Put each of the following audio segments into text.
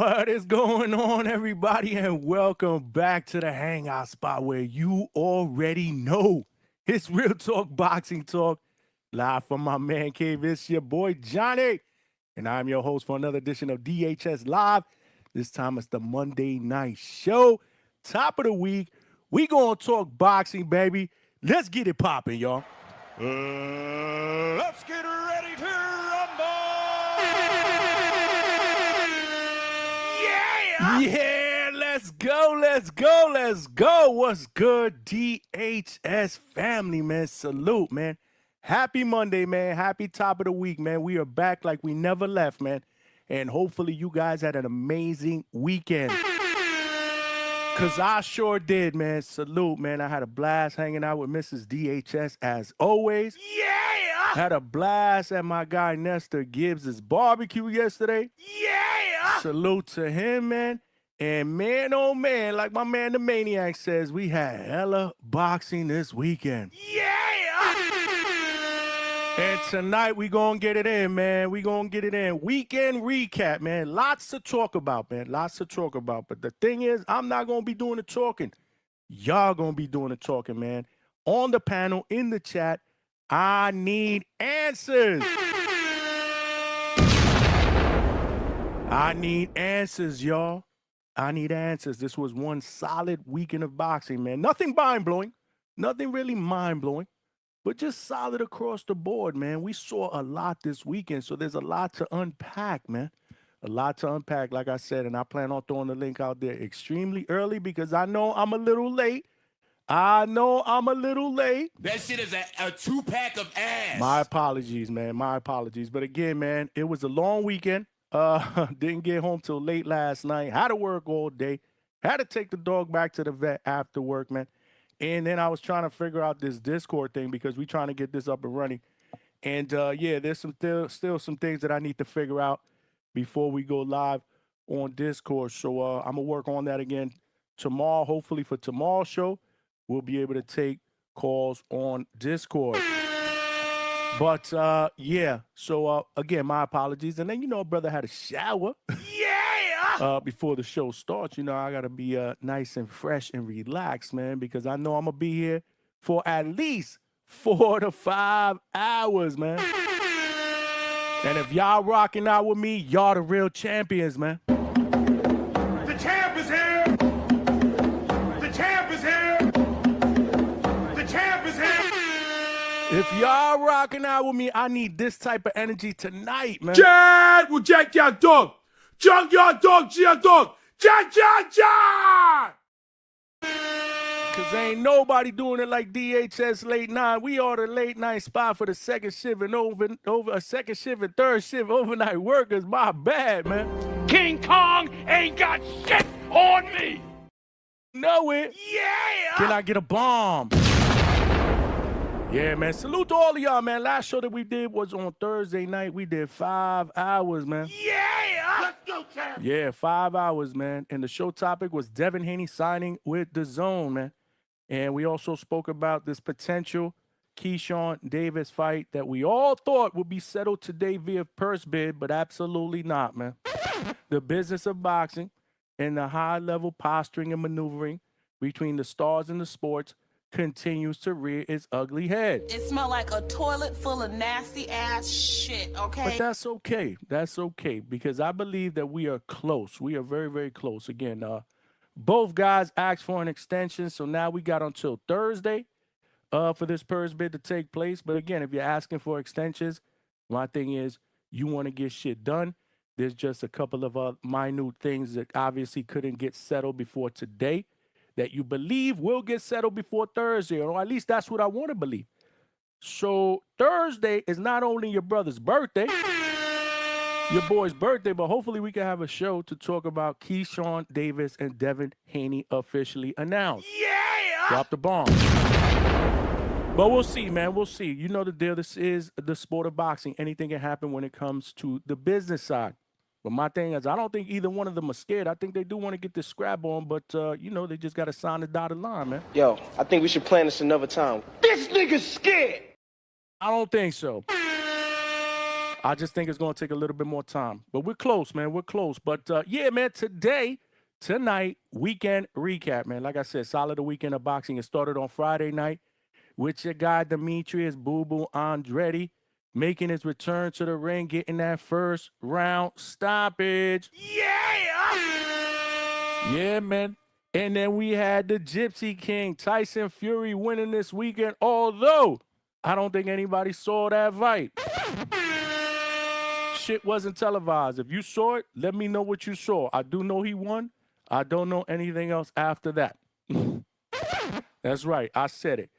What is going on, everybody, and welcome back to the Hangout spot where you already know it's Real Talk Boxing Talk, live from my man cave. It's your boy Johnny, and I'm your host for another edition of DHS Live. This time it's the Monday night show, top of the week. We gonna talk boxing, baby. Let's get it popping, y'all. Let's get ready to rumble! Yeah, let's go, let's go, let's go. What's good, DHS family, man? Salute, man. Happy Monday, man. Happy top of the week, man. We are back like we never left, man. And hopefully you guys had an amazing weekend. Because I sure did, man. Salute, man. I had a blast hanging out with Mrs. DHS as always. Yeah! Had a blast at my guy Nestor Gibbs' barbecue yesterday. Yeah! Salute to him, man. And man, oh man, like my man the Maniac says, we had hella boxing this weekend. Yeah! And tonight we gonna get it in, man. We gonna get it in. Weekend recap, man. Lots to talk about, man. Lots to talk about. But the thing is, I'm not gonna be doing the talking. Y'all gonna be doing the talking, man. On the panel, in the chat, I need answers. I need answers, y'all. I need answers. This was one solid weekend of boxing, man. Nothing mind-blowing. Nothing really mind-blowing. But just solid across the board, man. We saw a lot this weekend, so there's a lot to unpack, man. A lot to unpack, like I said, and I plan on throwing the link out there extremely early because I know I'm a little late. That shit is a two-pack of ass. My apologies, man. My apologies. But again, man, it was a long weekend. Didn't get home till late last night. Had to work all day. Had to take the dog back to the vet after work, man. And then I was trying to figure out this Discord thing because we're trying to get this up and running. And yeah, there's still some things that I need to figure out before we go live on Discord. So I'm gonna work on that again tomorrow. Hopefully for tomorrow's show, we'll be able to take calls on Discord. But yeah, so again, my apologies. And then brother had a shower. Yeah! Before the show starts, I got to be nice and fresh and relaxed, man, because I know I'm going to be here for at least 4 to 5 hours, man. And if y'all rocking out with me, y'all the real champions, man. The champ is here! The champ is here! The champ is here! If y'all rocking out with me, I need this type of energy tonight, man. Chad will jack your dog. Junk your dog, Jack. Cause ain't nobody doing it like DHS Late Night. We are the late night spot for the second shift and over a second shift and third shift overnight workers. My bad, man. King Kong ain't got shit on me! Know it. Yeah! Can I get a bomb? Yeah, man. Salute to all of y'all, man. Last show that we did was on Thursday night. We did 5 hours, man. Yeah! Let's go, champ! Yeah, 5 hours, man. And the show topic was Devin Haney signing with the Zone, man. And we also spoke about this potential Keyshawn Davis fight that we all thought would be settled today via purse bid, but absolutely not, man. The business of boxing and the high-level posturing and maneuvering between the stars and the sports continues to rear its ugly head. It smelled like a toilet full of nasty ass shit, okay? But that's okay. That's okay because I believe that we are close. We are very, very close. Again, both guys asked for an extension, so now we got until Thursday for this purse bid to take place. But again, if you're asking for extensions, my thing is you want to get shit done. There's just a couple of minute things that obviously couldn't get settled before today that you believe will get settled before Thursday, or at least that's what I want to believe. So Thursday is not only your brother's birthday, your boy's birthday, but hopefully we can have a show to talk about Keyshawn Davis and Devin Haney officially announced. Yeah! Drop the bomb. But we'll see, man. We'll see. You know the deal. This is the sport of boxing. Anything can happen when it comes to the business side. But my thing is, I don't think either one of them are scared. I think they do want to get this scrap on, but, they just got to sign the dotted line, man. Yo, I think we should plan this another time. This nigga's scared! I don't think so. I just think it's going to take a little bit more time. But we're close, man. We're close. But, yeah, man, tonight, weekend recap, man. Like I said, solid a weekend of boxing. It started on Friday night with your guy, Demetrius Boo-Boo Andretti, making his return to the ring, getting that first round stoppage. Yeah! Yeah, man. And then we had the Gypsy King, Tyson Fury, winning this weekend, although I don't think anybody saw that fight. Shit wasn't televised. If you saw it, let me know what you saw. I do know he won. I don't know anything else after that. That's right. I said it.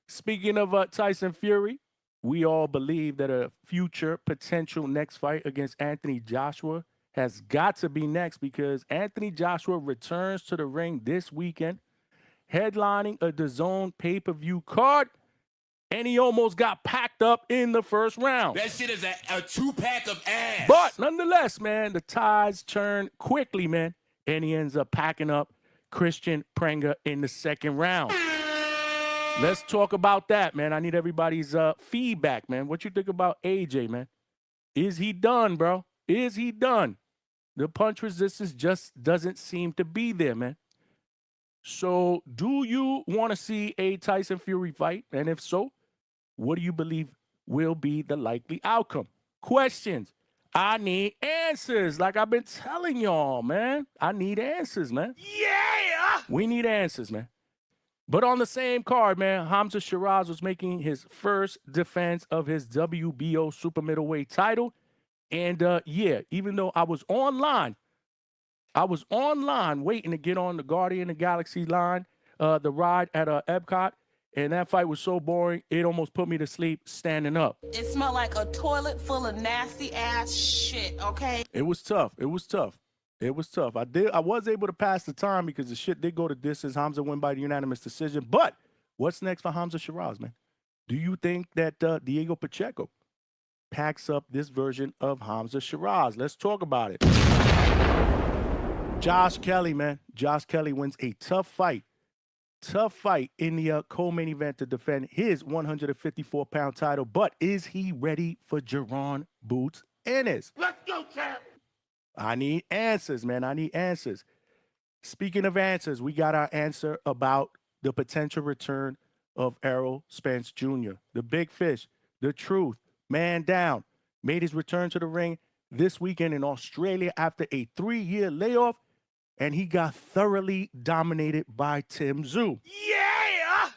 Speaking of Tyson Fury, we all believe that a future potential next fight against Anthony Joshua has got to be next because Anthony Joshua returns to the ring this weekend, headlining a DAZN pay-per-view card, and he almost got packed up in the first round. That shit is a two-pack of ass. But nonetheless, man, the tides turn quickly, man, and he ends up packing up Kristian Prenga in the second round. Let's talk about that, man. I need everybody's feedback, man. What you think about AJ, man? Is he done, bro? Is he done? The punch resistance just doesn't seem to be there, man. So do you want to see a Tyson Fury fight? And if so, what do you believe will be the likely outcome? Questions. I need answers. Like I've been telling y'all, man. I need answers, man. Yeah! We need answers, man. But on the same card, man, Hamza Shiraz was making his first defense of his WBO super middleweight title. And yeah, even though I was online waiting to get on the Guardian of the Galaxy line, the ride at Epcot, and that fight was so boring, it almost put me to sleep standing up. It smelled like a toilet full of nasty ass shit, okay? It was tough. It was tough. It was tough. I was able to pass the time because the shit did go to distance. Hamza won by the unanimous decision. But what's next for Hamza Shiraz, man? Do you think that Diego Pacheco packs up this version of Hamza Shiraz? Let's talk about it. Josh Kelly, man. Josh Kelly wins a tough fight in the co-main event to defend his 154-pound title. But is he ready for Jaron Boots Ennis? Let's go, champ! I need answers, man. I need answers. Speaking of answers, we got our answer about the potential return of Errol Spence Jr., the big fish, the truth, man down, made his return to the ring this weekend in Australia after a 3-year layoff, and he got thoroughly dominated by Tim Tszyu. Yeah!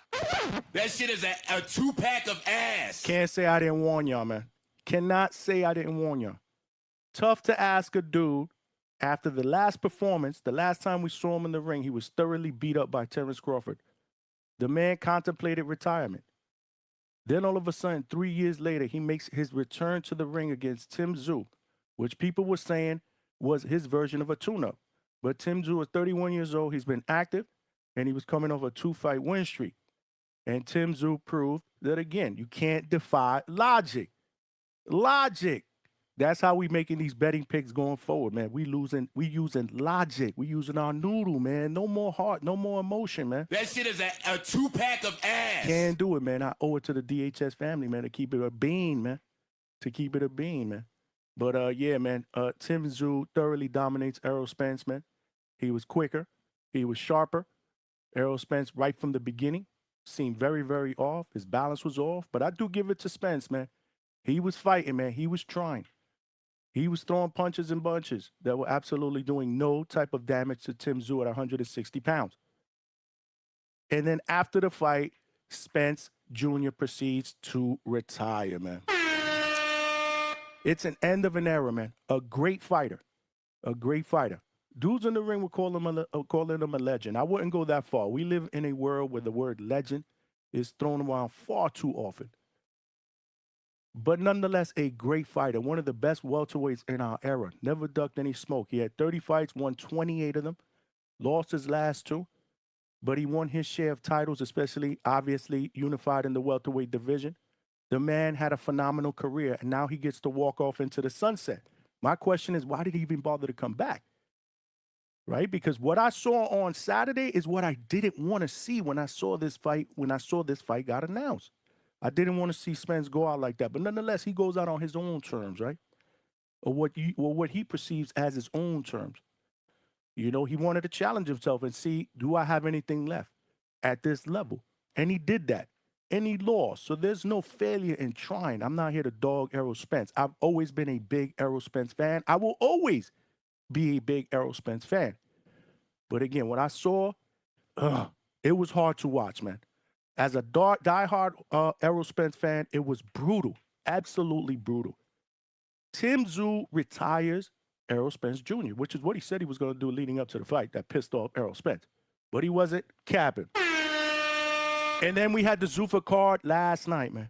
That shit is a two-pack of ass. Can't say I didn't warn y'all, man. Cannot say I didn't warn y'all. Tough to ask a dude after the last performance, the last time we saw him in the ring, he was thoroughly beat up by Terrence Crawford. The man contemplated retirement. Then all of a sudden, 3 years later, he makes his return to the ring against Tim Tszyu, which people were saying was his version of a tune-up. But Tim Tszyu is 31 years old. He's been active, and he was coming off a 2-fight win streak. And Tim Tszyu proved that, again, you can't defy logic. Logic. That's how we making these betting picks going forward, man. We using logic. We using our noodle, man. No more heart, no more emotion, man. That shit is a two-pack of ass. Can't do it, man. I owe it to the DHS family, man, to keep it a bean, man. To keep it a bean, man. But yeah, man. Tim Tszyu thoroughly dominates Errol Spence, man. He was quicker. He was sharper. Errol Spence, right from the beginning, seemed very, very off. His balance was off. But I do give it to Spence, man. He was fighting, man. He was trying. He was throwing punches and bunches that were absolutely doing no type of damage to Tim Tszyu at 160 pounds. And then after the fight, Spence Jr. proceeds to retire, man. It's an end of an era, man. A great fighter. A great fighter. Dudes in the ring were calling him a legend. I wouldn't go that far. We live in a world where the word legend is thrown around far too often. But nonetheless, a great fighter, one of the best welterweights in our era. Never ducked any smoke. He had 30 fights, won 28 of them, lost his last 2, but he won his share of titles, especially, obviously, unified in the welterweight division. The man had a phenomenal career, and now he gets to walk off into the sunset. My question is, why did he even bother to come back? Right? Because what I saw on Saturday is what I didn't want to see when I saw this fight got announced. I didn't want to see Spence go out like that. But nonetheless, he goes out on his own terms, right? Or what he perceives as his own terms. You know, he wanted to challenge himself and see, do I have anything left at this level? And he did that. And he lost. So there's no failure in trying. I'm not here to dog Errol Spence. I've always been a big Errol Spence fan. I will always be a big Errol Spence fan. But again, what I saw, it was hard to watch, man. As a diehard Errol Spence fan, it was brutal. Absolutely brutal. Tim Tszyu retires Errol Spence Jr., which is what he said he was going to do leading up to the fight that pissed off Errol Spence. But he wasn't capping. And then we had the Zuffa card last night, man.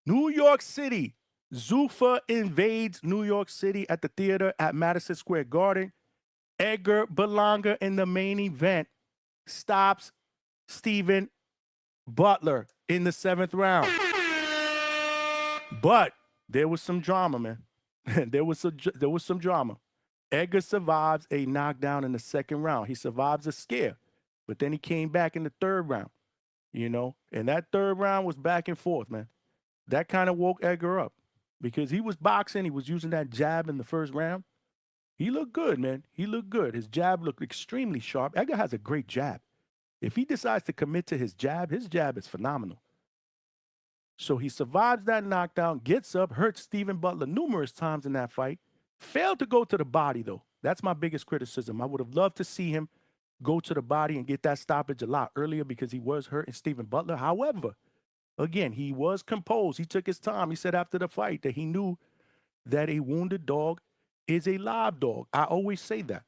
New York City. Zuffa invades New York City at the theater at Madison Square Garden. Edgar Berlanga in the main event stops Steven Butler in the 7th round. But there was some drama, man. there was some drama. Edgar survives a knockdown in the 2nd round. He survives a scare, but then he came back in the 3rd round, you know, and that 3rd round was back and forth, man. That kind of woke Edgar up because he was boxing. He was using that jab in the 1st round. He looked good, man. He looked good. His jab looked extremely sharp. Edgar has a great jab. If he decides to commit to his jab is phenomenal. So he survives that knockdown, gets up, hurts Steven Butler numerous times in that fight. Failed to go to the body, though. That's my biggest criticism. I would have loved to see him go to the body and get that stoppage a lot earlier because he was hurting Steven Butler. However, again, he was composed. He took his time. He said after the fight that he knew that a wounded dog is a live dog. I always say that.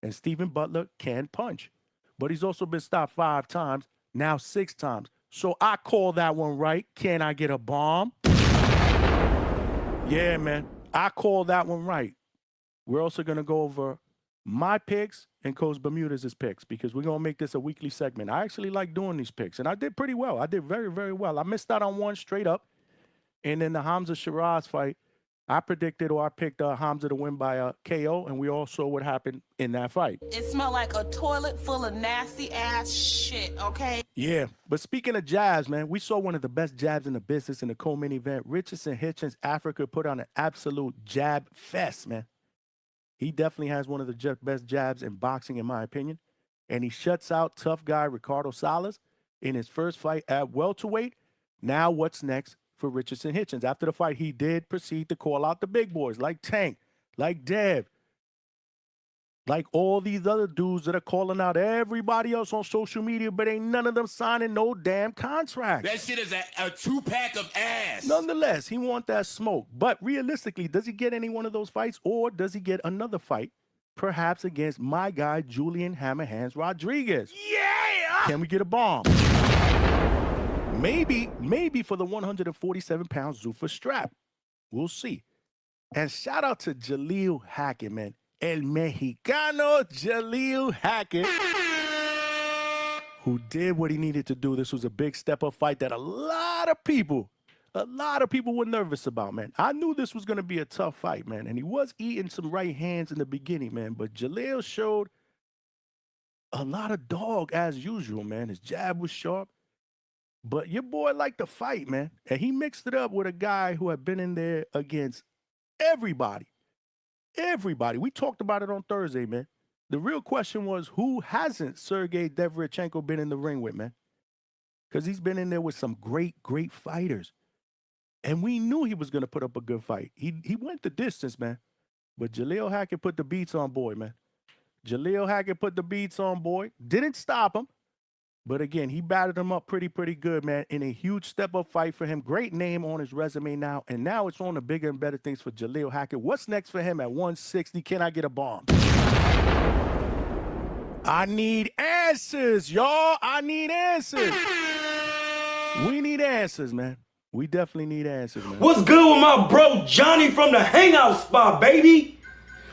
And Steven Butler can punch. But he's also been stopped 5 times, now 6 times. So I call that one right. Can I get a bomb? Yeah, man. I call that one right. We're also going to go over my picks and Coach Bermudez's picks because we're going to make this a weekly segment. I actually like doing these picks, and I did pretty well. I did very, very well. I missed out on one straight up. And in the Hamza Shiraz fight, I predicted or I picked Hamza to win by KO, and we all saw what happened in that fight. It smelled like a toilet full of nasty ass shit, okay? Yeah, but speaking of jabs, man, we saw one of the best jabs in the business in the co-main event. Richardson Hitchens, Africa, put on an absolute jab fest, man. He definitely has one of the best jabs in boxing, in my opinion. And he shuts out tough guy Ricardo Salas in his first fight at welterweight. Now what's next for Richardson Hitchens? After the fight, he did proceed to call out the big boys like Tank, like Dev, like all these other dudes that are calling out everybody else on social media, but ain't none of them signing no damn contracts. That shit is a 2-pack of ass. Nonetheless, he want that smoke. But realistically, does he get any one of those fights, or does he get another fight, perhaps against my guy, Julian Hammerhands Rodriguez? Yeah! Can we get a bomb? Maybe for the 147-pound Zuffa strap. We'll see. And shout out to Jaleel Hackett, man. El Mexicano Jaleel Hackett, who did what he needed to do. This was a big step-up fight that a lot of people were nervous about, man. I knew this was going to be a tough fight, man. And he was eating some right hands in the beginning, man. But Jaleel showed a lot of dog as usual, man. His jab was sharp. But your boy liked to fight, man. And he mixed it up with a guy who had been in there against everybody. Everybody. We talked about it on Thursday, man. The real question was, who hasn't Sergey Deverchenko been in the ring with, man? Because he's been in there with some great, great fighters. And we knew he was going to put up a good fight. He went the distance, man. But Jaleel Hackett put the beats on boy, man. Jaleel Hackett put the beats on boy. Didn't stop him. But again, he battered him up pretty good, man, in a huge step-up fight for him. Great name on his resume now. And now it's on to bigger and better things for Jaleel Hackett. What's next for him at 160? Can I get a bomb? I need answers, y'all. I need answers. We need answers, man. We definitely need answers, man. What's good with my bro Johnny from the Hangout spot, baby?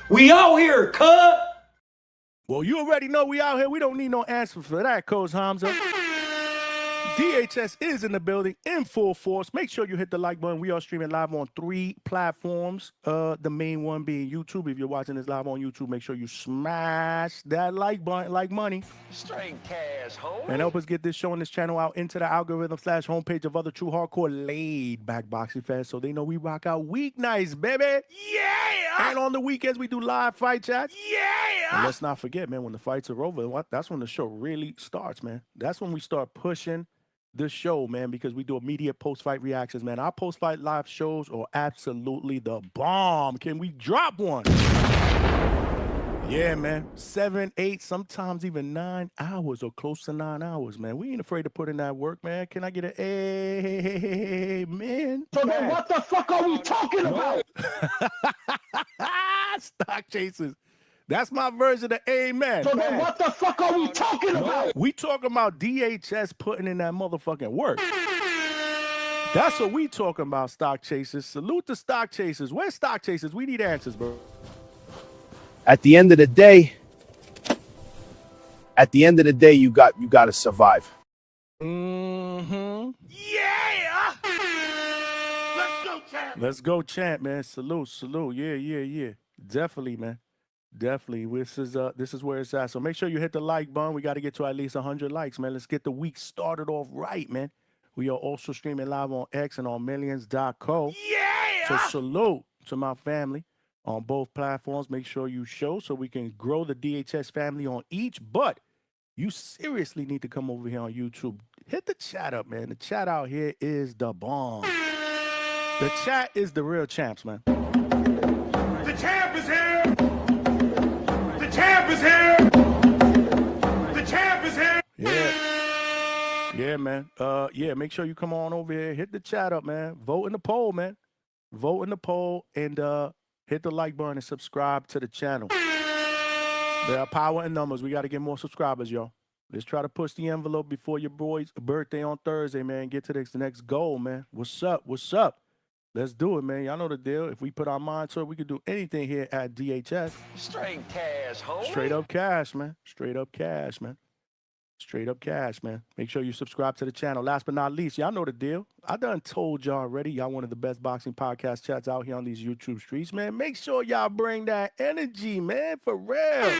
We out here, cuz. Well, you already know we out here. We don't need no answer for that, Coach Hamza. DHS is in the building in full force. Make sure you hit the like button. We are streaming live on 3 platforms. The main one being YouTube. If you're watching this live on YouTube, make sure you smash that like button like money. Straight cash, homie. And help us get this show and this channel out into the algorithm / homepage of other true hardcore laid back boxing fans so they know we rock out weeknights, baby. Yeah! And on the weekends, we do live fight chats. Yeah! And let's not forget, man, when the fights are over, that's when the show really starts, man. That's when we start pushing the show, man, because we do immediate post-fight reactions, man. Our post-fight live shows are absolutely the bomb. Can we drop one? Yeah, man. 7, 8, sometimes even 9 hours or close to 9 hours, man. We ain't afraid to put in that work, man. Can I get an amen? So then what the fuck are we talking about? Stock chasers. That's my version of amen. So then what the fuck are we talking about? We talking about DHS putting in that motherfucking work. That's what we talking about, stock chasers. Salute the stock chasers. Where's stock chasers? We need answers, bro. At the end of the day, you got to survive. Mm-hmm. Yeah! Let's go, champ! Let's go, champ, man. Salute. Yeah. Definitely, man. Definitely. This is where it's at. So make sure you hit the like button. We got to get to at least 100 likes, man. Let's get the week started off right, man. We are also streaming live on X and on millions.co. Yeah! So salute to my family on both platforms. Make sure you show so we can grow the DHS family on each. But you seriously need to come over here on YouTube. Hit the chat up, man. The chat out here is the bomb. The chat is the real champs, man. The champ is here! The champ is here! The champ is here! Yeah, man. Yeah, make sure you come on over here. Hit the chat up, man. Vote in the poll, man. Vote in the poll and hit the like button and subscribe to the channel. There are power in numbers. We got to get more subscribers, y'all. Let's try to push the envelope before your boy's birthday on Thursday, man. Get to the next goal, man. What's up? Let's do it, man. Y'all know the deal. If we put our mind to it, we can do anything here at DHS. Straight cash, homie. Straight up cash, man. Straight up cash, man. Make sure you subscribe to the channel. Last but not least, y'all know the deal. I done told y'all already, y'all one of the best boxing podcast chats out here on these YouTube streets, man. Make sure y'all bring that energy, man, for real.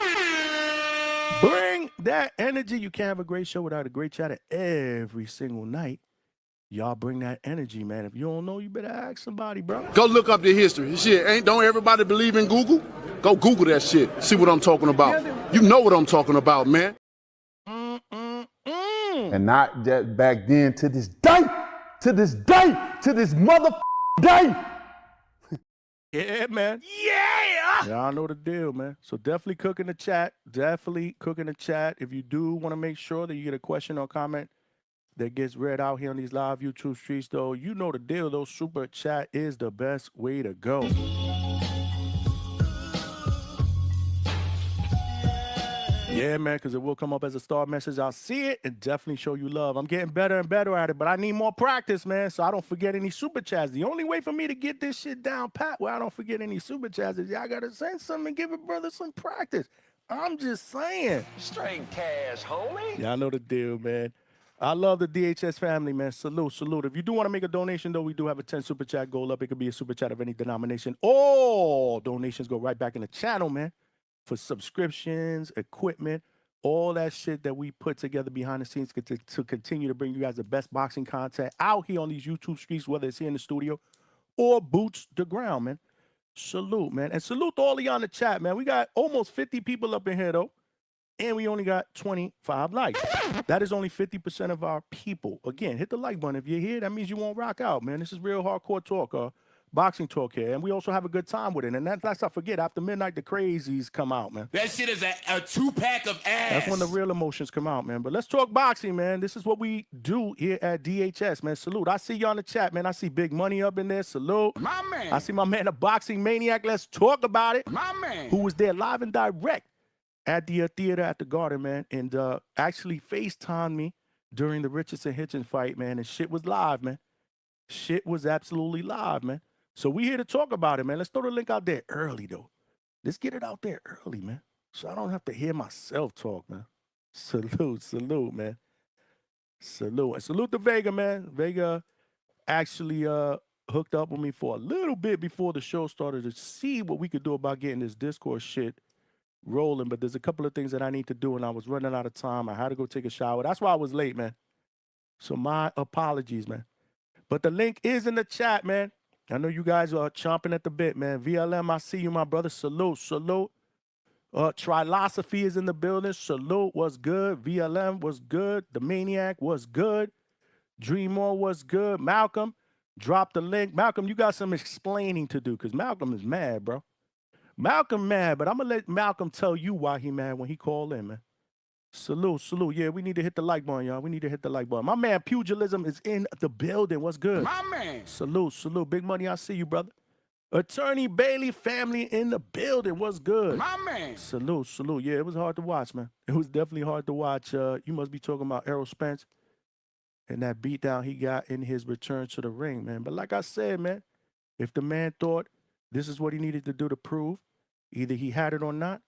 Bring that energy. You can't have a great show without a great chat every single night. Y'all bring that energy, man. If you don't know, you better ask somebody, bro. Go look up the history. Shit, don't everybody believe in Google? Go Google that shit. See what I'm talking about. You know what I'm talking about, man. And not just back then, to this day, to this motherfucking day. Yeah, man. Yeah! Y'all know the deal, man. So definitely cook in the chat. If you do want to make sure that you get a question or comment that gets read out here on these live YouTube streets, though, you know the deal, though. Super chat is the best way to go. Yeah, man, because it will come up as a star message. I'll see it and definitely show you love. I'm getting better and better at it, but I need more practice, man, so I don't forget any super chats. The only way for me to get this shit down pat where I don't forget any super chats is y'all got to send something and give a brother some practice. I'm just saying. Straight cash, homie. Y'all know the deal, man. I love the DHS family, man. Salute. If you do want to make a donation, though, we do have a 10 super chat goal up. It could be a super chat of any denomination. All donations go right back in the channel, man, for subscriptions, equipment, all that shit that we put together behind the scenes to continue to bring you guys the best boxing content out here on these YouTube streets, whether it's here in the studio or boots the ground, man. Salute, man. And salute to all of y'all in the chat, man. We got almost 50 people up in here, though, and we only got 25 likes. That is only 50% of our people. Again, hit the like button. If you're here, that means you won't rock out, man. This is real hardcore talk, boxing talk here, and we also have a good time with it. And let's not forget, after midnight, the crazies come out, man. That shit is a 2-pack of ass. That's when the real emotions come out, man. But let's talk boxing, man. This is what we do here at DHS, man. Salute. I see y'all in the chat, man. I see Big Money up in there. Salute. My man. I see my man, the Boxing Maniac. Let's talk about it. My man. Who was there live and direct at the theater at the Garden, man, and actually FaceTimed me during the Richardson Hitchens fight, man, and shit was live, man. Shit was absolutely live, man. So we here to talk about it, man. Let's throw the link out there early, though. Let's get it out there early, man, so I don't have to hear myself talk, man. Salute, man. Salute. And salute to Vega, man. Vega actually hooked up with me for a little bit before the show started to see what we could do about getting this Discord shit rolling. But there's a couple of things that I need to do, and I was running out of time. I had to go take a shower. That's why I was late, man. So my apologies, man. But the link is in the chat, man. I know you guys are chomping at the bit, man. VLM, I see you, my brother. Salute, salute. Trilosophy is in the building. Salute was good. VLM was good. The Maniac was good. Dreammore was good. Malcolm, drop the link. Malcolm, you got some explaining to do because Malcolm is mad, bro. Malcolm mad, but I'm going to let Malcolm tell you why he mad when he called in, man. Salute, salute. Yeah, we need to hit the like button, y'all. We need to hit the like button. My man Pugilism is in the building. What's good? My man. Salute, salute. Big Money, I see you, brother. Attorney Bailey family in the building. What's good? My man. Salute, salute. Yeah, it was hard to watch, man. It was definitely hard to watch. You must be talking about Errol Spence and that beatdown he got in his return to the ring, man. But like I said, man, if the man thought this is what he needed to do to prove, either he had it or not,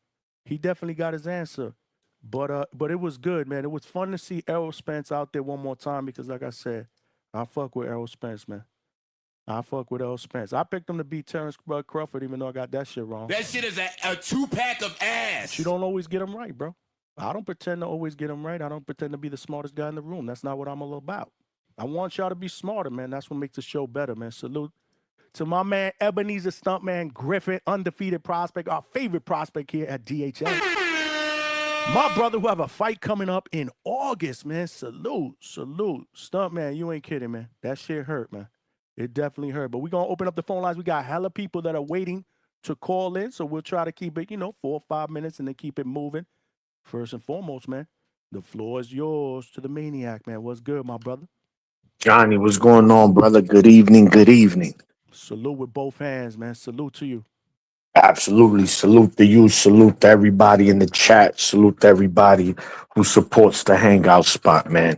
he definitely got his answer. But it was good, man. It was fun to see Errol Spence out there one more time because, like I said, I fuck with Errol Spence, man. I fuck with Errol Spence. I picked him to beat Terrence Crawford, even though I got that shit wrong. That shit is a 2-pack of ass. But you don't always get them right, bro. I don't pretend to always get them right. I don't pretend to be the smartest guy in the room. That's not what I'm all about. I want y'all to be smarter, man. That's what makes the show better, man. Salute to my man Ebenezer Stuntman Griffin, undefeated prospect, our favorite prospect here at DHL. My brother who have a fight coming up in August, man. Salute, salute. Stuntman, you ain't kidding, man. That shit hurt, man. It definitely hurt. But we're going to open up the phone lines. We got hella people that are waiting to call in, so we'll try to keep it, 4 or 5 minutes and then keep it moving. First and foremost, man, the floor is yours to the Maniac, man. What's good, my brother? Johnny, what's going on, brother? Good evening, good evening. Salute with both hands, man. Salute to you. Absolutely. Salute to you. Salute to everybody in the chat. Salute to everybody who supports the Hangout spot, man.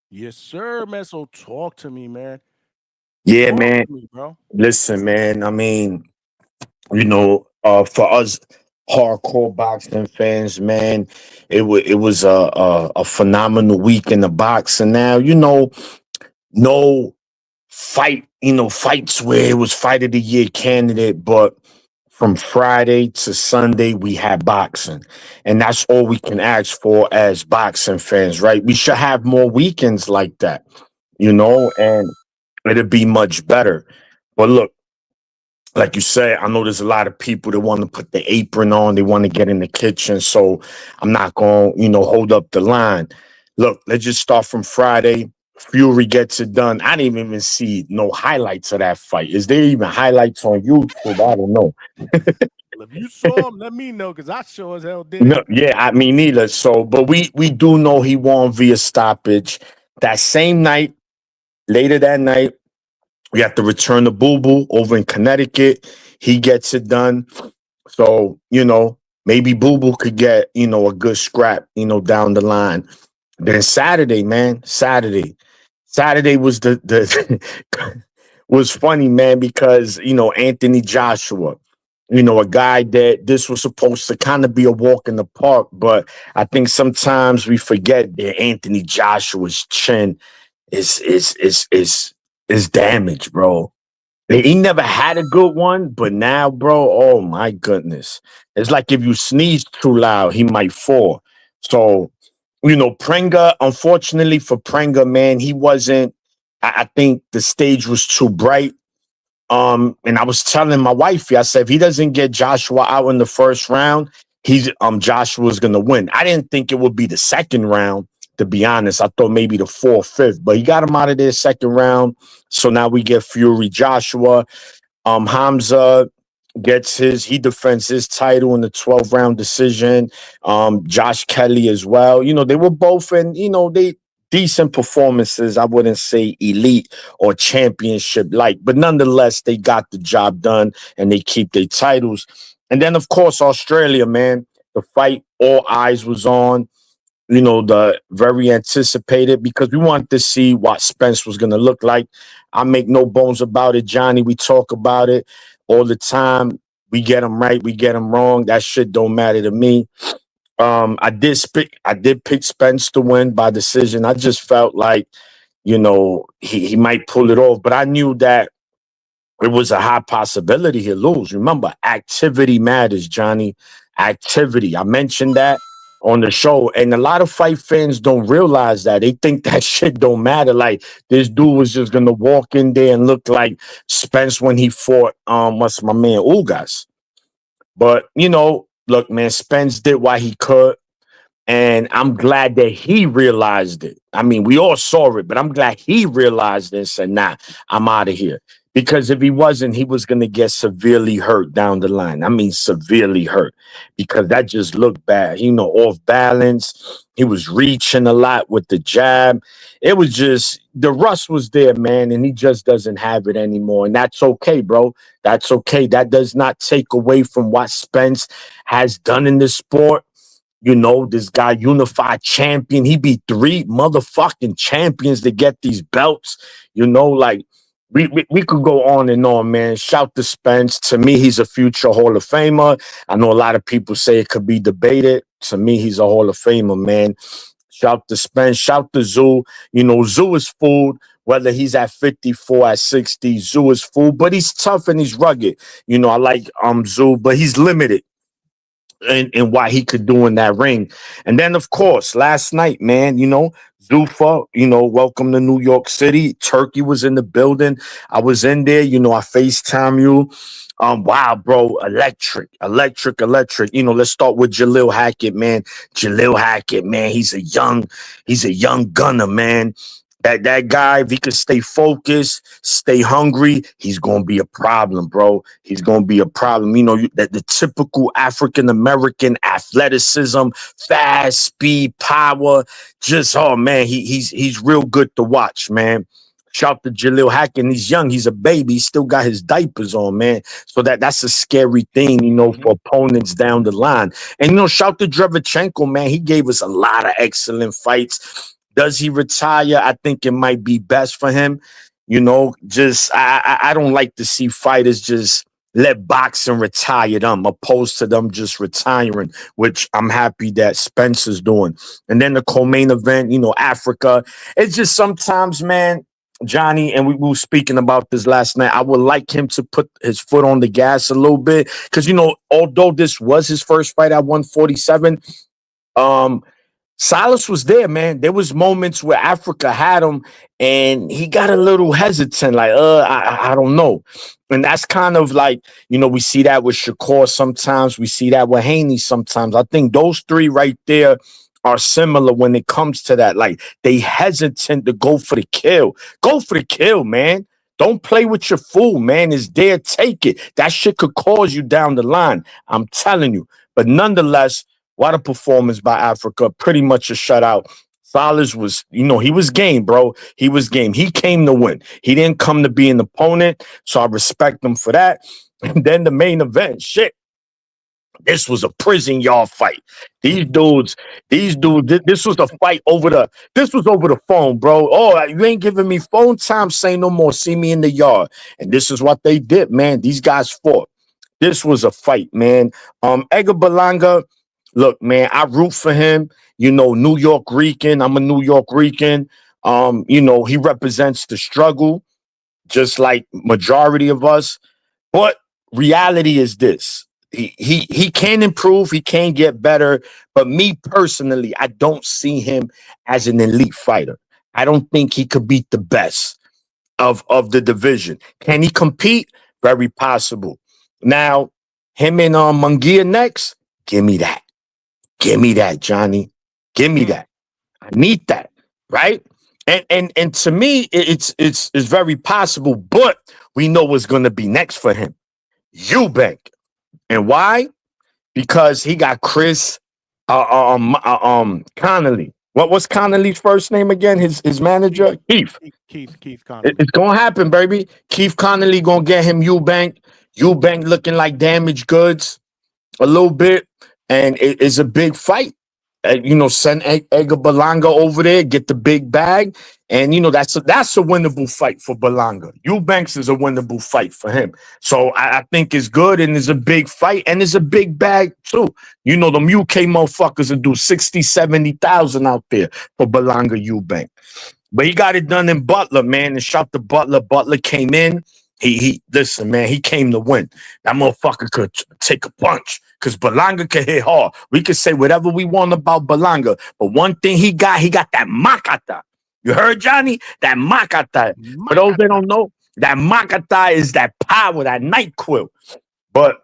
Yes, sir, man. So talk to me, man. Yeah, Talk man. to me, bro. Listen, man. I mean, for us hardcore boxing fans, man, it was a phenomenal week in the boxing. Now, no fights where it was fight of the year candidate, but from Friday to Sunday, we had boxing. And that's all we can ask for as boxing fans, right? We should have more weekends like that, and it'd be much better. But look, like you said, I know there's a lot of people that want to put the apron on. They want to get in the kitchen. So I'm not going to, hold up the line. Look, let's just start from Friday. Fury gets it done. I didn't even see no highlights of that fight. Is there even highlights on YouTube? I don't know. Well, if you saw him, let me know, because I sure as hell did. No, yeah, I mean neither. So, but we do know he won via stoppage. That same night, later that night, we have to return to Boo Boo over in Connecticut. He gets it done. So, maybe Boo Boo could get, a good scrap, down the line. Then Saturday, man, Saturday was the was funny, man, because, Anthony Joshua, a guy that this was supposed to kind of be a walk in the park, but I think sometimes we forget that Anthony Joshua's chin is damaged, bro. He never had a good one, but now, bro, oh my goodness. It's like if you sneeze too loud, he might fall. So, Prenga, unfortunately for Prenga, man, he wasn't, I think the stage was too bright. And I was telling my wife, I said, if he doesn't get Joshua out in the first round, Joshua's gonna win. I didn't think it would be the second round, to be honest. I thought maybe the 4th, 5th, but he got him out of there second round. So now we get Fury Joshua. Hamza he defends his title in the 12th round decision. Josh Kelly as well. They were both in, they decent performances. I wouldn't say elite or championship like, but nonetheless, they got the job done and they keep their titles. And then, of course, Australia, man, the fight, all eyes was on. The very anticipated, because we wanted to see what Spence was going to look like. I make no bones about it, Johnny. We talk about it all the time. We get them right, we get them wrong. That shit don't matter to me. I did pick Spence to win by decision. I just felt like, he might pull it off, but I knew that it was a high possibility he'll lose. Remember, activity matters, Johnny. Activity. I mentioned that on the show, and a lot of fight fans don't realize that. They think that shit don't matter. Like, this dude was just gonna walk in there and look like Spence when he fought what's my man Ugas. But look, man, Spence did what he could. And I'm glad that he realized it. I mean, we all saw it, but I'm glad he realized it and said, nah, I'm out of here. Because if he wasn't, he was going to get severely hurt down the line. I mean, severely hurt, because that just looked bad. Off balance. He was reaching a lot with the jab. It was just, the rust was there, man, and he just doesn't have it anymore. And that's okay, bro. That's okay. That does not take away from what Spence has done in this sport. This guy, unified champion. He beat 3 motherfucking champions to get these belts. Like, we could go on and on, man. Shout to Spence. To me, he's a future Hall of Famer. I know a lot of people say it could be debated. To me, he's a Hall of Famer, man. Shout to Spence. Shout to Tszyu. Tszyu is fooled. Whether he's at 54, at 60, Tszyu is fooled. But he's tough and he's rugged. I like Tszyu, but he's limited in what he could do in that ring. And then, of course, last night, man, Zuffa, welcome to New York City. Turkey was in the building. I was in there, I FaceTime you. Wow, bro, electric. Let's start with Jalil Hackett, man. He's a young gunner, man. That guy, if he could stay focused, stay hungry, he's going to be a problem, bro. He's going to be a problem. The typical African-American athleticism, fast, speed, power, just, oh, man, he's real good to watch, man. Shout to Jalil Hackett. He's young. He's a baby. He still got his diapers on, man. So that's a scary thing, for opponents down the line. And, shout to Drevchenko, man. He gave us a lot of excellent fights. Does he retire? I think it might be best for him. I don't like to see fighters just let boxing retire them, opposed to them just retiring, which I'm happy that Spencer's doing. And then the co-main event, Africa. It's just sometimes, man, Johnny, and we were speaking about this last night, I would like him to put his foot on the gas a little bit. Because, although this was his first fight at 147, Silas was there, man. There was moments where Africa had him and he got a little hesitant, like, I don't know. And that's kind of like, we see that with Shakur sometimes. We see that with Haney sometimes. I think those 3 right there are similar when it comes to that. Like, they hesitant to go for the kill. Go for the kill, man. Don't play with your fool, man. It's there, take it. That shit could cause you down the line. I'm telling you. But nonetheless, what a performance by Africa. Pretty much a shutout. Silas was, he was game, bro. He was game. He came to win. He didn't come to be an opponent. So I respect him for that. And then the main event, shit. This was a prison yard fight. These dudes, this was a fight over the phone, bro. Oh, you ain't giving me phone time, say no more. See me in the yard. And this is what they did, man. These guys fought. This was a fight, man. Edgar Berlanga, look, man, I root for him. New York Rican. I'm a New York Rican. He represents the struggle, just like majority of us. But reality is this. He can improve. He can get better. But me personally, I don't see him as an elite fighter. I don't think he could beat the best of the division. Can he compete? Very possible. Now, him and Munguia next, give me that. Give me that, Johnny. Give me that. I need that, right? And to me, it's very possible, but we know what's going to be next for him. Eubank. And why? Because he got Chris Connolly. What's Connolly's first name again? His manager? Keith Connolly. It's going to happen, baby. Keith Connolly going to get him Eubank. Eubank looking like damaged goods a little bit. And it's a big fight. Send Edgar Berlanga over there, get the big bag, and that's a winnable fight for Berlanga. Eubanks is a winnable fight for him. So I think it's good, and it's a big fight, and it's a big bag too. Them UK motherfuckers will do 60, 70,000 out there for Berlanga Eubank. But he got it done in Butler, man, and shout to Butler. Butler came in. He listen, man, he came to win. That motherfucker could take a punch because Berlanga can hit hard. We can say whatever we want about Berlanga, but one thing he got that makata. You heard, Johnny? That makata. For those that don't know, that makata is that power, that night quill. But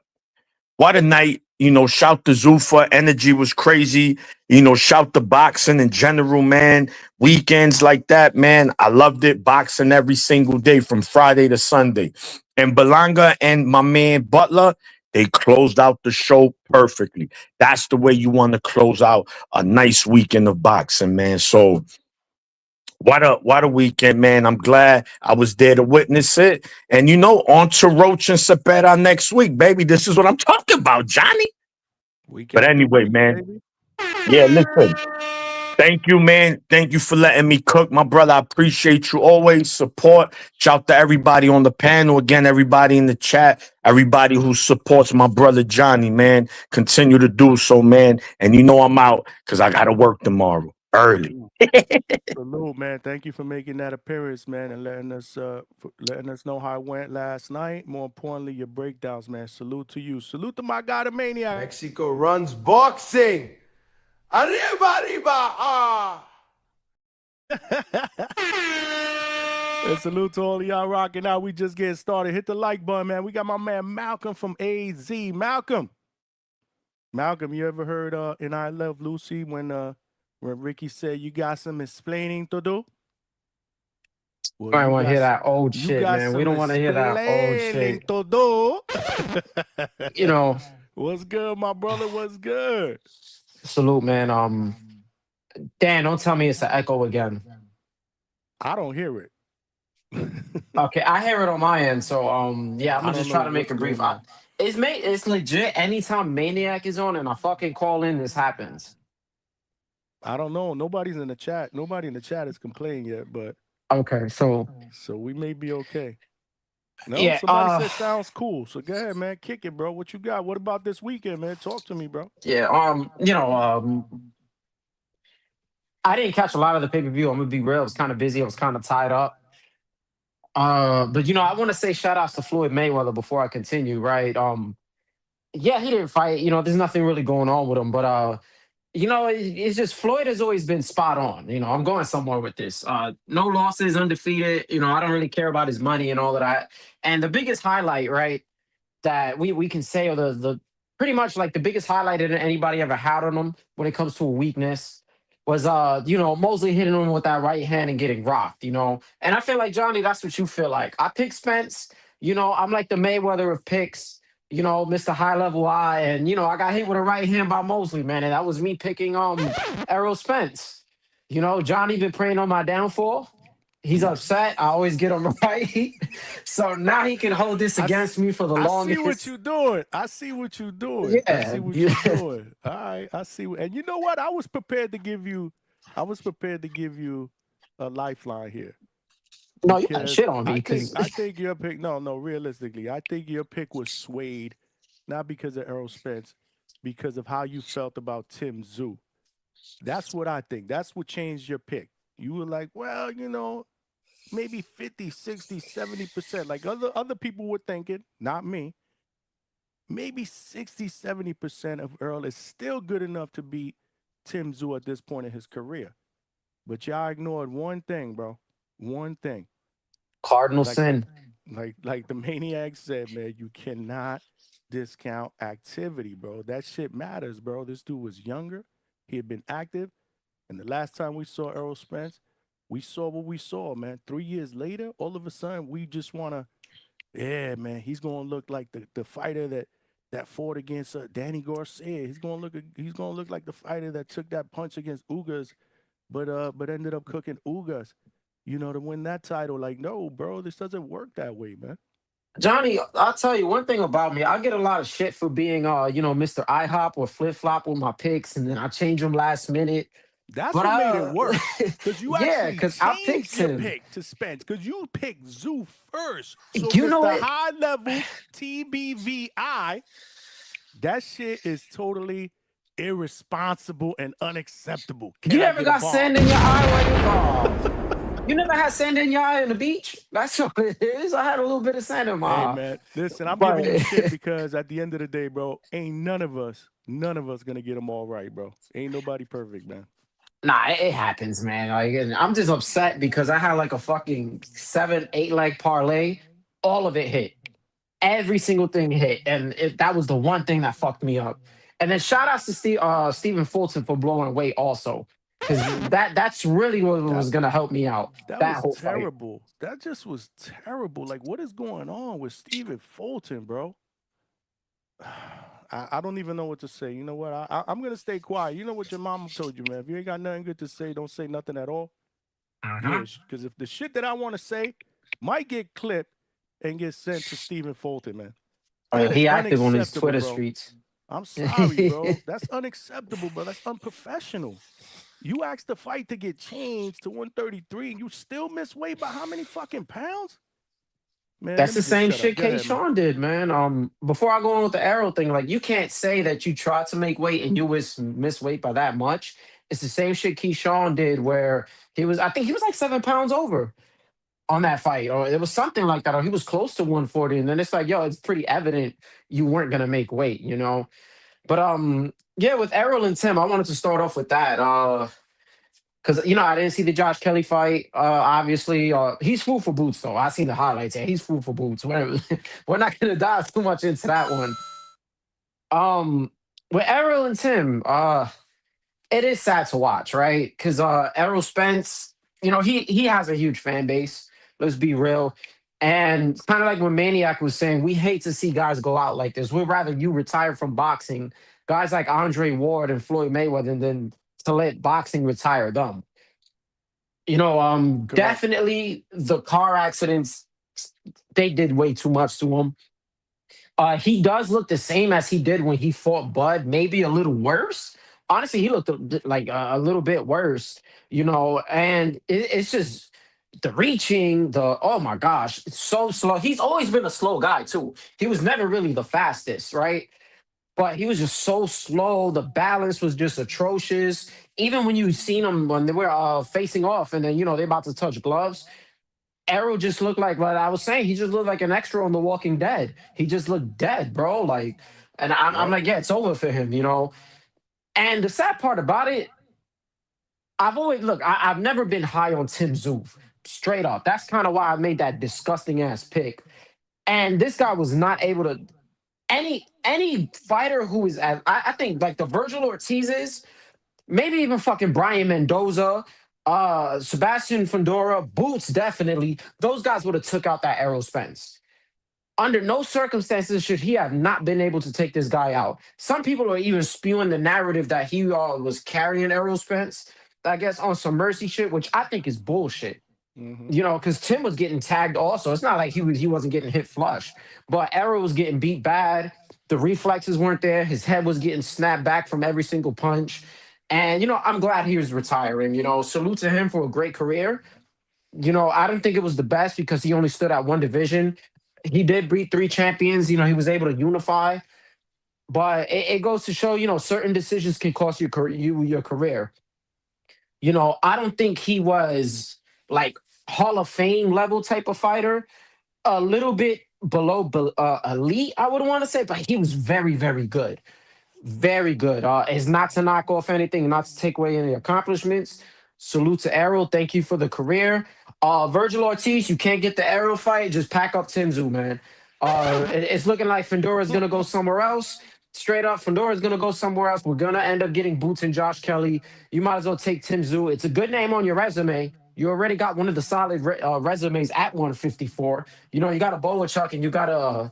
what a night. Shout to Zuffa. Energy was crazy. Shout to boxing in general, man. Weekends like that, man. I loved it. Boxing every single day from Friday to Sunday. And Berlanga and my man Butler, they closed out the show perfectly. That's the way you want to close out a nice weekend of boxing, man. So what a weekend, man. I'm glad I was there to witness it. And on to Roach and Cepeda next week, baby. This is what I'm talking about, Johnny. But anyway, man. Baby. Yeah, listen. Thank you, man. Thank you for letting me cook, my brother. I appreciate you always. Support. Shout to everybody on the panel. Again, everybody in the chat. Everybody who supports my brother Johnny, man. Continue to do so, man. And I'm out because I got to work tomorrow. Early. Salute, man. Thank you for making that appearance, man, and letting us know how it went last night. More importantly, your breakdowns, man. Salute to you. Salute to my guy, the Maniac. Mexico runs boxing. Arriba, arriba, ah. And salute to all of y'all rocking out. We just getting started. Hit the like button, man. We got my man Malcolm from AZ. Malcolm, you ever heard in I Love Lucy when Ricky said you got some explaining to do? Well, I want to hear that old shit, man. We don't want to hear that old shit. To do. What's good, my brother? What's good? Salute, man. Dan, don't tell me it's an echo again. I don't hear it. Okay, I hear it on my end. So yeah, I'm gonna just try to make it brief. It's legit. Anytime Maniac is on and I fucking call in, this happens. I don't know. Nobody's in the chat. Nobody in the chat is complaining yet, but okay, so we may be okay. No, yeah, somebody said sounds cool. So go ahead, man. Kick it, bro. What you got? What about this weekend, man? Talk to me, bro. Yeah, I didn't catch a lot of the pay-per-view. I'm gonna be real. I was kind of busy. I was kind of tied up. But I want to say shout outs to Floyd Mayweather before I continue, right? Yeah, he didn't fight. There's nothing really going on with him, but it's just Floyd has always been spot on. I'm going somewhere with this. No losses, undefeated. I don't really care about his money and all of that. And the biggest highlight, right, that we can say, or the pretty much like the biggest highlight that anybody ever had on him when it comes to a weakness was Mosley hitting him with that right hand and getting rocked. And I feel like, Johnny, that's what you feel like. I pick Spence. I'm like the Mayweather of picks. Mr. High Level Eye, and I got hit with a right hand by Mosley, man, and that was me picking Errol Spence. Johnny been praying on my downfall. He's upset. I always get him right. So now he can hold this against me for the longest. I see what you're doing. I see what you're doing. Yeah. I see what you're doing. All right. I see. And you know what? I was prepared to give you a lifeline here. No, you got shit on me. I think your pick. No, realistically, I think your pick was swayed, not because of Errol Spence, because of how you felt about Tim Tszyu. That's what I think. That's what changed your pick. You were like, well, maybe 50, 60, 70%. Like other people were thinking, not me. Maybe 60, 70% of Errol is still good enough to beat Tim Tszyu at this point in his career. But y'all ignored one thing, bro. One thing. Cardinal sin. Like the Maniac said, man, you cannot discount activity, bro. That shit matters, bro. This dude was younger. He had been active. And the last time we saw Errol Spence, we saw what we saw, man. 3 years later, all of a sudden, we just want to, yeah, man, he's going to look like the fighter that fought against Danny Garcia. He's going to look like the fighter that took that punch against Ugas, but ended up cooking Ugas, to win that title. Like, no, bro, this doesn't work that way, man. Johnny, I'll tell you one thing about me. I get a lot of shit for being, Mr. IHOP or flip flop with my picks, and then I change them last minute. That's But what made it worse. Because you yeah, actually because I picked changed your him. pick to Spence. Because you picked Zoo first. So You know Mr. what? High Level TBVI, that shit is totally irresponsible and unacceptable. Can You I ever get a got bar? sand in your eye while you never had sand in your eye on the beach? That's what it is. I had a little bit of sand in my Hey eye. man, listen, I'm But giving you shit because at the end of the day, bro, ain't none of us gonna get them all right, bro. Ain't nobody perfect, man. nah, it happens, man. Like, and I'm just upset because I had like a fucking 7, 8 leg parlay. All of it hit. Every single thing hit, and that was the one thing that fucked me up. And then shout outs to Stephen Fulton for blowing weight also, because that's really what That was gonna help me out that that was whole fight. terrible. That just was terrible. Like, what is going on with Stephen Fulton, bro? I don't even know what to say. You know what? I'm gonna stay quiet. You know what your mama told you, man. If you ain't got nothing good to say, don't say nothing at all. Yeah, because if the shit that I want to say might get clipped and get sent to Stephen Fulton, man. That is He active on his unacceptable, Twitter bro. streets. I'm sorry, bro. That's unacceptable, bro. That's unprofessional. You asked the fight to get changed to 133 and you still miss weight by how many fucking pounds? Man, That's let me the just same shut up. shit Go K. ahead, man. Sean did, man. Before I go on with the arrow thing, like you can't say that you tried to make weight and you was miss weight by that much. It's the same shit Keyshawn did where I think he was like 7 pounds over on that fight, or it was something like that, or he was close to 140, and then it's like, yo, it's pretty evident you weren't gonna make weight, you know. But yeah, with Errol and Tim, I wanted to start off with that. Because I didn't see the Josh Kelly fight. Obviously, he's food for boots, though. I seen the highlights, and he's food for boots. We're not gonna dive too much into that one. With Errol and Tim, it is sad to watch, right? Because Errol Spence, he has a huge fan base. Let's be real. And kind of like what Maniac was saying, we hate to see guys go out like this. We'd rather you retire from boxing, guys like Andre Ward and Floyd Mayweather, than to let boxing retire them. Correct. Definitely the car accidents, they did way too much to him. He does look the same as he did when he fought Bud, maybe a little worse. Honestly, he looked like a little bit worse, and it's just the reaching, oh my gosh, it's so slow. He's always been a slow guy, too. He was never really the fastest, right? But he was just so slow. The balance was just atrocious. Even when you seen him when they were facing off and then, they're about to touch gloves, Arrow just looked like what I was saying. He just looked like an extra on The Walking Dead. He just looked dead, bro. Like, and I'm Yep. like, yeah, it's over for him. And the sad part about it, I've never been high on Tim Tszyu, straight up. That's kind of why I made that disgusting ass pick. And this guy was not able to. Any fighter who is at, I think like the Virgil Ortizes, maybe even fucking Brian Mendoza, Sebastian Fedora, Boots, definitely. Those guys would have took out that Errol Spence. Under no circumstances should he have not been able to take this guy out. Some people are even spewing the narrative that he was carrying Errol Spence, I guess, on some mercy shit, which I think is bullshit. Mhm. Because Tim was getting tagged also. It's not like he wasn't getting hit flush, but Errol was getting beat bad. The reflexes weren't there. His head was getting snapped back from every single punch. And, I'm glad he was retiring. Salute to him for a great career. I don't think it was the best because he only stood at one division. He did beat 3 champions. He was able to unify. But it goes to show, certain decisions can cost your career. I don't think he was like Hall of Fame level type of fighter. A little bit below elite, I would want to say, but he was very, very good. Very good. It's not to knock off anything, not to take away any accomplishments. Salute to Errol. Thank you for the career. Virgil Ortiz, you can't get the Errol fight. Just pack up Tim Tszyu, man. It's looking like Fendora's going to go somewhere else. Straight up, Fendora's going to go somewhere else. We're going to end up getting Boots and Josh Kelly. You might as well take Tim Tszyu. It's a good name on your resume. You already got one of the solid resumes at 154. You got a Boachuk and you got a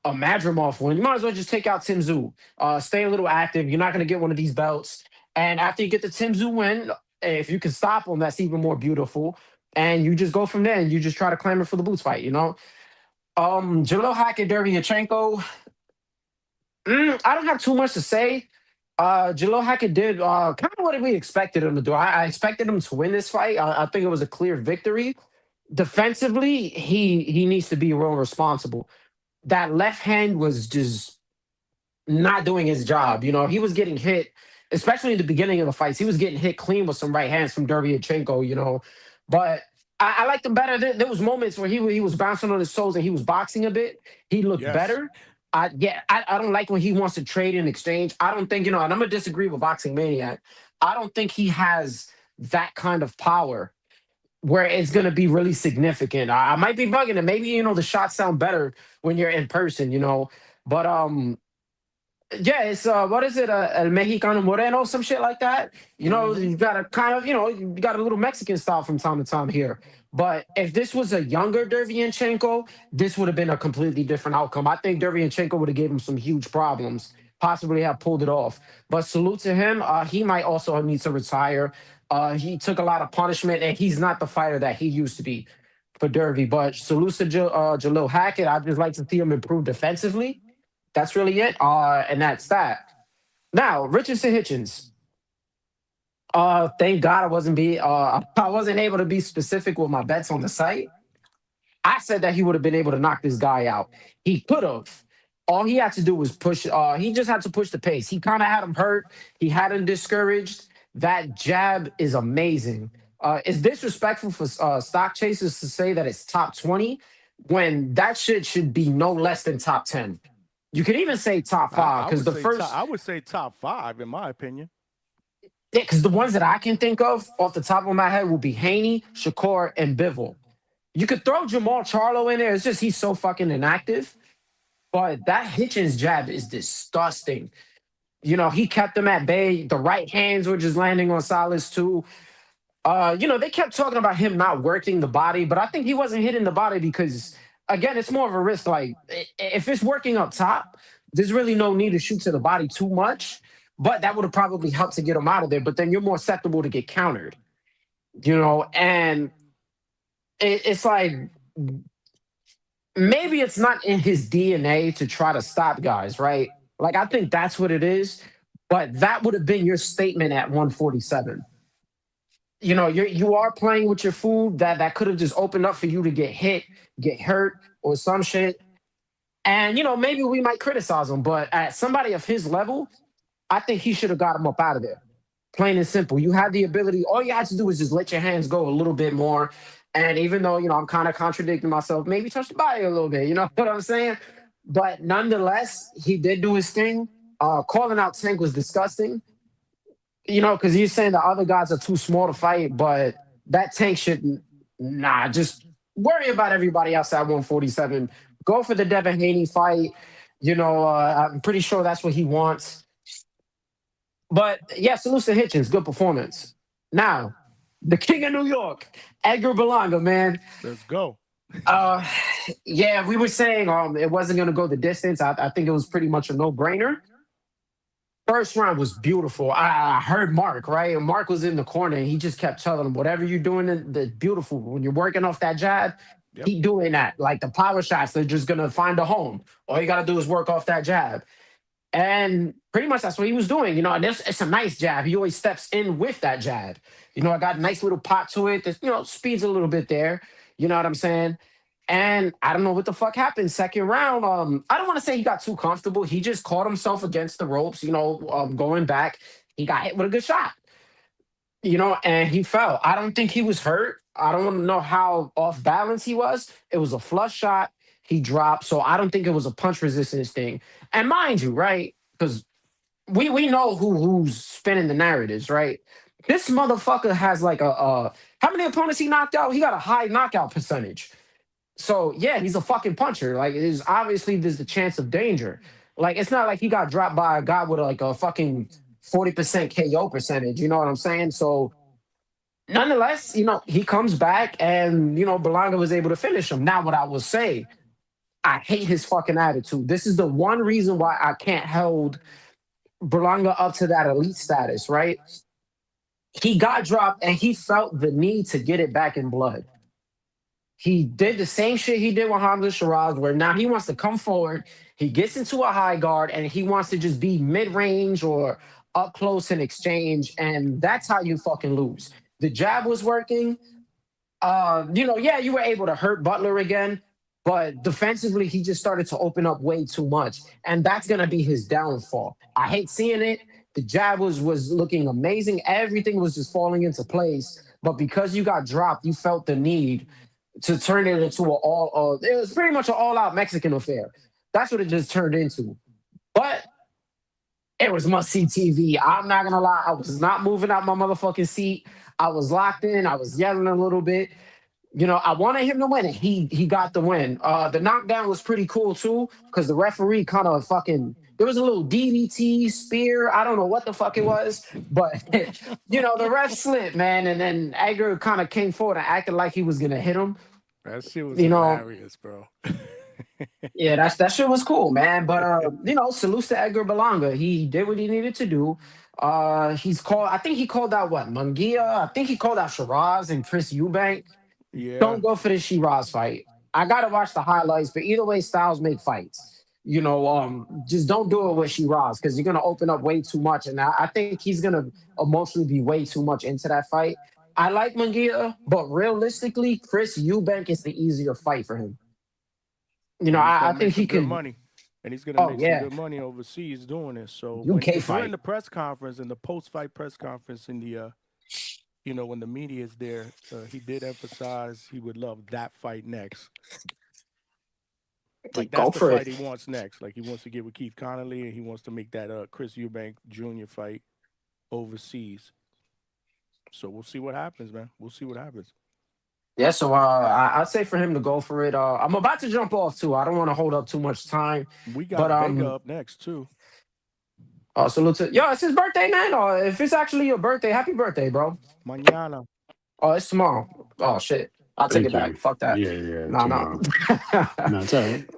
Madrimov one. You might as well just take out Tim Tszyu. Stay a little active. You're not going to get one of these belts. And after you get the Tim Tszyu win, if you can stop him, that's even more beautiful. And you just go from there and you just try to clamor for the Boots fight, Jalil Hackett, Dervyachenko. I don't have too much to say. Jalil Hackett did kind of what we expected him to do. I expected him to win this fight. I think it was a clear victory. Defensively, he needs to be real responsible. That left hand was just not doing his job. You know, he was getting hit, especially in the beginning of the fights. He was getting hit clean with some right hands from Dervyachenko, you know. But I liked him better. There was moments where he was bouncing on his toes and he was boxing a bit. He looked Yes. better. I don't like when he wants to trade in exchange. I don't think, you know, and I'm gonna disagree with Boxing Maniac. I don't think he has that kind of power where it's gonna be really significant. I might be bugging it. Maybe, you know, the shots sound better when you're in person, you know. But yeah, it's what is it? El Mexicano Moreno, some shit like that. You know, you got a kind of, you know, you got a little Mexican style from time to time here. But if this was a younger Dervyachenko, this would have been a completely different outcome. I think Dervyachenko would have gave him some huge problems, possibly have pulled it off. But salute to him. He might also need to retire. He took a lot of punishment, and he's not the fighter that he used to be for Derby. But salute to Jalil Hackett. I'd just like to see him improve defensively. That's really it. And that's that. Now, Richardson Hitchens. Thank God I wasn't able to be specific with my bets on the site. I said that he would have been able to knock this guy out. He could have. All he had to do was push. He just had to push the pace. He kind of had him hurt. He had him discouraged. That jab is amazing. It's disrespectful for stock chasers to say that it's top 20 when that shit should be no less than top 10. You could even say top 5 because the first. I would say top 5 in my opinion. Yeah, because the ones that I can think of off the top of my head will be Haney, Shakur, and Bivol. You could throw Jamal Charlo in there. It's just he's so fucking inactive. But that Hitchens jab is disgusting. You know, he kept them at bay. The right hands were just landing on solids too. You know, they kept talking about him not working the body, but I think he wasn't hitting the body because, again, it's more of a risk. Like, if it's working up top, there's really no need to shoot to the body too much. But that would have probably helped to get him out of there. But then you're more susceptible to get countered, you know? And it's like, maybe it's not in his DNA to try to stop guys, right? Like, I think that's what it is. But that would have been your statement at 147. You know, you are playing with your food that could have just opened up for you to get hit, get hurt, or some shit. And, you know, maybe we might criticize him. But at somebody of his level, I think he should have got him up out of there. Plain and simple. You had the ability. All you had to do was just let your hands go a little bit more. And even though, you know, I'm kind of contradicting myself, maybe touch the body a little bit. You know what I'm saying? But nonetheless, he did do his thing. Calling out Tank was disgusting. You know, because he's saying the other guys are too small to fight. But that Tank shouldn't. Nah, just worry about everybody else at 147. Go for the Devin Haney fight. You know, I'm pretty sure that's what he wants. But yeah, salute to Hitchens, good performance. Now, the king of New York, Edgar Berlanga, man. Let's go. Yeah, we were saying it wasn't going to go the distance. I think it was pretty much a no-brainer. First round was beautiful. I heard Mark, right? And Mark was in the corner, and he just kept telling him, whatever you're doing, the beautiful. When you're working off that jab, keep doing that. Like the power shots, they're just going to find a home. All you got to do is work off that jab. And pretty much that's what he was doing, you know, and it's a nice jab. He always steps in with that jab. You know, I got a nice little pop to it that, you know, speeds a little bit there. You know what I'm saying? And I don't know what the fuck happened. Second round, I don't want to say he got too comfortable. He just caught himself against the ropes, you know, going back. He got hit with a good shot, you know, and he fell. I don't think he was hurt. I don't know how off balance he was. It was a flush shot. He dropped. So I don't think it was a punch resistance thing. And mind you, right, because we know who's spinning the narratives, right? This motherfucker has like how many opponents he knocked out? He got a high knockout percentage. So yeah, he's a fucking puncher. Like, there's the chance of danger. Like, it's not like he got dropped by a guy with like a fucking 40% KO percentage. You know what I'm saying? So nonetheless, you know, he comes back and, you know, Berlanga was able to finish him. Now, what I will say, I hate his fucking attitude. This is the one reason why I can't hold Berlanga up to that elite status, right? He got dropped and he felt the need to get it back in blood. He did the same shit he did with Hamza Shiraz, where now he wants to come forward, he gets into a high guard, and he wants to just be mid range or up close and exchange, and that's how you fucking lose. The jab was working. Yeah, you were able to hurt Butler again, but defensively, he just started to open up way too much, and that's gonna be his downfall. I hate seeing it. The jab was looking amazing. Everything was just falling into place, but because you got dropped, you felt the need to turn it into it was pretty much an all-out Mexican affair. That's what it just turned into. But it was must-see TV. I'm not gonna lie, I was not moving out my motherfucking seat. I was locked in. I was yelling a little bit. I wanted him to win, and he got the win. The knockdown was pretty cool too, because the referee kind of fucking there was a little DDT spear. I don't know what the fuck it was, but the ref slipped, man, and then Edgar kind of came forward and acted like he was gonna hit him. That shit was hilarious, bro. Yeah, that shit was cool, man. But salutes to Edgar Berlanga. He did what he needed to do. I think he called out what? Munguia. I think he called out Shiraz and Chris Eubank. Yeah. Don't go for the Shiraz fight. I gotta watch the highlights, but either way, styles make fights. Just don't do it with Shiraz because you're gonna open up way too much, and I think he's gonna emotionally be way too much into that fight. I like Munguia, but realistically, Chris Eubank is the easier fight for him. I think he can. Money. And he's gonna make some good money overseas doing this. So during the press conference and the post-fight press conference in the when the media is there, he did emphasize he would love that fight next. Like that's the fight he wants next. Like he wants to get with Keith Connolly, and he wants to make that Chris Eubank Jr. fight overseas. So we'll see what happens, man. We'll see what happens. Yeah, so I'd say for him to go for it. I'm about to jump off too. I don't want to hold up too much time. We got Vega up next too. Salute to it's his birthday, man. If it's actually your birthday, happy birthday, bro. Mañana. Oh, it's tomorrow. Oh shit. I'll take it back. Fuck that. Yeah. No. No, it's all right.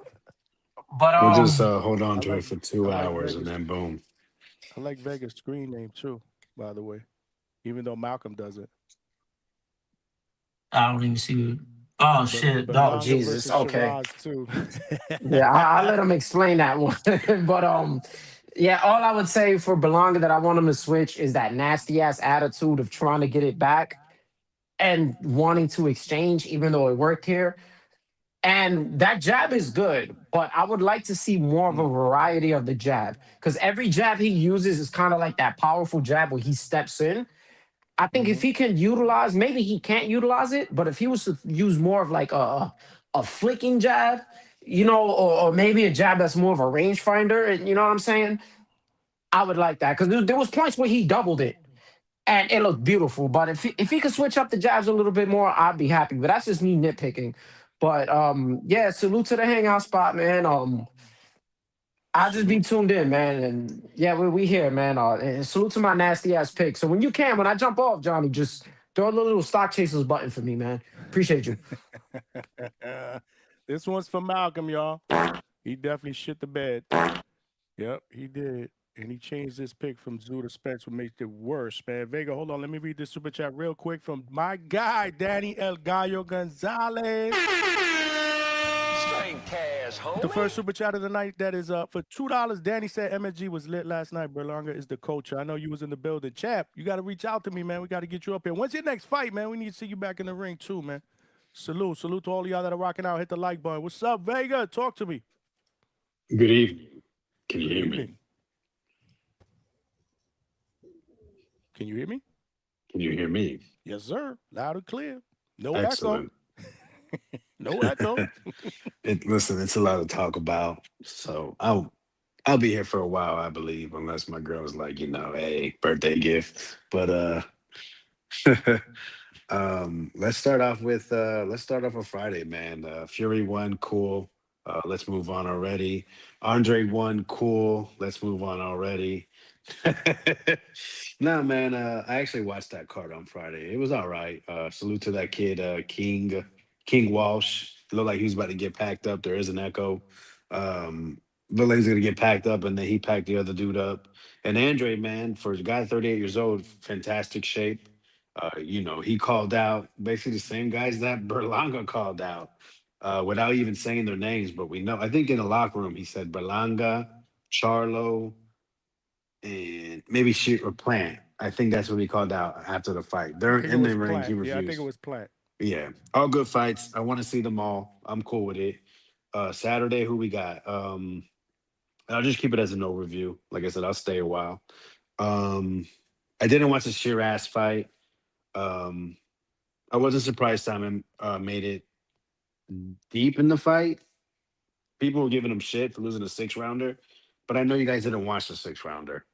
But we'll just hold on to it for 2 hours and then boom. I like Vega's screen name too, by the way. Even though Malcolm doesn't. I don't even see it. Oh shit! Oh Jesus! Okay. Yeah, I let him explain that one. But all I would say for Berlanga that I want him to switch is that nasty ass attitude of trying to get it back and wanting to exchange, even though it worked here. And that jab is good, but I would like to see more of a variety of the jab because every jab he uses is kind of like that powerful jab where he steps in. I think if he can utilize, maybe he can't utilize it, but if he was to use more of like a flicking jab, or maybe a jab that's more of a rangefinder, you know what I'm saying? I would like that because there was points where he doubled it and it looked beautiful. But if he could switch up the jabs a little bit more, I'd be happy. But that's just me nitpicking. But salute to the Hangout spot, man. I'll just be tuned in, man. And we here, man. And salute to my nasty ass pick. So when I jump off, Johnny, just throw a little stock chasers button for me, man. Appreciate you. This one's for Malcolm, y'all. He definitely shit the bed. Yep, he did. And he changed this pick from Zoo to Spence, what makes it worse, man. Vega, hold on. Let me read this super chat real quick from my guy, Danny El Gallo Gonzalez. The first super chat of the night, that is for $2. Danny said MSG was lit last night. Berlanga is the coach. I know you was in the building. Chap, you got to reach out to me, man. We got to get you up here. When's your next fight, man? We need to see you back in the ring, too, man. Salute to all y'all that are rocking out. Hit the like button. What's up, Vega? Talk to me. Good evening. Can you hear me? Can you hear me? Can you hear me? Yes, sir. Loud and clear. No Excellent. echo. No echo. Listen, it's a lot to talk about. So I'll be here for a while, I believe, unless my girl's like, hey, birthday gift. But let's start off with Friday, man. Fury won, cool. Let's move on already. Andre won, cool. Let's move on already. Nah, man. I actually watched that card on Friday. It was all right. Salute to that kid, King Walsh. It looked like he was about to get packed up. There is an echo. Looked like he's gonna get packed up, and then he packed the other dude up. And Andre, man, for a guy 38 years old, fantastic shape. He called out basically the same guys that Berlanga called out without even saying their names. But we know, I think in the locker room, he said Berlanga, Charlo, and maybe Shoot or Plant. I think that's what he called out after the fight. I They're think it in was the ring. He Plant. Yeah, I think it refused. was Plant. Yeah, all good fights. I want to see them all. I'm cool with it. Saturday, who we got? I'll just keep it as an overview. Like I said, I'll stay a while. Um, I didn't watch the Shiraz fight. Um, I wasn't surprised Simon made it deep in the fight. People were giving him shit for losing a 6 rounder, but I know you guys didn't watch the 6 rounder.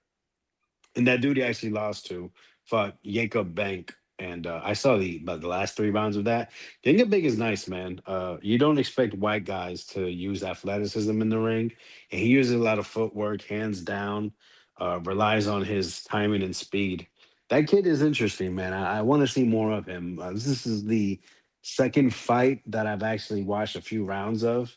And that dude he actually lost to fought Jacob Bank. And I saw the last 3 rounds of that. Jacob Bank is nice, man. You don't expect white guys to use athleticism in the ring. And he uses a lot of footwork, hands down, relies on his timing and speed. That kid is interesting, man. I want to see more of him. This is the second fight that I've actually watched a few rounds of,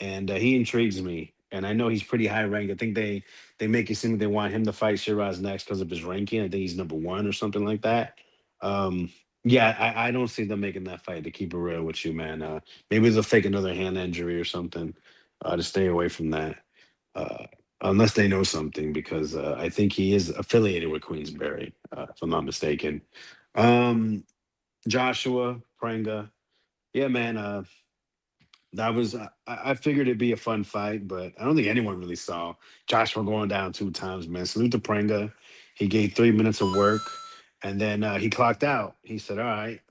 and he intrigues me. And I know he's pretty high ranked. I think they make it seem like they want him to fight Shiraz next because of his ranking. I think he's number 1 or something like that. Um, yeah, I don't see them making that fight, to keep it real with you, man. Maybe they'll fake another hand injury or something to stay away from that. Uh, Unless they know something, because I think he is affiliated with Queensberry, if I'm not mistaken. Um, Joshua Prenga, yeah, man. That was I figured it'd be a fun fight, but I don't think anyone really saw Joshua going down 2 times, man. Salute to Prenga. He gave 3 minutes of work, and then he clocked out. He said, "All right,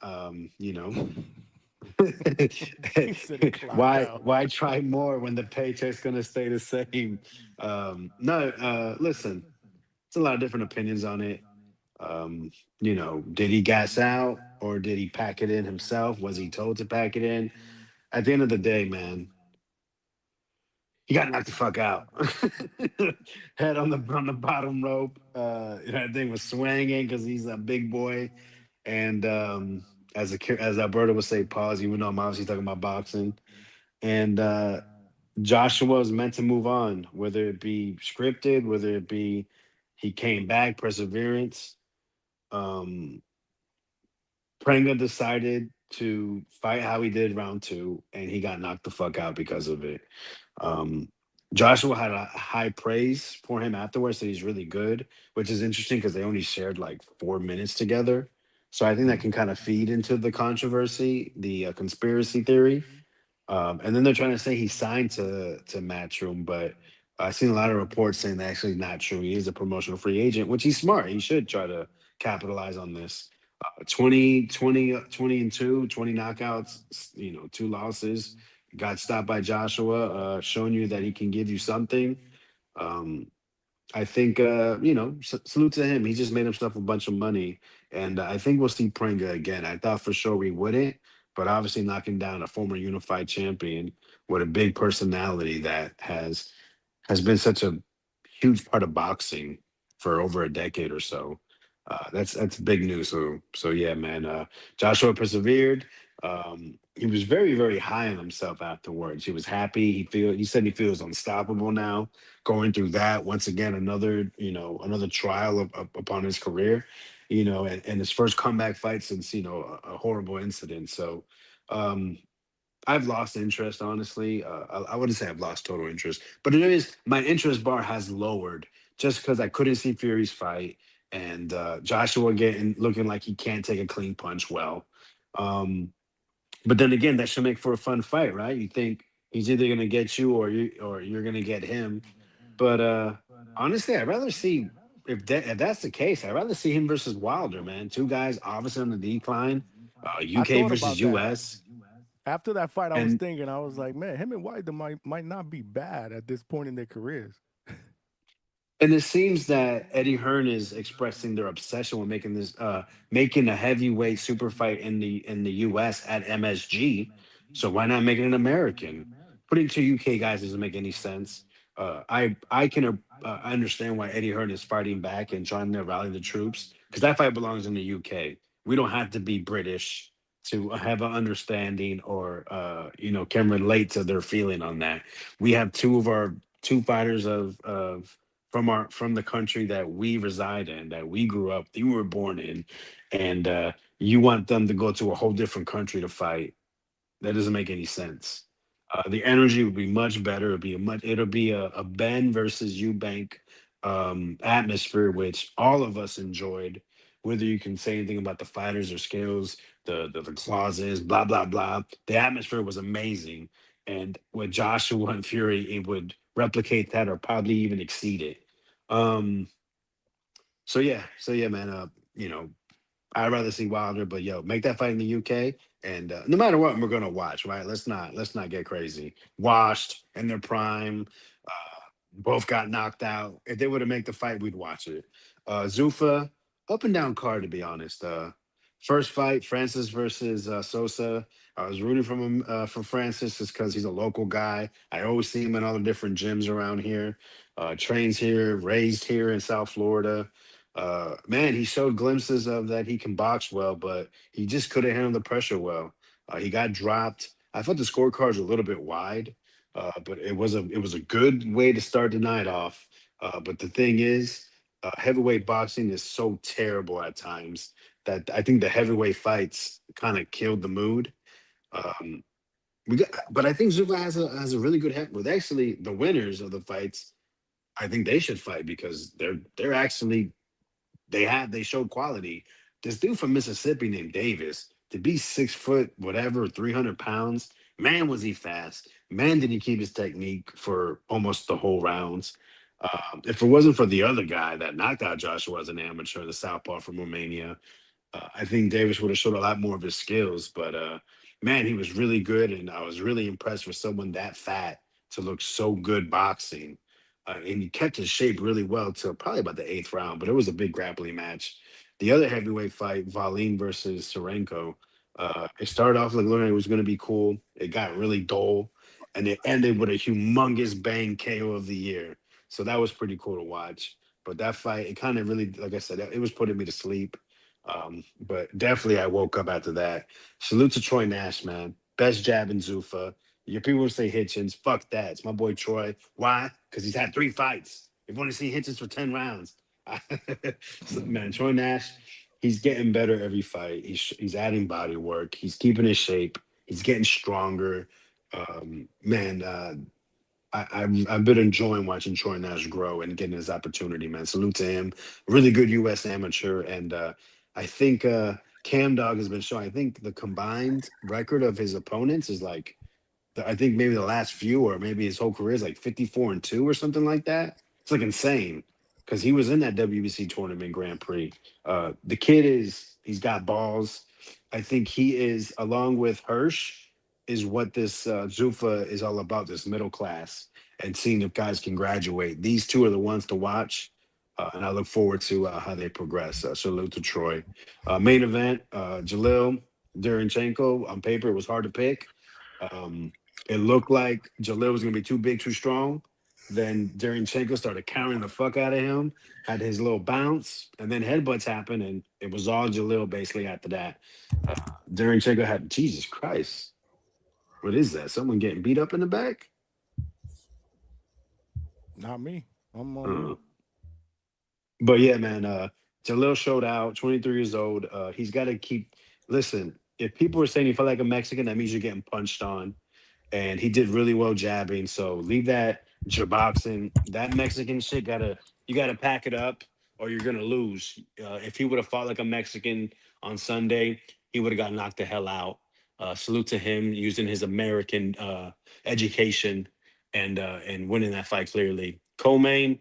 He said he clocked why out. try more when the paycheck's gonna stay the same?" No, listen, it's a lot of different opinions on it. Um, did he gas out or did he pack it in himself? Was he told to pack it in? At the end of the day, man, he got knocked the fuck out. Head on the bottom rope. That thing was swinging because he's a big boy. And as Alberto would say, pause. Even though I'm obviously talking about boxing. And Joshua was meant to move on, whether it be scripted, whether it be he came back, perseverance. Um, Prenga decided to fight how he did round 2, and he got knocked the fuck out because of it. Um, Joshua had a high praise for him afterwards, that he's really good, which is interesting because they only shared like 4 minutes together. So I think that can kind of feed into the controversy, the conspiracy theory. And then they're trying to say he signed to Matchroom, but I've seen a lot of reports saying that actually not true. He is a promotional free agent, which he's smart. He should try to capitalize on this. 20 and 2, 20 knockouts, 2 losses. Got stopped by Joshua, showing you that he can give you something. Um, I think salute to him. He just made himself a bunch of money, and I think we'll see Prenga again. I thought for sure we wouldn't, but obviously knocking down a former unified champion with a big personality that has been such a huge part of boxing for over a decade or so. That's big news. So yeah, man. Joshua persevered. He was very very high on himself afterwards. He was happy. He said he feels unstoppable now. Going through that once again, another trial upon his career. And his first comeback fight since a horrible incident. So um, I've lost interest, honestly. I wouldn't say I've lost total interest, but it is my interest bar has lowered just because I couldn't see Fury's fight and Joshua getting looking like he can't take a clean punch well. Um, but then again, that should make for a fun fight, right? You think he's either gonna get you or you're gonna get him. But honestly, I'd rather see if that's the case, I'd rather see him versus Wilder, man. 2 guys obviously on the decline. I UK thought versus about that. US. After that fight, I was And thinking, I was like, man, him and Wilder might not be bad at this point in their careers. And it seems that Eddie Hearn is expressing their obsession with making a heavyweight super fight in the US at MSG. So why not make it an American? Putting 2 UK guys doesn't make any sense. I can understand why Eddie Hearn is fighting back and trying to rally the troops, because that fight belongs in the UK. We don't have to be British to have an understanding or can relate to their feeling on that. We have two fighters from the country that we reside in, that we grew up, we were born in, and you want them to go to a whole different country to fight. That doesn't make any sense. The energy would be much better. It'll be a Ben versus Eubank atmosphere, which all of us enjoyed. Whether you can say anything about the fighters or skills, the clauses, blah blah blah. The atmosphere was amazing, and with Joshua and Fury, it would replicate that or probably even exceed it. Um, so yeah, man. I'd rather see Wilder, but yo, make that fight in the UK, and no matter what, we're gonna watch, right? Let's not get crazy. Washed in their prime, both got knocked out. If they were to make the fight, we'd watch it. Zuffa, up and down card to be honest. First fight, Francis versus Sosa. I was rooting for Francis just because he's a local guy. I always see him in all the different gyms around here. Trains here, raised here in South Florida. Man, he showed glimpses of that he can box well, but he just couldn't handle the pressure well. He got dropped. I thought the scorecards were a little bit wide, but it was a good way to start the night off. But the thing is, heavyweight boxing is so terrible at times that I think the heavyweight fights kind of killed the mood. Um, but I think Zuba has a really good head. With actually the winners of the fights, I think they should fight because they're actually they showed quality. This dude from Mississippi named Davis, to be 6 foot, whatever, 300 pounds, man, was he fast. Man, did he keep his technique for almost the whole rounds. If it wasn't for the other guy that knocked out Joshua as an amateur, the southpaw from Romania, I think Davis would have showed a lot more of his skills, but man, he was really good, and I was really impressed with someone that fat to look so good boxing. And he kept his shape really well till probably about the eighth round, but it was a big grappling match. The other heavyweight fight, Valine versus Sorenko, it started off like looking like it was going to be cool. It got really dull, and it ended with a humongous bang KO of the year. So that was pretty cool to watch. But that fight, it kind of really, like I said, it was putting me to sleep. But definitely I woke up after that. Salute to Troy Nash, man. Best jab in Zuffa. Your people will say Hitchens. Fuck that. It's my boy Troy. Why? Because he's had 3 fights. You've only seen Hitchens for 10 rounds. So, man, Troy Nash, he's getting better every fight. He's adding body work. He's keeping his shape. He's getting stronger. Man, I've been enjoying watching Troy Nash grow and getting his opportunity, man. Salute to him. Really good U.S. amateur, and I think Cam Dog has been showing. I think the combined record of his opponents is like, I think maybe the last few or maybe his whole career is like 54-2 or something like that. It's like insane because he was in that WBC tournament Grand Prix. The kid he's got balls. I think he is, along with Hirsch, is what this Zuffa is all about, this middle class, and seeing if guys can graduate. These two are the ones to watch, and I look forward to how they progress. Salute to Troy. Main event, Jalil Duranchenko. On paper, it was hard to pick. It looked like Jalil was going to be too big, too strong. Then Duranchenko started countering the fuck out of him, had his little bounce, and then headbutts happened, and it was all Jalil basically after that. Duranchenko had, Jesus Christ. What is that? Someone getting beat up in the back? Not me. I'm on. But yeah, man, Jalil showed out, 23 years old. He's got to keep, listen, if people are saying he felt like a Mexican, that means you're getting punched on. And he did really well jabbing. So leave that jaboxing. That Mexican shit you gotta pack it up or you're gonna lose. If he would have fought like a Mexican on Sunday, he would have got knocked the hell out. Salute to him using his American education and winning that fight clearly. Co-main,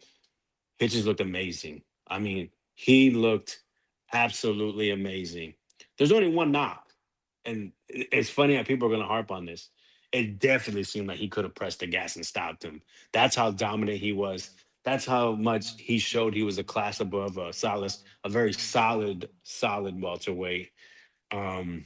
Hitchens looked amazing. I mean, he looked absolutely amazing. There's only one knock. And it's funny how people are going to harp on this. It definitely seemed like he could have pressed the gas and stopped him. That's how dominant he was. That's how much he showed he was a class above a very solid welterweight. And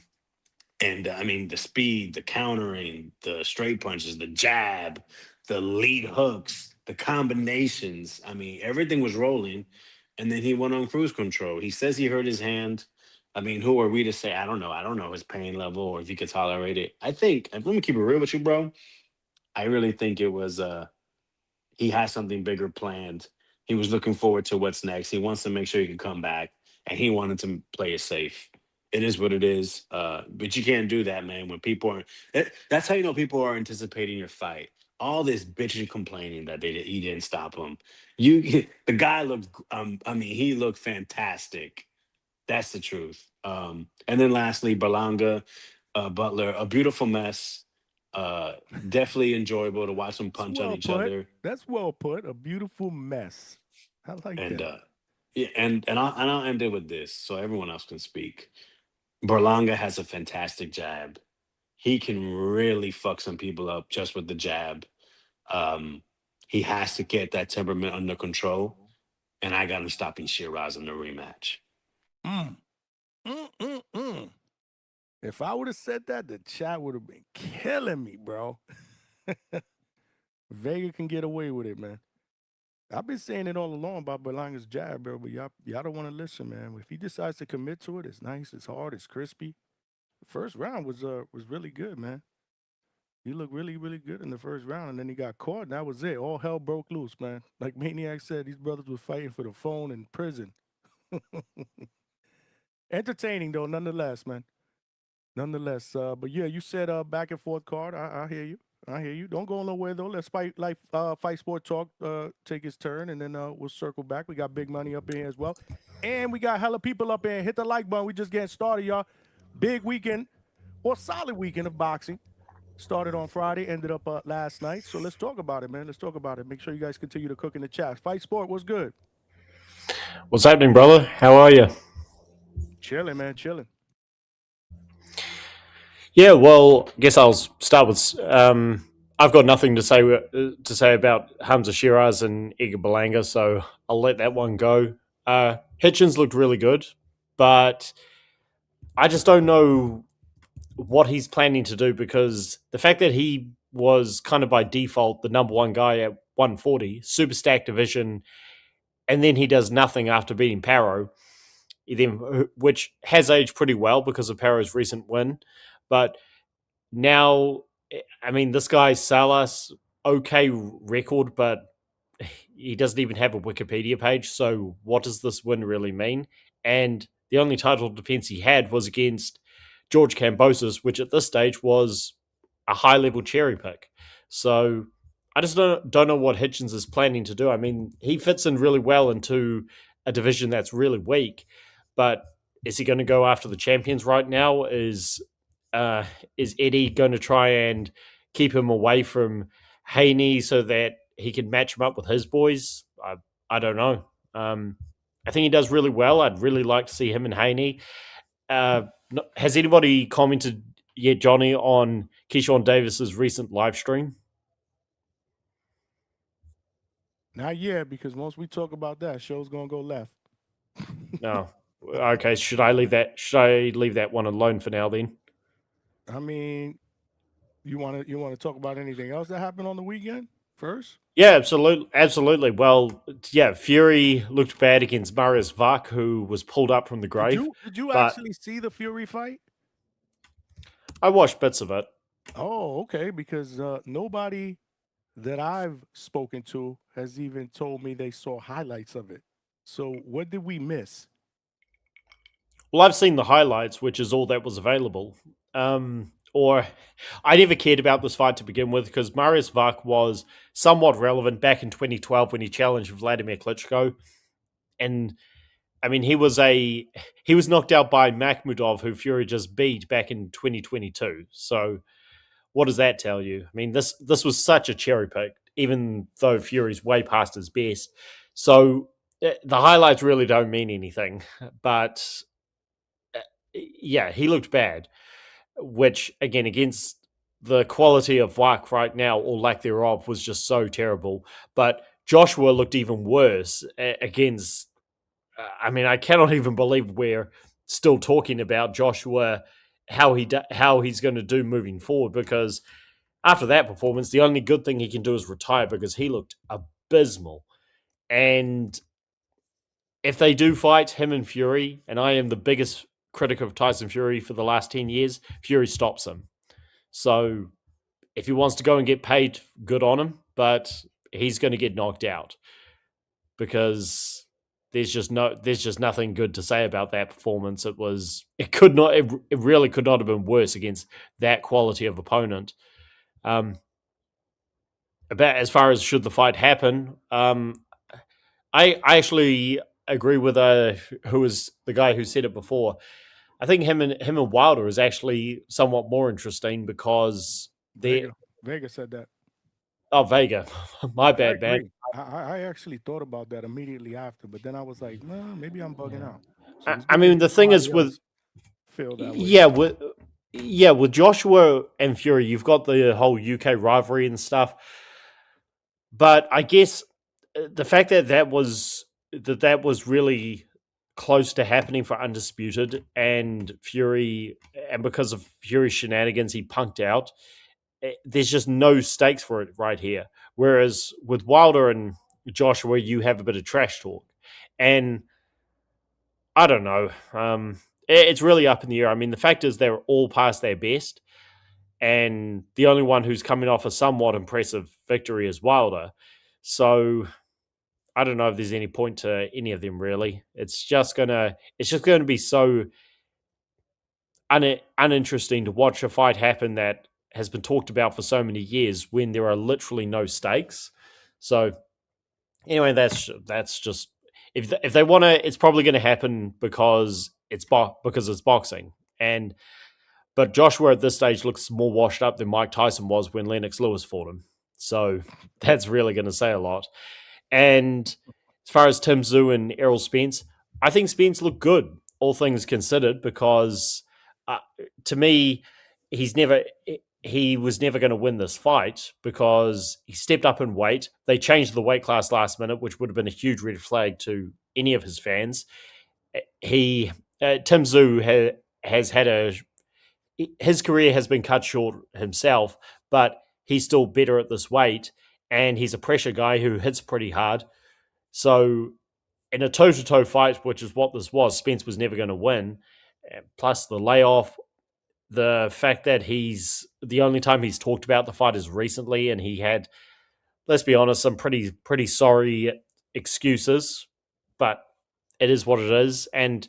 I mean, the speed, the countering, the straight punches, the jab, the lead hooks, the combinations. I mean, everything was rolling. And then he went on cruise control. He says he hurt his hand. I mean, who are we to say? I don't know. I don't know his pain level or if he could tolerate it. I think, if let me keep it real with you, bro. I really think it was he has something bigger planned. He was looking forward to what's next. He wants to make sure he can come back. and he wanted to play it safe. It is what it is. But you can't do that, man. When people are, that's how you know people are anticipating your fight. All this bitching, complaining that he didn't stop him. The guy looked. I mean, he looked fantastic. That's the truth. And then lastly, Berlanga, Butler, a beautiful mess. Uh, Definitely enjoyable to watch them That's punch on well each put. other. That's well put. A beautiful mess. I like And that. yeah, and I'll end it with this, so everyone else can speak. Berlanga has a fantastic jab. He can really fuck some people up just with the jab. Um, he has to get that temperament under control, and I got him stopping Shiraz in the rematch. Mm. Mm. If I would have said that, the chat would have been killing me, bro. Vega can get away with it, man. I've been saying it all along about Berlanga's jab, bro, but y'all don't want to listen, man. If he decides to commit to it, it's nice, it's hard, it's crispy. The first round was really good, man. He looked really, really good in the first round, and then he got caught, and that was it. All hell broke loose, man. Like Maniac said, these brothers were fighting for the phone in prison. Entertaining, though, nonetheless, man. Nonetheless, but yeah, you said back and forth card. I hear you. I hear you. Don't go nowhere though. Let's fight sport talk take its turn, and then we'll circle back. We got big money up in here as well, and we got hella people up in here. Hit the like button. We just getting started, y'all. Big weekend or solid weekend of boxing. Started on Friday, ended up last night. So let's talk about it, man. Let's talk about it. Make sure you guys continue to cook in the chat. Fight Sport, what's good? What's happening, brother? How are you? Chilling, man. Chilling. Yeah, well, I guess I'll start with. I've got nothing to say about Hamza Shiraz and Edgar Berlanga, so I'll let that one go. Hitchens looked really good, but I just don't know what he's planning to do, because the fact that he was kind of by default the number one guy at 140, super stacked division, and then he does nothing after beating Paro, which has aged pretty well because of Paro's recent win. But now, I mean, this guy's Salas, okay record, but he doesn't even have a Wikipedia page. So what does this win really mean? And the only title defense he had was against George Kambosos, which at this stage was a high level cherry pick. So I just don't know what Hitchens is planning to do. I mean, he fits in really well into a division that's really weak, but is he going to go after the champions right now? Is Eddie going to try and keep him away from Haney so that he can match him up with his boys? I don't know. I think he does really well. I'd really like to see him and Haney. Has anybody commented yet, Johnny, on Keyshawn Davis's recent live stream? Not yet, because once we talk about that, show's gonna go left. No. Okay. Should I leave that one alone for now then? I mean, you want to talk about anything else that happened on the weekend first? Yeah, absolutely. Well, yeah, Fury looked bad against Marius Vach, who was pulled up from the grave. Did you actually see the Fury fight? I watched bits of it. Oh, okay, because nobody that I've spoken to has even told me they saw highlights of it. So what did we miss? Well, I've seen the highlights, which is all that was available. Or I never cared about this fight to begin with, because Marius Vach was somewhat relevant back in 2012 when he challenged Vladimir Klitschko. And I mean, he was knocked out by Makhmudov, who Fury just beat back in 2022. So what does that tell you? I mean, this was such a cherry pick, even though Fury's way past his best. So the highlights really don't mean anything. But yeah, he looked bad, which again, against the quality of Vach right now, or lack thereof, was just so terrible. But Joshua looked even worse against. I mean, I cannot even believe we're still talking about Joshua, how he's going to do moving forward, because after that performance, the only good thing he can do is retire, because he looked abysmal. And if they do fight, him and Fury, and I am the biggest critic of Tyson Fury for the last 10 years, Fury stops him. So if he wants to go and get paid, good on him, but he's going to get knocked out, because there's just nothing good to say about that performance. It really could not have been worse against that quality of opponent. About as far as should the fight happen, I actually agree with who was the guy who said it before. I think him and Wilder is actually somewhat more interesting because Vega said that. Oh, Vega, my bad, I man. agree. I actually thought about that immediately after, but then I was like, no, maybe I'm bugging out. So it's I good to mean, hear the thing is somebody with else feel that way. with Joshua and Fury, you've got the whole UK rivalry and stuff. But I guess the fact that was really close to happening for Undisputed and Fury, and because of Fury's shenanigans, he punked out. There's just no stakes for it right here. Whereas with Wilder and Joshua, you have a bit of trash talk, and I don't know. It's really up in the air. I mean, the fact is they're all past their best, and the only one who's coming off a somewhat impressive victory is Wilder. So I don't know if there's any point to any of them really. It's just gonna be so uninteresting to watch a fight happen that has been talked about for so many years when there are literally no stakes. So anyway, that's just if they want to, it's probably going to happen because it's boxing. But Joshua at this stage looks more washed up than Mike Tyson was when Lennox Lewis fought him. So that's really going to say a lot. And as far as Tim Tszyu and Errol Spence, I think Spence looked good, all things considered, because to me, he was never going to win this fight because he stepped up in weight. They changed the weight class last minute, which would have been a huge red flag to any of his fans. Tim Tszyu has had his career has been cut short himself, but he's still better at this weight, and he's a pressure guy who hits pretty hard. So in a toe-to-toe fight, which is what this was, Spence was never going to win. Plus the layoff, the fact that the only time he's talked about the fight is recently, and he had, let's be honest, some pretty sorry excuses, but it is what it is, and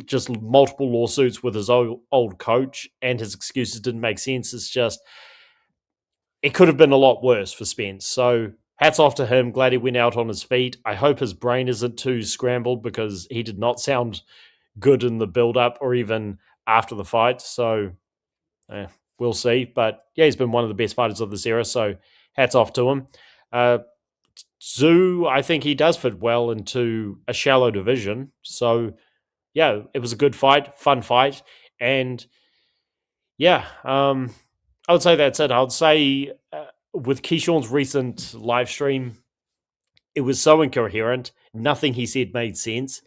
just multiple lawsuits with his old coach, and his excuses didn't make sense. It's just, it could have been a lot worse for Spence. So hats off to him. Glad he went out on his feet. I hope his brain isn't too scrambled because he did not sound good in the build-up or even after the fight. So we'll see. But yeah, he's been one of the best fighters of this era. So hats off to him. Tszyu, I think he does fit well into a shallow division. So yeah, it was a good fight, fun fight. And yeah, I would say that's it. I would say with Keyshawn's recent live stream, it was so incoherent. Nothing he said made sense.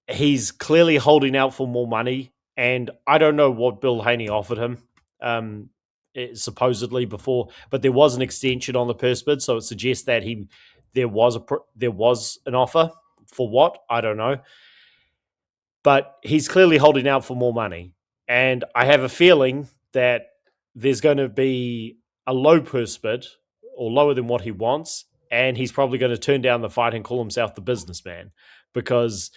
He's clearly holding out for more money, and I don't know what Bill Haney offered him, supposedly before, but there was an extension on the purse bid, so it suggests that there was an offer. For what? I don't know. But he's clearly holding out for more money, and I have a feeling that there's going to be a low purse bid, or lower than what he wants, and he's probably going to turn down the fight and call himself the businessman, because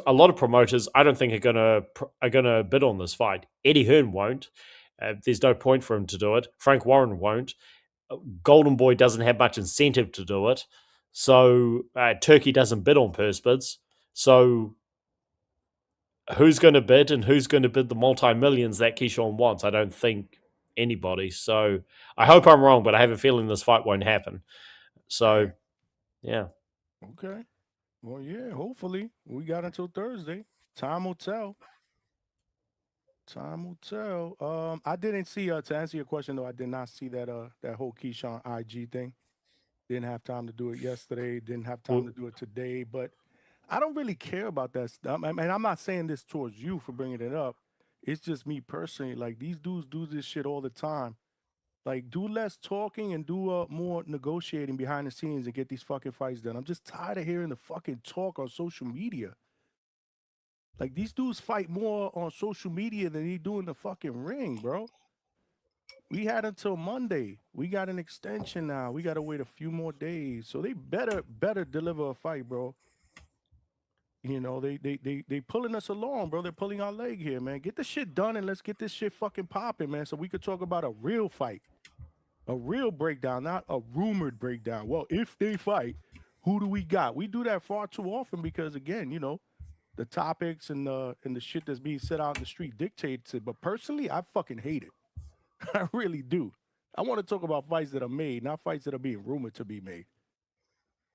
a lot of promoters, I don't think are gonna bid on this fight. Eddie Hearn won't. There's no point for him to do it. Frank Warren won't. Golden Boy doesn't have much incentive to do it. So Turkey doesn't bid on purse bids. So who's going to bid, and who's going to bid the multi-millions that Keyshawn wants? I don't think anybody. So I hope I'm wrong, but I have a feeling this fight won't happen. So yeah. Okay. Well, yeah, hopefully. We got until Thursday. Time will tell. Time will tell. I didn't see, to answer your question, though, I did not see that whole Keyshawn IG thing. Didn't have time to do it yesterday. Didn't have time to do it today. But I don't really care about that stuff. I mean, I'm not saying this towards you for bringing it up. It's just me personally. Like, these dudes do this shit all the time. Like, do less talking and do more negotiating behind the scenes and get these fucking fights done. I'm just tired of hearing the fucking talk on social media. Like, these dudes fight more on social media than they do in the fucking ring, bro. We had until Monday. We got an extension now. We got to wait a few more days. So they better deliver a fight, bro. You know, they pulling us along, bro. They're pulling our leg here, man. Get the shit done and let's get this shit fucking popping, man. So we could talk about a real fight, a real breakdown, not a rumored breakdown. Well, if they fight, who do we got? We do that far too often because, again, you know, the topics and the shit that's being said out in the street dictates it. But personally, I fucking hate it. I really do. I want to talk about fights that are made, not fights that are being rumored to be made.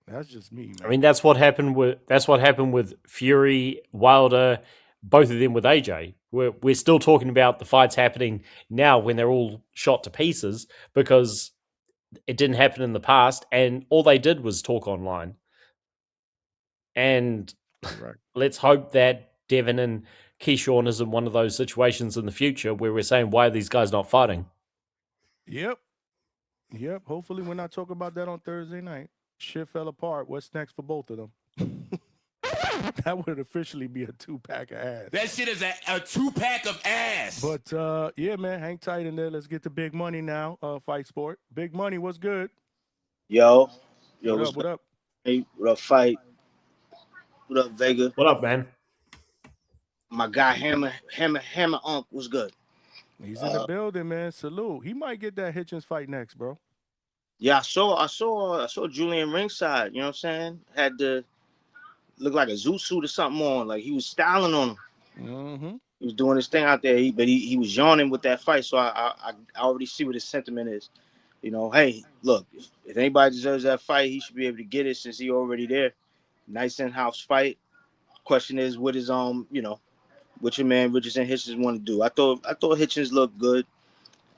That's just me, man. I mean, that's what happened with Fury, Wilder, both of them with AJ. We're still talking about the fights happening now when they're all shot to pieces because it didn't happen in the past, and all they did was talk online. And let's hope that Devin and Keyshawn isn't one of those situations in the future where we're saying, why are these guys not fighting? Yep. Hopefully we're not talking about that on Thursday night. Shit fell apart. What's next for both of them? That would officially be a 2-pack of ass. That shit is a 2-pack of ass. But yeah, man, hang tight in there. Let's get to Big Money now. Fight Sport. Big Money, what's good? Yo, what up? Hey, what up, Fight? What up, Vega? What up, man? My guy Hammer Unk was good. He's in the building, man. Salute. He might get that Hitchens fight next, bro. Yeah, I saw Julian ringside. You know what I'm saying? Had to look like a zoot suit or something on. Like he was styling on him. Mm-hmm. He was doing his thing out there. But he was yawning with that fight. So I already see what his sentiment is. You know, hey, look, if anybody deserves that fight, he should be able to get it since he already there. Nice in-house fight. Question is, what is you know, what your man Richardson Hitchens want to do? I thought Hitchens looked good.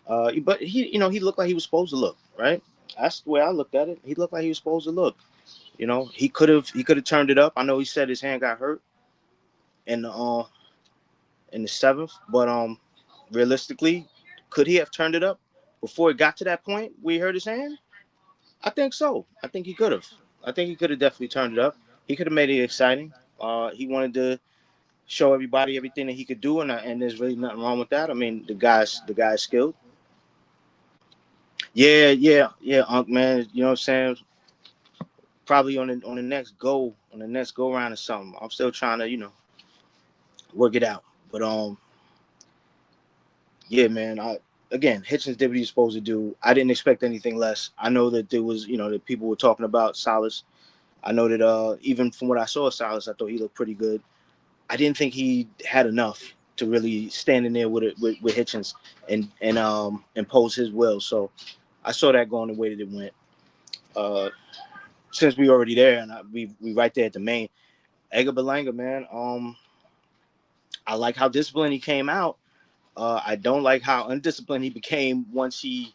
But he looked like he was supposed to look, right? That's the way I looked at it. He looked like he was supposed to look. You know, he could have turned it up. I know he said his hand got hurt in the 7th, but realistically, could he have turned it up before it got to that point where he hurt his hand? I think so. I think he could have. I think he could have definitely turned it up. He could have made it exciting. He wanted to show everybody everything that he could do, and there's really nothing wrong with that. I mean, the guy's skilled. Yeah, Unc, man. You know what I'm saying? Probably on the next go round or something. I'm still trying to, you know, work it out. But yeah, man. Hitchens did what he was supposed to do. I didn't expect anything less. I know that there was, you know, that people were talking about Salas. I know that even from what I saw of Salas, I thought he looked pretty good. I didn't think he had enough to really stand in there with Hitchens and impose his will. So I saw that going the way that it went. Since we already there and we right there at the main, Edgar Berlanga, man. I like how disciplined he came out. I don't like how undisciplined he became once he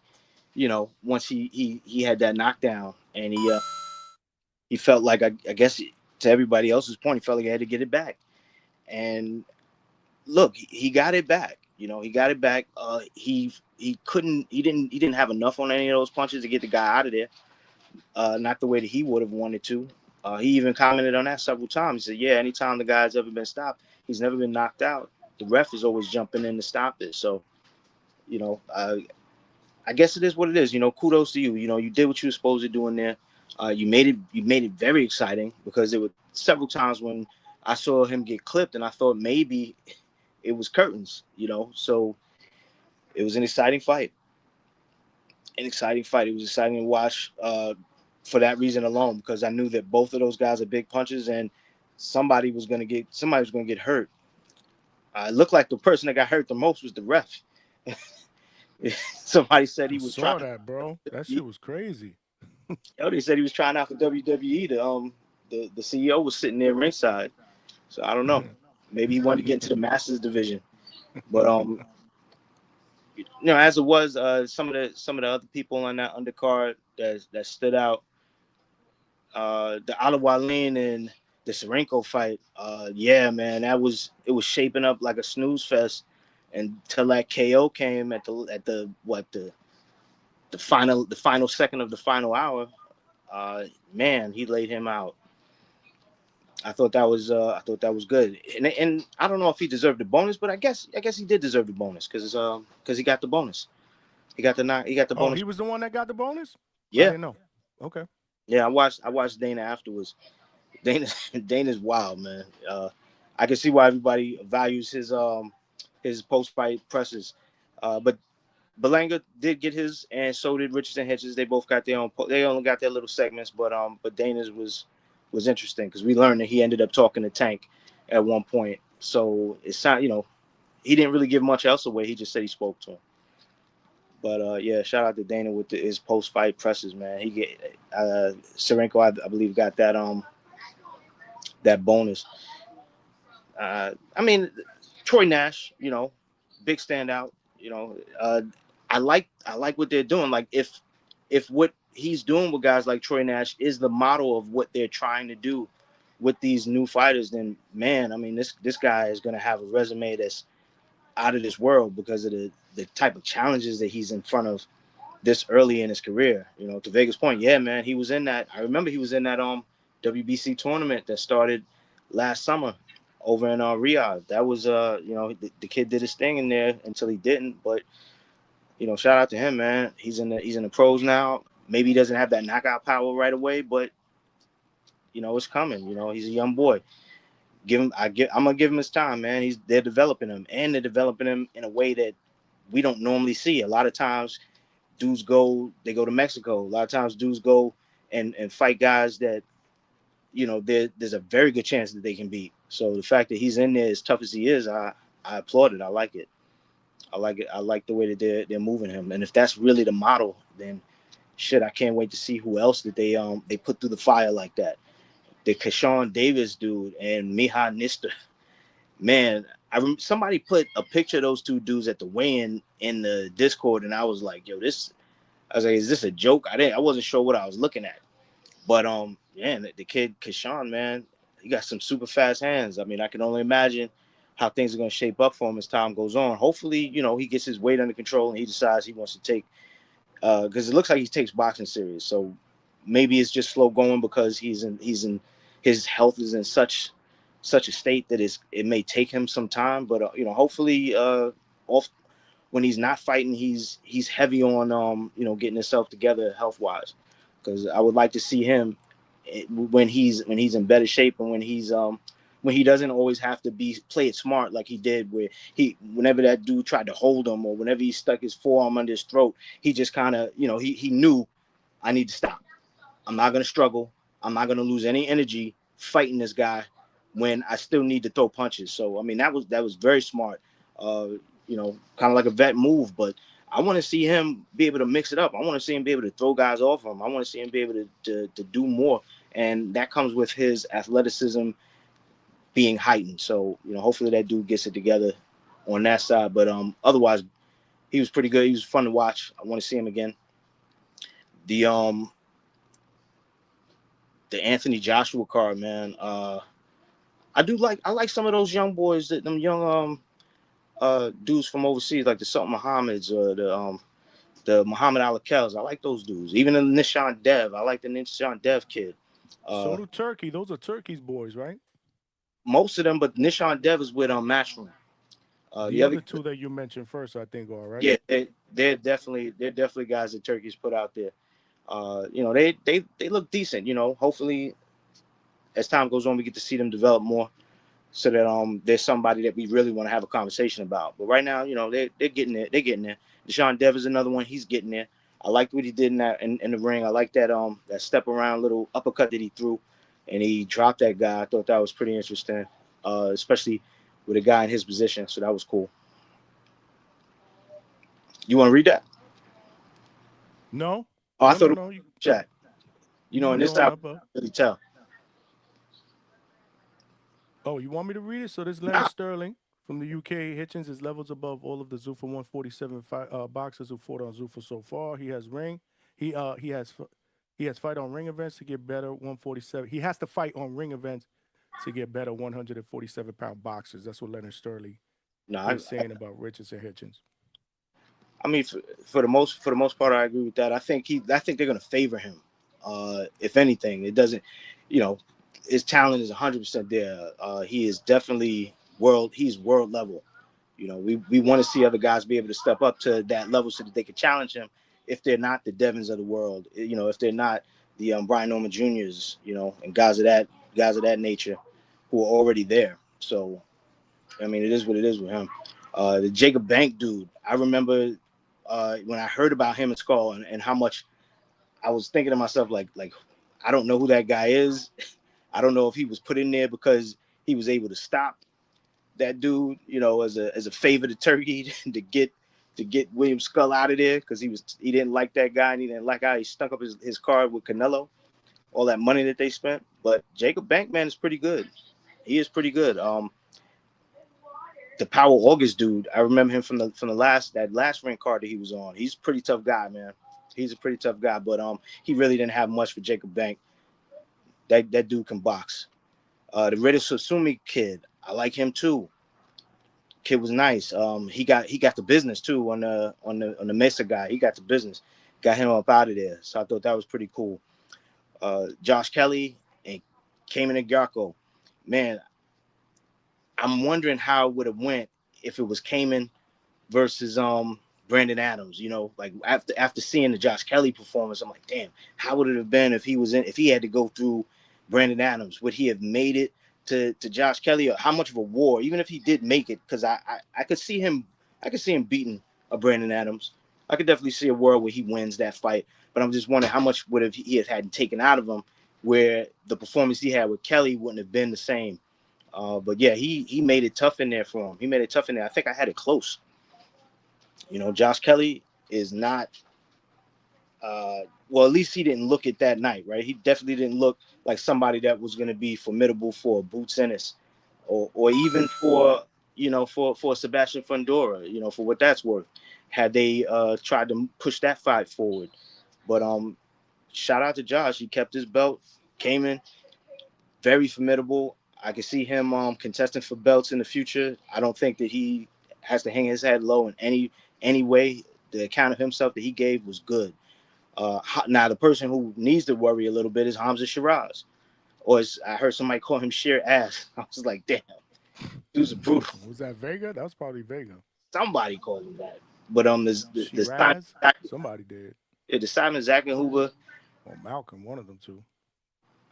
had that knockdown and he felt like I guess to everybody else's point, he felt like he had to get it back. And look, he got it back. You know, he got it back. He didn't have enough on any of those punches to get the guy out of there. Not the way that he would have wanted to. He even commented on that several times. He said, yeah, anytime the guy's ever been stopped, he's never been knocked out. The ref is always jumping in to stop it. So, you know, I guess it is what it is. You know, kudos to you. You know, you did what you were supposed to do in there. You made it very exciting because there were several times when I saw him get clipped and I thought maybe it was curtains, you know. So it was an exciting fight. It was exciting to watch for that reason alone, because I knew that both of those guys are big punches and somebody was going to get hurt. It looked like the person that got hurt the most was the ref. Somebody said he was trying. That, bro. That shit was crazy. They said he was trying out for WWE. The CEO was sitting there ringside. So I don't know. Maybe he wanted to get into the Masters division. But you know, as it was, some of the other people on that undercard that stood out, the Alawalin and the Serenko fight, yeah, man, it was shaping up like a snooze fest until that KO came at the final second of the final hour. Man, he laid him out. I thought that was good, and I don't know if he deserved the bonus, but I guess he did deserve the bonus because he got the bonus. He got the Oh, bonus. he was the one that got the bonus? I Yeah. didn't know. Okay. Yeah, I watched Dana afterwards. Dana's wild, man. I can see why everybody values his post fight presses. But Berlanga did get his, and so did Richardson Hedges. They both got their own. They only got their little segments, but Dana's was interesting because we learned that he ended up talking to Tank at one point. So it's not, he didn't really give much else away. He just said he spoke to him. But yeah, shout out to Dana with his post fight presses, man. He get Serenko, I believe, got that bonus. I mean, Troy Nash, big standout. I like what they're doing. Like if what he's doing with guys like Troy Nash is the model of what they're trying to do with these new fighters, then man, I mean this guy is gonna have a resume that's out of this world because of the type of challenges that he's in front of this early in his career. To Vegas' point, yeah, man, he was in that. I remember he was in that WBC tournament that started last summer over in Riyadh. That was the kid did his thing in there until he didn't. But shout out to him, man. He's in the pros now. Maybe he doesn't have that knockout power right away, but it's coming. He's a young boy. I'm gonna give him his time, man. They're developing him, and they're developing him in a way that we don't normally see. A lot of times dudes go to Mexico. A lot of times dudes go and fight guys that there's a very good chance that they can beat. So the fact that he's in there as tough as he is, I applaud it. I like it. I like the way that they're moving him. And if that's really the model, then shit, I can't wait to see who else that they put through the fire like that. The Keyshawn Davis dude and Miha Nister. Man, somebody put a picture of those two dudes at the weigh-in in the Discord, and I was like, yo, is this a joke? I wasn't sure what I was looking at. But yeah, the kid Keyshawn, man, he got some super fast hands. I mean, I can only imagine how things are going to shape up for him as time goes on. Hopefully, he gets his weight under control and he decides he wants to take, because it looks like he takes boxing serious. So maybe it's just slow going because his health is in such a state that it may take him some time. But hopefully, when he's not fighting, he's heavy on getting himself together health wise, because I would like to see him when he's in better shape and when he doesn't always have to play it smart like he did whenever that dude tried to hold him or whenever he stuck his forearm under his throat, he just kind of he knew, I need to stop. I'm not going to struggle. I'm not going to lose any energy fighting this guy when I still need to throw punches. So I mean that was very smart. Kind of like a vet move, but I want to see him be able to mix it up. I want to see him be able to throw guys off him. I want to see him be able to do more, and that comes with his athleticism being heightened. So hopefully that dude gets it together on that side. But otherwise, he was pretty good. He was fun to watch. I want to see him again. The Anthony Joshua card, man. I like some of those young boys, them young dudes from overseas, like the Sultan Muhammad's or the Muhammad Al-Akels. I like those dudes. Even the Nishan Dev. I like the Nishan Dev kid. So do Turkey. Those are Turkey's boys, right? Most of them, but Nishan Dev is with Matchroom. The other two that you mentioned first, I think, are right. Yeah, they're definitely guys that Turkey's put out there. They look decent. Hopefully, as time goes on, we get to see them develop more, so that there's somebody that we really want to have a conversation about. But right now, they're getting there. They're getting there. Deshaun Dev is another one. He's getting there. I liked what he did in the ring. I like that step around little uppercut that he threw, and he dropped that guy. I thought that was pretty interesting, especially with a guy in his position. So that was cool. You want to read that? No. Oh, I thought no. Chat. In this time, really tell. Oh, you want me to read it? So this Leonard Sterling from the UK Hitchens is levels above all of the Zuffa 147 boxers who fought on Zuffa so far. He has fight on ring events to get better 147. He has to fight on ring events to get better 147-pound boxers. That's what Leonard Sterling is saying about Richardson Hitchens. I mean, for the most part, I agree with that. I think they're going to favor him. If anything, it doesn't. His talent is 100% there. He is definitely world level. You know, we want to see other guys be able to step up to that level so that they can challenge him if they're not the Devins of the world, you know, if they're not the Brian Norman Juniors, you know, and guys of that nature who are already there. So, I mean, it is what it is with him. The Jacob Bank dude, I remember when I heard about him in Skull and how much I was thinking to myself, like I don't know who that guy is. I don't know if he was put in there because he was able to stop that dude, you know, as a favor to Turkey to get William Skull out of there because he didn't like that guy and he didn't like how he stunk up his card with Canelo, all that money that they spent. But Jacob Bankman is pretty good. He is pretty good. The Power August dude, I remember him from the last ring card that he was on. He's a pretty tough guy, man. He's a pretty tough guy, but he really didn't have much for Jacob Bank. That dude can box. The Rita Susumi kid, I like him too. Kid was nice. He got the business too on the Mesa guy. He got the business, got him up out of there. So I thought that was pretty cool. Josh Kelly and Cayman Garko, man. I'm wondering how it would have went if it was Cayman versus Brandon Adams. You know, like after seeing the Josh Kelly performance, I'm like, damn, how would it have been if he had to go through Brandon Adams? Would he have made it to Josh Kelly, or how much of a war, even if he did make it? Because I could see him beating a Brandon Adams. I could definitely see a world where he wins that fight, but I'm just wondering how much would have he had taken out of him, where the performance he had with Kelly wouldn't have been the same. But yeah, he made it tough in there for him. He made it tough in there. I think I had it close. You know, Josh Kelly is not. Well, at least he didn't look it that night, right? He definitely didn't look like somebody that was going to be formidable for Boots Ennis, or even for Sebastian Fundora, you know, for what that's worth, had they tried to push that fight forward. But shout out to Josh. He kept his belt, came in very formidable. I can see him contesting for belts in the future. I don't think that he has to hang his head low in any way. The account of himself that he gave was good. Now, the person who needs to worry a little bit is Hamza Shiraz. Or as I heard somebody call him sheer ass. I was like, damn, dude's brutal. Was that Vega? That was probably Vega. Somebody called him that. But somebody did. Yeah, the Simon Zackenhuber. Or Malcolm, one of them two.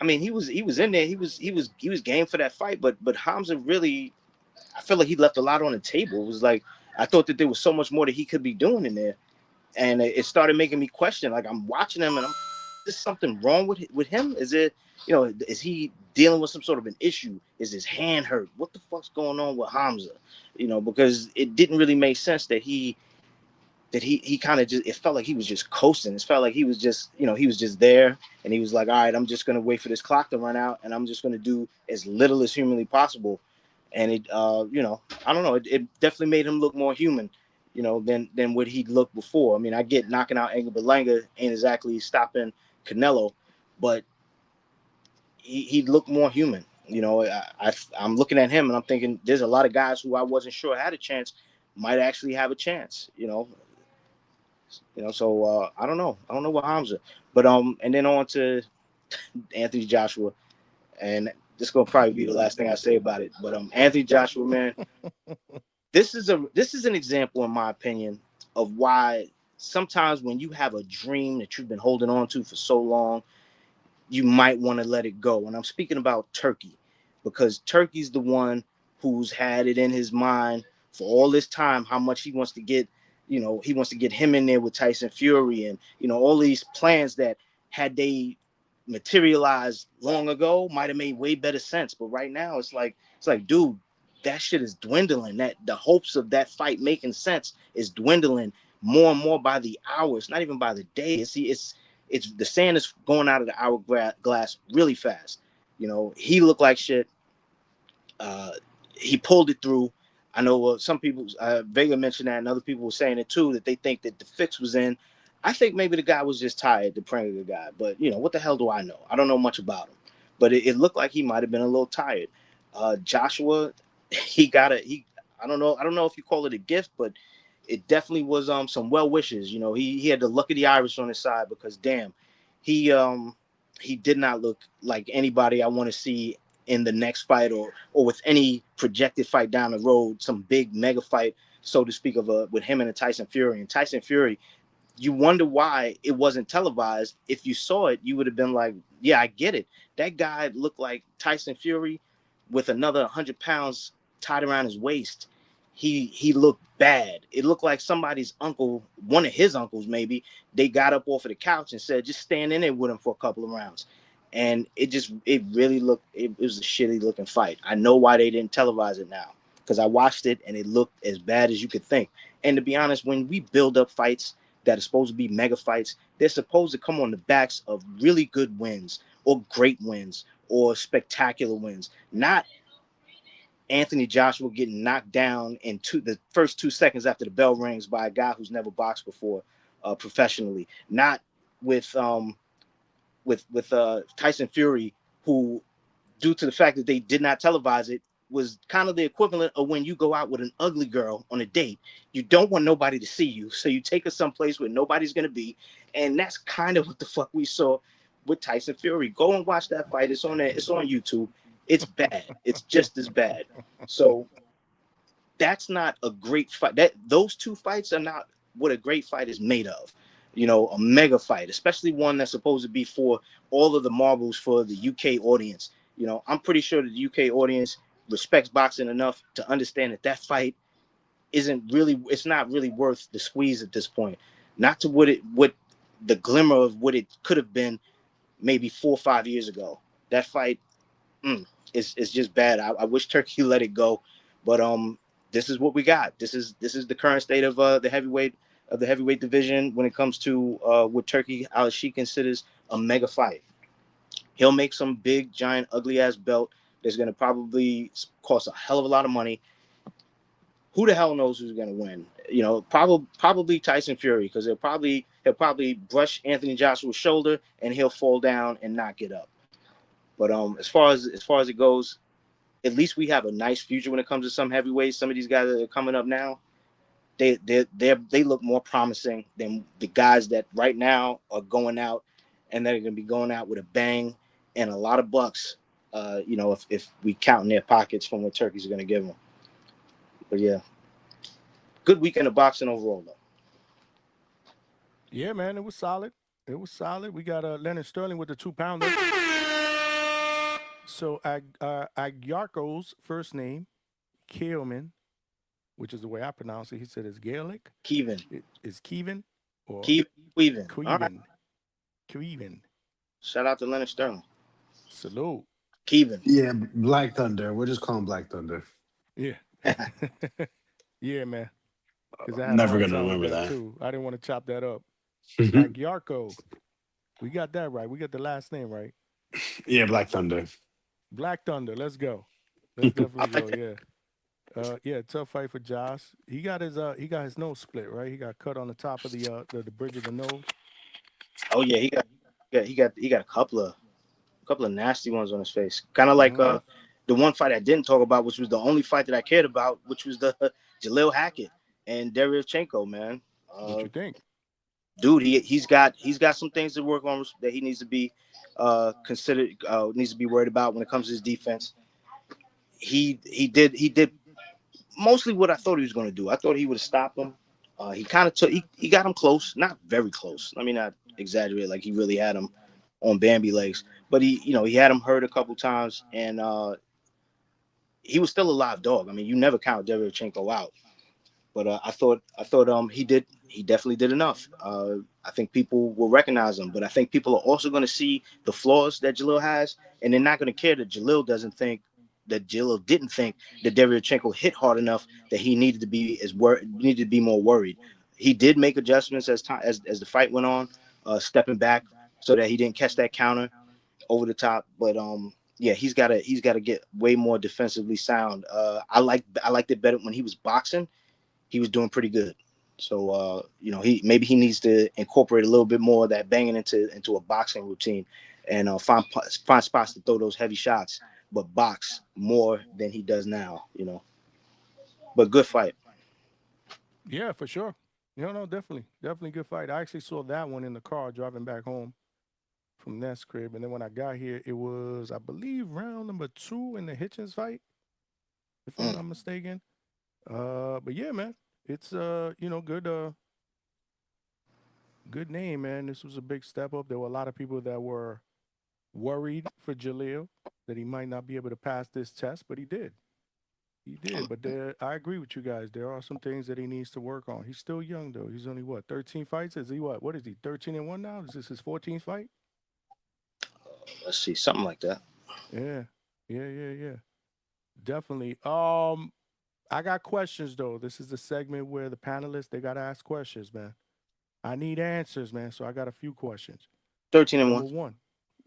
I mean, he was in there. He was game for that fight. But Hamza really, I feel like he left a lot on the table. It was like I thought that there was so much more that he could be doing in there. And it started making me question. Like, I'm watching him, and is there something wrong with him? Is it, you know, is he dealing with some sort of an issue? Is his hand hurt? What the fuck's going on with Hamza? You know, because it didn't really make sense that he kind of just, it felt like he was just coasting. It felt like he was just, you know, he was just there, and he was like, all right, I'm just gonna wait for this clock to run out, and I'm just gonna do as little as humanly possible. And it, you know, I don't know, it definitely made him look more human, you know, than what he'd looked before. I mean, I get knocking out Edgar Berlanga ain't exactly stopping Canelo, but he looked more human. You know, I'm looking at him and I'm thinking there's a lot of guys who I wasn't sure had a chance might actually have a chance, you know. So I don't know what Hamza, but and then on to Anthony Joshua, and this is gonna probably be the last thing I say about it. But Anthony Joshua, man, this is an example, in my opinion, of why sometimes when you have a dream that you've been holding on to for so long, you might want to let it go. And I'm speaking about Turkey, because Turkey's the one who's had it in his mind for all this time how much he wants to get. You know, he wants to get him in there with Tyson Fury, and, you know, all these plans that, had they materialized long ago, might have made way better sense. But right now it's like, dude, that shit is dwindling. That the hopes of that fight making sense is dwindling more and more by the hour. It's not even by the day. It's the sand is going out of the hourglass really fast. You know, he looked like shit. He pulled it through. I know some people, Vega mentioned that, and other people were saying it too, that they think that the fix was in. I think maybe the guy was just tired, the Prenga guy. But, you know, what the hell do I know? I don't know much about him. But it looked like he might have been a little tired. Joshua, I don't know if you call it a gift, but it definitely was some well wishes. You know, he had the luck of the Irish on his side, because damn, he did not look like anybody I want to see in the next fight or with any projected fight down the road, some big mega fight, so to speak, with him and Tyson Fury. And Tyson Fury, you wonder why it wasn't televised. If you saw it, you would have been like, yeah, I get it. That guy looked like Tyson Fury with another 100 pounds tied around his waist. He looked bad. It looked like somebody's uncle, one of his uncles maybe, they got up off of the couch and said, just stand in there with him for a couple of rounds. And it really looked, it was a shitty looking fight. I know why they didn't televise it now, because I watched it and it looked as bad as you could think. And to be honest, when we build up fights that are supposed to be mega fights, they're supposed to come on the backs of really good wins or great wins or spectacular wins, not Anthony Joshua getting knocked down in the first 2 seconds after the bell rings by a guy who's never boxed before professionally. Not with Tyson Fury, who, due to the fact that they did not televise it, was kind of the equivalent of when you go out with an ugly girl on a date. You don't want nobody to see you, so you take her someplace where nobody's going to be. And that's kind of what the fuck we saw with Tyson Fury. Go and watch that fight. It's on there. It's on YouTube. It's bad. It's just as bad. So that's not a great fight. Those two fights are not what a great fight is made of. You know, a mega fight, especially one that's supposed to be for all of the marbles for the UK audience. You know, I'm pretty sure that the UK audience respects boxing enough to understand that fight it's not really worth the squeeze at this point. Not to what the glimmer of what it could have been maybe 4 or 5 years ago. That fight, it's just bad. I wish Turkey let it go, but this is what we got. This is the current state of the heavyweight division when it comes to what Turkey she considers a mega fight. He'll make some big, giant, ugly ass belt that's going to probably cost a hell of a lot of money. Who the hell knows who's going to win? You know, probably Tyson Fury, because he'll probably brush Anthony Joshua's shoulder and he'll fall down and not get up. But as far as it goes, at least we have a nice future when it comes to some heavyweights. Some of these guys that are coming up now, they look more promising than the guys that right now are going out, and they're going to be going out with a bang and a lot of bucks. You know, if we count in their pockets from what Turkey's going to give them. But yeah, good weekend of boxing overall, though. Yeah, man, it was solid. It was solid. We got Leonard Sterling with the 2-pounder. So Agyarko's first name, Keelman, which is the way I pronounce it. He said it's Gaelic. Kevin. Is Kevin or Kevin? Kevin. Kevin. Shout out to Leonard Sterling. Salute. Kevin. Yeah, Black Thunder. We'll just call him Black Thunder. Yeah. Yeah, man. I'm never gonna remember that. Too. I didn't want to chop that up. Agyarko. We got that right. We got the last name right. Yeah, Black Thunder. Black Thunder. Let's go. Let's definitely go. Yeah. Tough fight for Josh. He got his nose split, right? He got cut on the top of the bridge of the nose. Oh yeah, he got a couple of nasty ones on his face. Kind of like the one fight I didn't talk about, which was the only fight that I cared about, which was the Jalil Hackett and Derychenko, man. What you think? Dude, he's got some things to work on that he needs to be considered, needs to be worried about when it comes to his defense. He did mostly what I thought he was going to do. I thought he would have stopped him. He got him close, not very close. Let me not exaggerate, like he really had him on Bambi legs, but he had him hurt a couple times, and he was still a live dog. I mean, you never count Derychenko out. But I thought he definitely did enough. I think people will recognize him, but I think people are also going to see the flaws that Jalil has, and they're not going to care that Jalil didn't think that Derychenko hit hard enough that he needed to be more worried. He did make adjustments as the fight went on, stepping back so that he didn't catch that counter over the top. But yeah, he's got to get way more defensively sound. I liked it better when he was boxing. He was doing pretty good. So, he needs to incorporate a little bit more of that banging into a boxing routine and find spots to throw those heavy shots, but box more than he does now, But good fight. Yeah, for sure. No, definitely good fight. I actually saw that one in the car driving back home. from Ness crib, and then when I got here, it was, I believe, round number 2 in the Hitchens fight, if I'm not mistaken. But yeah, man, it's good name, man. This was a big step up. There were a lot of people that were worried for Jaleel that he might not be able to pass this test, but he did. He did. But I agree with you guys. There are some things that he needs to work on. He's still young though. He's only 13 fights? Is he what? What is he? 13-1 now? Is this his 14th fight? Let's see, something like that. Yeah. Definitely. I got questions though. This is the segment where the panelists, they gotta ask questions, man. I need answers, man. So I got a few questions. 13-1.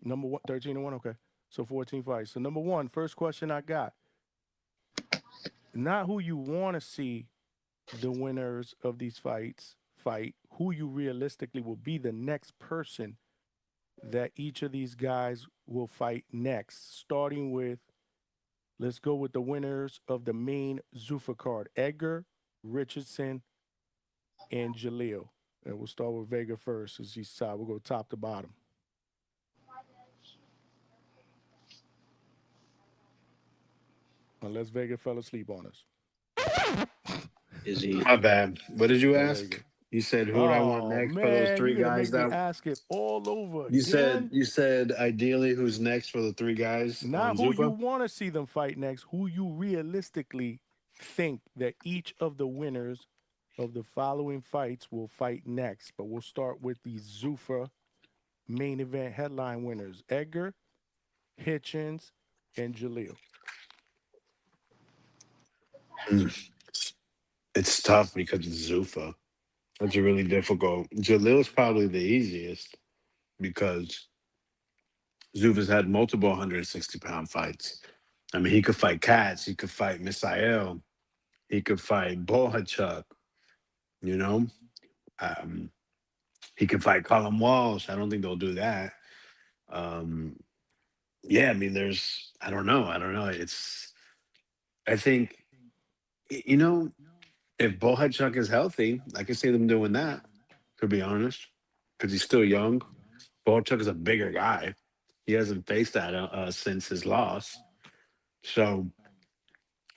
Number one, 13-1. Okay. So 14 fights. So number one, first question I got. Not who you want to see the winners of these fights fight, who you realistically will be the next person that each of these guys will fight next, starting with, let's go with the winners of the main Zuffa card, Edgar, Richardson, and Jaleel. And we'll start with Vega first, as he said. We'll go top to bottom. Unless Vega fell asleep on us. Is he? My bad. What did you Oh, ask? You said who would I want next for those three you're gonna guys? make me ask it all over You again. said ideally who's next for the three guys Not on who you Zuffa? want to see them fight next, who you realistically think that each of the winners of the following fights will fight next. But we'll start with the Zuffa main event headline winners, Edgar, Hitchens, and Jaleel. It's tough because it's Zuffa. That's really difficult. Jalil's probably the easiest because Zuffa's had multiple 160-pound fights. I mean, he could fight Katz, he could fight Misael, he could fight Bohachuk, you know? He could fight Colin Walsh. I don't think they'll do that. Yeah, I mean, I don't know. I think, if Bohachuk is healthy, I can see them doing that, to be honest, because he's still young. Bohachuk is a bigger guy. He hasn't faced that since his loss. So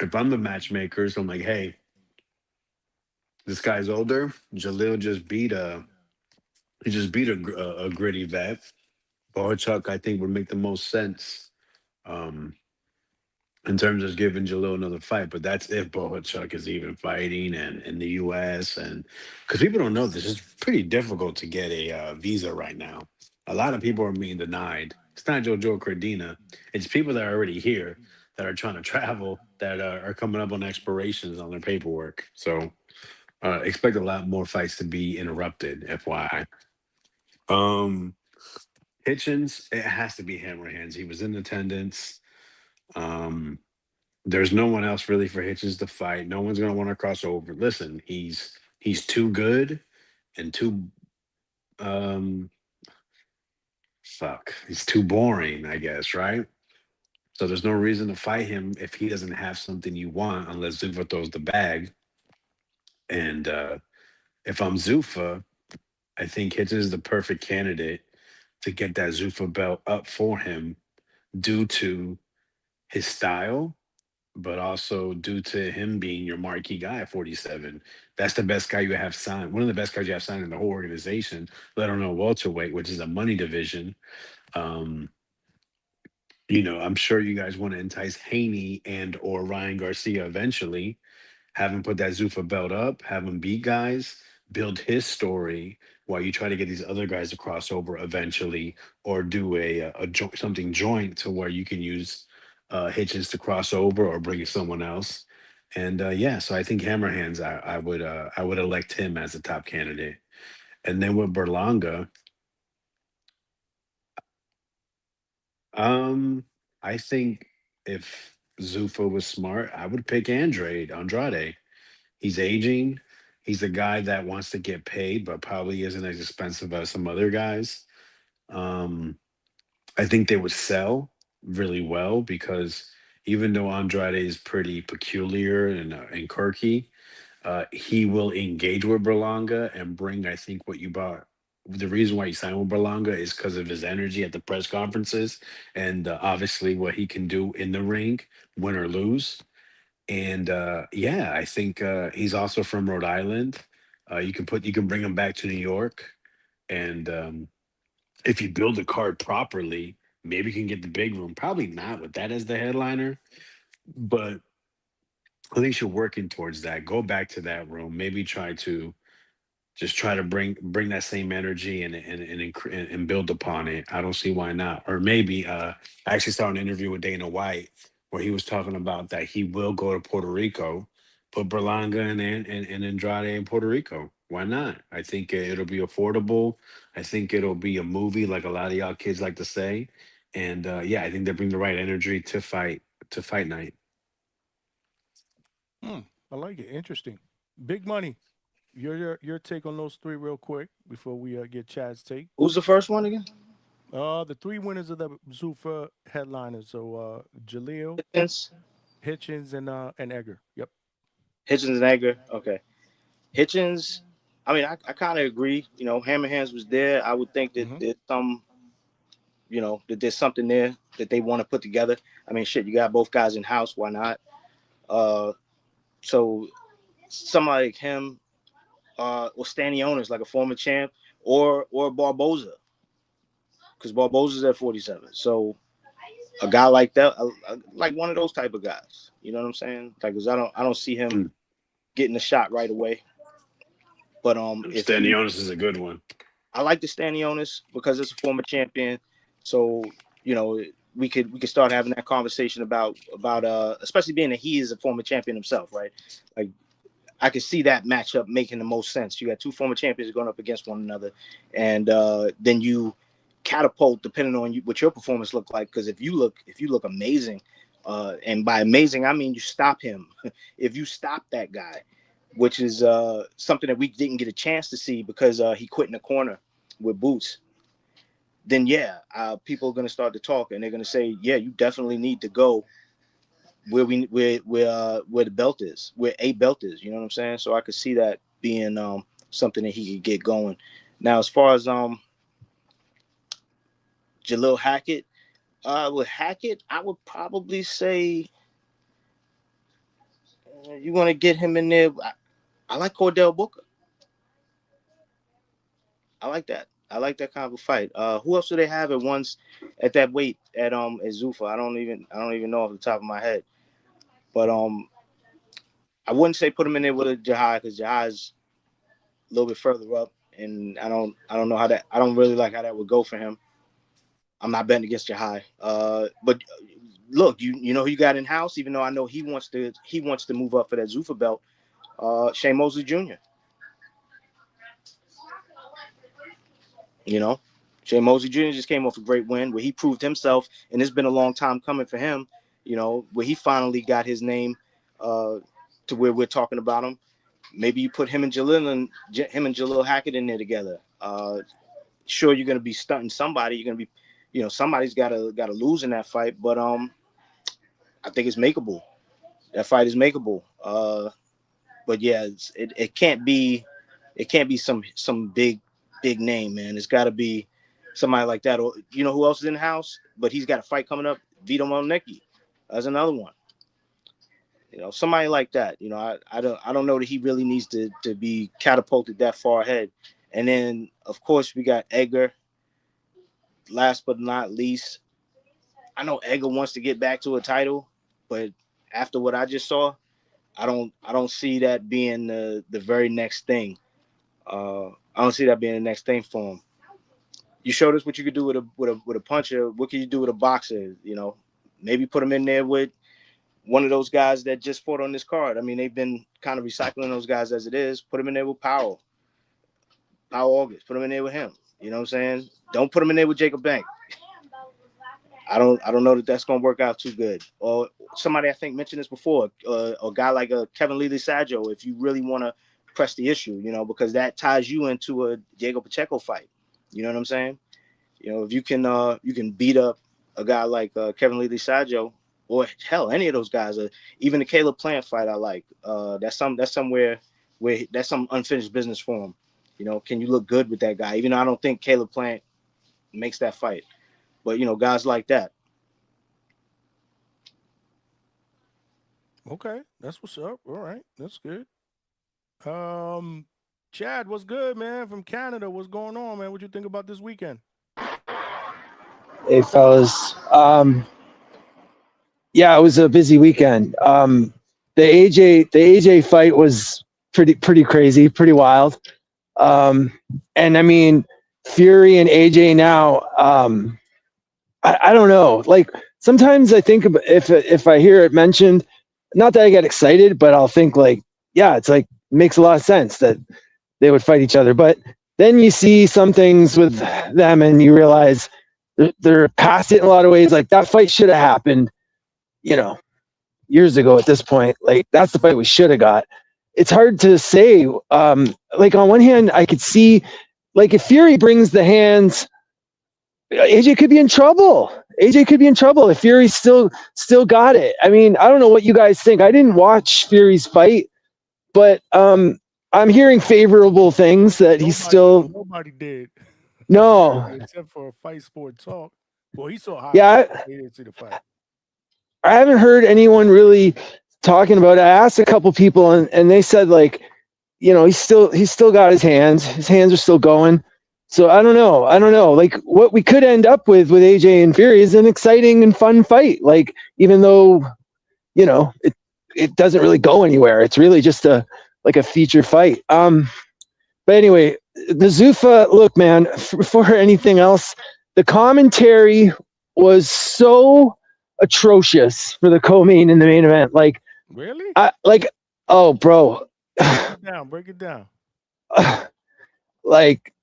if I'm the matchmakers, I'm like, hey, this guy's older. Jalil just beat a gritty vet. Bohachuk, I think, would make the most sense in terms of giving Jalil another fight. But that's if Bohachuk is even fighting and in the U.S. And because people don't know this, it's pretty difficult to get a visa right now. A lot of people are being denied. It's not Jojo Cardina. It's people that are already here that are trying to travel that are coming up on expirations on their paperwork. So expect a lot more fights to be interrupted, FYI. Hitchens, it has to be Hammer Hands. He was in attendance. There's no one else really for Hitchens to fight. No one's gonna want to cross over. Listen, he's too good and too he's too boring, I guess, right? So there's no reason to fight him if he doesn't have something you want, unless Zuffa throws the bag. And if I'm Zuffa, I think Hitchens is the perfect candidate to get that Zuffa belt up for him due to his style, but also due to him being your marquee guy at 47. That's the best guy you have signed. One of the best guys you have signed in the whole organization, let alone welterweight, which is a money division. I'm sure you guys want to entice Haney and or Ryan Garcia eventually. Have him put that Zuffa belt up, have him beat guys, build his story while you try to get these other guys to cross over eventually, or do something joint to where you can use Hitchens to cross over or bring someone else. And so I think Hammer Hands, I would elect him as a top candidate. And then with Berlanga, I think if Zuffa was smart, I would pick Andrade. He's aging. He's a guy that wants to get paid, but probably isn't as expensive as some other guys. I think they would sell really well because even though Andrade is pretty peculiar and quirky, he will engage with Berlanga and bring, I think, what you brought the reason why he signed with Berlanga is because of his energy at the press conferences and obviously what he can do in the ring, win or lose. And yeah, I think he's also from Rhode Island. You can bring him back to New York, and if you build the card properly, maybe you can get the big room. Probably not with that as the headliner, but at least you're working towards that. Go back to that room. Maybe try to bring that same energy and build upon it. I don't see why not. Or maybe I actually saw an interview with Dana White where he was talking about that he will go to Puerto Rico, put Berlanga and Andrade in Puerto Rico. Why not? I think it'll be affordable. I think it'll be a movie like a lot of y'all kids like to say. And yeah, I think they bring the right energy to fight night. I like it. Interesting. Big money. Your take on those three real quick before we get Chad's take. Who's the first one again? The three winners of the Zuffa headliners. So Jaleel, Hitchens, Hitchens, and Edgar. Yep. Hitchens and Edgar. Okay. Hitchens, I mean, I kind of agree. You know, Hammer Hands was there. I would think that there's some, you know, that there's something there that they want to put together. I mean, shit, you got both guys in house. Why not? So somebody like him, or Stanionis, like a former champ, or Barboza, because Barboza's at 47. So a guy like that, like one of those type of guys. You know what I'm saying? Like, cause I don't see him getting a shot right away. But if Stanionis is a good one. I like the Stanionis because it's a former champion. So, you know, we could start having that conversation about especially being that he is a former champion himself, right? Like, I could see that matchup making the most sense. You got two former champions going up against one another, and then you catapult depending on what your performance look like. Because if you look amazing, and by amazing I mean you stop him. If you stop that guy, which is something that we didn't get a chance to see because he quit in the corner with Boots, then yeah, people are going to start to talk and they're going to say, yeah, you definitely need to go where the belt is, where a belt is. You know what I'm saying? So I could see that being something that he could get going. Now, as far as Jalil Hackett, with Hackett, I would probably say you want to get him in there. I like Cordell Booker. I like that. I like that kind of a fight. Who else do they have at that weight at Zuffa? I don't even know off the top of my head. But I wouldn't say put him in there with a Jahai because Jahai's a little bit further up, and I don't know how that. I don't really like how that would go for him. I'm not betting against Jahai. But look, you know who you got in house. Even though I know he wants to move up for that Zuffa belt. Shane Mosley Jr. You know, Shane Mosley Jr. just came off a great win where he proved himself, and it's been a long time coming for him. You know, where he finally got his name to where we're talking about him. Maybe you put him and Jalil Hackett in there together. Sure, you're going to be stunting somebody. You're going to be, you know, somebody's got to lose in that fight. But I think it's makeable. That fight is makeable. But yeah, it can't be some big name, man. It's got to be somebody like that. Or you know who else is in the house? But he's got a fight coming up. Vito Malnecki. That's another one. You know, somebody like that. You know, I don't know that he really needs to be catapulted that far ahead. And then of course we got Edgar. Last but not least, I know Edgar wants to get back to a title, but after what I just saw, I don't see that being the very next thing. I don't see that being the next thing for him. You showed us what you could do with a puncher. What can you do with a boxer? You know, maybe put him in there with one of those guys that just fought on this card. I mean, they've been kind of recycling those guys as it is. Put him in there with Powell August. Put him in there with him. You know what I'm saying? Don't put him in there with Jacob Bank. I don't know that that's going to work out too good. Or somebody I think mentioned this before, a guy like a Kevin Lee Saggio, if you really want to press the issue, you know, because that ties you into a Diego Pacheco fight. You know what I'm saying? You know, if you can beat up a guy like Kevin Lee Saggio, or hell, any of those guys, even the Caleb Plant fight I like. That's somewhere where that's some unfinished business for him. You know, can you look good with that guy? Even though I don't think Caleb Plant makes that fight. But, you know, guys like that. Okay, that's what's up. All right, that's good. Chad, what's good, man? From Canada, what's going on, man? What you think about this weekend? Hey, fellas. Yeah, it was a busy weekend. The AJ fight was pretty crazy, pretty wild. And I mean, Fury and AJ now. I don't know. Like sometimes I think if I hear it mentioned, not that I get excited, but I'll think like, yeah, it's like makes a lot of sense that they would fight each other. But then you see some things with them, and you realize they're past it in a lot of ways. Like that fight should have happened, you know, years ago at this point. Like that's the fight we should have got. It's hard to say. Like on one hand, I could see like if Fury brings the hands, AJ could be in trouble. AJ could be in trouble if Fury still got it. I mean, I don't know what you guys think. I didn't watch Fury's fight, but I'm hearing favorable things that Nobody did. No. Except for Fight Sport Talk. Well, he saw high. Yeah, He didn't see the fight. I haven't heard anyone really talking about it. I asked a couple people and they said like, you know, he's still got his hands. His hands are still going. So I don't know. Like what we could end up with AJ and Fury is an exciting and fun fight. Like even though, you know, it doesn't really go anywhere. It's really just a feature fight. But anyway, the Zuffa, look, man, before anything else, the commentary was so atrocious for the co-main and the main event. Like, really? Oh, bro. Break it down. Like,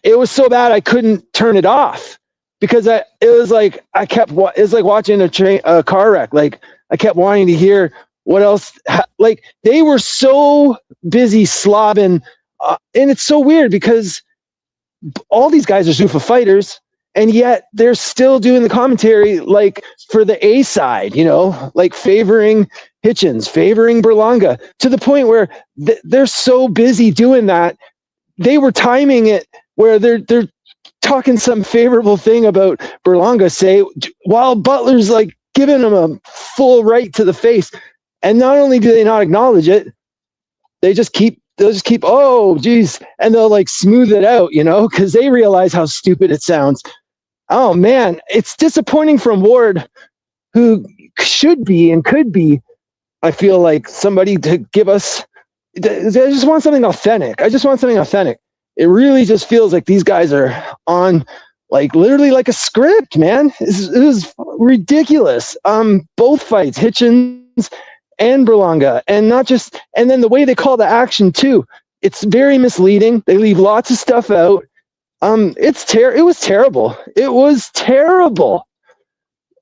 it was so bad I couldn't turn it off because it was like watching a car wreck. Like, I kept wanting to hear what else. Like, they were so busy slobbing. And it's so weird because all these guys are Zuffa fighters, and yet they're still doing the commentary like for the A side, you know, like favoring Hitchens, favoring Berlanga, to the point where they're so busy doing that. They were timing it where they're talking some favorable thing about Berlanga, say, while Butler's like giving him a full right to the face. And not only do they not acknowledge it, they'll just keep, oh, geez. And they'll like smooth it out, you know, because they realize how stupid it sounds. Oh, man, it's disappointing from Ward, who should be and could be, I feel like, somebody to give us, I just want something authentic. It really just feels like these guys are on like literally like a script, man. It was ridiculous. Both fights, Hitchens and Berlanga, and then the way they call the action too. It's very misleading. They leave lots of stuff out. It was terrible. It was terrible.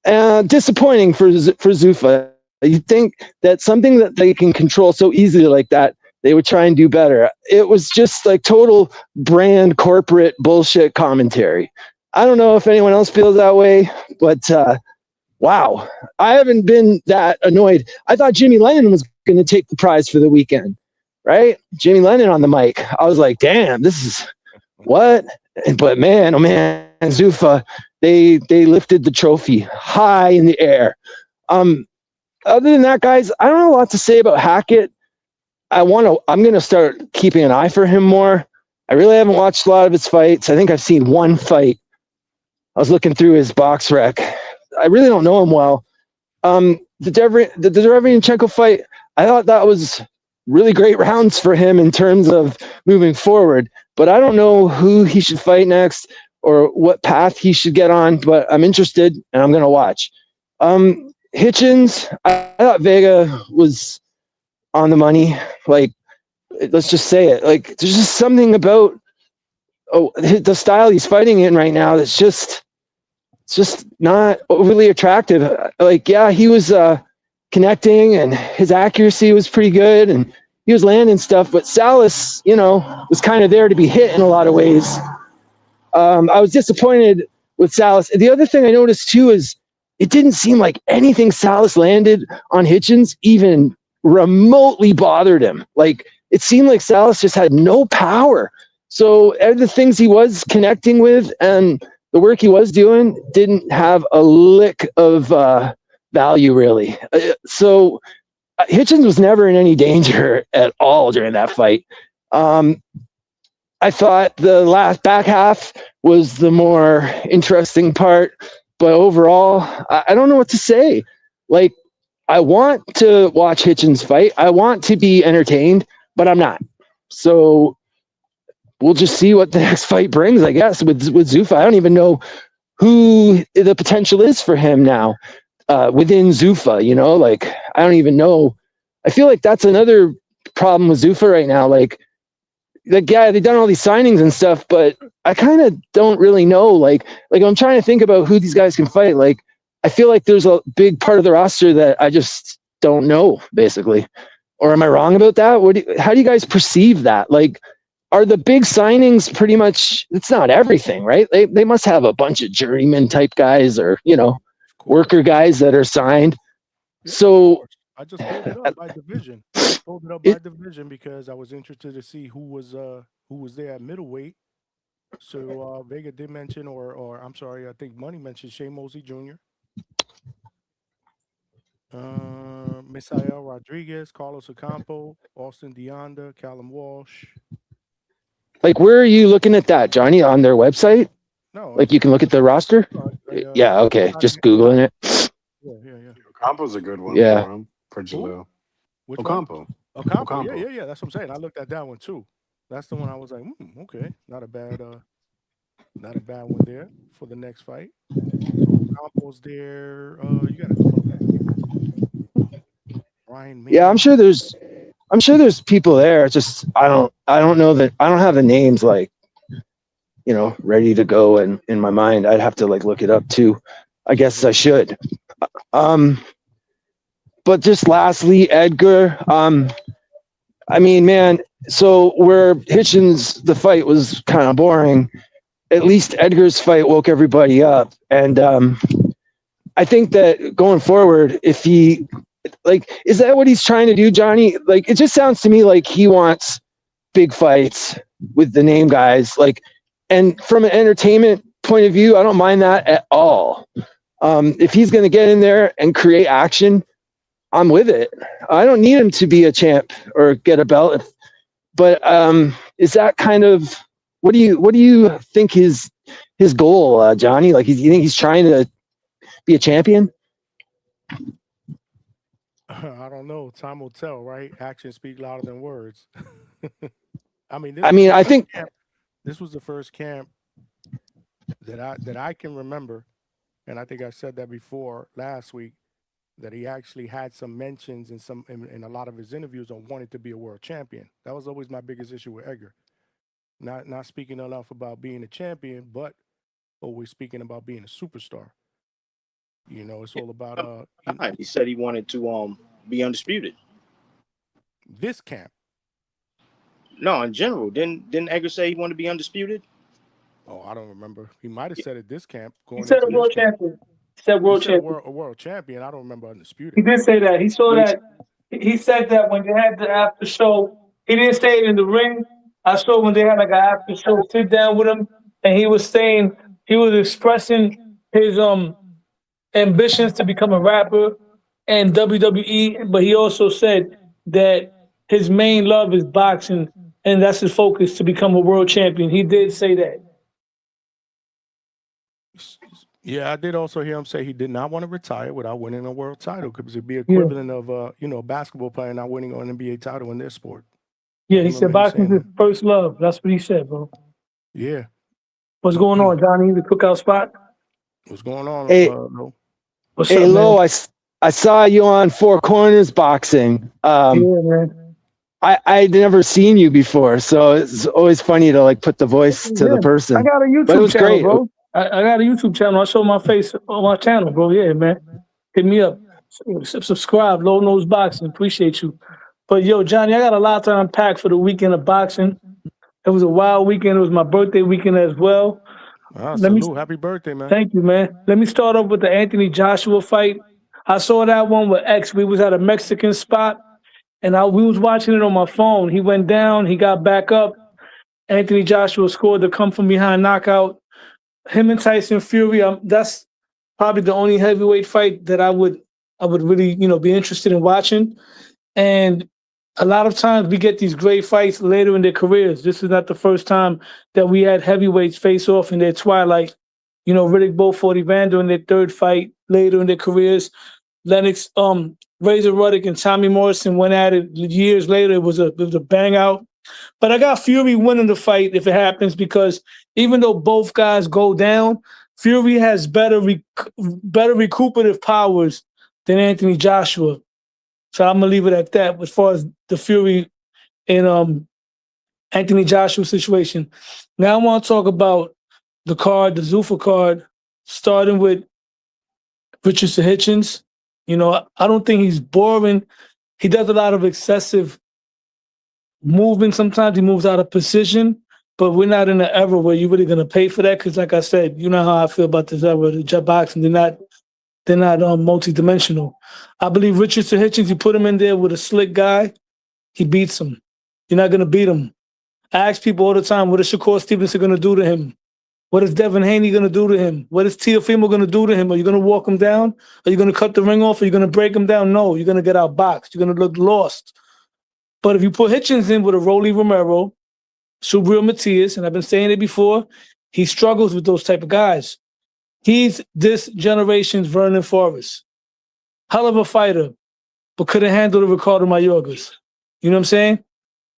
Disappointing for Zuffa. You think that something that they can control so easily like that, they would try and do better. It was just like total brand corporate bullshit commentary. I don't know if anyone else feels that way, but wow. I haven't been that annoyed. I thought Jimmy Lennon was going to take the prize for the weekend, right? Jimmy Lennon on the mic. I was like, damn, this is what? But man, oh man, Zuffa, they lifted the trophy high in the air. Other than that, guys, I don't know a lot to say about Hackett. I'm going to start keeping an eye for him more. I really haven't watched a lot of his fights. I think I've seen one fight. I was looking through his box rec. I really don't know him well. The Derevianchenko fight, I thought that was really great rounds for him in terms of moving forward. But I don't know who he should fight next or what path he should get on. But I'm interested, and I'm going to watch. Hitchens, I thought Vega was on the money. Like, let's just say it. Like, there's just something about the style he's fighting in right now that's just not overly attractive. Like, yeah, he was connecting and his accuracy was pretty good and he was landing stuff, but Salas, you know, was kind of there to be hit in a lot of ways. I was disappointed with Salas. The other thing I noticed too is it didn't seem like anything Salas landed on Hitchens even remotely bothered him. Like, it seemed like Salas just had no power. So the things he was connecting with and the work he was doing didn't have a lick of value, really. So Hitchens was never in any danger at all during that fight. I thought the last back half was the more interesting part, but overall, I don't know what to say. Like, I want to watch Hitchens fight. I want to be entertained, but I'm not. So we'll just see what the next fight brings, I guess, with Zuffa. I don't even know who the potential is for him now within Zuffa, you know? Like, I don't even know. I feel like that's another problem with Zuffa right now. Like, yeah, they've done all these signings and stuff, but I kind of don't really know. Like I'm trying to think about who these guys can fight. Like, I feel like there's a big part of the roster that I just don't know, basically. Or am I wrong about that? How do you guys perceive that? Like, are the big signings pretty much, it's not everything, right? They must have a bunch of journeyman type guys or, you know, worker guys that are signed. Yeah, So I just pulled it up by division. Pulled it up by division because I was interested to see who was there at middleweight. So Vega did mention, or I'm sorry, I think Money mentioned Shea Mosley Jr. Misael Rodriguez, Carlos Ocampo, Austin Deonda, Callum Walsh. like, where are you looking at that, Johnny? On their website? No. Like, you can look at the roster? Yeah, okay. Just Googling it. Yeah. Ocampo's a good one Yeah. for him, for Jalil. Which Ocampo. one? Ocampo. Ocampo. Yeah. That's what I'm saying. I looked at that one too. That's the one I was like, okay, not a bad one there for the next fight. So Ocampo's there. You got Ryan. Yeah, I'm sure there's people there. It's just I don't know that I don't have the names like, you know, ready to go and in my mind. I'd have to like look it up too. I guess I should. But just lastly, Edgar, I mean, man, so where Hitchens, the fight was kind of boring, at least Edgar's fight woke everybody up. And I think that going forward, if he, like, is that what he's trying to do, Johnny? Like, it just sounds to me like he wants big fights with the name guys. Like, and from an entertainment point of view, I don't mind that at all. If he's going to get in there and create action, I'm with it. I don't need him to be a champ or get a belt, but is that kind of what do you think his goal, Johnny? Like, you think he's trying to be a champion? I don't know. Time will tell, right? Actions speak louder than words. I think this was the first camp that I can remember, and I think I said that before last week, that he actually had some mentions in a lot of his interviews on wanting to be a world champion. That was always my biggest issue with Edgar. Not speaking enough about being a champion, but always speaking about being a superstar. You know, it's all about he said he wanted to be undisputed. This camp. No, in general. Didn't Edgar say he wanted to be undisputed? Oh, I don't remember. He might have said it this camp. He said a world champion. He said world champion. A world champion. I don't remember undisputed. He did say that. He saw that. He said that when they had the after show. He didn't say it in the ring. I saw when they had like an after show sit down with him, and he was saying he was expressing his ambitions to become a rapper and WWE, but he also said that his main love is boxing, and that's his focus to become a world champion. He did say that. Yeah, I did also hear him say he did not want to retire without winning a world title, because it'd be equivalent of a basketball player not winning an NBA title in their sport. Yeah, he said boxing is his first love. That's what he said, bro. Yeah. What's going on, Johnny? The cookout spot? What's going on? Hey, Lo? What's hey, up, Lo, man? I saw you on Four Corners Boxing. Yeah, man. I'd never seen you before, so it's always funny to like put the voice to the person. I got a YouTube But it was channel, great. bro. I got a YouTube channel. I show my face on my channel, bro. Yeah, man. Hit me up. Subscribe. Low Nose Boxing. Appreciate you. But yo, Johnny, I got a lot to unpack for the weekend of boxing. It was a wild weekend. It was my birthday weekend as well. Salute. Happy birthday, man. Thank you, man. Let me start off with the Anthony Joshua fight. I saw that one with X. We was at a Mexican spot, and we was watching it on my phone. He went down. He got back up. Anthony Joshua scored the come from behind knockout. Him and Tyson Fury, that's probably the only heavyweight fight that I would really, be interested in watching. And a lot of times we get these great fights later in their careers. This is not the first time that we had heavyweights face off in their twilight. Riddick Bowe fought Evander in their third fight later in their careers. Lennox, Razor Ruddock and Tommy Morrison went at it years later. It was a bang out. But I got Fury winning the fight if it happens, because even though both guys go down, Fury has better recuperative powers than Anthony Joshua. So I'm going to leave it at that as far as the Fury and Anthony Joshua situation. Now I want to talk about the card, the Zuffa card, starting with Richardson Hitchens. I don't think he's boring. He does a lot of excessive movement. Sometimes he moves out of position, but we're not in an era where you're really going to pay for that, because like I said, you know how I feel about this era. The jet boxing, they're not multi-dimensional. I believe Richardson Hitchens, you put him in there with a slick guy, he beats him. You're not going to beat him. I ask people all the time, what is Shakur Stevenson going to do to him? What is Devin Haney going to do to him? What is Teofimo going to do to him? Are you going to walk him down? Are you going to cut the ring off? Are you going to break him down? No, you're going to get outboxed. You're going to look lost. But if you put Hitchens in with a Rolly Romero, Subriel Matias, and I've been saying it before, he struggles with those type of guys. He's this generation's Vernon Forrest. Hell of a fighter, but couldn't handle the Ricardo Mayorgas. You know what I'm saying?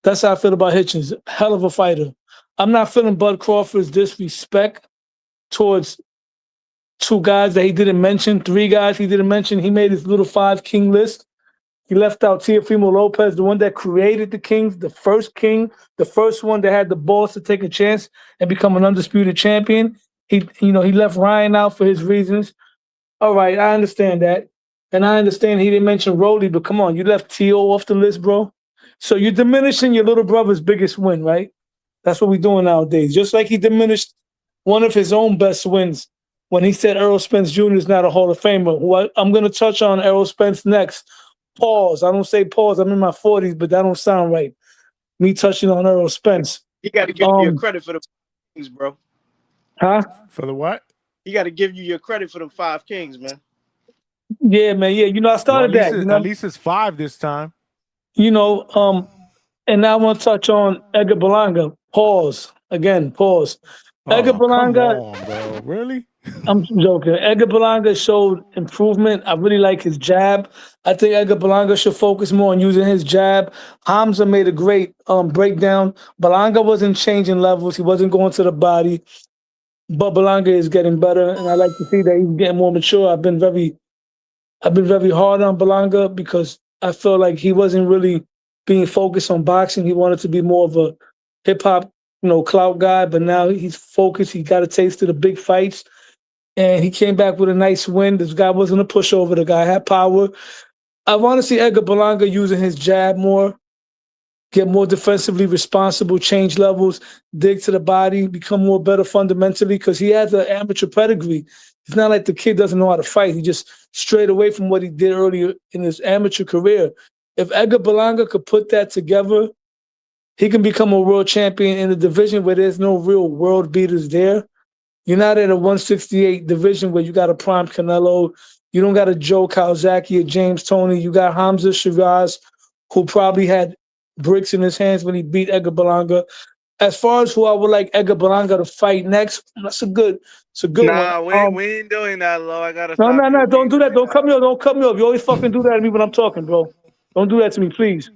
That's how I feel about Hitchens. Hell of a fighter. I'm not feeling Bud Crawford's disrespect towards two guys that he didn't mention, three guys he didn't mention. He made his little 5-king list. He left out Teofimo Lopez, the one that created the Kings, the first king, the first one that had the balls to take a chance and become an undisputed champion. He left Ryan out for his reasons. All right, I understand that. And I understand he didn't mention Rolly, but come on, you left T.O. off the list, bro. So you're diminishing your little brother's biggest win, right? That's what we're doing nowadays. Just like he diminished one of his own best wins when he said Errol Spence Jr. is not a Hall of Famer. I'm going to touch on Errol Spence next. Pause. I don't say pause. I'm in my 40s, but that don't sound right. Me touching on Errol Spence. You got to give you your credit for the Kings, bro. Huh? For the what? You got to give you your credit for them 5 Kings, man. Yeah, man. Yeah, I started that. At least it's 5 this time. And now I want to touch on Edgar Berlanga. Pause. Again, pause. Edgar Berlanga. Come on, bro. Really? I'm joking. Edgar Berlanga showed improvement. I really like his jab. I think Edgar Berlanga should focus more on using his jab. Hamza made a great breakdown. Berlanga wasn't changing levels. He wasn't going to the body. But Berlanga is getting better, and I like to see that he's getting more mature. I've been very hard on Berlanga because I feel like he wasn't really being focused on boxing. He wanted to be more of a hip-hop, clout guy, but now he's focused. He got a taste of the big fights, and he came back with a nice win. This guy wasn't a pushover. The guy had power. I want to see Edgar Berlanga using his jab more, get more defensively responsible, change levels, dig to the body, become more better fundamentally, because he has an amateur pedigree. It's not like the kid doesn't know how to fight. He just strayed away from what he did earlier in his amateur career. If Edgar Berlanga could put that together, he can become a world champion in a division where there's no real world beaters there. You're not in a 168 division where you got a prime Canelo. You don't got a Joe Calzaghe or James Toney. You got Hamza Shiraz, who probably had bricks in his hands when he beat Edgar Berlanga. As far as who I would like Edgar Berlanga to fight next, that's a good one. Nah, we ain't doing that, Lo. I gotta No, stop you. don't do that. Don't cut me off. Don't cut me off. You always fucking do that to me when I'm talking, bro. Don't do that to me, please.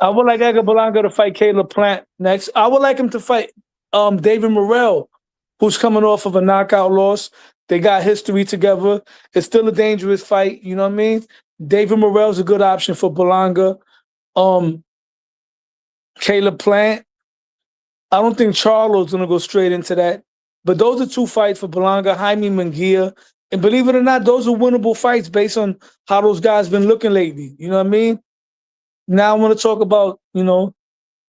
I would like Edgar Berlanga to fight Caleb Plant next. I would like him to fight David Morrell, who's coming off of a knockout loss. They got history together. It's still a dangerous fight. You know what I mean? David Morrell's a good option for Berlanga. Caleb Plant. I don't think Charlo's going to go straight into that. But those are 2 fights for Berlanga, Jaime Munguia. And believe it or not, those are winnable fights based on how those guys been looking lately. You know what I mean? Now I want to talk about,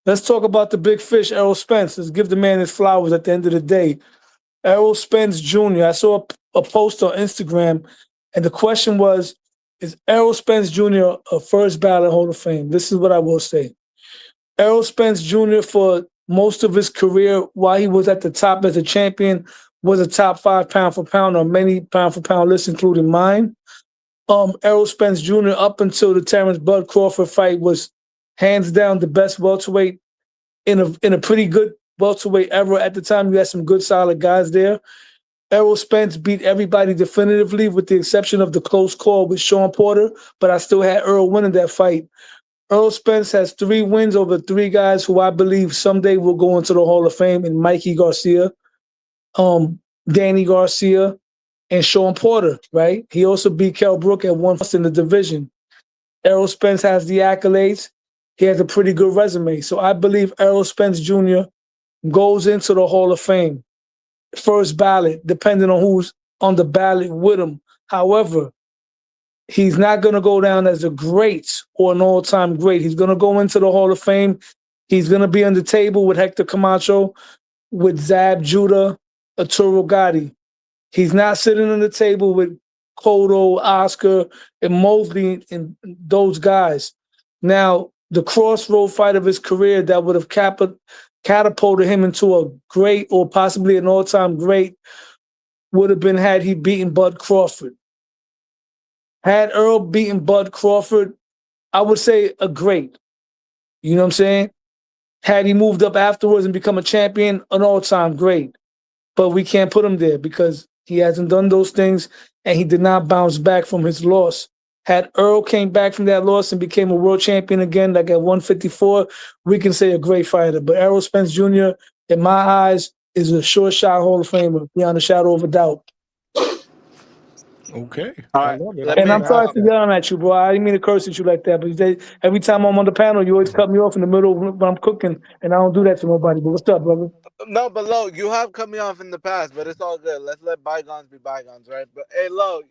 let's talk about the big fish, Errol Spence. Let's give the man his flowers at the end of the day. Errol Spence Jr. I saw a post on Instagram, and the question was, is Errol Spence Jr. a first ballot Hall of Fame? This is what I will say. Errol Spence Jr. for most of his career while he was at the top as a champion was a top 5 pound for pound on many pound for pound lists, including mine. Errol Spence Jr. up until the Terrence Bud Crawford fight was hands down the best welterweight in a pretty good welterweight era at the time. You had some good solid guys there. Errol Spence beat everybody definitively with the exception of the close call with Sean Porter, but I still had Errol winning that fight. Errol Spence has 3 wins over 3 guys who I believe someday will go into the Hall of Fame, in Mikey Garcia, Danny Garcia, and Sean Porter, right? He also beat Kell Brook at 1 in the division. Errol Spence has the accolades. He has a pretty good resume. So I believe Errol Spence Jr. goes into the Hall of Fame. First ballot, depending on who's on the ballot with him. However, he's not going to go down as a great or an all-time great. He's going to go into the Hall of Fame. He's going to be on the table with Hector Camacho, with Zab Judah, Arturo Gatti. He's not sitting on the table with Cotto, Oscar, and Mosley and those guys. Now, the crossroad fight of his career that would have catapulted him into a great or possibly an all-time great would have been had he beaten Bud Crawford. Had Earl beaten Bud Crawford, I would say a great. You know what I'm saying? Had he moved up afterwards and become a champion, an all-time great. But we can't put him there because he hasn't done those things and he did not bounce back from his loss. Had Earl came back from that loss and became a world champion again, like at 154, we can say a great fighter. But Errol Spence Jr., in my eyes, is a sure shot Hall of Famer, beyond a shadow of a doubt. Okay. All right. And I'm sorry for yelling at you, bro. I didn't mean to curse at you like that. But every time I'm on the panel, you always cut me off in the middle when I'm cooking, and I don't do that to nobody. But what's up, brother? No, but Lo, you have cut me off in the past, but it's all good. Let's let bygones be bygones, right? But hey, Lo,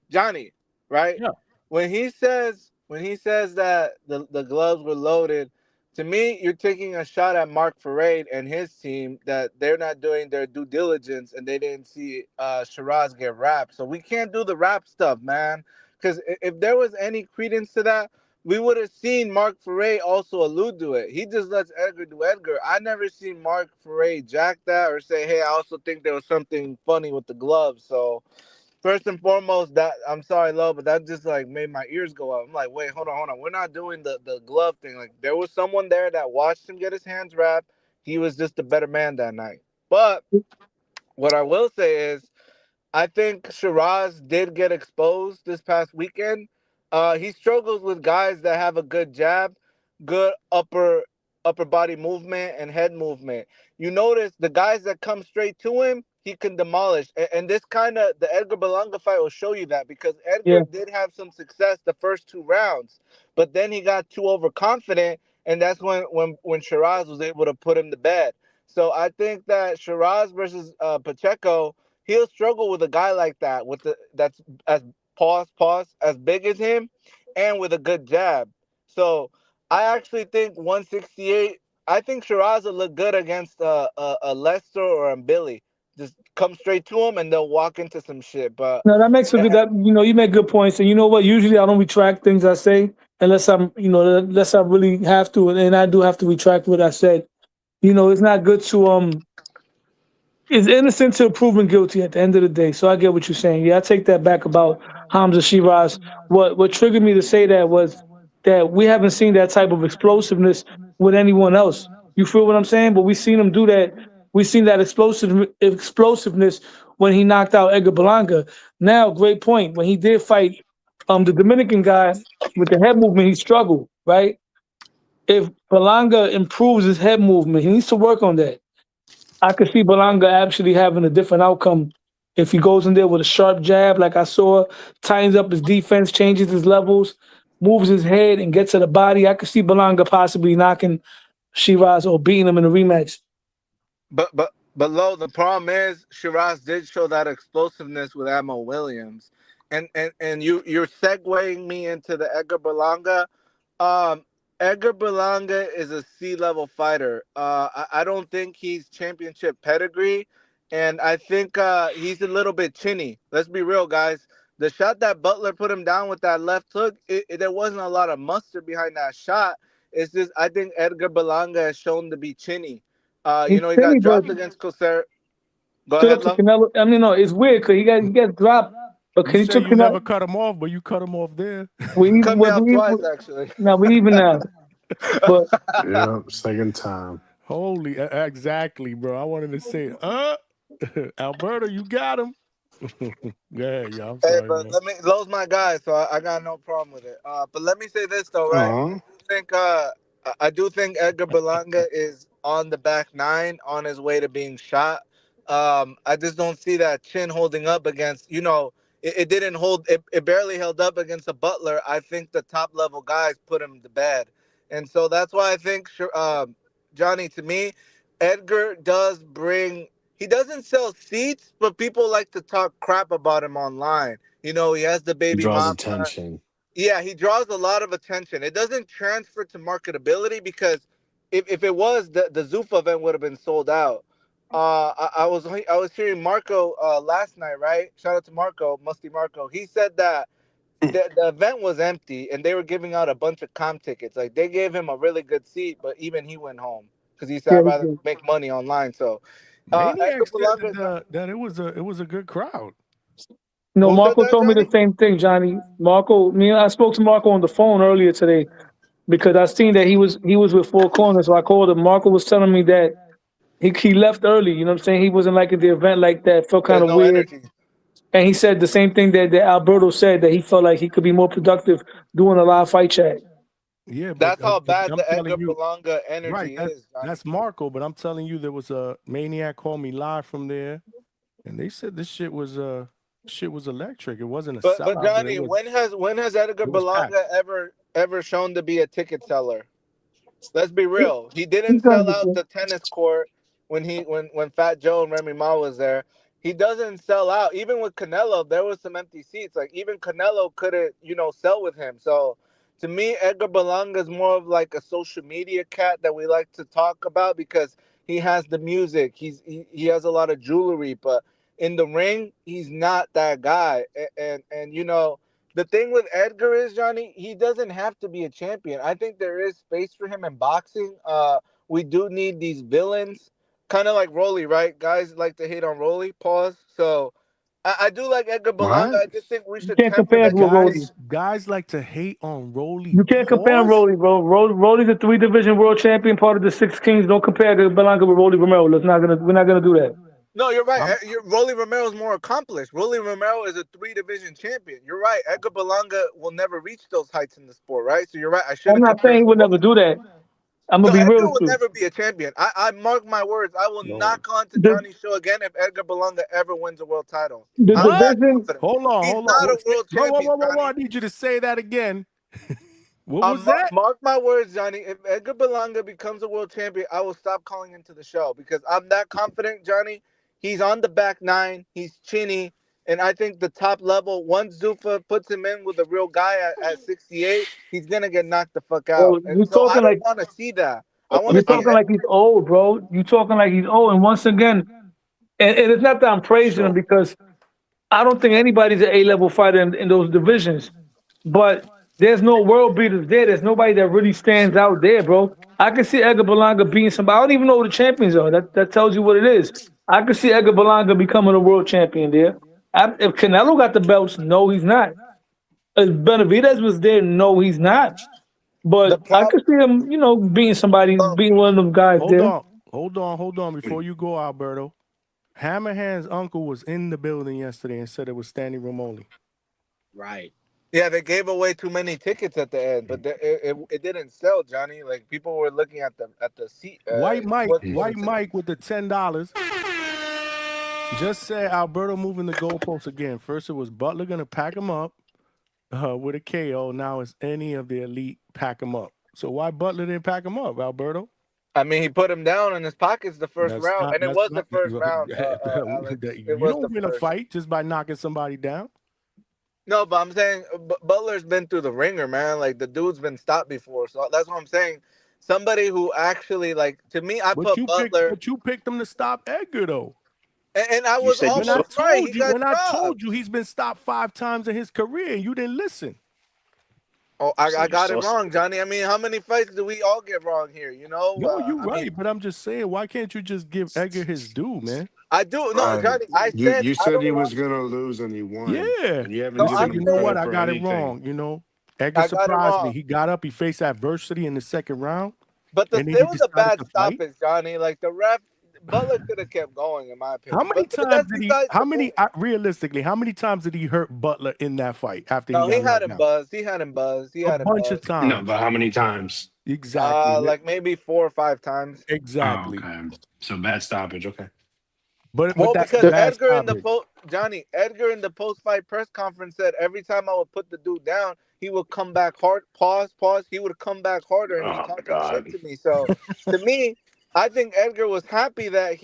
Johnny, right? Yeah. When he says that the gloves were loaded, to me, you're taking a shot at Mark Ferrade and his team that they're not doing their due diligence and they didn't see Shiraz get wrapped. So we can't do the wrap stuff, man. Because if there was any credence to that, we would have seen Mark Ferrade also allude to it. He just lets Edgar do Edgar. I never seen Mark Ferrade jack that or say, hey, I also think there was something funny with the gloves. So first and foremost, that I'm sorry, Lo, but that just like made my ears go up. I'm like, wait, hold on. We're not doing the glove thing. Like there was someone there that watched him get his hands wrapped. He was just a better man that night. But what I will say is I think Shiraz did get exposed this past weekend. He struggles with guys that have a good jab, good upper body movement and head movement. You notice the guys that come straight to him, he can demolish. And this kind of the Edgar Berlanga fight will show you that because Edgar did have some success the first 2 rounds, but then he got too overconfident, and that's when Shiraz was able to put him to bed. So I think that Shiraz versus Pacheco, he'll struggle with a guy like that that's as as big as him and with a good jab. So I actually think 168. I think Shiraz will look good against a Lester or a Billy. Just come straight to him and they'll walk into some shit. But No, that makes a good. That you make good points, and you know what? Usually, I don't retract things I say unless unless I really have to, and I do have to retract what I said. It's not good to It's innocent till proven guilty at the end of the day. So I get what you're saying. Yeah, I take that back about Hamza Shiraz. What triggered me to say that was that we haven't seen that type of explosiveness with anyone else. You feel what I'm saying? But we've seen him do that. We've seen that explosiveness when he knocked out Edgar Berlanga. Now, great point. When he did fight the Dominican guy with the head movement, he struggled, right? If Berlanga improves his head movement, he needs to work on that. I could see Berlanga actually having a different outcome if he goes in there with a sharp jab, like I saw, tightens up his defense, changes his levels, moves his head, and gets to the body. I could see Berlanga possibly knocking Shiraz or beating him in a rematch. But Lo, the problem is Shiraz did show that explosiveness with Ammo Williams, and you're segueing me into the Edgar Berlanga. Edgar Berlanga is a C-level fighter. I don't think he's championship pedigree, and I think he's a little bit chinny. Let's be real, guys. The shot that Butler put him down with that left hook, there wasn't a lot of mustard behind that shot. It's just I think Edgar Berlanga has shown to be chinny. He's He silly, got but dropped against Cosera. Go stood ahead, up to Lo. Canelo. I mean, no, it's weird because he got dropped. But You can he say took you never Canelo? cut him off, but you cut him off there. We Cut even me off twice, actually. now we even now. But Yeah, second time. Holy, exactly, bro. I wanted to say, Alberto, you got him. Yeah, I'm Hey, sorry, but man. Lowe's my guy, so I got no problem with it. But let me say this though, right? Aw. I do think Edgar Berlanga is on the back nine, on his way to being shot. I just don't see that chin holding up against. It didn't hold. It barely held up against a Butler. I think the top level guys put him to bed, and so that's why I think Johnny, to me, Edgar does bring. He doesn't sell seats, but people like to talk crap about him online. He has the He baby draws mama. attention. Yeah, he draws a lot of attention. It doesn't transfer to marketability because if it was, the Zuffa event would have been sold out. I was hearing Marco last night, right? Shout out to Marco, Musty Marco. He said that the event was empty and they were giving out a bunch of comp tickets. Like they gave him a really good seat, but even he went home because he said yeah, I'd rather make money online. So Maniac Edgar said Berlanga, that it was a good crowd. no, who said Marco that, told me the Johnny? same thing, Johnny. I spoke to Marco on the phone earlier today because I seen that he was with Four Corners, so I called him. Marco was telling me that he left early. You know what I'm saying? He wasn't liking the event like that. Felt kind There's of no weird. energy. And he said the same thing that Alberto said, that he felt like he could be more productive doing a live fight chat. Yeah, but That's how bad I'm the telling Edgar you, Berlanga right? energy is, Johnny. That's Marco, but I'm telling you, there was a Maniac called me live from there, and they said this shit was electric. It wasn't a But sellout, but Johnny, when has Edgar it was packed. Berlanga ever shown to be a ticket seller? Let's be real. He He's didn't done it sell out before. the tennis court when Fat Joe and Remy Ma was there. He doesn't sell out. Even with Canelo, there was some empty seats. Like even Canelo couldn't, sell with him. So to me, Edgar Berlanga is more of like a social media cat that we like to talk about because he has the music. He has a lot of jewelry, but in the ring, he's not that guy. And the thing with Edgar is, Johnny, he doesn't have to be a champion. I think there is space for him in boxing. We do need these villains, kind of like Rolly, right? Guys like to hate on Rolly. Pause. So I do like Edgar Berlanga. What? I just think we You should can't temper compare the him with Rolly. Guys like to hate on Rolly. You can't compare him, Pause. Rolly, bro. Rolly's a 3-division world champion, part of the Six Kings. Don't compare Edgar Berlanga with Rolly Romero. We're not gonna do that. No, you're right. Rolly Romero is more accomplished. Rolly Romero is a 3-division champion. You're right. Edgar Berlanga will never reach those heights in the sport, right? So you're right. I I'm shouldn't not compare saying him he to would never Rolly. do that. I'm No, gonna be real Edgar with will you. never be a champion. I mark my words. I will No. knock on to The Johnny's show again if Edgar Berlanga ever wins a world title. the I'm that division, confident. Hold on, He's hold not on. a world champion, Whoa! I Johnny. need you to say that again. What was that? Mark my words, Johnny. If Edgar Berlanga becomes a world champion, I will stop calling into the show because I'm that confident, Johnny. He's on the back nine. He's chinny. And I think the top level, once Zuffa puts him in with a real guy at 68, he's going to get knocked the fuck out. bro. And so I don't want to see that. I want You're to see talking like he's old, bro. You talking like he's old. And once again, and it's not that I'm praising him because I don't think anybody's an A-level fighter in those divisions. But there's no world beaters there. There's nobody that really stands out there, bro. I can see Edgar Berlanga being somebody. I don't even know who the champions are. That tells you what it is. I can see Edgar Berlanga becoming a world champion there. If Canelo got the belts, no, he's not. If Benavidez was there, no, he's not. the But I prop. could see him, being one of them guys there. Hold on. Before you go, Alberto, Hammerhand's uncle was in the building yesterday and said it was standing room only. Right. Yeah, they gave away too many tickets at the end, but it didn't sell, Johnny. Like people were looking at the seat. White Mike Mike with the $10 just said Alberto moving the goalposts again. First it was Butler gonna pack him up with a KO. Now it's any of the elite pack him up. So why Butler didn't pack him up, Alberto? I mean, he put him down in his pockets the first round, and it was the first round, Alex. It You was don't the win a first. fight just by knocking somebody down. No, but I'm saying Butler's been through the ringer, man. Like the dude's been stopped before, so that's what I'm saying. Somebody who actually, like, to me, I put Butler, But you picked him to stop Edgar though. and I was said you almost right. He got When I dropped. told you he's been stopped 5 times in his career, and you didn't listen. Oh, So I you got saw it wrong, Johnny. I mean, how many fights do we all get wrong here? You know, No, you're I right, mean, but I'm just saying, why can't you just give Edgar his due, man? I do. No, Right. Johnny, I You said you I said don't he want. was gonna lose and he won. Yeah. And you haven't No, You said, given I'm you him know saying. what? credit I for got it anything. wrong. You know, Edgar I got it surprised me. wrong. He got up, he faced adversity in the second round, But and then it he was a decided bad to fight. stoppage, Johnny. Like the ref, Butler could have kept going, in my How opinion. many But times that's did he? besides How the many? point. Realistically, how many times did he hurt Butler in that fight after he No, he got had knocked him out? buzzed. He had him buzzed. He A had him bunch of buzzed. No, times. but how many times? Exactly. Like maybe 4 or 5 times. Oh, Exactly. okay. So bad stoppage. Okay. But Well, that's a because bad stoppage. Edgar in the post-fight press conference said every time I would put the dude down, he would come back hard. Pause. He would come back harder and be Oh my talking shit God. to me. So, to me, I think Edgar was happy that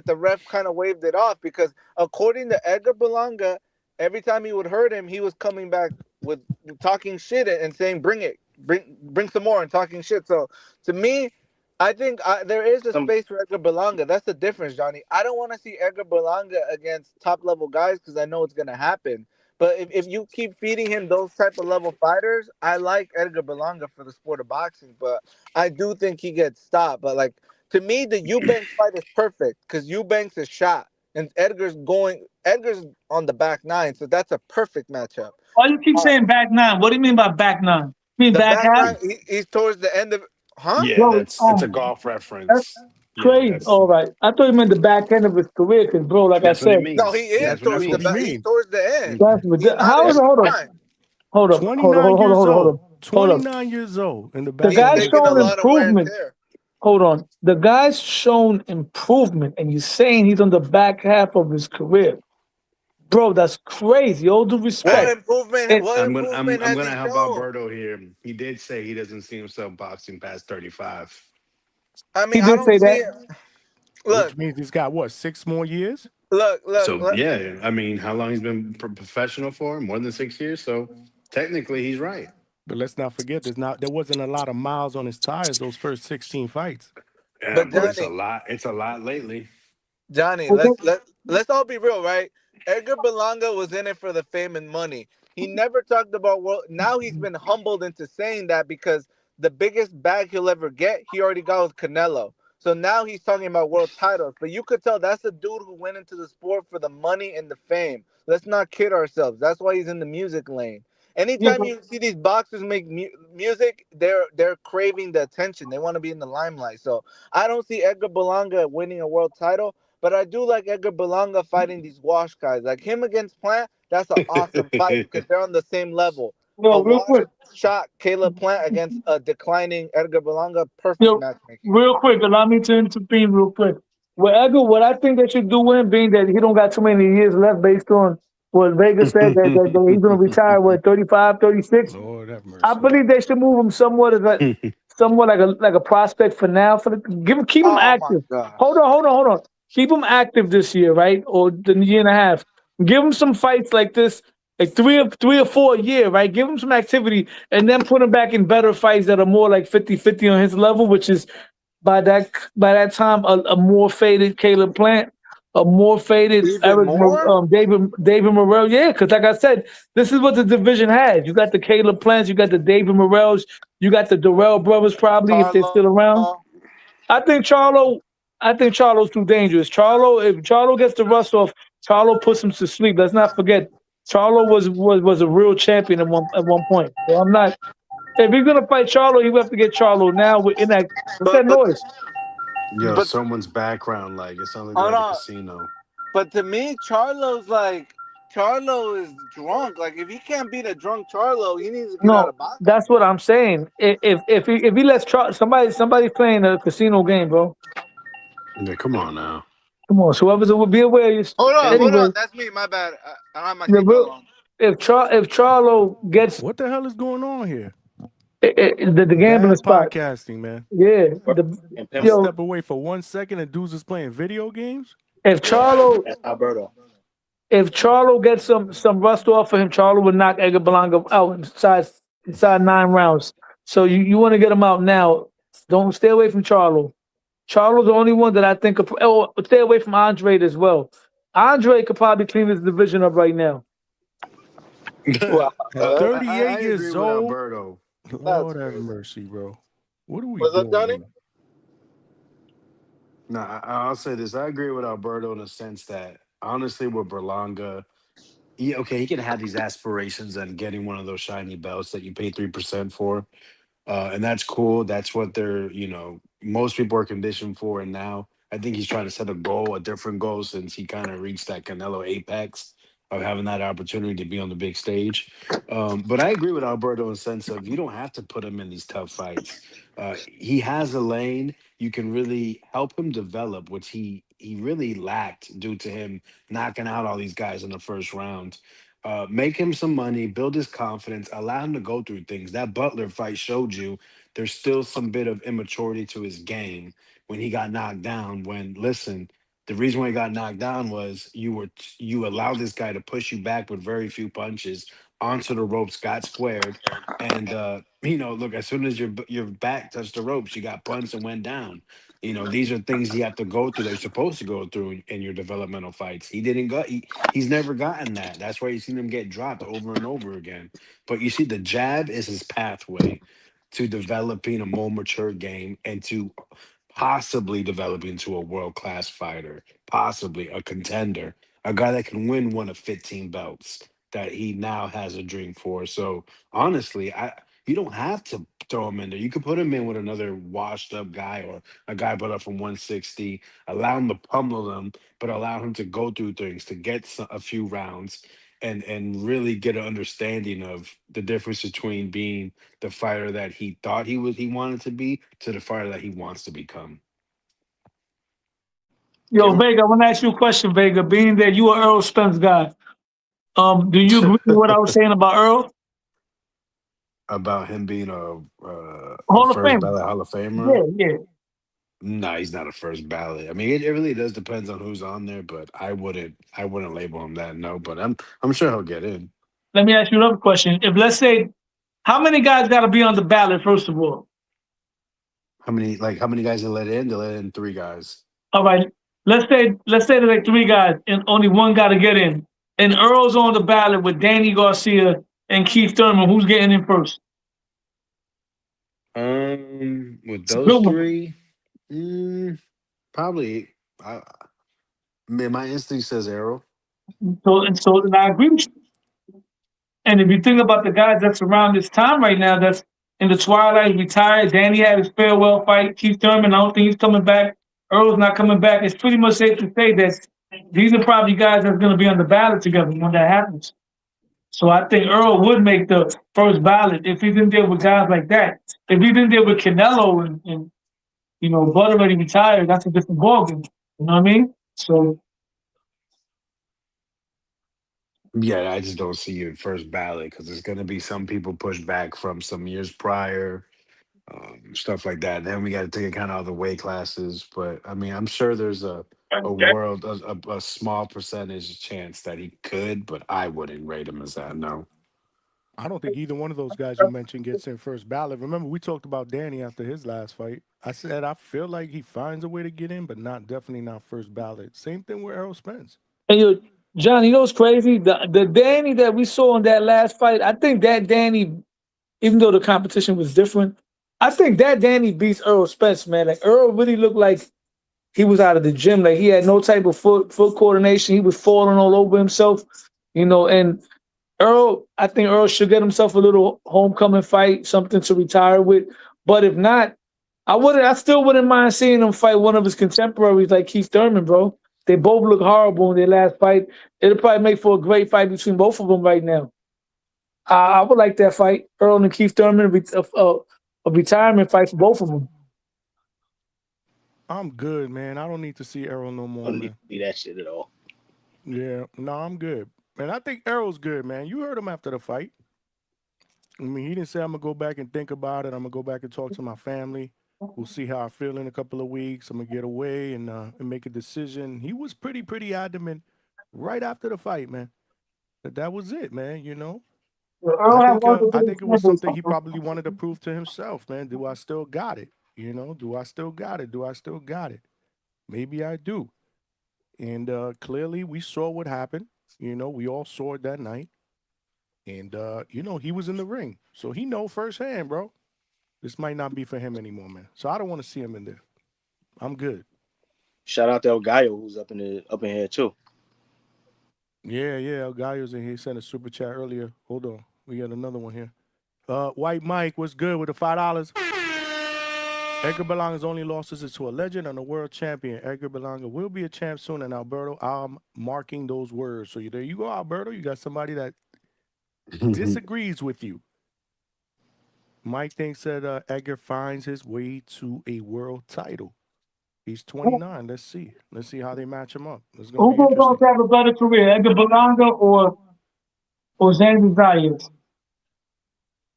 the ref kind of waved it off because according to Edgar Berlanga, every time he would hurt him, he was coming back with talking shit and saying, "Bring it, bring some more," and talking shit. So, to me. I think there is a space for Edgar Berlanga. That's the difference, Johnny. I don't want to see Edgar Berlanga against top level guys because I know it's gonna happen. But if you keep feeding him those type of level fighters, I like Edgar Berlanga for the sport of boxing. But I do think he gets stopped. But like to me, the Eubanks fight is perfect because Eubanks is shot and Edgar's on the back nine, so that's a perfect matchup. Why you keep saying back nine? What do you mean by back nine? You mean The back back half? nine, he's towards the end of, huh? Yeah, Bro, that's a my golf God. That's reference. Yeah, crazy. that's All right. I thought you meant the back end of his career, because, bro, like I that's what it said, No, he means. is That's what it towards the What he back. means. He's mean? towards the end. that's He's not how in is his it? prime. Hold up. 29 years Hold old. up. Hold up. 29 years old in the The back He's end of guy's his taking a shown career. lot of wear and improvement. tear. Hold on. The guy's shown improvement, and you're saying he's on the back half of his career. Bro, that's crazy. All due What respect. improvement? And What improvement I'm has gonna he help shown? Alberto here. He did say he doesn't see himself boxing past 35. I mean, he I did don't say see that. it. Look, Which means he's got what, 6 more years? look, look. So look. yeah, I mean, how long he's been professional for? More than 6 years. So technically, he's right. But let's not forget, there wasn't a lot of miles on his tires those first 16 fights. Yeah, But but it's a Johnny, lot. It's a lot lately. Johnny, Okay. let's all be real, right? Edgar Berlanga was in it for the fame and money. He never talked about world. Now he's been humbled into saying that because the biggest bag he'll ever get, he already got with Canelo. So now he's talking about world titles. But you could tell that's a dude who went into the sport for the money and the fame. Let's not kid ourselves. That's why he's in the music lane. Yeah, Anytime but you see these boxers make music, they're craving the attention. They want to be in the limelight. So I don't see Edgar Berlanga winning a world title. But I do like Edgar Berlanga fighting these Wash guys. Like him against Plant, that's an awesome fight because they're on the same level. A yo, real Wash quick. shot Caleb Plant against a declining Edgar Berlanga. Perfect Yo, matchmaking. real quick, allow me to intervene real quick. Well, Edgar, what I think they should do with him, being that he don't got too many years left based on what Vegas said, that he's going to retire, 35, 36. Lord have I mercy. believe they should move him somewhat as somewhat like a prospect for now. Keep him Oh my active. gosh. Hold on. Keep him active this year, right? Or the year and a half. Give him some fights like this, like three or four a year, right? Give him some activity and then put him back in better fights that are more like 50-50 on his level, which is by that time a more faded Caleb Plant, a more faded Even more? David Morrell. Yeah, because like I said, this is what the division has. You got the Caleb Plants, you got the David Morrells, you got the Durrell brothers probably if they're still around. I think Charlo's too dangerous. If Charlo gets the rust off, Charlo puts him to sleep. Let's not forget, Charlo was a real champion at one point. So I'm not. If he's gonna fight Charlo, he would have to get Charlo now. In that, what's that But noise? Yo, but someone's background, like it sounds like they're hold at the on. casino. But to me, Charlo is drunk. Like if he can't beat a drunk Charlo, he needs to get out No, of boxing. that's what I'm saying. If he lets somebody's playing a casino game, bro. Yeah, come on now. Come on, so whoever's will be aware. Hold Anyway, on. That's me. My bad. I don't have my the seatbelt real, on. if Charlo gets What the hell is going on here? the gambling Bad spot, podcasting, man. yeah. I step away for 1 second and dudes is playing video games. If Charlo That's Alberto. if Charlo gets some rust off for him, Charlo would knock Edgar Berlanga out inside 9 rounds. So you want to get him out now. Don't stay away from Charlo. Charlo's the only one that I think stay away from Andre as well. Andre could probably clean his division up right now. Wow. At I 38 agree years with old, Alberto. Lord have mercy, bro. What are we What's up, doing Johnny? here? No, I'll say this. I agree with Alberto in the sense that honestly, with Berlanga, okay, he can have these aspirations and getting one of those shiny belts that you pay 3% for. And that's cool. That's what they're, most people are conditioned for. And now I think he's trying to set a goal, a different goal, since he kind of reached that Canelo apex of having that opportunity to be on the big stage. But I agree with Alberto in the sense of you don't have to put him in these tough fights. He has a lane. You can really help him develop, which he really lacked due to him knocking out all these guys in the first round. Make him some money, build his confidence, allow him to go through things. That Butler fight showed you there's still some bit of immaturity to his game when he got knocked down. When listen, the reason why he got knocked down was you allowed this guy to push you back with very few punches onto the ropes, got squared, and look, as soon as your back touched the ropes, you got punched and went down. These are things you have to go through that you're supposed to go through in your developmental fights. He didn't go. He's never gotten that. That's why you've seen him get dropped over and over again. But you see, the jab is his pathway to developing a more mature game and to possibly developing into a world-class fighter, possibly a contender, a guy that can win one of 15 belts that he now has a dream for. So honestly, you don't have to throw him in there. You could put him in with another washed up guy or a guy put up from 160, allow him to pummel him, but allow him to go through things, to get a few rounds and really get an understanding of the difference between being the fighter that he thought he wanted to be to the fighter that he wants to become. Yo, Vega, I want to ask you a question, Vega. Being that you are Errol Spence guy, do you agree with what I was saying about Earl? About him being a Hall of first Fame. ballot Hall of Famer. Yeah, yeah. No, he's not a first ballot. I mean, it really does depends on who's on there, but I wouldn't label him that. No, but I'm sure he'll get in. Let me ask you another question. If let's say, how many guys got to be on the ballot first of all? How many guys they let in? They let in 3 guys. All right. Let's say there's like 3 guys and only one got to get in. And Earl's on the ballot with Danny Garcia and Keith Thurman. Who's getting in first? With It's a those good one. 3, probably. Man, my instinct says Errol. So and I agree with you. And if you think about the guys that's around this time right now, that's in the twilight, retired. Danny had his farewell fight. Keith Thurman, I don't think he's coming back. Earl's not coming back. It's pretty much safe to say that these are probably guys that's going to be on the ballot together when that happens. So I think Earl would make the first ballot if he's in there with guys like that. If he's in there with Canelo and Bud already retired, that's a different ballgame. You know what I mean? So Yeah, I just don't see you in first ballot because there's going to be some people pushed back from some years prior, stuff like that. Then we got to take account of the weight classes. But I mean, I'm sure there's a small percentage chance that he could, but I wouldn't rate him as that. No. I don't think either one of those guys you mentioned gets in first ballot. Remember, we talked about Danny after his last fight. I said I feel like he finds a way to get in, but definitely not first ballot. Same thing with Errol Spence. And John, you know what's crazy? The Danny that we saw in that last fight, I think that Danny, even though the competition was different, I think that Danny beats Errol Spence, man. Like Earl really looked like he was out of the gym. Like he had no type of foot coordination. He was falling all over himself, and I think Earl should get himself a little homecoming fight, something to retire with. But if not, I still wouldn't mind seeing him fight one of his contemporaries like Keith Thurman, bro. They both look horrible in their last fight. It'll probably make for a great fight between both of them right now. I would like that fight, Earl and Keith Thurman, a retirement fight for both of them. I'm good, man. I don't need to see Errol no more, man. See that shit at all. Yeah, no, I'm good. And I think Errol's good, man. You heard him after the fight. I mean, he didn't say I'm going to go back and think about it. I'm going to go back and talk to my family. We'll see how I feel in a couple of weeks. I'm going to get away and make a decision. He was pretty adamant right after the fight, man. That was it, man, I think it was something he probably wanted to prove to himself, man. Do I still got it? Do I still got it? Do I still got it? Maybe I do. And clearly we saw what happened. We all saw it that night. And he was in the ring. So he know firsthand, bro. This might not be for him anymore, man. So I don't want to see him in there. I'm good. Shout out to El Gallo, who's up in here too. Yeah, El Gallo's in here. He sent a super chat earlier. Hold on. We got another one here. White Mike, what's good with the $5? Edgar Berlanga's only losses is to a legend and a world champion. Edgar Berlanga will be a champ soon, and Alberto, I'm marking those words. So there you go, Alberto. You got somebody that disagrees with you. Mike thinks that Edgar finds his way to a world title. He's 29. Let's see. Let's see how they match him up. It's Who gonna be goes on interesting. to have a better career, Edgar Berlanga or Xander Zayas?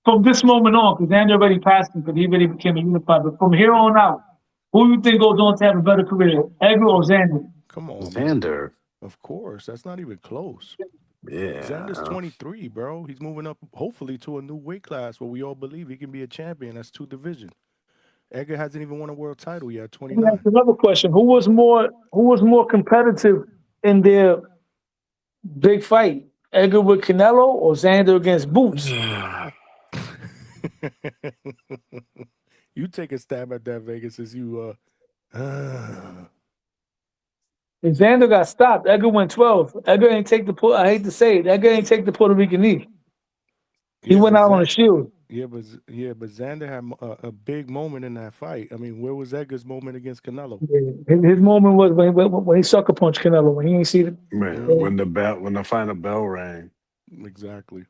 From this moment on, because Xander already passed him, because he already became a unified. But from here on out, who do you think goes on to have a better career, Edgar or Xander? Come on, Xander. Man. Of course. That's not even close. Yeah. Xander's 23, bro. He's moving up, hopefully, to a new weight class where we all believe he can be a champion. That's 2 divisions. Edgar hasn't even won a world title yet. 29. That's another question. Who was more competitive in their big fight? Edgar with Canelo or Xander against Boots? You take a stab at that, Vegas, as you If Xander got stopped, Edgar went 12. Edgar ain't take the I hate to say it, Edgar ain't take the Puerto Rican knee. He went out on a shield. Yeah, but Xander had a big moment in that fight. I mean, where was Edgar's moment against Canelo? Yeah. His moment was when he sucker punched Canelo, when he ain't see it. When the final bell rang. Exactly.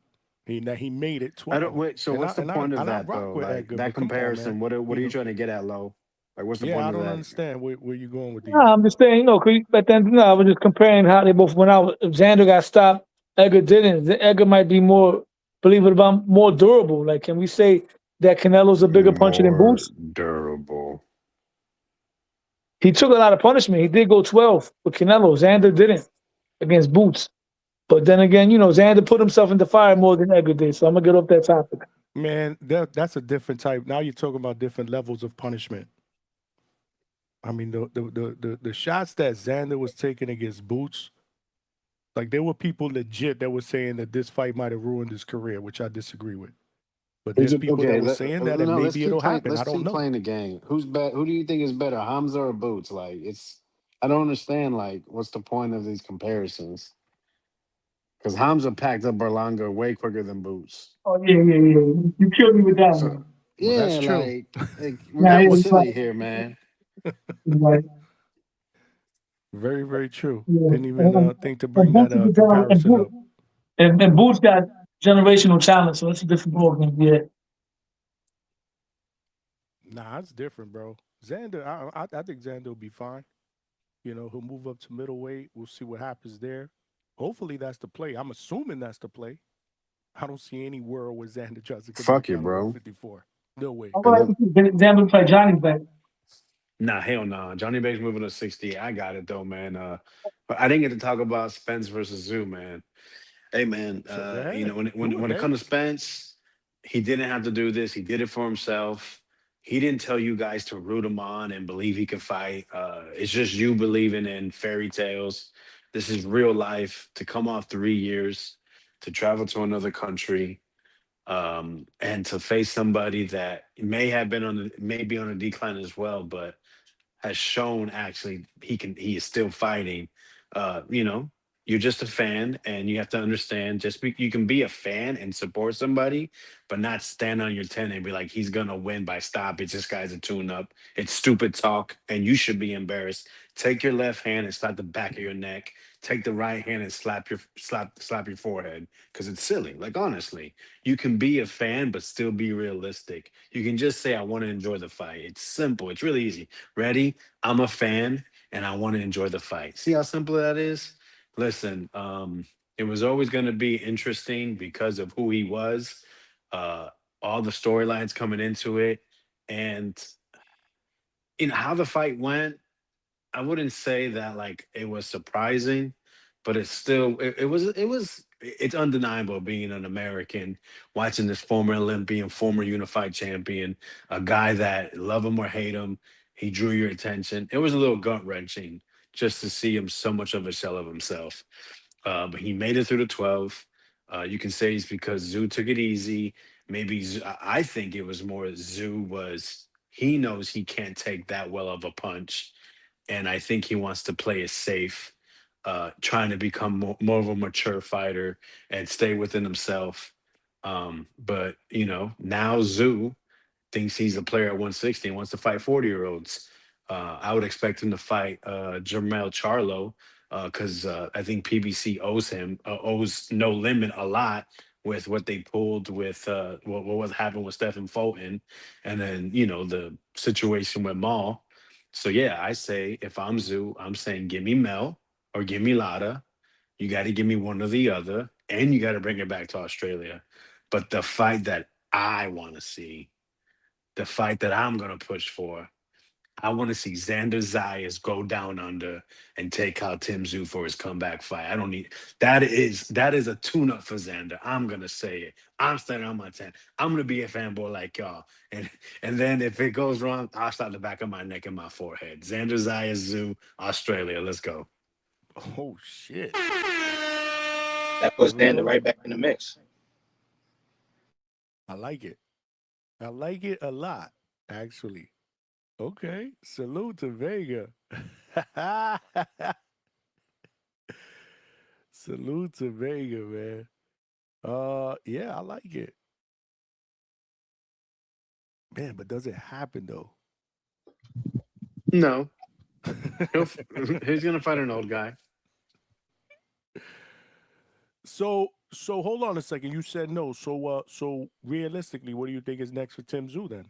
He made it 12. I don't wait. So what's the point of that though? Like, Edgar, that comparison. On, what are you trying to get at, Lo? Like, what's the point of that? I don't understand where you going with these. No, I'm just saying, but then I was just comparing how they both went out. If Xander got stopped, Edgar didn't. Edgar might be more, believe it or not, more durable. Like, can we say that Canelo's a bigger puncher than Boots? Durable. He took a lot of punishment. He did go 12 with Canelo. Xander didn't against Boots. But then again, Xander put himself in the fire more than Edgar did. So I'm gonna get off that topic. Man, that's a different type. Now you're talking about different levels of punishment. I mean, the shots that Xander was taking against Boots, like there were people legit that were saying that this fight might have ruined his career, which I disagree with. But there's people that were saying that, and maybe it'll happen. I don't know. Let's keep playing the game. Who do you think is better, Hamza or Boots? Like, I don't understand. Like, what's the point of these comparisons? Because Hamza packed up Berlanga way quicker than Boots. Oh yeah. You killed me with that one. Yeah, that's true. Like we're getting silly here, man. Right. Very, very true. Yeah. Didn't even think to bring that comparison up. And Boots got generational talent, so it's a different ballgame. Yeah. Nah, it's different, bro. Xander, I think Xander will be fine. He'll move up to middleweight. We'll see what happens there. Hopefully that's the play. I'm assuming that's the play. I don't see any world where Xander tries to fuck you, bro. 54. No way. Xander play Johnny back. Nah, hell no. Johnny Bates moving to 60. I got it though, man. But I didn't get to talk about Spence versus Tszyu, man. Hey, man. When it comes to Spence, he didn't have to do this. He did it for himself. He didn't tell you guys to root him on and believe he could fight. It's just you believing in fairy tales. This is real life. To come off 3 years, to travel to another country, and to face somebody that may be on a decline as well, but has shown actually he is still fighting. You're just a fan, and you have to understand. You can be a fan and support somebody, but not stand on your 10 and be like, he's gonna win by stoppage. This guy's a tune-up. It's stupid talk, and you should be embarrassed. Take your left hand and slap the back of your neck. Take the right hand and slap your forehead, because it's silly. Like, honestly, you can be a fan but still be realistic. You can just say, I want to enjoy the fight. It's simple. It's really easy. Ready? I'm a fan and I want to enjoy the fight. See how simple that is? Listen, it was always going to be interesting because of who he was, all the storylines coming into it, and how the fight went. I wouldn't say that like it was surprising, but it's undeniable being an American, watching this former Olympian, former unified champion, a guy that love him or hate him, he drew your attention. It was a little gut wrenching just to see him so much of a shell of himself. But he made it through the 12. You can say it's because Zoo took it easy. Maybe I think it was more Zoo he knows he can't take that well of a punch, and I think he wants to play it safe, trying to become more of a mature fighter and stay within himself. But now Zoo thinks he's a player at 160 and wants to fight 40-year-olds. I would expect him to fight Jermell Charlo because I think PBC owes No Limit a lot with what they pulled with what was happening with Stephen Fulton, and then the situation with Maul. So yeah, I say if I'm Zoo, I'm saying give me Mel or give me Lada. You got to give me one or the other, and you got to bring it back to Australia. But the fight that I want to see, the fight that I'm gonna push for, I want to see Xander Zayas go down under and take out Tim Tszyu for his comeback fight. I don't need that is a tune-up for Xander. I'm gonna say it. I'm standing on my 10. I'm gonna be a fanboy like y'all. And then if it goes wrong, I'll start the back of my neck and my forehead. Xander Zayas, Tszyu, Australia. Let's go. Oh shit. That puts Xander right back in the mix. I like it. I like it a lot, actually. Okay. Salute to Vega. Salute to Vega, man. Yeah, I like it. Man, but does it happen though? No. He's gonna fight an old guy. So hold on a second. You said no. So realistically, what do you think is next for Tim Tszyu then?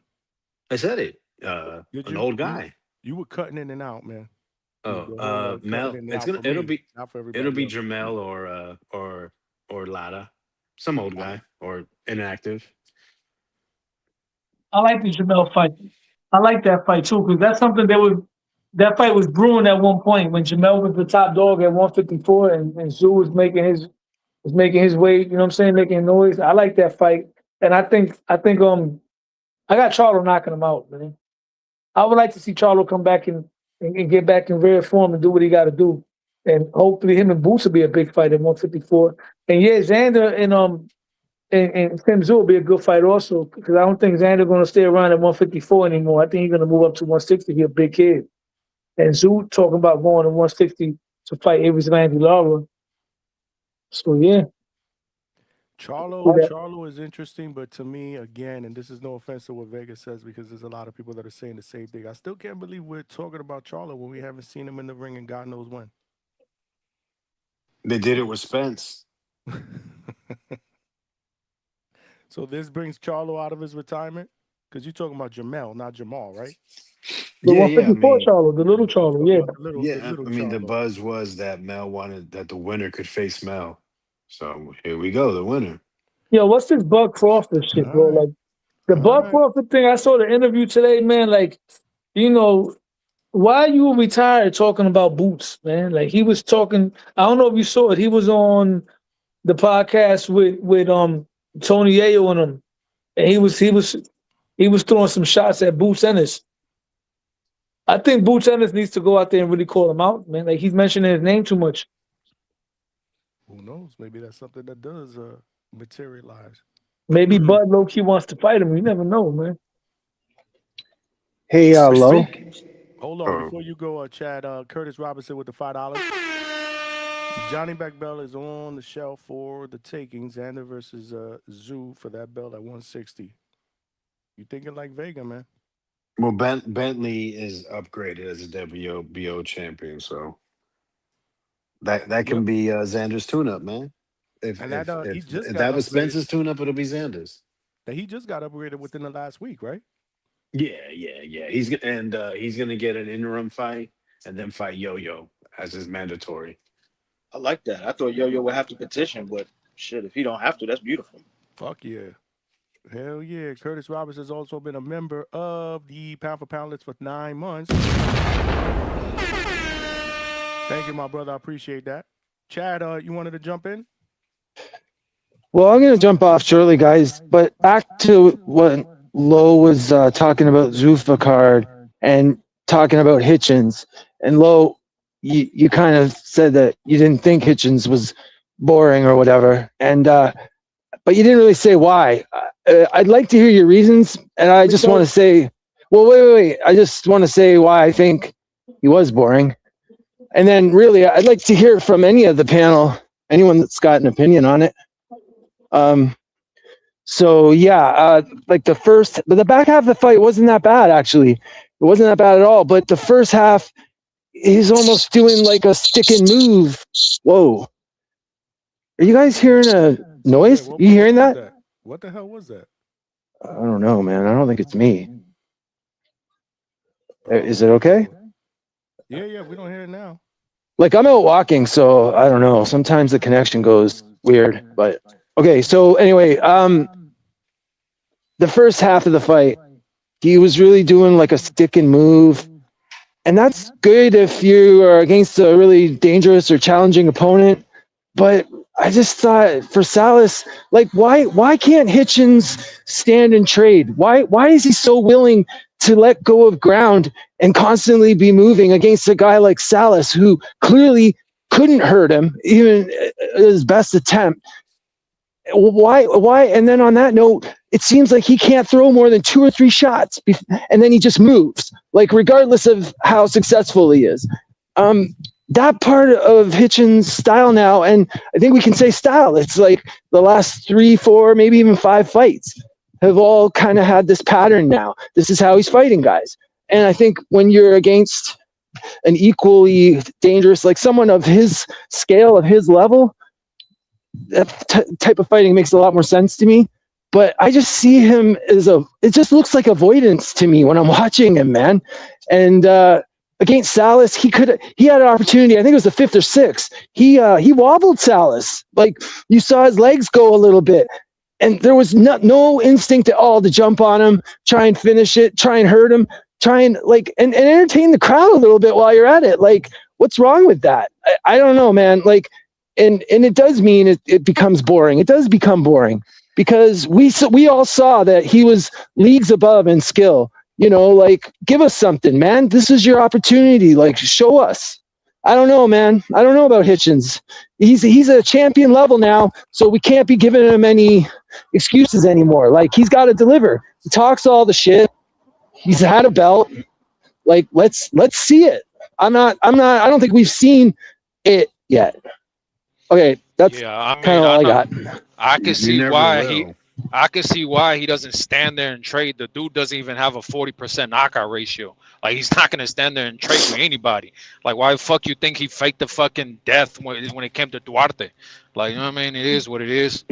I said it. An old guy. You were cutting in and out, man. Mel. It'll be Jermell or Lada, some old guy or inactive. I like the Jamel fight. I like that fight too because that's something that fight was brewing at one point when Jamel was the top dog at 154 and Tszyu was making his way. You know what I'm saying? Making noise. I like that fight, and I think I got Charlo knocking him out, man. I would like to see Charlo come back and get back in rare form and do what he got to do. And hopefully him and Boots will be a big fight at 154. And yeah, Xander and Tim Tszyu will be a good fight also because I don't think Xander going to stay around at 154 anymore. I think he's going to move up to 160. He's a big kid. And Tszyu talking about going to 160 to fight Avery Lara. So yeah. Charlo is interesting, but to me, again, and this is no offense to what Vegas says because there's a lot of people that are saying the same thing. I still can't believe we're talking about Charlo when we haven't seen him in the ring and God knows when. They did it with Spence. So this brings Charlo out of his retirement? Because you're talking about Jamel, not Jamal, right? The 154 Charlo, the little Charlo, yeah. I mean, the buzz was that Mel wanted that the winner could face Mel. So here we go, the winner. Yo, what's this Bud Crawford shit, bro? Like the Bud Crawford thing. I saw the interview today, man. Like, why you retired talking about Boots, man? Like he was talking. I don't know if you saw it. He was on the podcast with Tony Yayo and him, and he was throwing some shots at Boots Ennis. I think Boots Ennis needs to go out there and really call him out, man. Like he's mentioning his name too much. Who knows? Maybe that's something that does materialize. Maybe Bud low-key wants to fight him. You never know, man. Hey, Lo. Hold on. Before you go, Chad, Curtis Robinson with the $5. Johnny Back Bell is on the shelf for the taking. Xander versus Tszyu for that belt at 160. You thinking like Vega, man? Well, Bentley is upgraded as a WBO champion, so that can be Xander's tune-up, man. If that was Spence's tune-up, it'll be Xander's. He just got upgraded within the last week, right? Yeah. He's gonna get an interim fight and then fight Yo-Yo as his mandatory. I like that. I thought Yo-Yo would have to petition, but shit, if he don't have to, that's beautiful. Fuck yeah. Hell yeah. Curtis Robinson has also been a member of the Pound for Pound list for 9 months. Thank you, my brother. I appreciate that. Chad, you wanted to jump in? Well, I'm going to jump off shortly, guys. But back to what Lo was talking about Zuffa card and talking about Hitchens. And Lo, you kind of said that you didn't think Hitchens was boring or whatever. And but you didn't really say why. I'd like to hear your reasons, and I just want to say, well, wait. I just want to say why I think he was boring. And then really, I'd like to hear from any of the panel, anyone that's got an opinion on it. So yeah, like the back half of the fight wasn't that bad, actually. It wasn't that bad at all. But the first half, he's almost doing like a stick and move. Whoa. Are you guys hearing a noise? Yeah, You hearing that? What the hell was that? I don't know, man. I don't think it's me. Is it okay? Yeah, we don't hear it now. Like, I'm out walking, so I don't know. Sometimes the connection goes weird, but okay. So anyway, the first half of the fight, he was really doing like a stick and move, and that's good if you are against a really dangerous or challenging opponent. But I just thought for Salas, like, why can't Hitchens stand and trade? Why is he so willing to let go of ground and constantly be moving against a guy like Salas, who clearly couldn't hurt him, even his best attempt? Why? And then on that note, it seems like he can't throw more than 2 or 3 shots, and then he just moves, like, regardless of how successful he is. That part of Hitchens' style now, and I think we can say style, it's like the last 3, 4, maybe even 5 fights have all kind of had this pattern now. This is how he's fighting guys. And I think when you're against an equally dangerous, like someone of his scale, of his level, that type of fighting makes a lot more sense to me. But I just see him as it just looks like avoidance to me when I'm watching him, man. And against Salas, he had an opportunity. I think it was the 5th or 6th. He wobbled Salas. Like, you saw his legs go a little bit, and there was no instinct at all to jump on him, try and finish it, try and hurt him, try and and entertain the crowd a little bit while you're at it. Like, what's wrong with that? I don't know, man. Like, and it does mean it becomes boring. It does become boring because we all saw that he was leagues above in skill. You know, like, give us something, man. This is your opportunity. Like, show us. I don't know, man. I don't know about Hitchens. He's a champion level now, so we can't be giving him any excuses anymore. Like, he's got to deliver. He talks all the shit. He's had a belt. Like, let's see it. I don't think we've seen it yet. Okay, that's kind of all I got. I can see why he doesn't stand there and trade. The dude doesn't even have a 40% knockout ratio. Like, he's not gonna stand there and trade with anybody. Like, why the fuck you think he faked the fucking death when it came to Duarte? Like, you know what I mean? It is what it is.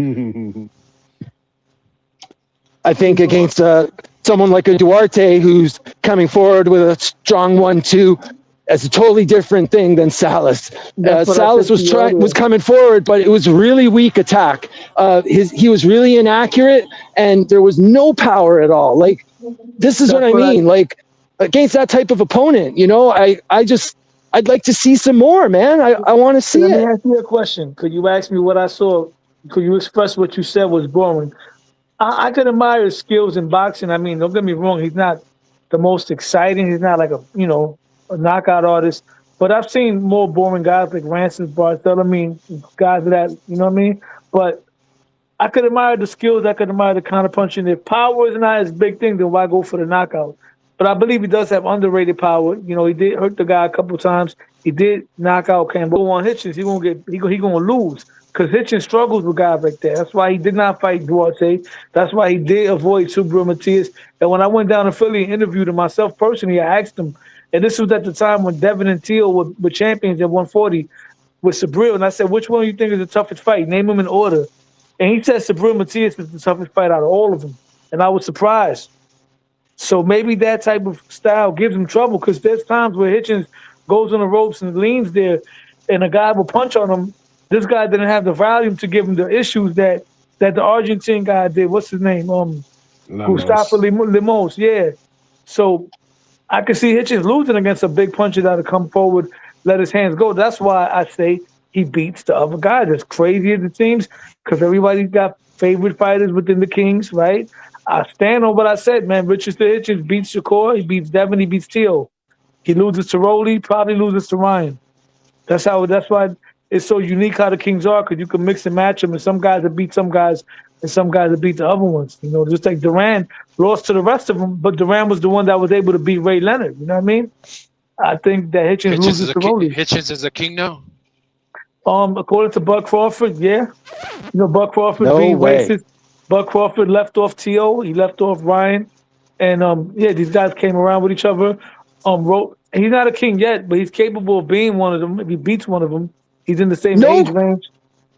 I think against someone like a Duarte who's coming forward with a strong 1-2, that's a totally different thing than Salas. Salas was coming forward, but it was a really weak attack. He was really inaccurate, and there was no power at all. Like, this is what I mean. Like, against that type of opponent, you know, I'd like to see some more, man. I want to see it. Let me ask you a question. Could you ask me what I saw? Could you express what you said was boring? I could admire his skills in boxing. I mean, don't get me wrong. He's not the most exciting. He's not like a knockout artist. But I've seen more boring guys like Rancis Barthel. I mean, guys that, you know what I mean? But I could admire the skills. I could admire the counterpunching. If power is not his big thing, then why go for the knockout? But I believe he does have underrated power. You know, he did hurt the guy a couple times. He did knock out Campbell on Hitchens. He gonna lose because Hitchens struggles with guys like that. That's why he did not fight Duarte. That's why he did avoid Subriel Matias. And when I went down to Philly and interviewed him myself personally, I asked him, and this was at the time when Devin and Teal were champions at 140 with Subriel. And I said, which one do you think is the toughest fight? Name them in order. And he said Subriel Matias is the toughest fight out of all of them. And I was surprised. So maybe that type of style gives him trouble because there's times where Hitchens goes on the ropes and leans there and a guy will punch on him. This guy didn't have the volume to give him the issues that the Argentine guy did. What's his name? Gustavo Limos. Yeah. So I could see Hitchens losing against a big puncher that'll come forward, let his hands go. That's why I say he beats the other guys. As crazy as it seems, because everybody's got favorite fighters within the Kings, right? I stand on what I said, man. Richardson Hitchens beats Shakur, he beats Devin, he beats Teal. He loses to Rolly, probably loses to Ryan. That's why it's so unique how the Kings are because you can mix and match them, and some guys that beat some guys, and some guys that beat the other ones. You know, just like Durant lost to the rest of them, but Durant was the one that was able to beat Ray Leonard. You know what I mean? I think that Hitchens loses to Rolly. Hitchens is a king now. According to Bud Crawford, yeah. You know, Bud Crawford No being way. racist. Bud Crawford left off T.O. He left off Ryan. And yeah, these guys came around with each other. He's not a king yet, but he's capable of being one of them. If he beats one of them, he's in the same age range.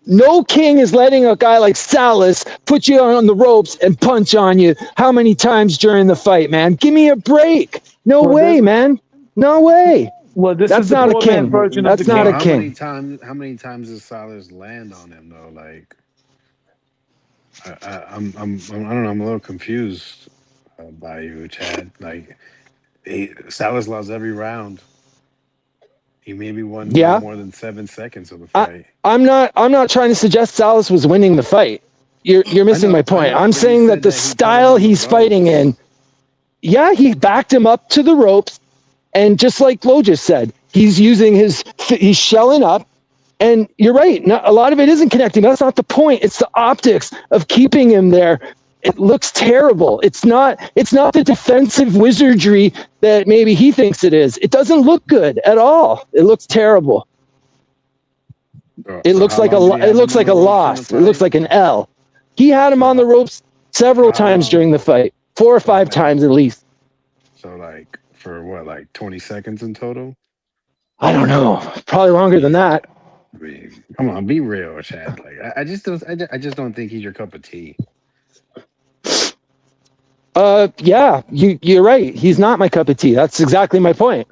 No king is letting a guy like Salas put you on the ropes and punch on you how many times during the fight, man? Give me a break. No way, man. No way. Well, that's not a king. That's not a king. How many times does Salas land on him though? Like, I don't know. I'm a little confused by you, Chad. Like, Salas lost every round. He maybe won no more than 7 seconds of the fight. I'm not trying to suggest Salas was winning the fight. You're missing my point. I'm saying that the style he's fighting in, yeah, he backed him up to the ropes, and just like Flo just said, he's shelling up, and you're right. A lot of it isn't connecting. That's not the point. It's the optics of keeping him there. It looks terrible. It's not the defensive wizardry that maybe he thinks it is. It doesn't look good at all. It looks terrible. It looks like a loss. It looks like an L. He had him on the ropes several times during the fight, 4 or 5 times at least. So like for what, like 20 seconds in total? I don't know. Probably longer than that. I mean, come on, be real, Chad. Like I just don't think he's your cup of tea. Yeah, you're right. He's not my cup of tea. That's exactly my point.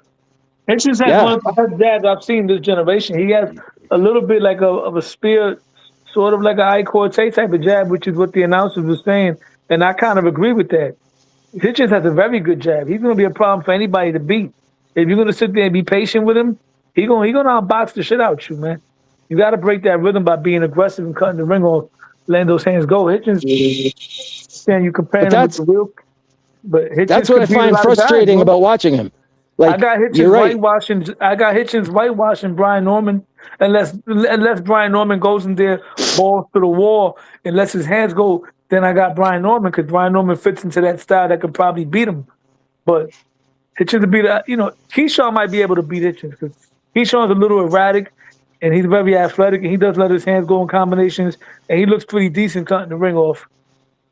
Hitchens has one of the best jabs I've seen this generation. He has a little bit like of a spear, sort of like an I Cortez type of jab, which is what the announcers were saying, and I kind of agree with that. Hitchens has a very good jab. He's going to be a problem for anybody to beat. If you're going to sit there and be patient with him, he's going to outbox the shit out you, man. You got to break that rhythm by being aggressive and cutting the ring off, letting those hands go. Hitchens, and you comparing him with the real, but Hitchens that's what I find frustrating about watching him. Like, I got Hitchens whitewashing Brian Norman unless Brian Norman goes in there, balls to the wall, and lets his hands go. Then I got Brian Norman because Brian Norman fits into that style that could probably beat him. But Hitchens would beat, Keyshawn might be able to beat Hitchens because Keyshawn's a little erratic and he's very athletic and he does let his hands go in combinations and he looks pretty decent cutting the ring off.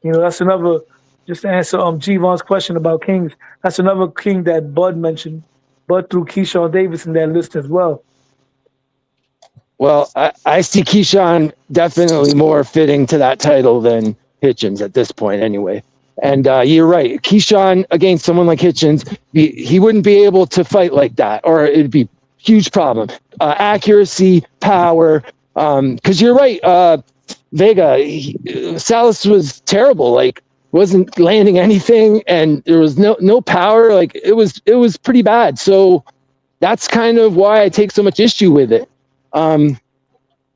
That's another. Just to answer G-Von's question about kings, that's another king that Bud mentioned. Bud threw Keyshawn Davis in that list as well. Well, I see Keyshawn definitely more fitting to that title than Hitchens at this point anyway. And you're right. Keyshawn against someone like Hitchens, he wouldn't be able to fight like that, or it'd be a huge problem. Accuracy, power, because you're right. Vega, Salas was terrible. Like, wasn't landing anything and there was no power. Like it was pretty bad. So that's kind of why I take so much issue with it.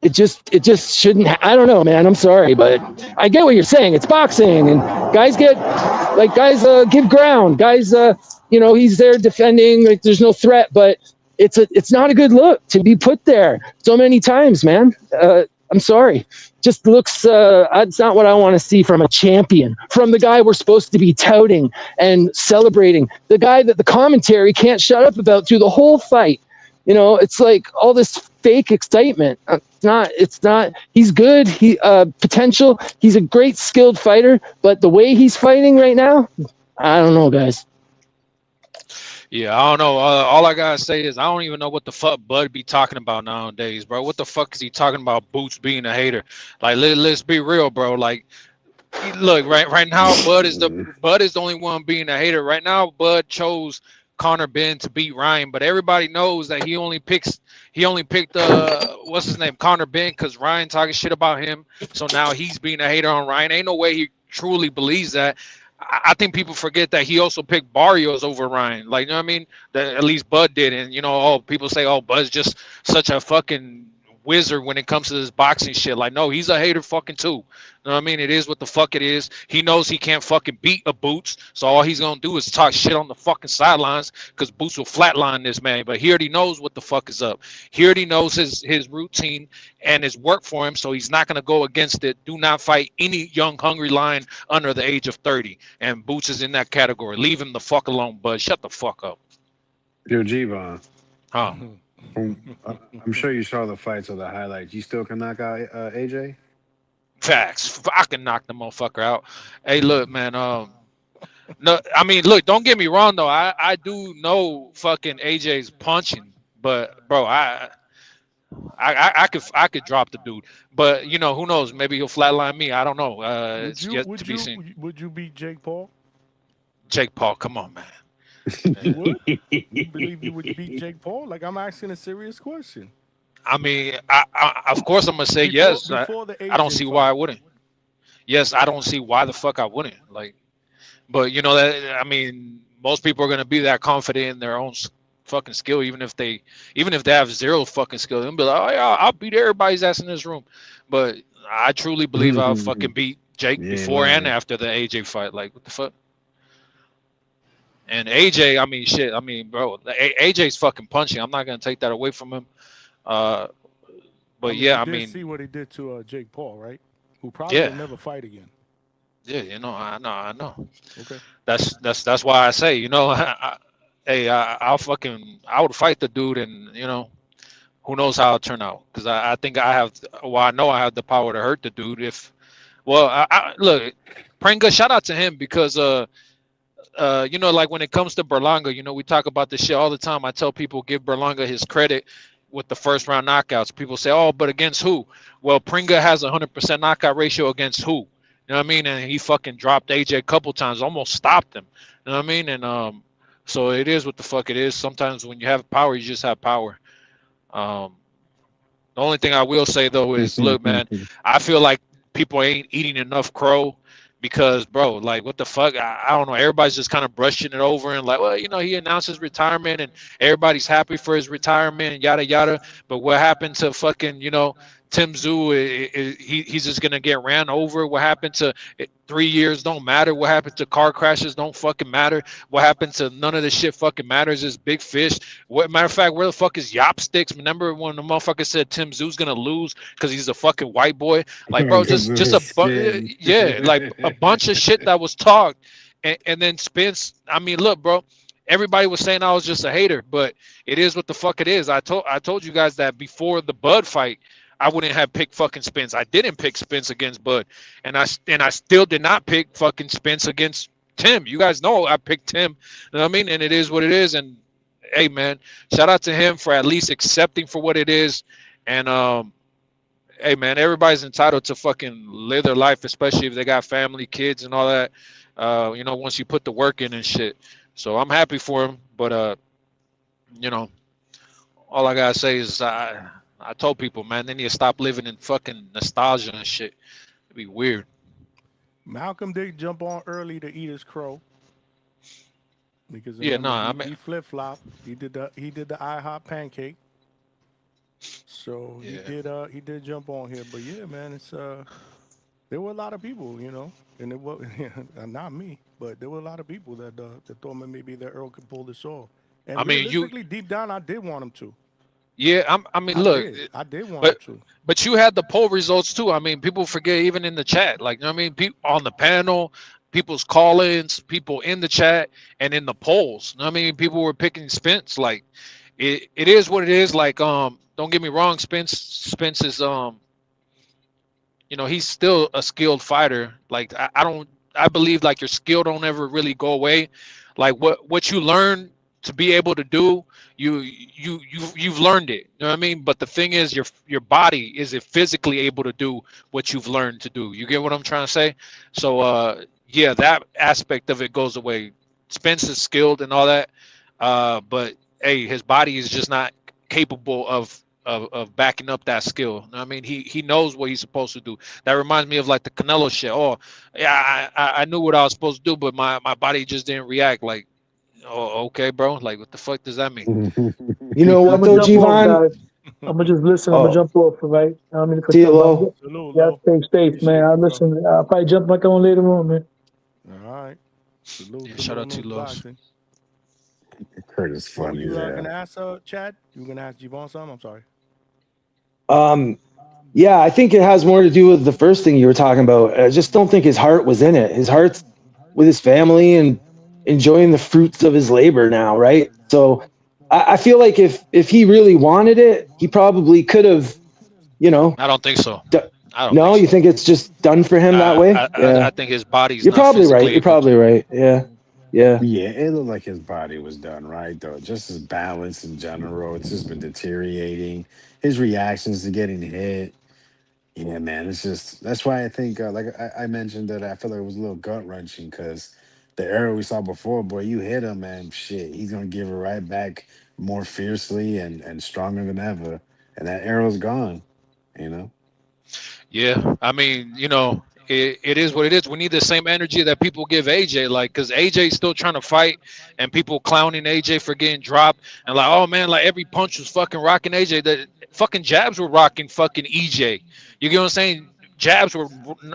It just shouldn't. I don't know, man. I'm sorry, but I get what you're saying. It's boxing and guys give ground. Guys, he's there defending. Like there's no threat, but it's not a good look to be put there so many times, man. I'm sorry. Just looks, it's not what I want to see from a champion, from the guy we're supposed to be touting and celebrating, the guy that the commentary can't shut up about through the whole fight. It's like all this fake excitement. It's not, he's good. Potential. He's a great skilled fighter, but the way he's fighting right now, I don't know, guys. Yeah, I don't know. All I gotta say is I don't even know what the fuck Bud be talking about nowadays, bro. What the fuck is he talking about? Boots being a hater? Like, let's be real, bro. Like, look, right now, Bud is the only one being a hater. Right now, Bud chose Conor Benn to beat Ryan, but everybody knows that he only picked what's his name, Conor Benn, because Ryan talking shit about him. So now he's being a hater on Ryan. Ain't no way he truly believes that. I think people forget that he also picked Barrios over Ryan. Like, you know what I mean? That at least Bud did. And, people say, Bud's just such a fucking wizard when it comes to this boxing shit. Like, no, he's a hater fucking too. You know what I mean? It is what the fuck it is. He knows he can't fucking beat a Boots, so all he's gonna do is talk shit on the fucking sidelines because Boots will flatline this man. But he already knows what the fuck is up. He already knows his routine and his work for him, so he's not gonna go against it. Do not fight any young, hungry lion under the age of 30. And Boots is in that category. Leave him the fuck alone, bud. Shut the fuck up. Yo, G-Von. Huh? I'm sure you saw the fights or the highlights. You still can knock out AJ? Facts. I can knock the motherfucker out. Hey, look, man. No, I mean, look. Don't get me wrong, though. I do know fucking AJ's punching, but bro, I could drop the dude. But you know, who knows? Maybe he'll flatline me. I don't know. It's yet to be seen. Would you beat Jake Paul? Jake Paul, come on, man. You would? You believe you would beat Jake Paul? Like, I'm asking a serious question. I mean, I of course I'm gonna say yes. I don't see why I wouldn't. Yes, I don't see why the fuck I wouldn't. Like, but you know that I mean, most people are gonna be that confident in their own fucking skill, even if they have zero fucking skill. They'll be like, oh yeah, I'll beat everybody's ass in this room. But I truly believe I'll fucking beat Jake before and after the AJ fight. Like, what the fuck? And AJ, I mean, shit. I mean, bro, AJ's fucking punching. I'm not gonna take that away from him. But yeah, I mean, see what he did to Jake Paul, right? Who probably will never fight again. Yeah, you know, I know. Okay. That's why I say, you know, I would fight the dude, and you know, who knows how it'll turn out? Because I think I know I have the power to hurt the dude. Look, Prenga, shout out to him because you know, like when it comes to Berlanga, you know, we talk about this shit all the time. I tell people give Berlanga his credit with the first round knockouts. People say, oh, but against who? Well, Prenga has 100% knockout ratio against who? You know what I mean? And he fucking dropped AJ a couple times, almost stopped him. You know what I mean? And so it is what the fuck it is. Sometimes when you have power, you just have power. The only thing I will say though is, look, man, I feel like people ain't eating enough crow. Because, bro, like, what the fuck? I don't know. Everybody's just kind of brushing it over and like, well, you know, he announced his retirement and everybody's happy for his retirement and yada, yada. But what happened to fucking, you know, Tim Tszyu? He's just going to get ran over. What happened to 3 years don't matter. What happened to car crashes don't fucking matter. What happened to none of this shit fucking matters is big fish. Matter of fact, where the fuck is Yop Sticks? Remember when the motherfucker said Tim Tszyu's going to lose because he's a fucking white boy? Like, bro, just like a bunch of shit that was talked. And then Spence, I mean, look, bro, everybody was saying I was just a hater, but it is what the fuck it is. I told you guys that before the Bud fight, I wouldn't have picked fucking Spence. I didn't pick Spence against Bud, and I still did not pick fucking Spence against Tim. You guys know I picked Tim. You know what I mean? And it is what it is. And hey, man, shout out to him for at least accepting for what it is. And hey, man, everybody's entitled to fucking live their life, especially if they got family, kids, and all that. You know, once you put the work in and shit. So I'm happy for him, but you know, all I gotta say is I told people, man, they need to stop living in fucking nostalgia and shit. It'd be weird. Malcolm did jump on early to eat his crow. Because he flip flop. He did the IHOP pancake. So he did jump on here. But yeah, man, it's there were a lot of people, you know, and it was not me, but there were a lot of people that thought maybe that Earl could pull this off. And I mean, deep down, I did want him to. Yeah, I mean, look, I did want him to. But you had the poll results too. I mean, people forget even in the chat, like, you know what I mean, people on the panel, people's call-ins, people in the chat, and in the polls. You know what I mean, people were picking Spence. Like, it is what it is. Like, don't get me wrong, Spence is you know, he's still a skilled fighter. Like, I believe like your skill don't ever really go away. Like what you learn to be able to do, you've learned it. You know what I mean? But the thing is, your body, is it physically able to do what you've learned to do? You get what I'm trying to say? So yeah, that aspect of it goes away. Spence is skilled and all that, but hey, his body is just not capable of backing up that skill. You know what I mean? He knows what he's supposed to do. That reminds me of like the Canelo shit. Oh yeah, I knew what I was supposed to do, but my body just didn't react. Like, oh, okay, bro. Like, what the fuck does that mean? You know what though, G-Von? I'm gonna just listen. I'm Oh. gonna jump off, right? I mean, See you, Lo. Salute, yeah, Lo. stay safe, Appreciate man. you, I bro. listen. I'll probably jump back on later on, man. All right. Salute Yeah, to shout Lil out to News Los. Boxing. Kurt is What were funny you as gonna hell. ask, Chad? You were gonna ask Javon something? I'm sorry. Yeah, I think it has more to do with the first thing you were talking about. I just don't think his heart was in it. His heart's with his family and enjoying the fruits of his labor now, right? So I feel like if he really wanted it, he probably could have, I don't think so. I don't no, think you so. think it's just done for him that way? I Yeah. think his body's You're not probably right. physically You're able probably to. right. Yeah. Yeah. Yeah, it looked like his body was done right though. Just his balance in general, it's just been deteriorating. His reactions to getting hit. Yeah, man, it's just that's why I think, like I mentioned, that I feel like it was a little gut wrenching because the arrow we saw before, boy, you hit him, man, shit, he's gonna give it right back more fiercely and stronger than ever, and that arrow's gone, you know. Yeah, I mean, it is what it is. We need the same energy that people give AJ, like, because AJ's still trying to fight, and people clowning AJ for getting dropped, and like, oh man, like every punch was fucking rocking AJ. The fucking jabs were rocking fucking EJ. You get what I'm saying? Jabs were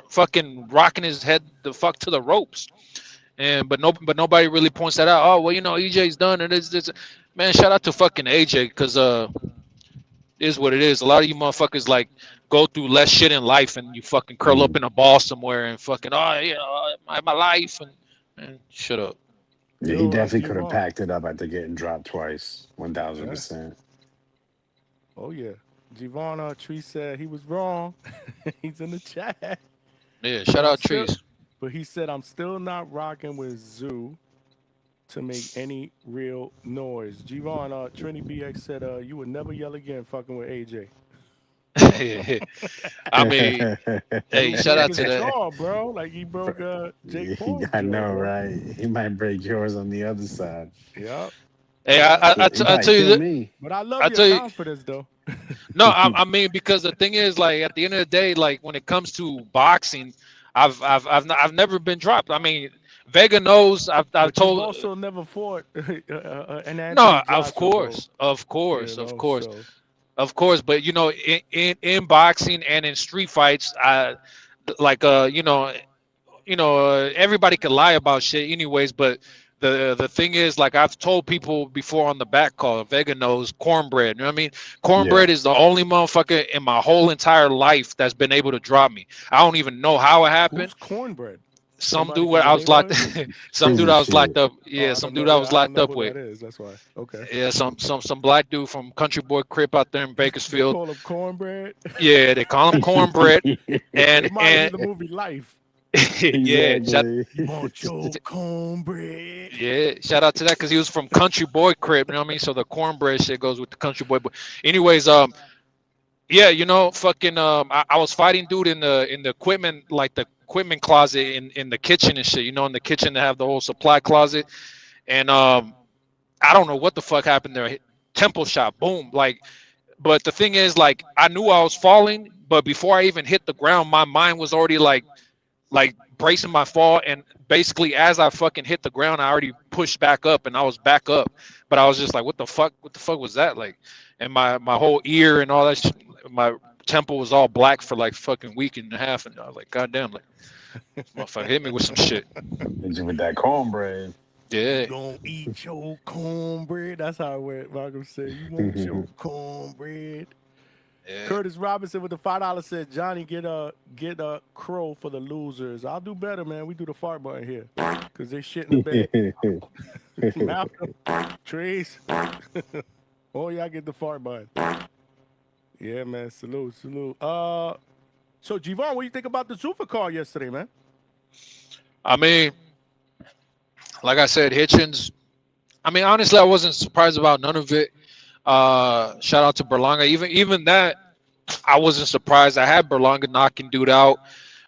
fucking rocking his head the fuck to the ropes, but nobody really points that out. Oh well, EJ's done, and it's man. Shout out to fucking AJ, because is what it is. A lot of you motherfuckers like go through less shit in life and you fucking curl up in a ball somewhere and fucking my life and shut up. Yeah, he definitely could have packed it up after getting dropped twice, 1000%. Oh yeah. Javon Tree said he was wrong. He's in the chat. Yeah, shout out Trees. But he said I'm still not rocking with Zoo to make any real noise. Javon Trini BX said you would never yell again fucking with AJ. I mean, hey, shout out to that. that. Jaw, bro. Like he broke Jake Paul's I know, jaw, right? He might break yours on the other side. Yep. Hey, I tell you that. Me. But I love your confidence, though. No, I mean, because the thing is, like, at the end of the day, like when it comes to boxing, I've never been dropped. I mean, Vega knows. I've told. You've also never fought an Anthony No, Joshua, of course, bro. of course, You know, of course. so. Of course, but in boxing and in street fights, everybody can lie about shit anyways. But the thing is, like I've told people before on the back call, Vega knows Cornbread. You know what I mean? Cornbread is the only motherfucker in my whole entire life that's been able to drop me. I don't even know how it happened. Who's Cornbread? Some dude where I was locked. Some dude I was locked up. Yeah, some dude I was locked up with. That is. That's why. Okay. Yeah, some black dude from Country Boy Crip out there in Bakersfield. They call him Cornbread. Yeah, they call him Cornbread. and the movie Life. Yeah, want your cornbread. Yeah, shout out to that because he was from Country Boy Crip. You know what I mean? So the cornbread shit goes with the Country Boy. But anyways, yeah, fucking, I was fighting dude in the equipment, like the equipment closet in the kitchen and shit. In the kitchen they have the whole supply closet, and I don't know what the fuck happened there. Temple shot, boom, like. But the thing is, like, I knew I was falling, but before I even hit the ground, my mind was already like bracing my fall, and basically as I fucking hit the ground, I already pushed back up, and I was back up. But I was just like, what the fuck was that, like? And my whole ear and all that shit, my temple was all black for like fucking week and a half, and I was like, goddamn, like, motherfucker hit me with some shit. Hit you with that cornbread. Yeah. You gonna eat your cornbread. That's how it went. Malcolm said, you want your cornbread. Yeah. Curtis Robinson with the $5 said, Johnny, get a crow for the losers. I'll do better, man. We do the fart button here because they shit in the bed. Malcolm, Trace. Oh, y'all get the fart button. Yeah, man. Salute. So, Javon, what do you think about the Zuffa call yesterday, man? I mean, like I said, Hitchens. I mean, honestly, I wasn't surprised about none of it. Shout out to Berlanga. Even that, I wasn't surprised. I had Berlanga knocking dude out,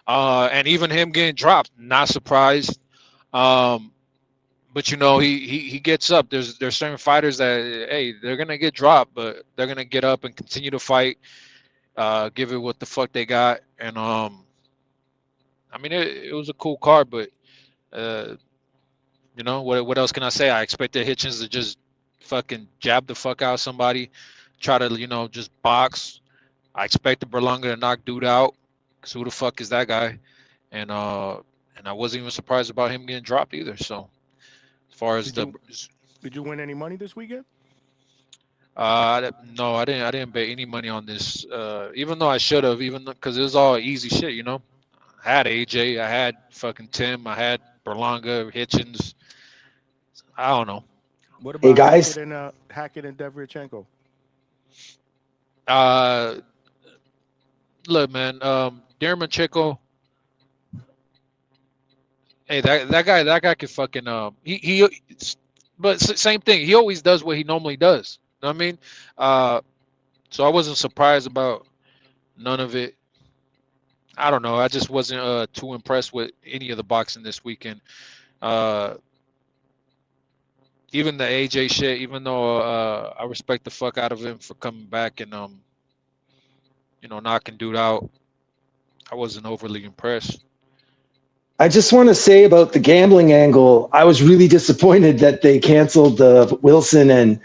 and even him getting dropped, not surprised. But he gets up. There's certain fighters that, hey, they're gonna get dropped, but they're gonna get up and continue to fight. Give it what the fuck they got, and I mean, it was a cool card, but what else can I say? I expected Hitchens to just fucking jab the fuck out of somebody. try to just box. I expected Berlanga to knock dude out. Cause who the fuck is that guy? And I wasn't even surprised about him getting dropped either. So as far as Did you win any money this weekend? no, I didn't bet any money on this. Even though I should have, even because it was all easy shit. I had AJ, I had fucking Tim, I had Berlanga, Hitchens. I don't know. What about Hey, guys. Hackett and Devrichenko? Look, man, Darren Macheco. Hey, that guy can fucking but same thing. He always does what he normally does. You know what I mean? So I wasn't surprised about none of it. I don't know. I just wasn't too impressed with any of the boxing this weekend. Even the AJ shit, even though I respect the fuck out of him for coming back and knocking dude out, I wasn't overly impressed. I just want to say about the gambling angle, I was really disappointed that they canceled the Wilson and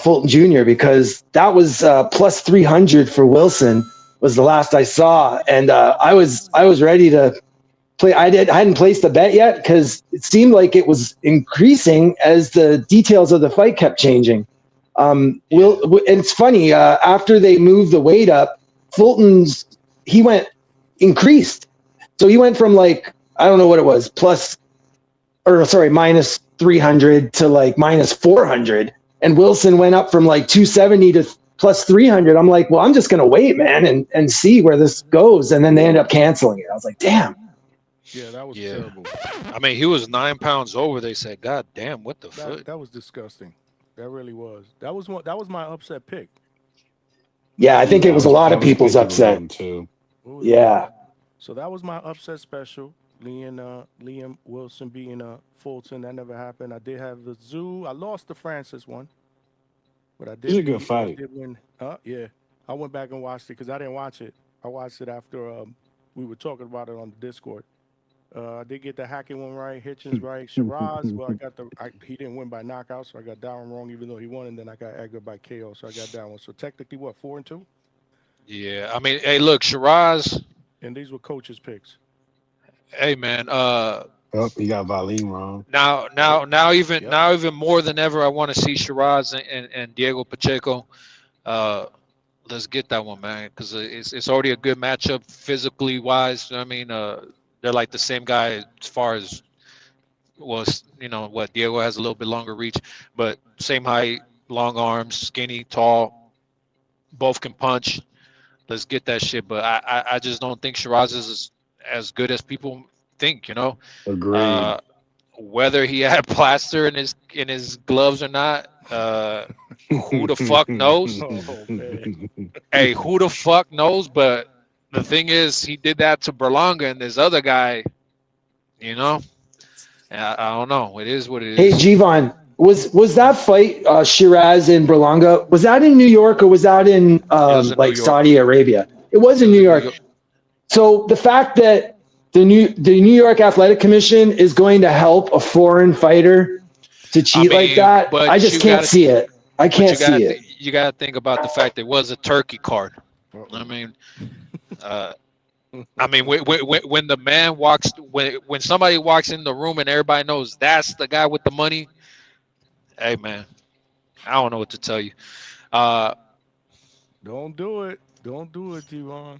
Fulton Jr. because that was plus 300 for Wilson was the last I saw, and I was ready to play. I hadn't placed the bet yet because it seemed like it was increasing as the details of the fight kept changing. And it's funny, after they moved the weight up, Fulton's increased, so he went from like, I don't know what it was, minus 300 to like minus 400. And Wilson went up from like 270 to plus 300. I'm like, well, I'm just going to wait, man, and see where this goes. And then they end up canceling it. I was like, damn. Yeah, that was terrible. I mean, he was 9 pounds over. They said, God damn, what the fuck? That was disgusting. That really was. That was my upset pick. Yeah, I think it was a lot of people's upset. Too. Yeah. So that was my upset special. Liam Wilson beating Fulton. That never happened. I did have the Tszyu. I lost the Francis one, but I did. It was a good fight. I did win. Yeah, I went back and watched it because I didn't watch it. I watched it after we were talking about it on the Discord. I did get the Hackett one right, Hitchens right, Shiraz. Well, he didn't win by knockout, so I got that one wrong, even though he won, and then I got Edgar by KO, so I got that one. So technically, what, 4-2? Yeah, I mean, hey, look, Shiraz. And these were coaches' picks. Hey, man. You got Valim wrong. Now, even more than ever, I want to see Shiraz and Diego Pacheco. Let's get that one, man, because it's already a good matchup physically wise. I mean, they're like the same guy as far as Diego has a little bit longer reach, but same height, long arms, skinny, tall, both can punch. Let's get that shit. But I just don't think Shiraz is as good as people think. Agreed. Whether he had plaster in his gloves or not, who the fuck knows? Hey, who the fuck knows? But the thing is, he did that to Berlanga and this other guy. I don't know. It is what it is. Hey, Jivon, was that fight Shiraz and Berlanga? Was that in New York or was that in Saudi Arabia? It was in New York. So the fact that the New York Athletic Commission is going to help a foreign fighter to cheat like that, I just can't see it. I can't see it. You got to think about the fact that it was a turkey card. I mean, when the man walks, when somebody walks in the room and everybody knows that's the guy with the money, hey, man, I don't know what to tell you. Don't do it. Don't do it, Jivon.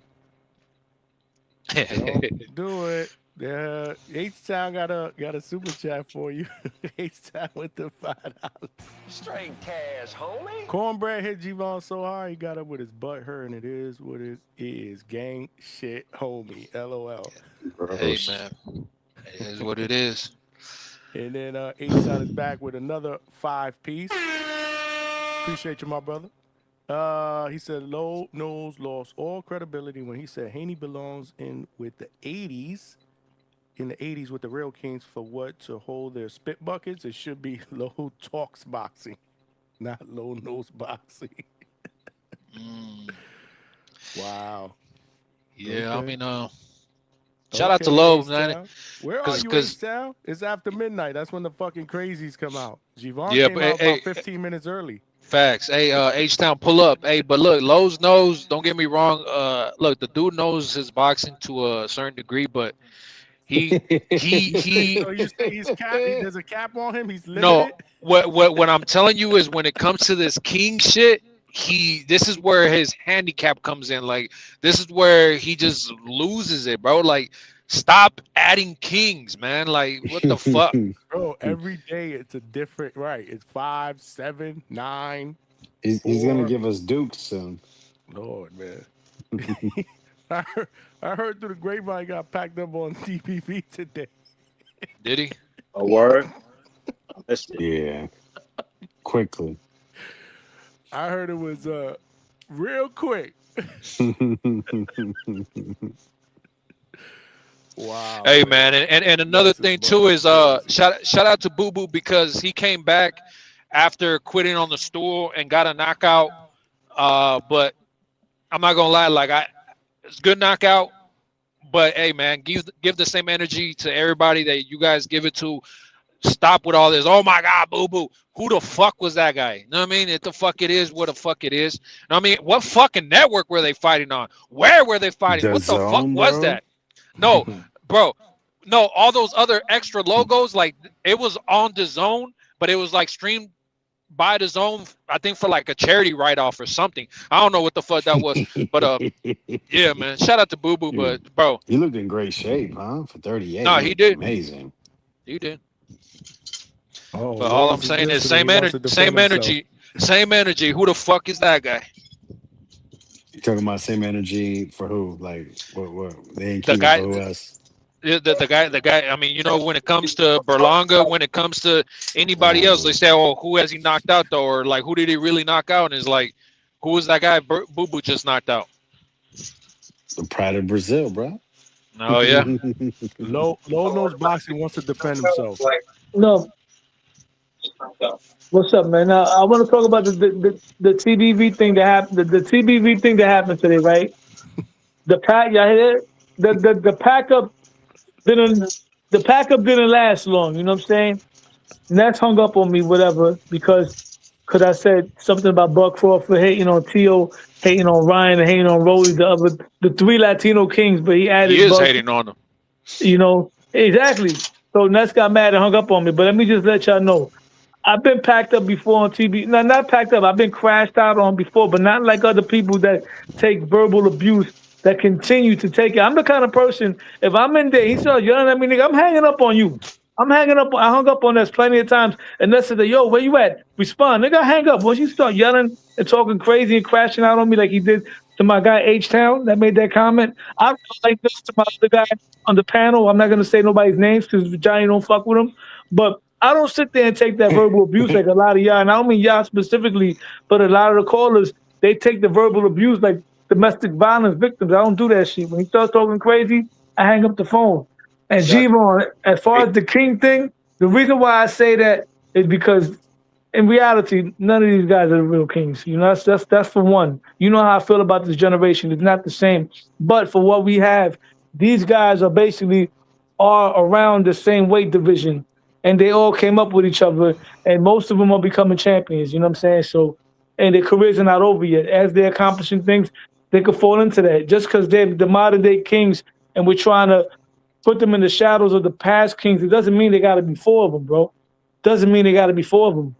Don't do it. Yeah, H-Town got a super chat for you. H-Town with the $5. Straight cash, homie. Cornbread hit Jivon so hard he got up with his butt hurt, and it is what it is. Gang shit, homie. LOL. Hey, man, it is what it is. And then H-Town is back with another 5-piece. Appreciate you, my brother. He said Low Nose lost all credibility when he said Haney belongs in with the 80s. In the 80s with the real kings for what? To hold their spit buckets? It should be Low Talks boxing, not Low Nose boxing. Wow. Yeah, okay. I mean, shout out to Low, man. Where are you, H-Town? It's after midnight. That's when the fucking crazies come out. Jivon came out about 15 minutes early. Facts. Hey, H-Town, pull up. Hey, but look, Lowe's knows, don't get me wrong. Look, the dude knows his boxing to a certain degree, but he So you say he's cap? There's a cap on him. He's no, limited. what I'm telling you is when it comes to this king shit, this is where his handicap comes in. Like, this is where he just loses it, bro. Like, stop adding kings, man. Like, what the fuck? Bro, every day it's a different, right? It's 5, 7, 9. He's gonna give us dukes soon. Lord, man. I heard through the grapevine he got packed up on DPV today. Did he? A word? I missed it. Yeah. Quickly. I heard it was real quick. Wow. Hey, man, and another thing too is shout out to Boo Boo because he came back after quitting on the stool and got a knockout. But I'm not gonna lie, it's a good knockout. But hey, man, give the same energy to everybody that you guys give it to. Stop with all this. Oh my God, Boo Boo. Who the fuck was that guy? You know what I mean? If the fuck it is, what the fuck it is. You know what I mean? What fucking network were they fighting on? Where were they fighting? What the fuck was that? No, bro. No, all those other extra logos, like it was on the zone, but it was like streamed by the zone, I think for like a charity write-off or something. I don't know what the fuck that was. But yeah, man. Shout out to Boo Boo, but bro. He looked in great shape, huh? For 38. No, he did. Amazing. He did. Oh, but all I'm saying is same energy. Who the fuck is that guy? You talking about same energy for who? Like what they ain't The keeping guy- for who else? The guy. I mean, you know, when it comes to Berlanga, when it comes to anybody else, they say, "Oh, who has he knocked out though?" Or like, who did he really knock out? And it's like, who was that guy Boo Boo just knocked out? The pride of Brazil, bro. Oh yeah. Low nose boxing wants to defend himself. No. What's up, man? Now I want to talk about the TBV thing that happened. The TBV thing that happened today, right? The pack, y'all hear it? The pack up didn't last long. You know what I'm saying? Nets hung up on me, whatever, because I said something about Buck Crawford hating on Tio, hating on Ryan, and hating on Rolly, the 3 Latino kings, but he added. He is Buck, hating on him. You know, exactly. So Nets got mad and hung up on me. But let me just let y'all know. I've been packed up before on TV. No, not packed up. I've been crashed out on before, but not like other people that take verbal abuse that continue to take it. I'm the kind of person, if I'm in there, he starts yelling at me, nigga, I'm hanging up on you. I hung up on us plenty of times. And Nets said, yo, where you at? Respond. Nigga, hang up. Once you start yelling and talking crazy and crashing out on me like he did to my guy H-Town that made that comment, I like this to my other guy on the panel. I'm not going to say nobody's names because Johnny don't fuck with him. But I don't sit there and take that verbal abuse like a lot of y'all. And I don't mean y'all specifically, but a lot of the callers, they take the verbal abuse like domestic violence victims. I don't do that shit. When he starts talking crazy, I hang up the phone. And G-Von, as far as the king thing, the reason why I say that is because in reality, none of these guys are the real kings. You know, that's for one. You know how I feel about this generation. It's not the same. But for what we have, these guys are basically around the same weight division. And they all came up with each other. And most of them are becoming champions. You know what I'm saying? So, and their careers are not over yet. As they're accomplishing things, they could fall into that. Just because they're the modern day kings and we're trying to put them in the shadows of the past kings, it doesn't mean they got to be 4 of them, bro. Doesn't mean they got to be 4 of them.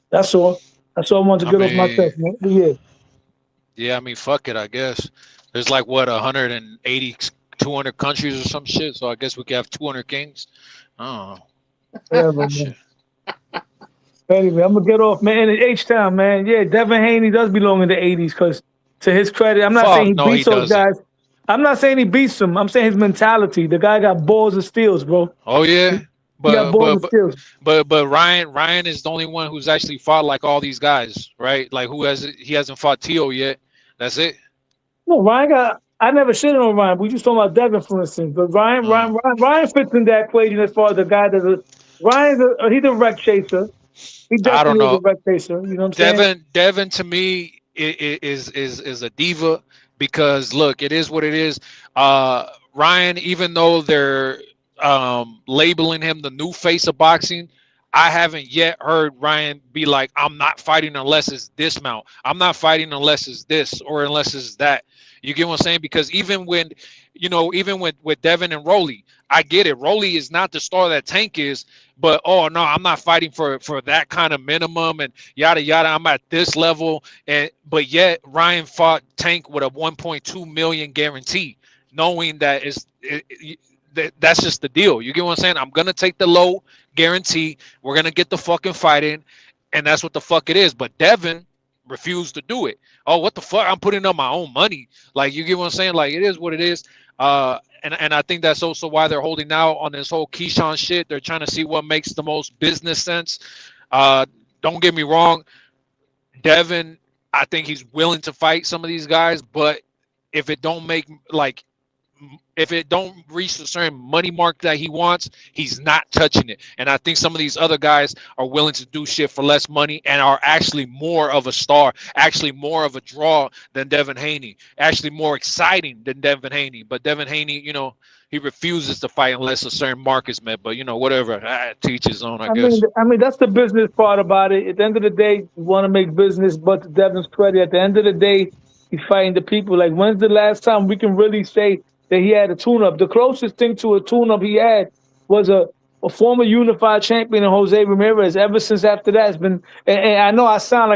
That's all. That's all I want to get off my chest, man. But yeah. Yeah, I mean, fuck it, I guess. There's like, what, 180, 200 countries or some shit, so I guess we could have 200 kings. Oh. Whatever, man. Anyway, I'm going to get off, man. And H-Town, man. Yeah, Devin Haney does belong in the 80s because, to his credit, I'm not saying he beats those guys. I'm not saying he beats them. I'm saying his mentality. The guy got balls and steals, bro. Oh, yeah? But Ryan is the only one who's actually fought like all these guys, right? Like he hasn't fought Tio yet. That's it. No, I never shitted on Ryan. We just talking about Devin, for instance. But Ryan fits in that equation as far as the guy he's a wreck chaser. He I don't know. Is a wreck chaser. You know what I'm saying? Devin to me is a diva because look, it is what it is. Ryan, even though they're labeling him the new face of boxing, I haven't yet heard Ryan be like, I'm not fighting unless it's this mount. I'm not fighting unless it's this or unless it's that. You get what I'm saying? Because even when, even with Devin and Rolly, I get it. Rolly is not the star that Tank is, but oh no, I'm not fighting for that kind of minimum and yada yada. I'm at this level, but yet Ryan fought Tank with a 1.2 million guarantee, knowing that that's just the deal. You get what I'm saying? I'm gonna take the low guarantee. We're gonna get the fucking fight in, and that's what the fuck it is. But Devin refused to do it. Oh, what the fuck? I'm putting up my own money. Like, you get what I'm saying? Like, it is what it is. And I think that's also why they're holding out on this whole Keyshawn shit. They're trying to see what makes the most business sense. Don't get me wrong, Devin, I think he's willing to fight some of these guys, but if it don't reach a certain money mark that he wants, he's not touching it. And I think some of these other guys are willing to do shit for less money and are actually more of a star, actually more of a draw than Devin Haney, actually more exciting than Devin Haney. But Devin Haney, he refuses to fight unless a certain mark is met. But whatever, teach his own, I guess. I mean, that's the business part about it. At the end of the day, you want to make business, but to Devin's credit, at the end of the day, he's fighting the people. Like, when's the last time we can really say that he had a tune-up? The closest thing to a tune-up he had was a former unified champion in Jose Ramirez. Ever since after that, it's been. And I know I sound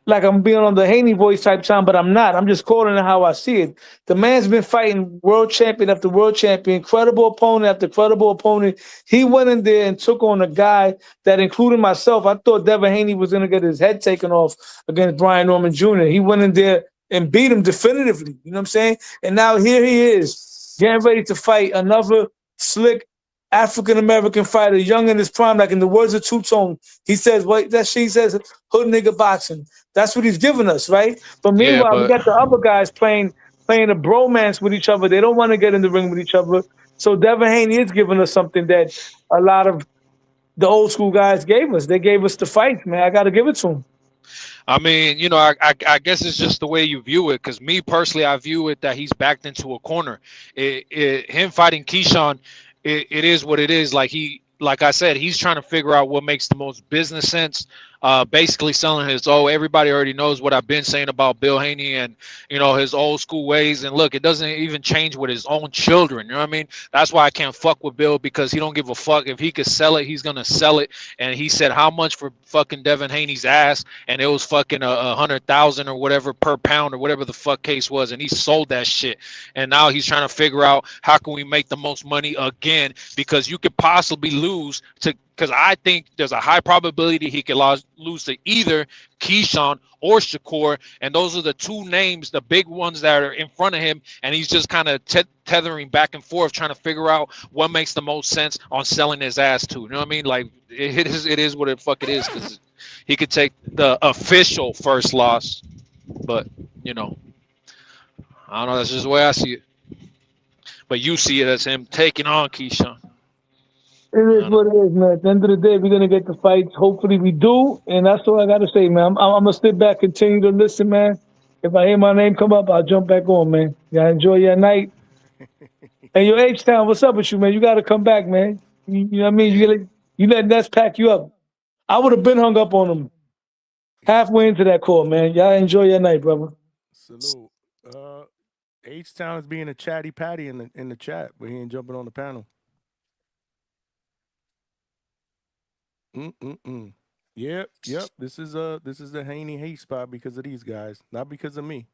like I'm being on the Haney voice type time, but I'm not. I'm just calling it how I see it. The man's been fighting world champion after world champion, credible opponent after credible opponent. He went in there and took on a guy that, including myself, I thought Devin Haney was going to get his head taken off against Brian Norman Jr. He went in there and beat him definitively. You know what I'm saying? And now here he is, getting ready to fight another slick African-American fighter, young in his prime, like in the words of Two-Tone. He says, she says, hood nigga boxing. That's what he's giving us, right? But meanwhile, we got the other guys playing a bromance with each other. They don't want to get in the ring with each other. So Devin Haney is giving us something that a lot of the old school guys gave us. They gave us the fight, man. I got to give it to him. I mean, I guess it's just the way you view it. Because me personally, I view it that he's backed into a corner. Him fighting Keyshawn, it is what it is. Like I said, he's trying to figure out what makes the most business sense. Basically selling everybody already knows what I've been saying about Bill Haney and, his old school ways. And look, it doesn't even change with his own children. You know what I mean? That's why I can't fuck with Bill, because he don't give a fuck. If he could sell it, he's going to sell it. And he said how much for fucking Devin Haney's ass, and it was fucking 100,000 or whatever per pound or whatever the fuck case was. And he sold that shit. And now he's trying to figure out how can we make the most money again, because you could possibly lose to, because I think there's a high probability he could lose to either Keyshawn or Shakur, and those are the two names, the big ones that are in front of him, and he's just kind of tethering back and forth, trying to figure out what makes the most sense on selling his ass to. You know what I mean? Like, it is what the fuck it is, because he could take the official first loss, but, I don't know, that's just the way I see it. But you see it as him taking on Keyshawn. It is what it is, man. At the end of the day, we're going to get the fights. Hopefully we do. And that's all I got to say, man. I'm going to sit back, continue to listen, man. If I hear my name come up, I'll jump back on, man. Y'all enjoy your night. And your H-Town, what's up with you, man? You got to come back, man. You know what I mean? You let Ness pack you up. I would have been hung up on him halfway into that call, man. Y'all enjoy your night, brother. Salute. H-Town is being a chatty patty in the chat, but he ain't jumping on the panel. Yep. This is the Haney hate spot because of these guys, not because of me.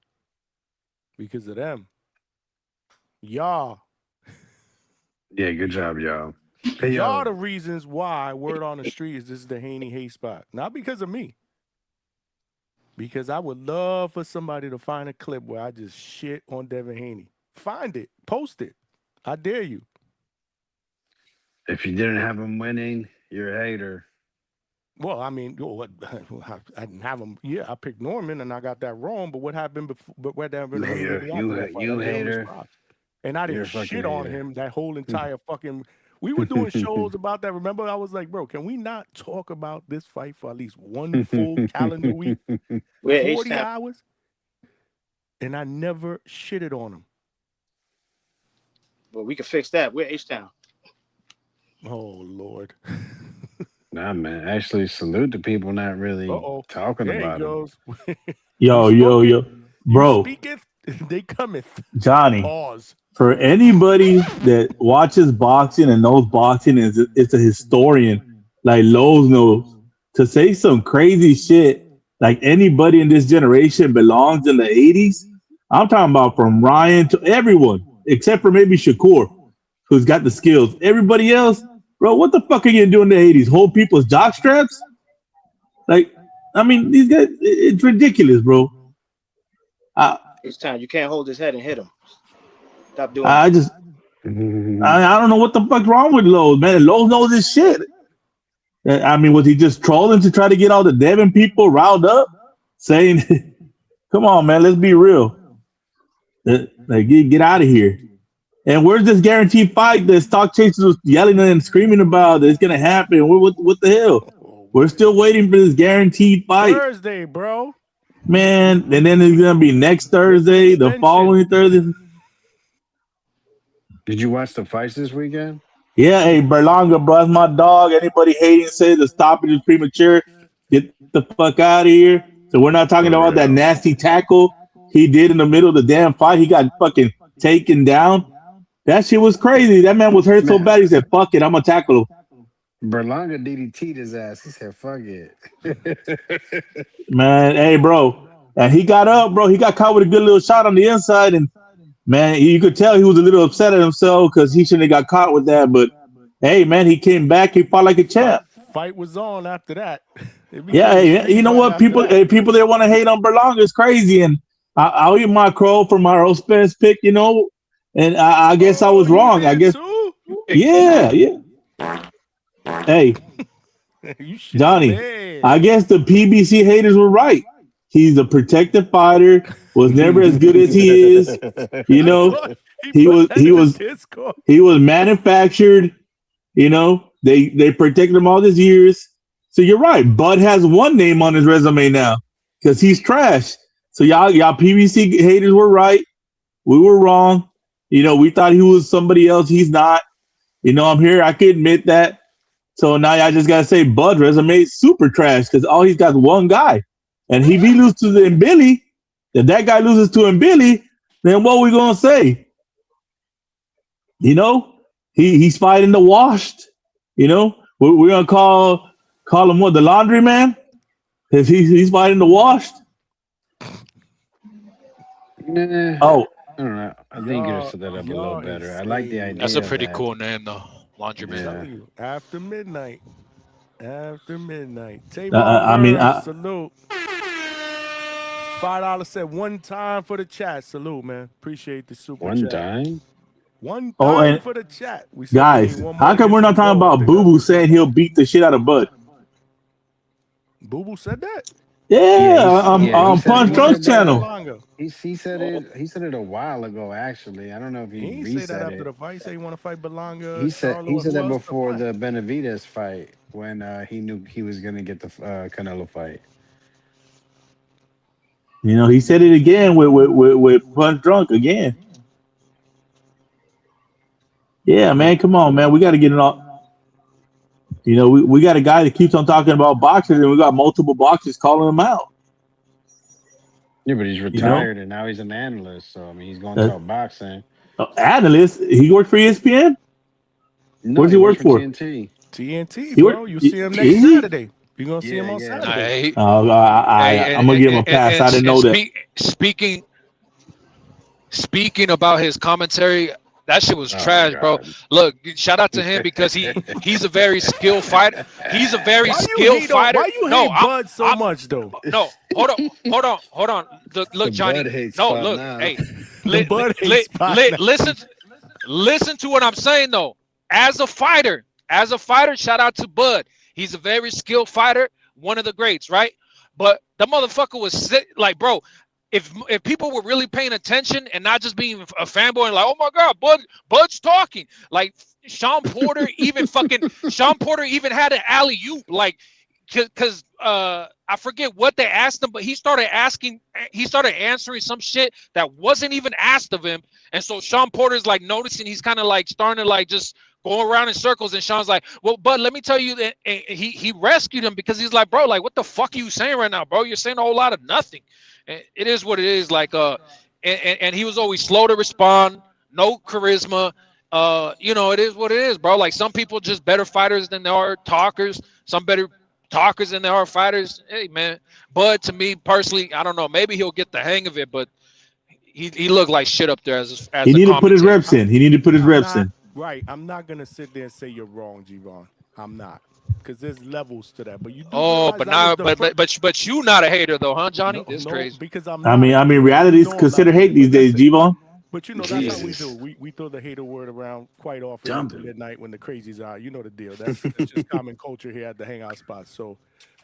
Because of them. Y'all. Yeah, good job, y'all. Hey, y'all the reasons why word on the street is this is the Haney hate spot. Not because of me. Because I would love for somebody to find a clip where I just shit on Devin Haney. Find it. Post it. I dare you. If you didn't have him winning, you're a hater. Well, I mean, I didn't have him. Yeah, I picked Norman, and I got that wrong. But what happened before? But what happened? You hater. And I didn't shit on him that whole entire fucking. We were doing shows about that. Remember, I was like, bro, can we not talk about this fight for at least one full calendar week? 40 hours? And I never shitted on him. Well, we can fix that. We're H-Town. Oh, Lord. Nah, man. Actually, salute to people not really Uh-oh. talking There he about him. goes. Yo. You Bro, speaketh, they cometh. Johnny, Pause. for anybody that watches boxing and knows boxing is it's a historian, like Lowe's knows, to say some crazy shit like anybody in this generation belongs in the 80s. I'm talking about from Ryan to everyone, except for maybe Shakur, who's got the skills. Everybody else, bro, what the fuck are you doing in the 80s? Hold people's jock straps? Like, I mean, these guys, it's ridiculous, bro. It's time. You can't hold his head and hit him. Stop doing I that. just, I don't know what the fuck's wrong with Lowe's, man. Lowe's knows his shit. I mean, was he just trolling to try to get all the Devin people riled up? Saying, come on, man, let's be real. Like, get out of here. And where's this guaranteed fight that Stock Chasers was yelling and screaming about that it's going to happen? What the hell? We're still waiting for this guaranteed fight. Thursday, bro. Man, and then it's going to be next Thursday, the following Thursday. Did you watch the fights this weekend? Yeah, hey, Berlanga, bro, that's my dog. Anybody hating say the stoppage is premature, get the fuck out of here. So we're not talking about that nasty tackle he did in the middle of the damn fight. He got fucking taken down. That shit was crazy. That man was hurt so bad, he said, fuck it, I'm going to tackle him. Berlanga DDT'd his ass. He said, fuck it. Man, hey, bro. And he got up, bro. He got caught with a good little shot on the inside. And, man, you could tell he was a little upset at himself because he shouldn't have got caught with that. But, hey, man, he came back. He fought like a champ. Fight was on after that. Yeah, hey, you know what? People that want to hate on Berlanga is crazy. And I'll eat my crow for my Errol Spence pick, you know. And I guess I was wrong. I guess. Yeah. Hey, Johnny, I guess the PBC haters were right. He's a protected fighter, was never as good as he is. You know, he was manufactured. You know, they protected him all these years. So you're right. Bud has one name on his resume now because he's trash. So y'all PBC haters were right. We were wrong. You know, we thought he was somebody else. He's not. You know, I'm here. I can admit that. So now I just gotta say, Bud's resume is super trash because all he's got is one guy, and if he loses to Mbili, if that guy loses to Mbili, then what are we gonna say? You know, he's fighting the washed. You know, we're gonna call him what, the laundry man? If he's fighting the washed. Nah, oh, I don't know. I think you could have set that up a little better. I like the idea. That's a pretty cool name, though. Laundryman. Yeah. After midnight. Salute. $5 said one time for the chat. Salute, man. Appreciate the super One chat. time? One time for the chat. We said guys, we need one how more come we're not to talking go. about Boo Boo saying he'll beat the shit out of Bud? Boo Boo said that? Yeah, on Punch Drunk's channel. He said it a while ago. Actually, I don't know if he didn't reset say that after it. the fight. He said he want to fight Berlanga. He said that before the Benavidez fight when he knew he was gonna get the Canelo fight. You know, he said it again with Punch Drunk again. Yeah, man, come on, man. We got to get it all. You know, we got a guy that keeps on talking about boxers, and we got multiple boxers calling him out. Yeah, but he's retired, and now he's an analyst. So, I mean, he's going to talk boxing. Analyst? He worked for ESPN? No, Where's he work for? TNT, bro. You see him next Saturday. You're going to see him on Saturday. I'm going to give him a pass. I didn't know that. Speaking about his commentary, that shit was trash, bro. Look, shout out to him because he's a very skilled fighter. He's a very skilled fighter. Why you hate Bud so much, though? No, hold on. Look, Johnny. No, look, hey, listen to what I'm saying though. As a fighter, shout out to Bud. He's a very skilled fighter, one of the greats, right? But the motherfucker was like, bro. If people were really paying attention and not just being a fanboy and like, oh my God, Bud's talking. Like Sean Porter even had an alley-oop, like, because I forget what they asked him, but he started answering some shit that wasn't even asked of him. And so Sean Porter's like noticing he's kind of like starting to like just going around in circles, and Sean's like, well, Bud, let me tell you that he rescued him because he's like, bro, like, what the fuck are you saying right now, bro? You're saying a whole lot of nothing. And it is what it is. Like, and he was always slow to respond, no charisma. You know, it is what it is, bro. Like, some people just better fighters than they are talkers. Some better talkers than they are fighters. Hey, man. Bud, to me personally, I don't know. Maybe he'll get the hang of it, but he looked like shit up there as he need to put his reps in. He need to put his reps in. Right. I'm not gonna sit there and say you're wrong, G-Von. I'm not, because there's levels to that. But you do but now, but you not a hater though, huh, Johnny? This crazy. Because I mean, reality is considered hate these days, G-Von. But you know, that's how we do. We throw the hater word around quite often at midnight when the crazies are. You know the deal. That's just common culture here at the Hangout spot. So,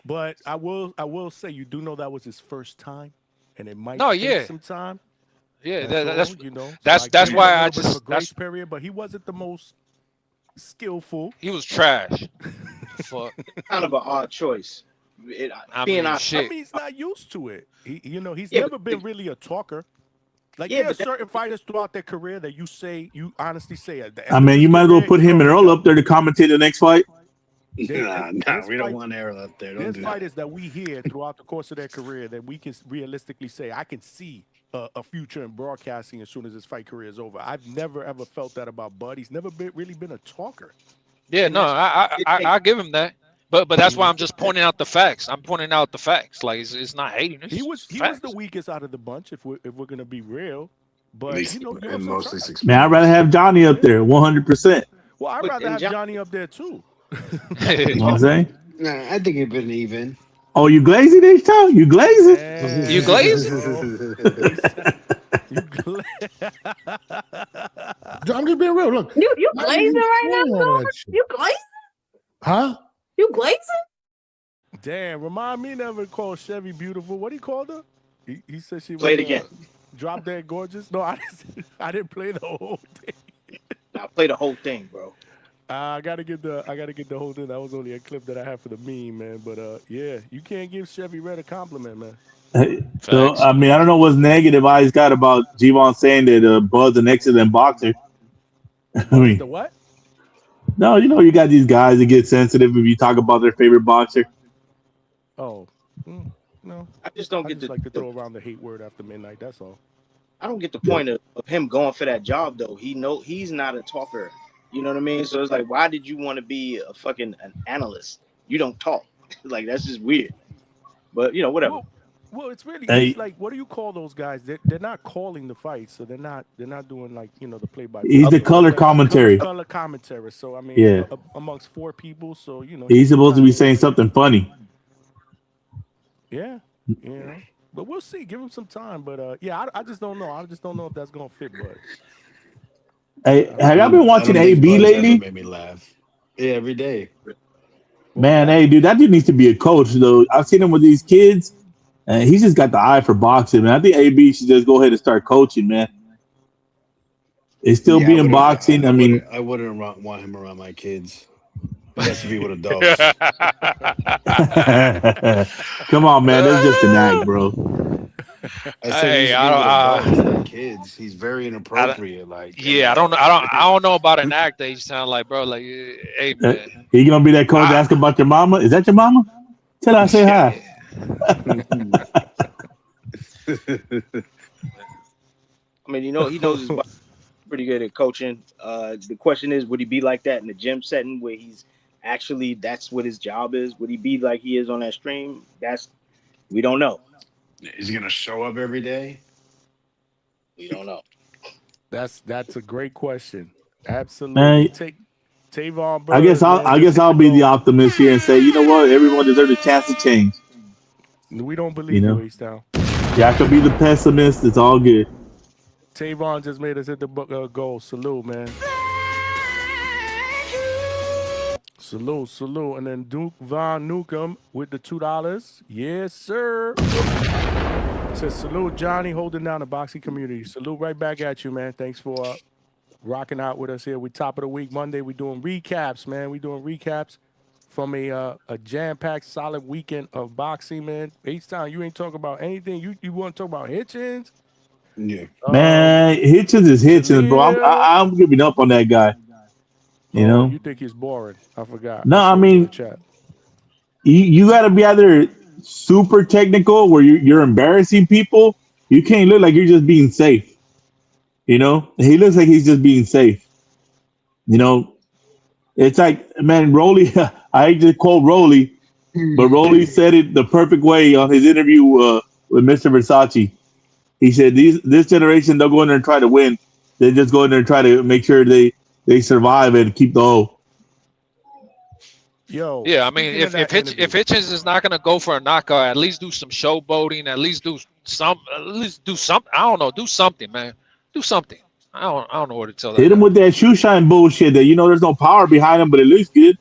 but I will say, you do know that was his first time, and it might take some time. Yeah, that's you know. That's why I just a grace period, but he wasn't the most skillful. He was trash. Fuck. Kind of an odd choice. I mean, he's not used to it. He's never been really a talker. Like, there are certain fighters throughout their career that you honestly say. I mean, you might as well put him and Earl up there to commentate the next fight. Nah, we don't want Errol up there. There's fighters that we hear throughout the course of their career that we can realistically say, I can see a future in broadcasting as soon as his fight career is over. I've never ever felt that about Bud. He's never really been a talker. Yeah, no, I give him that. But that's why I'm just pointing out the facts. I'm pointing out the facts. Like, it's not hating. He was the weakest out of the bunch, if we're gonna be real. But man, I'd rather have Johnny up there, 100%. Well, I'd rather have Johnny up there too. You know what I'm saying? Nah, I think it'd been even. Oh, you glazing this time? You glazing? You glazing? I'm just being real. Look, you glazing right now, Silver? You glazing? Huh? You glazing? Damn, remind me never call Chevy beautiful. What he called her? He said she Play was it again. Drop Dead Gorgeous. No, I didn't play the whole thing. I play the whole thing, bro. I gotta get the whole thing. That was only a clip that I had for the meme, man. But yeah, you can't give Chevy Red a compliment, man. So I mean, I don't know what's negative I got about G-Von saying that Bud's an excellent boxer. I mean, the what? No, you got these guys that get sensitive if you talk about their favorite boxer. Oh, no. I just don't get like to throw around the hate word after midnight. That's all. I don't get the point of him going for that job though. He's not a talker. You know what I mean? So it's like, why did you want to be an analyst? You don't talk. Like, that's just weird. But whatever. Well, it's really it's like, what do you call those guys? They're not calling the fights, so they're not doing like the play-by-play. He's the color commentary. Color commentary. So I mean, yeah, amongst four people, so he's supposed to be saying something funny. Yeah, but we'll see. Give him some time. But yeah, I just don't know. I just don't know if that's gonna fit. But hey, have y'all been watching AB lately? Made me laugh. Yeah, every day. Man, hey, dude, that dude needs to be a coach though. I've seen him with these kids. And he's just got the eye for boxing, man. I think AB should just go ahead and start coaching, man. It's still being boxing. I mean, I wouldn't want him around my kids. It has to be with adults. Come on, man. That's just an act, bro. I said I don't kids. He's very inappropriate. I don't know about an act that you sound like, bro. Like, hey, man. He gonna be that coach ask about your mama? Is that your mama? Tell her I say hi. I mean, he knows his body pretty good at coaching. The question is, would he be like that in the gym setting where he's actually that's what his job is? Would he be like he is on that stream? We don't know. Is he gonna show up every day? We don't know. That's a great question. Absolutely. Tavon. I guess I'll be the optimist here and say, you know what? Everyone deserves a chance to change. We don't believe you, H-Town. Yeah, I could be the pessimist. It's all good. Tavon just made us hit the goal. Salute, man. Salute. And then Duke Von Newcomb with the $2. Yes, sir. Says, salute, Johnny, holding down the boxing community. Salute right back at you, man. Thanks for rocking out with us here. We top of the week Monday. We're doing recaps, man. We're doing recaps from a jam-packed, solid weekend of boxing, man. H-Town, you ain't talking about anything. You want to talk about Hitchens? Yeah. Man, Hitchens is Hitchens, bro. I'm giving up on that guy. You know? You think he's boring? I forgot. No, I showed you in the mean, chat. you got to be either super technical where you're embarrassing people. You can't look like you're just being safe. You know? He looks like he's just being safe. You know? It's like, man, Rolly, I hate to quote Rolly, but Rolly said it the perfect way on his interview with Mr. Versace. He said, this generation, they'll go in there and try to win. They just go in there and try to make sure they survive and keep the O. Yo, Yeah, I mean, if Hitchens is not gonna go for a knockout, at least do some showboating. At least do something. I don't know. Do something, man. Do something. I don't know what to tell that Hit him guy. with that shoe shine bullshit that there's no power behind him, but it looks good.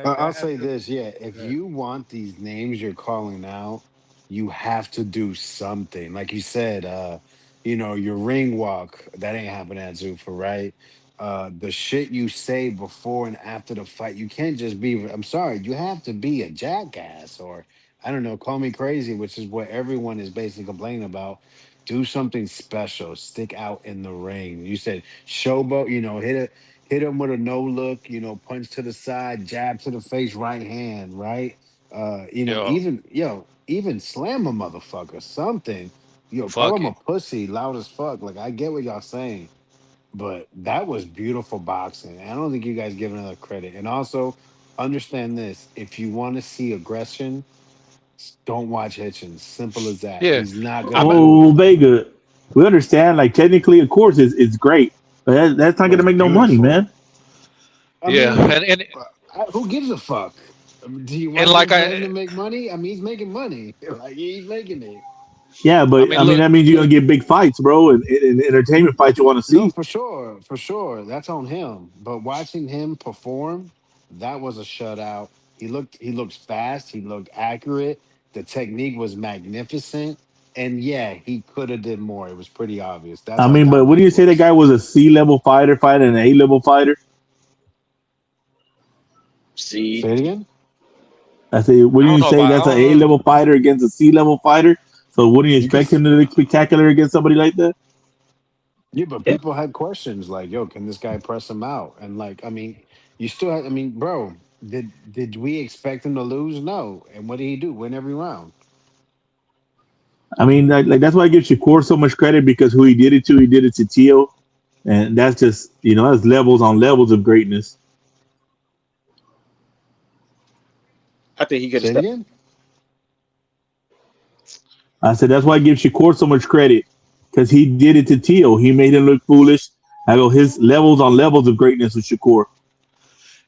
I'll say this, yeah. If you want these names you're calling out, you have to do something. Like you said, your ring walk, that ain't happening at Zuffa, right? The shit you say before and after the fight, you can't just be, I'm sorry, you have to be a jackass or, I don't know, call me crazy, which is what everyone is basically complaining about. Do something special, stick out in the ring. You said showboat, hit him with a no look, punch to the side, jab to the face, right hand, right? Yo, Even slam a motherfucker, something. Call fuck him a it. pussy, loud as fuck. Like I get what y'all saying, but that was beautiful boxing. I don't think you guys give enough credit. And also, understand this: if you want to see aggression, don't watch Hitchens. Simple as that. Yeah, He's not I gonna mean, do Oh, it. Vega, we understand. Like, technically, of course, it's great. But that's not going But to it's make no money, beautiful. man. I yeah, mean, and who gives a fuck? Do you and want like them for him to make money? I mean, he's making money. Like he's making it. Yeah, I but mean, I mean, look, that means you're going to get big fights, bro, and entertainment fights you want to No, see. for sure. That's on him. But watching him perform, that was a shutout. He looks fast. He looked accurate. The technique was magnificent. And yeah, he could have did more. It was pretty obvious. That's I how mean, but what do dominant you he say that was. guy was a C-level fighter fighting an A-level fighter? See, Say it again. I say, I wouldn't don't you know say about. I that's an don't know. A-level fighter against a C-level fighter? So wouldn't you You could, expect him to look spectacular against somebody like that? yeah, but people had questions like, "Yo, can this guy press him out?" And like, I mean, you still had. I mean, bro, did we expect him to lose? No. And what did he do? Win every round. I mean, like that's why I give Shakur so much credit because who he did it to Tio, and that's just that's levels on levels of greatness. I think he could have Say it stepped. again. I said that's why I give Shakur so much credit because he did it to Tio. He made him look foolish. I go his levels on levels of greatness with Shakur.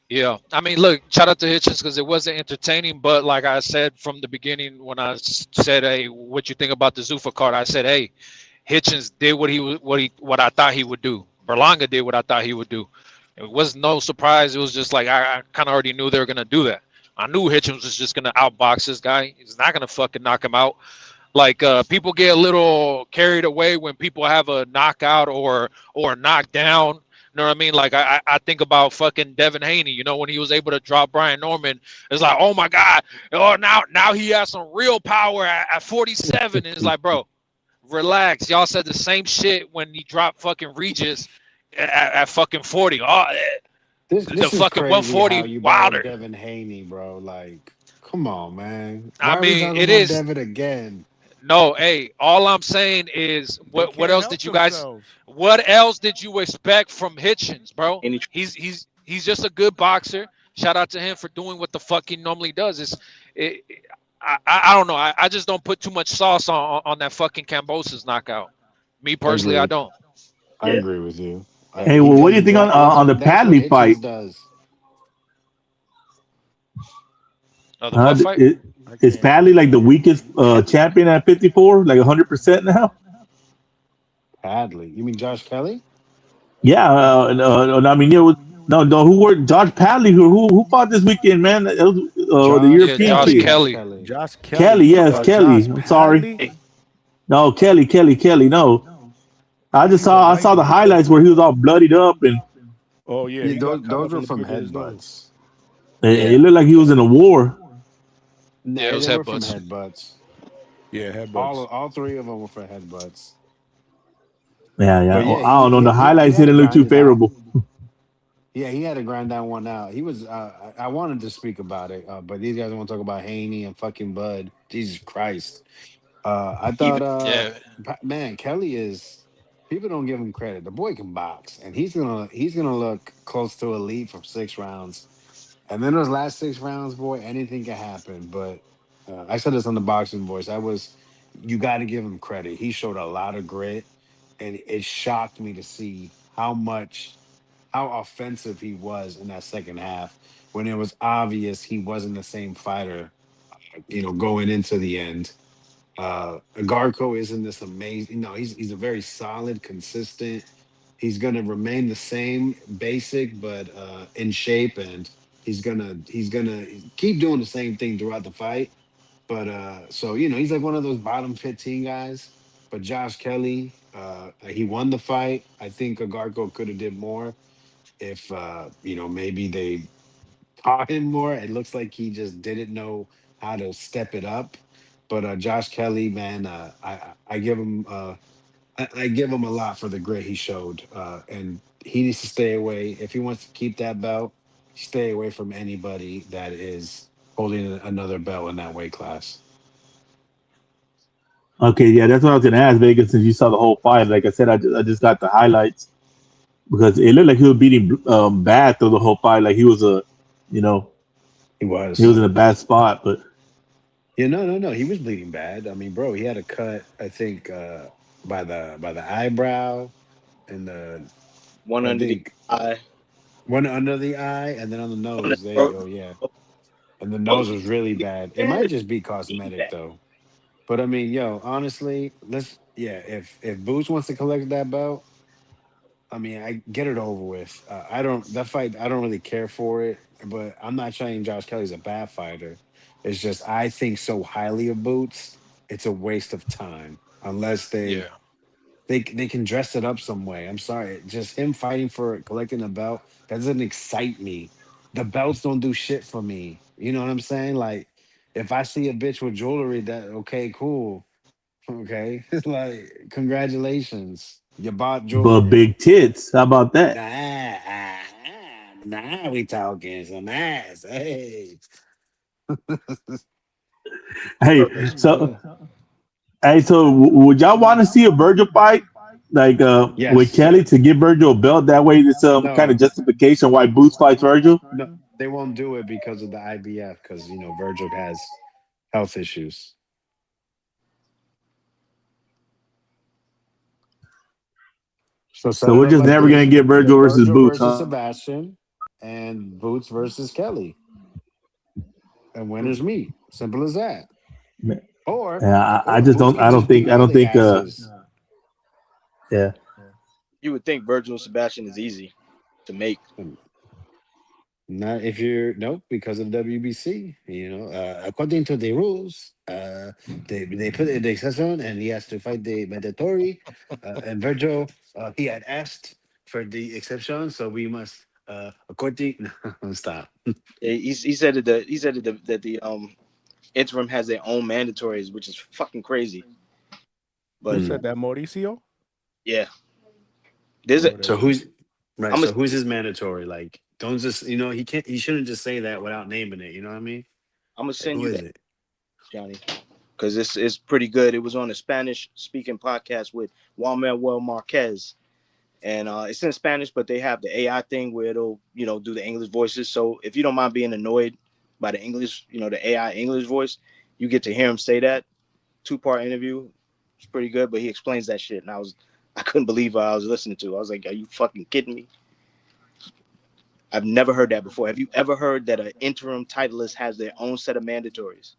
Yeah, I mean, look, shout out to Hitchens because it wasn't entertaining, but like I said from the beginning when I said, "Hey, what you think about the Zuffa card?" I said, "Hey, Hitchens did what I thought he would do. Berlanga did what I thought he would do. It was no surprise. It was just like I kind of already knew they were gonna do that. I knew Hitchens was just gonna outbox this guy. He's not gonna fucking knock him out. Like people get a little carried away when people have a knockout or a knockdown. You know what I mean? Like I think about fucking Devin Haney. You know when he was able to drop Brian Norman, it's like, oh my god, oh now he has some real power at 47. And it's like, bro, relax. Y'all said the same shit when he dropped fucking Regis at fucking 40. Oh, the This is fucking crazy how 140 you brought up Wilder. Devin Haney, bro. Like, come on, man. I Why are we mean, talking it about is. Devin again? No, hey, all I'm saying is They what can't else help did you guys themselves. what else did you expect from Hitchens, bro? Any He's just a good boxer. Shout out to him for doing what the fuck he normally does. I don't know. I just don't put too much sauce on that fucking Cambosa's knockout. Me personally, I Agreed. don't. I agree with you. Hey, He well, what does do you think exactly. on the That's what Padley fight? Hitchens does. The what fight? Is Padley like the weakest champion at 54, like 100% now? Padley. You mean Josh Kelly? Yeah, I mean, no, who were Josh Padley? Who fought this weekend, man? It was, the Yeah, European Josh kid, Kelly. Josh Kelly. Kelly. You talking Yes, about Kelly. Josh I'm sorry. Padley? No, Kelly. No, I just He's a saw the lightweight. highlights where he was all bloodied up and Oh yeah, Yeah, he got cut those off in were the from back of his nose. headbutts. it looked like he was in a war. Yeah, it Nah, was they were from headbutts. headbutts. Yeah, headbutts. All three of them were for headbutts. Yeah. But Well, yeah, I don't know. The he highlights had to didn't look too grind it out. favorable. Yeah, he had to grind that one out. He was. I wanted to speak about it, but these guys want to talk about Haney and fucking Bud. Jesus Christ. I thought, Even Yeah, man, Kelly is. People don't give him credit. The boy can box, and he's gonna look close to elite from 6 rounds. And then those last 6 rounds, boy, anything can happen. But I said this on the Boxing Voice. You got to give him credit. He showed a lot of grit, and it shocked me to see how offensive he was in that second half when it was obvious he wasn't the same fighter, going into the end. Garco isn't this amazing. No, he's a very solid, consistent. He's gonna remain the same, basic, but in shape, and he's gonna keep doing the same thing throughout the fight. But so he's like one of those bottom 15 guys. But Josh Kelly, he won the fight. I think Garco could have did more if maybe they taught him more. It looks like he just didn't know how to step it up. But Josh Kelly, man, I give him I give him a lot for the grit he showed, and he needs to stay away if he wants to keep that belt. Stay away from anybody that is holding another belt in that weight class. Okay, yeah, that's what I was gonna ask Vegas. Since you saw the whole fight, like I said, I just got the highlights because it looked like he was beating bad through the whole fight. Like he was He he was. was in a bad spot. But Yeah, no. He was bleeding bad. I mean, bro, he had a cut. I think by the eyebrow and one I under the think eye, one under the eye, and then on the on the nose. There you throat. go. Yeah, and the Oh nose was really bad. It might shit! just be cosmetic though. But I mean, yo, honestly, if Boots wants to collect that belt, I mean, I get it over with. I don't that fight. I don't really care for it, but I'm not saying Josh Kelly's a bad fighter. It's just I think so highly of Boots. It's a waste of time unless yeah. they can dress it up some way. I'm sorry, just him fighting for collecting a belt that doesn't excite me. The belts don't do shit for me. You know what I'm saying? Like, if I see a bitch with jewelry, that okay, cool, okay, it's like congratulations, you bought jewelry. big tits. How about that? Nah, we talking some ass. Hey, Hey, yeah. so would y'all want to see a Virgil fight? Like with Yes. Kelly to give Virgil a belt that way, it's some kind of No. justification why Boots fights Virgil. No, they won't do it because of the IBF. Because Virgil has health issues. So set So it we're up just like never gonna this: get Virgil versus Virgil Boots, versus huh? Sebastian, and Boots versus Kelly, and winners meet. Simple as that. Or Yeah, I just Boots don't. can just beat I all don't the think. asses. Yeah. You would think Virgil Sebastian is easy to make. Not if you're nope because of WBC. According to the rules, they put the exception and he has to fight the mandatory. And Virgil, he had asked for the exception, so we must according. Stop. He said that the interim has their own mandatories, which is fucking crazy. Who But said that, Mauricio? yeah, there's a. So who's right? I'm So gonna who's his mandatory? Like, don't just he can't. He shouldn't just say that without naming it. You know what I mean? Like, send who you is that, it? Johnny, because it's pretty good. It was on a Spanish speaking podcast with Juan Manuel Marquez, and it's in Spanish, but they have the AI thing where it'll do the English voices. So if you don't mind being annoyed by the English, the AI English voice, you get to hear him say that 2-part interview. It's pretty good, but he explains that shit, and I couldn't believe what I was listening to. I was like, "Are you fucking kidding me?" I've never heard that before. Have you ever heard that an interim titleist has their own set of mandatories?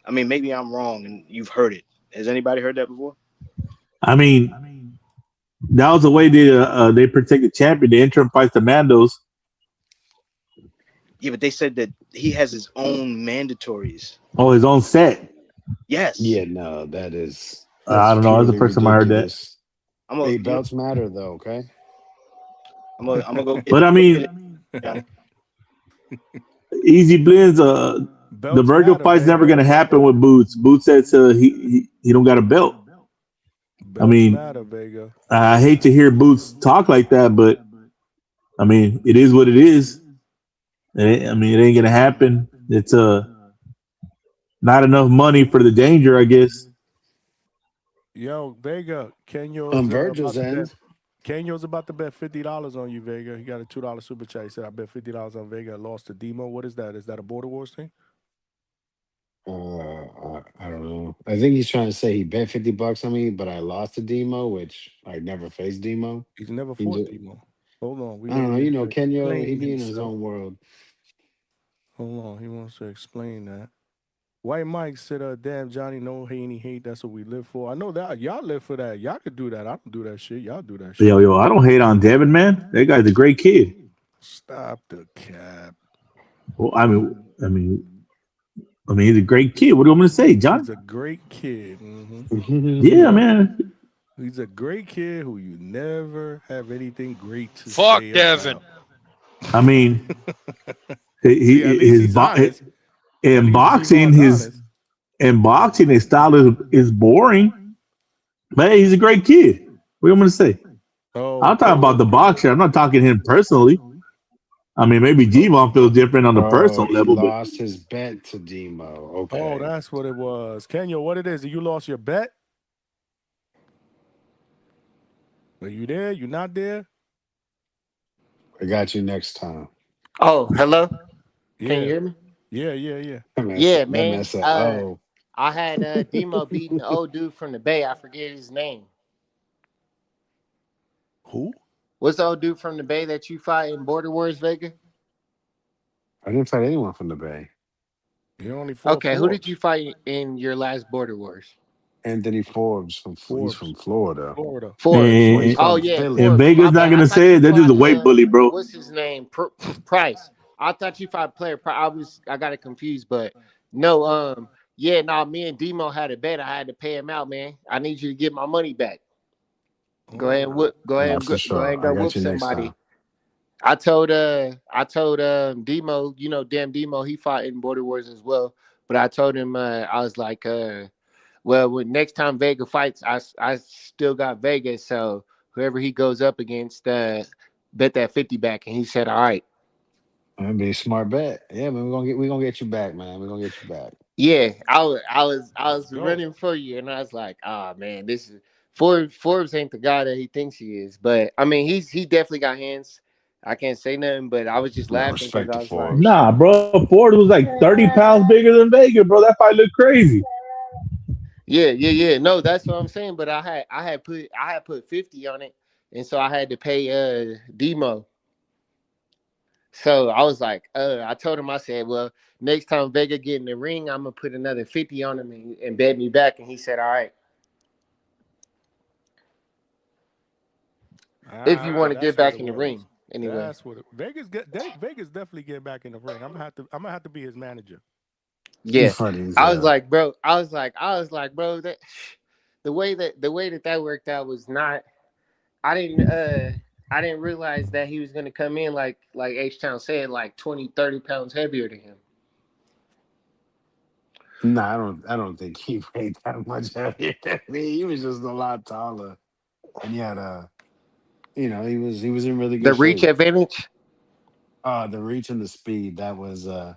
I mean, maybe I'm wrong, and you've heard it. Has anybody heard that before? I mean, that was the way they protect the champion. The interim fights the Mandos. Yeah, but they said that he has his own mandatories. Oh, his own set. Yes. Yeah, no, that's I don't know. That's the purely first time I heard that. ridiculous. Hey, belts matter though, okay? I'm gonna go get But I mean, Easy Blends. The Belts Virgil matter, fight's never Vega. gonna happen with Boots. Boots says he don't got a belt. Belts I mean, matter, Vega. I hate to hear Boots talk like that, but I mean, it is what it is. I mean, it ain't gonna happen. It's not enough money for the danger, I guess. Yo, Vega, On Virgil's end, Kenyo's about to bet $50 on you, Vega. He got a $2 super chat. He said, I bet $50 on Vega. I lost to Demo. What is that? Is that a Border Wars thing? I don't know. I think he's trying to say he bet $50 on me, but I lost to Demo, which I never faced Demo. He's never He fought just, Demo. Hold on. We I don't need know. him You know, to Kenyo, he explain be in his himself. own world. Hold on. He wants to explain that. White Mike said, damn, Johnny, no hate, hate. That's what we live for. I know that. Y'all live for that. Y'all could do that. I don't do that shit. Y'all do that shit. Yo, I don't hate on Devin, man. That guy's a great kid. Stop the cap. Well, I mean, he's a great kid. What do you want me to say, John? He's a great kid. Yeah, man. He's a great kid who you never have anything great to Fuck say Devin. about. I mean, in boxing, his style is boring. But hey, he's a great kid. What do you want me to say? I'm talking about the boxer. I'm not talking him personally. I mean, maybe G-Von feels different on the personal He level. lost his bet to Demo. Okay. Oh, that's what it was. Kenya, what it is? You lost your bet? Are you there? You not there? I got you next time. Oh, hello. Yeah. Can you hear me? Yeah. Yeah, man. I had Demo beating the old dude from the Bay. I forget his name. Who? What's the old dude from the Bay that you fight in Border Wars, Vega? I didn't fight anyone from the Bay. You only fought Okay, who did you fight in your last Border Wars? Anthony Forbes he's from Florida. Forbes. Oh yeah, And Forbes. Vega's not gonna say it. That's just a weight bully, bro. What's his name? Price. I thought you fought player. I got it confused, but no. Me and Demo had a bet. I had to pay him out, man. I need you to get my money back. Go ahead and whoop. Go ahead and go whoop somebody. I told Demo, damn Demo, he fought in Border Wars as well. But I told him, I was like, well, when next time Vega fights, I still got Vega. So whoever he goes up against, bet that 50 back. And he said, all right. That'd be a smart bet. Yeah, man, we're gonna get you back, man. We're gonna get you back. Yeah, I was running for you, and I was like, man, this is Forbes ain't the guy that he thinks he is. But I mean, he definitely got hands. I can't say nothing, but I was just laughing because I was like, nah, bro, Ford was like 30 pounds bigger than Vega, bro. That fight looked crazy. Yeah. No, that's what I'm saying. But I had put 50 on it, and so I had to pay Demo. So I was like, I told him, I said, well, next time Vega get in the ring, I'm gonna put another 50 on him and bet me back. And he said, all right. If you want to get back in the ring, anyway. That's what Vegas definitely get back in the ring. I'm gonna have to be his manager. Yeah, I was like, bro, that the way that worked out was not. I didn't realize that he was gonna come in like H-Town said, like 20, 30 pounds heavier than him. No, I don't think he weighed that much heavier than me. He was just a lot taller, and he had he was in really good The reach shape. advantage. The reach and the speed. That was I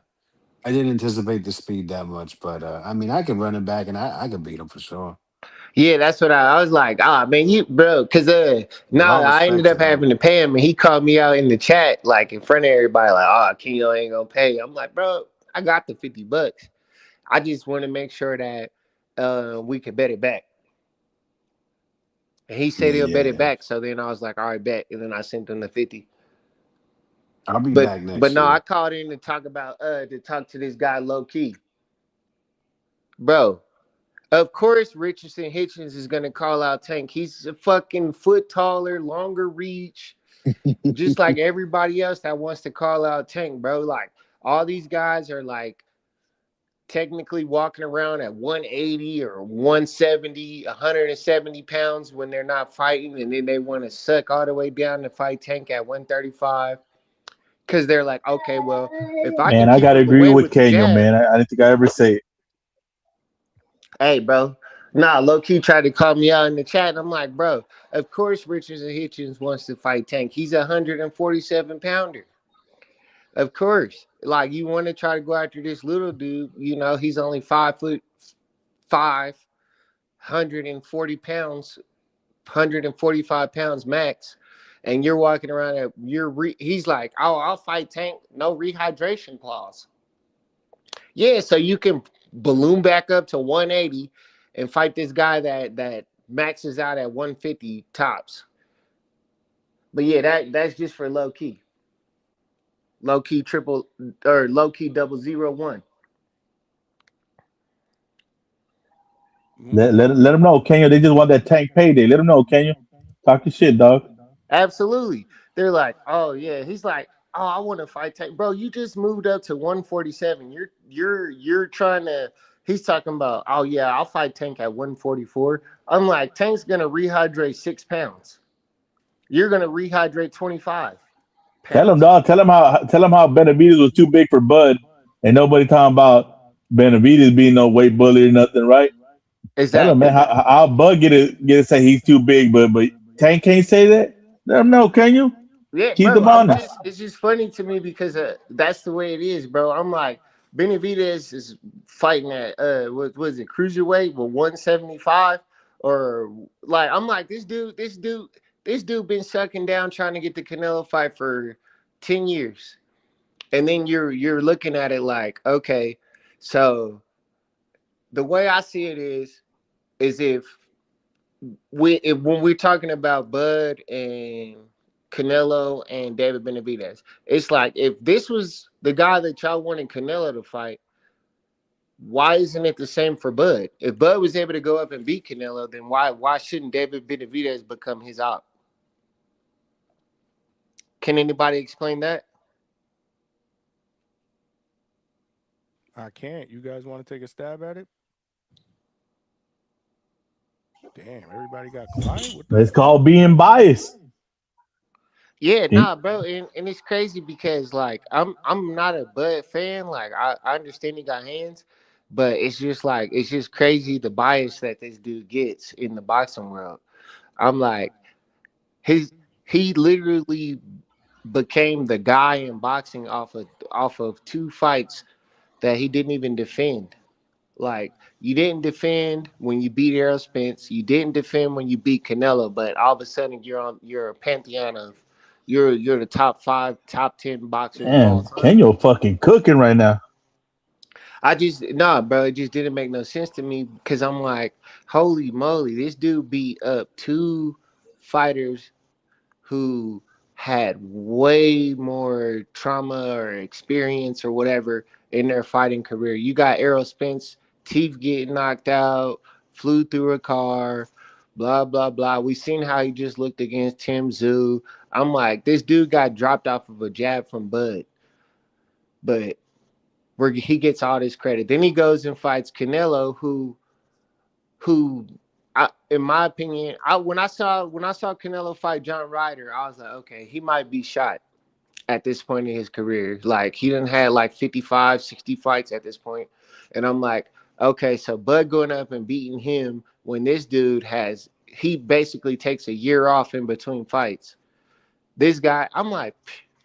didn't anticipate the speed that much, but I mean, I could run it back, and I could beat him for sure. Yeah, that's what I was like. Man, because I ended up having to pay him, and he called me out in the chat, like in front of everybody, like, Keo ain't gonna pay. I'm like, bro, I got the $50. I just want to make sure that we could bet it back. And he said he'll bet it back, so then I was like, all right, bet, and then I sent him the 50. I'll be back next But no, year. I called in to talk to this guy low key, bro. Of course, Richardson Hitchens is gonna call out Tank. He's a fucking foot taller, longer reach, just like everybody else that wants to call out Tank, bro. Like all these guys are like technically walking around at 180 or 170, 170 pounds when they're not fighting, and then they want to suck all the way down to fight Tank at 135. Because they're like, okay, well, if I I gotta agree with Kenya, man. I didn't think I ever say it. Hey, bro, Nah, low key tried to call me out in the chat, and I'm like, bro, of course Richardson Hitchens wants to fight Tank. He's a 147 pounder. Of course. Like, you want to try to go after this little dude, he's only 5'5", 140 pounds, 145 pounds max, and you're walking around at he's like, oh, I'll fight Tank, no rehydration clause. Yeah, so you can balloon back up to 180 and fight this guy that maxes out at 150 tops. But yeah, that's just for low key triple or low key 001. Let them know, Kenya. They just want that Tank payday. Let them know, Kenya. Talk your shit, dog. Absolutely. They're like, oh yeah. He's like, oh, I want to fight Tank. Bro, you just moved up to 147. You're trying to. He's talking about, oh yeah, I'll fight Tank at 144. I'm like, Tank's gonna rehydrate 6 pounds. You're gonna rehydrate 25. Tell him, dog. Tell him how Benavidez was too big for Bud, and nobody talking about Benavidez being no weight bully or nothing, right? Exactly. Tell him, man, how Bud get it say he's too big, but Tank can't say that. Let him know, can you? Yeah, Keep bro. them honest. It's just funny to me because that's the way it is, bro. I'm like, Benavidez is fighting at what was it, cruiserweight with 175, or like, I'm like, this dude been sucking down trying to get the Canelo fight for 10 years, and then you're looking at it like, okay, so the way I see it is if when we're talking about Bud and Canelo and David Benavidez, it's like, if this was the guy that y'all wanted Canelo to fight, why isn't it the same for Bud? If Bud was able to go up and beat Canelo, then why shouldn't David Benavidez become his op? Can anybody explain that? I can't. You guys want to take a stab at it? Damn, everybody got quiet. It's called being biased. Yeah, nah, bro, and it's crazy because like I'm not a Bud fan. Like I understand he got hands, but it's just crazy the bias that this dude gets in the boxing world. I'm like, he literally became the guy in boxing off of 2 fights that he didn't even defend. Like, you didn't defend when you beat Errol Spence. You didn't defend when you beat Canelo. But all of a sudden, you're a pantheon of you're the top 5, top 10 boxers of all Man, time. Kenya fucking cooking right now. Bro, it just didn't make no sense to me because I'm like, holy moly, this dude beat up 2 fighters who had way more trauma or experience or whatever in their fighting career. You got Errol Spence, teeth getting knocked out, flew through a car, blah, blah, blah. We seen how he just looked against Tim Tszyu. I'm like, this dude got dropped off of a jab from Bud. But he gets all this credit. Then he goes and fights Canelo, who in my opinion, when I saw Canelo fight John Ryder, I was like, okay, he might be shot at this point in his career. Like, he done had like 55, 60 fights at this point. And I'm like, okay, so Bud going up and beating him when this dude he basically takes a year off in between fights. This guy, I'm like,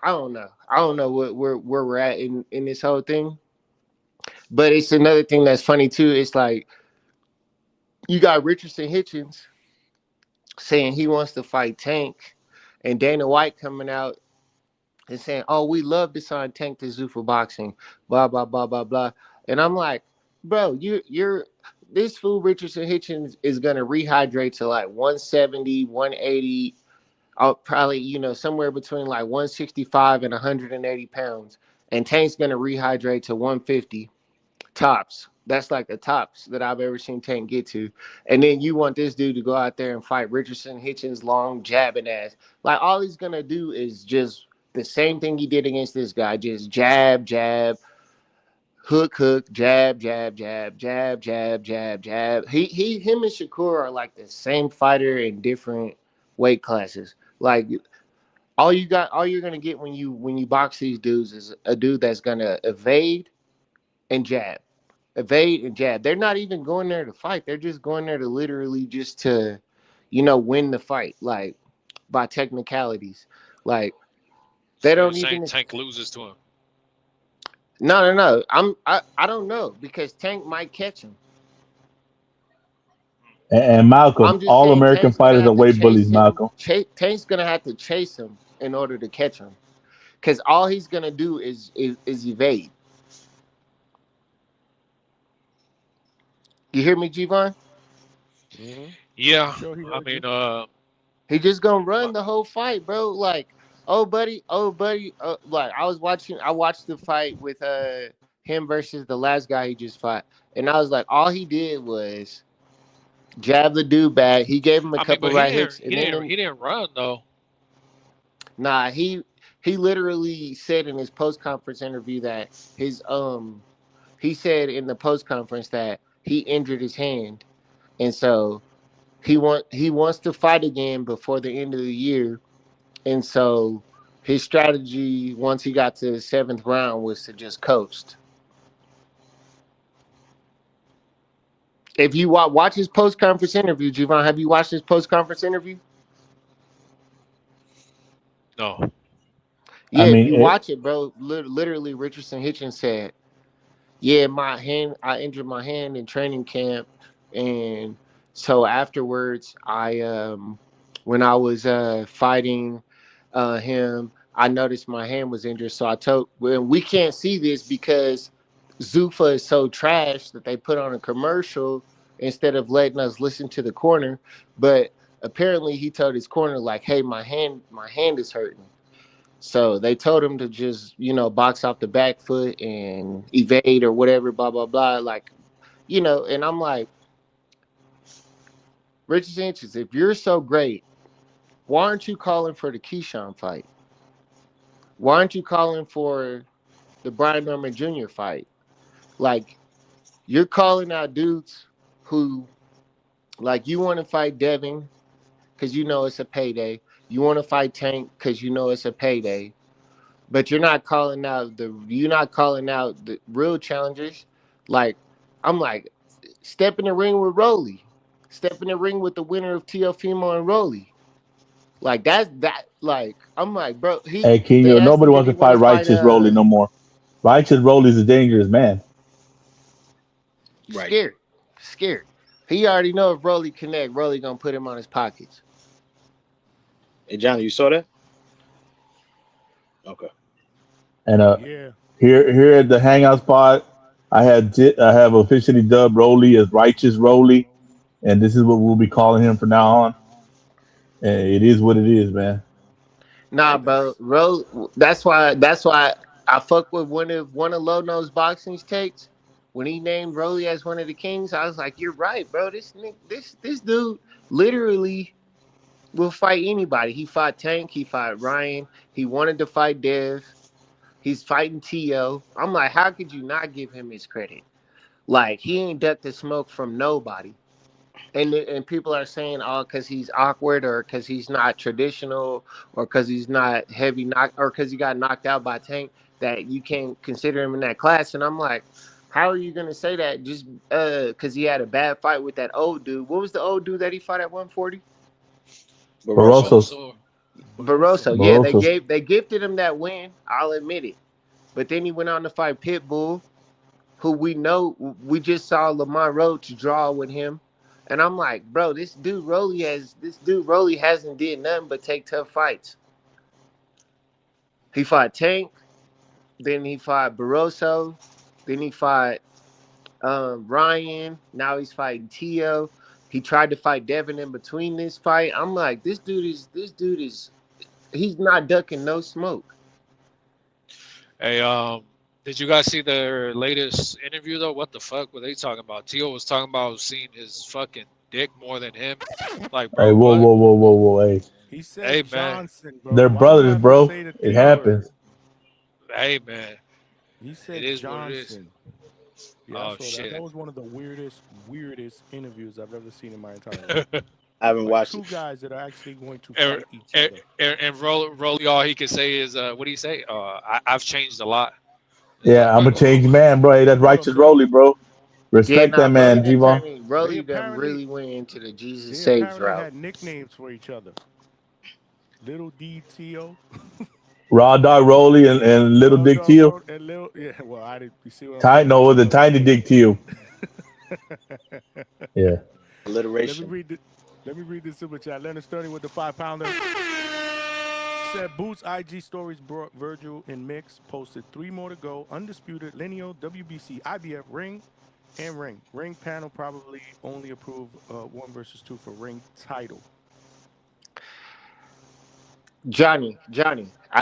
I don't know where we're at in this whole thing. But it's another thing that's funny too. It's like, you got Richardson Hitchens saying he wants to fight Tank, and Dana White coming out and saying, oh, we love to sign Tank to Zuffa Boxing, blah, blah, blah, blah, blah. And I'm like, bro, you're this fool Richardson Hitchens is going to rehydrate to like 170, 180, probably, somewhere between like 165 and 180 pounds. And Tank's going to rehydrate to 150 tops. That's like the tops that I've ever seen Tank get to. And then you want this dude to go out there and fight Richardson Hitchens' long jabbing ass. Like, all he's going to do is just the same thing he did against this guy. Just jab, jab, hook, jab, jab, jab, jab, jab, jab, jab. Him and Shakur are like the same fighter in different weight classes. Like, all you're going to get when you box these dudes is a dude that's going to evade and jab. evade and jab. They're not even going there to fight. They're just going there to literally just to, you know, win the fight, like by technicalities. Like they So you're don't saying even. Tank loses to him? No. I don't know because Tank might catch him. And Malcolm, I'm just all saying American Tank's gonna fighters are have to weight bullies, chase him. Malcolm. Tank's gonna have to chase him in order to catch him, because all he's gonna do is evade. You hear me, Javon? Yeah, Sure, he I heard mean, you. He just gonna run the whole fight, bro. Like, oh buddy, like I watched the fight with him versus the last guy he just fought, and I was like, all he did was jab the dude back. He gave him a I mean, couple but he right didn't, hooks, he and then didn't, he didn't run though. nah, he literally said in his post conference interview that he said in the post conference that he injured his hand, and so he wants to fight again before the end of the year. And so his strategy once he got to the 7th round was to just coast. If you watch his post conference interview, Javon, have you watched his post conference interview? No. Yeah, I if mean, you watch it, bro, literally Richardson Hitchens said, "Yeah, I injured my hand in training camp, and so afterwards, when I was fighting him, I noticed my hand was injured. So I told, well, we can't see this because Zuffa is so trash that they put on a commercial instead of letting us listen to the corner. But apparently, he told his corner like, "Hey, my hand is hurting." So they told him to just, you know, box off the back foot and evade or whatever, blah, blah, blah. Like, you know, and I'm like, Richard Sanchez, if you're so great, why aren't you calling for the Keyshawn fight? Why aren't you calling for the Brian Norman Jr. fight? Like, you're calling out dudes who, like, you want to fight Devin because you know it's a payday. You want to fight Tank because you know it's a payday. But you're not calling out the real challengers. Like, I'm like, step in the ring with Rolly. Step in the ring with the winner of Teofimo and Rolly. Like like I'm like, bro, hey, they King, asked him, nobody did wants he to want to fight fight Righteous Rolly no more. Righteous Rolly is a dangerous man. Right. Scared. He already know if Rolly connect, Rolly gonna put him on his pockets. Hey, Johnny, you saw that? Okay. And Yeah. here at the Hangout spot, I have officially dubbed Rolly as Righteous Rolly, and this is what we'll be calling him from now on. And it is what it is, man. Nah, bro. That's why I fuck with one of Low Nose Boxing's takes. When he named Rolly as one of the kings, I was like, "You're right, bro. This dude literally will fight anybody. He fought Tank. He fought Ryan. He wanted to fight Dev. He's fighting T.O. I'm like, how could you not give him his credit? Like, he ain't ducked the smoke from nobody. And people are saying, oh, because he's awkward or because he's not traditional or because he's not heavy knock or because he got knocked out by Tank that you can't consider him in that class. And I'm like, how are you gonna say that just because he had a bad fight with that old dude? What was the old dude that he fought at 140? Barroso. Barroso. Yeah, they gifted him that win. I'll admit it. But then he went on to fight Pitbull, who we just saw Lamont Roach draw with him. And I'm like, bro, this dude Rolly hasn't did nothing but take tough fights. He fought Tank, then he fought Barroso, then he fought Ryan. Now he's fighting Tio. He tried to fight Devin in between this fight. I'm like, this dude is he's not ducking no smoke. Hey, did you guys see their latest interview though? What the fuck were they talking about? Tio was talking about seeing his fucking dick more than him. Like, bro, Hey, whoa, what? whoa, hey. He said Hey, man. Johnson, bro. They're Why you brothers, have to bro. say the It D happens. word? Hey, man. He said It is what it is. Johnson. Yeah, I Oh saw shit. that was one of the weirdest interviews I've ever seen in my entire life. I haven't Like watched two it. guys that are actually going to fight each other. And Rolly, all he could say is, what do you say? I've changed a lot. Yeah, I'm a changed man, bro. Hey, that's Bro, Righteous Rolly, bro. Respect that man, G-Ball. Rolly done really went into the Jesus They Saves apparently route. had nicknames for each other. Little DTO. Raw Dog Rolly and Little Dick Teal. And little, yeah, well, I didn't. You see what Tiny, no, it was a Tiny Dick Teal. Yeah. Alliteration. Let me read this super chat. Leonard Sturdy with the 5-pounder. Said Boots IG stories brought Virgil in mix. Posted 3 more to go. Undisputed, Lineal, WBC, IBF, Ring, and Ring. Ring panel probably only approve 1 versus 2 for Ring title. Johnny,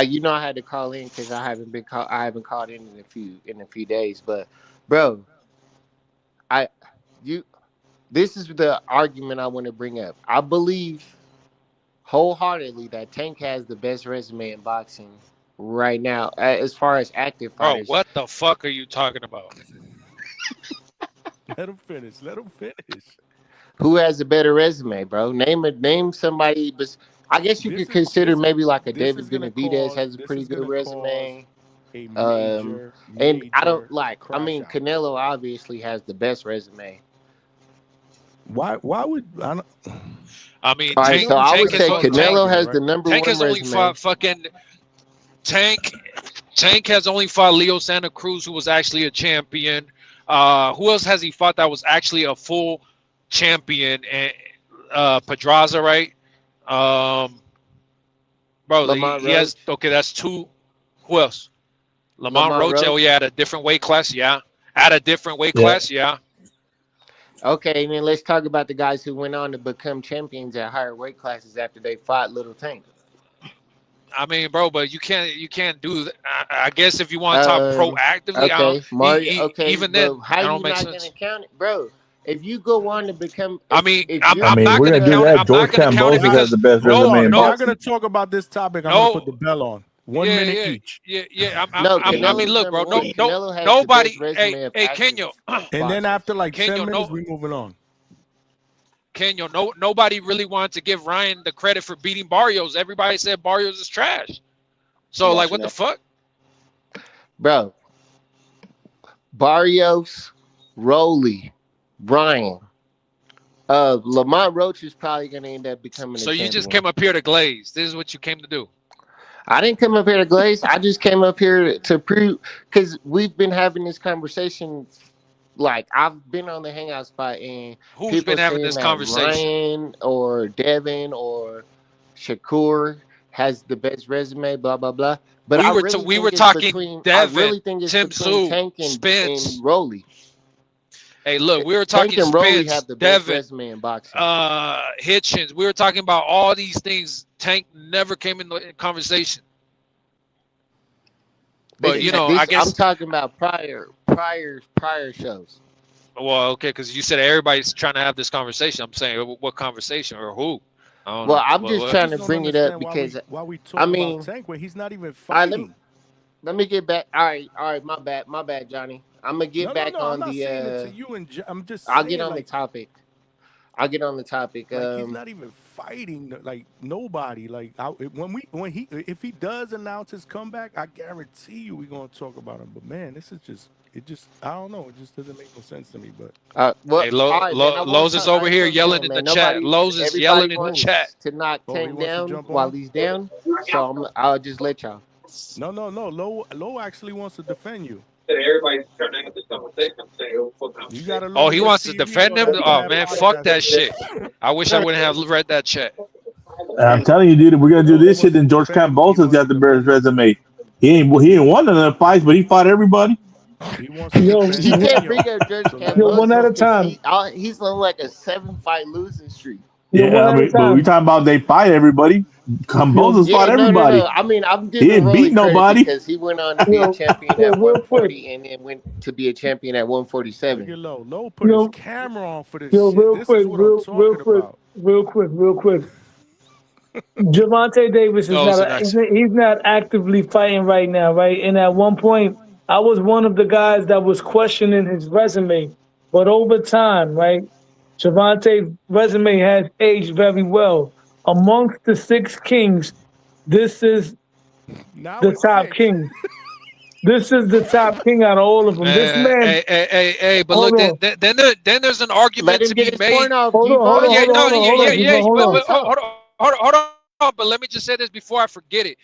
you know I had to call in because I haven't called in a few days. But bro, this is the argument I want to bring up. I believe wholeheartedly that Tank has the best resume in boxing right now as far as active fighters. Bro, what the fuck are you talking about? Let him finish. Who has a better resume, bro? Name somebody. But I guess you could consider maybe like a David Benavidez has a pretty good resume. And I don't like. I mean, Canelo obviously has the best resume. Why would I? Don't... I mean, all right, so I would say Canelo has the number Tank one has only resume. fought fucking Tank has only fought Leo Santa Cruz, who was actually a champion. Who else has he fought that was actually a full champion? And Pedraza, right? Bro, he has. Okay, that's 2. Who else? Lamont Roach. Oh yeah, at a different weight class. Yeah, at a different weight class. Yeah. Okay, and then let's talk about the guys who went on to become champions at higher weight classes after they fought Little Tank. I mean, bro, but you can't do that. I guess if you want to talk proactively, okay, even then, how I you don't make not sense. gonna count it, bro? If you go on to become, I'm not we're gonna gonna do count. that. I'm George not gonna count it Kambosos has the best resume in We're not boxing. gonna talk about this topic. I'm gonna put the bell on. 1 minute each. Yeah. I mean, look, bro. Nobody. Hey, Kenyo. And then after like 10 minutes, we're moving on. Kenyo, nobody really wanted to give Ryan the credit for beating Barrios. Everybody said Barrios is trash. So, like, what the fuck? Bro, Barrios, Rolly, Brian, Lamont Roach is probably going to end up becoming a champion. You just came up here to glaze. This is what you came to do. I didn't come up here to glaze. I just came up here to prove, because we've been having this conversation. Like, I've been on the Hangout spot, and who's been having this conversation? Ryan or Devin or Shakur has the best resume, blah blah blah. But we were talking Devin, I really think it's Tim between Tszyu, Tank Spence, and Rolly. Hey, look, we were talking Tank and Rolly Spence, have the best Devin, resume in boxing. Hitchens. We were talking about all these things. Tank never came in the conversation. But I guess I'm talking about prior shows. Well, okay, because you said everybody's trying to have this conversation. I'm saying what conversation or who? I'm just trying to bring it up because why we talk about Tank when he's not even fighting. Let me get back. All right, my bad, Johnny. I'm gonna get back on I'm not the. saying it to you and I'm just. I'll get on the topic. Like, he's not even fighting. Like nobody. Like if he does announce his comeback, I guarantee you we're gonna talk about him. But man, this is just. It just, I don't know. It just doesn't make no sense to me. But hey, Lowe's is over here yelling in the chat. Lowe's is yelling in the chat to knock Tank down while he's down. So I'll just let y'all. No. Lowe actually wants to defend you. Everybody's trying to have this conversation. I'm saying, you gotta. Oh, he wants to defend him. Oh man, fuck that shit. I wish I wouldn't have read that chat. I'm telling you, dude, we're gonna do this shit. Then George Kambosos got the best resume. He ain't won none of the fights, but he fought everybody. He wants to you can't bring up George Kambosos. One at a time. He's on like a 7-fight losing streak. Yeah, but we talking about they fight everybody. Kambosos fought everybody. No. I mean, I'm he giving didn't beat nobody because he went on to be a champion at 140 and then went to be a champion at 147. Low put his camera on for this shit. Real quick. Gervonta Davis he's not actively fighting right now, right? And at one point, I was one of the guys that was questioning his resume, but over time, right, Gervonta's resume has aged very well. Amongst the 6 kings, this is the top king. This is the top king out of all of them. This man. Hey, but Hold look, on. then there's an argument Let to him get be his made. point off. Hold on, G-Von. hold on, Yeah, hold on, no, hold on, hold on, yeah, hold on. hold on, but let me just say this before I forget it.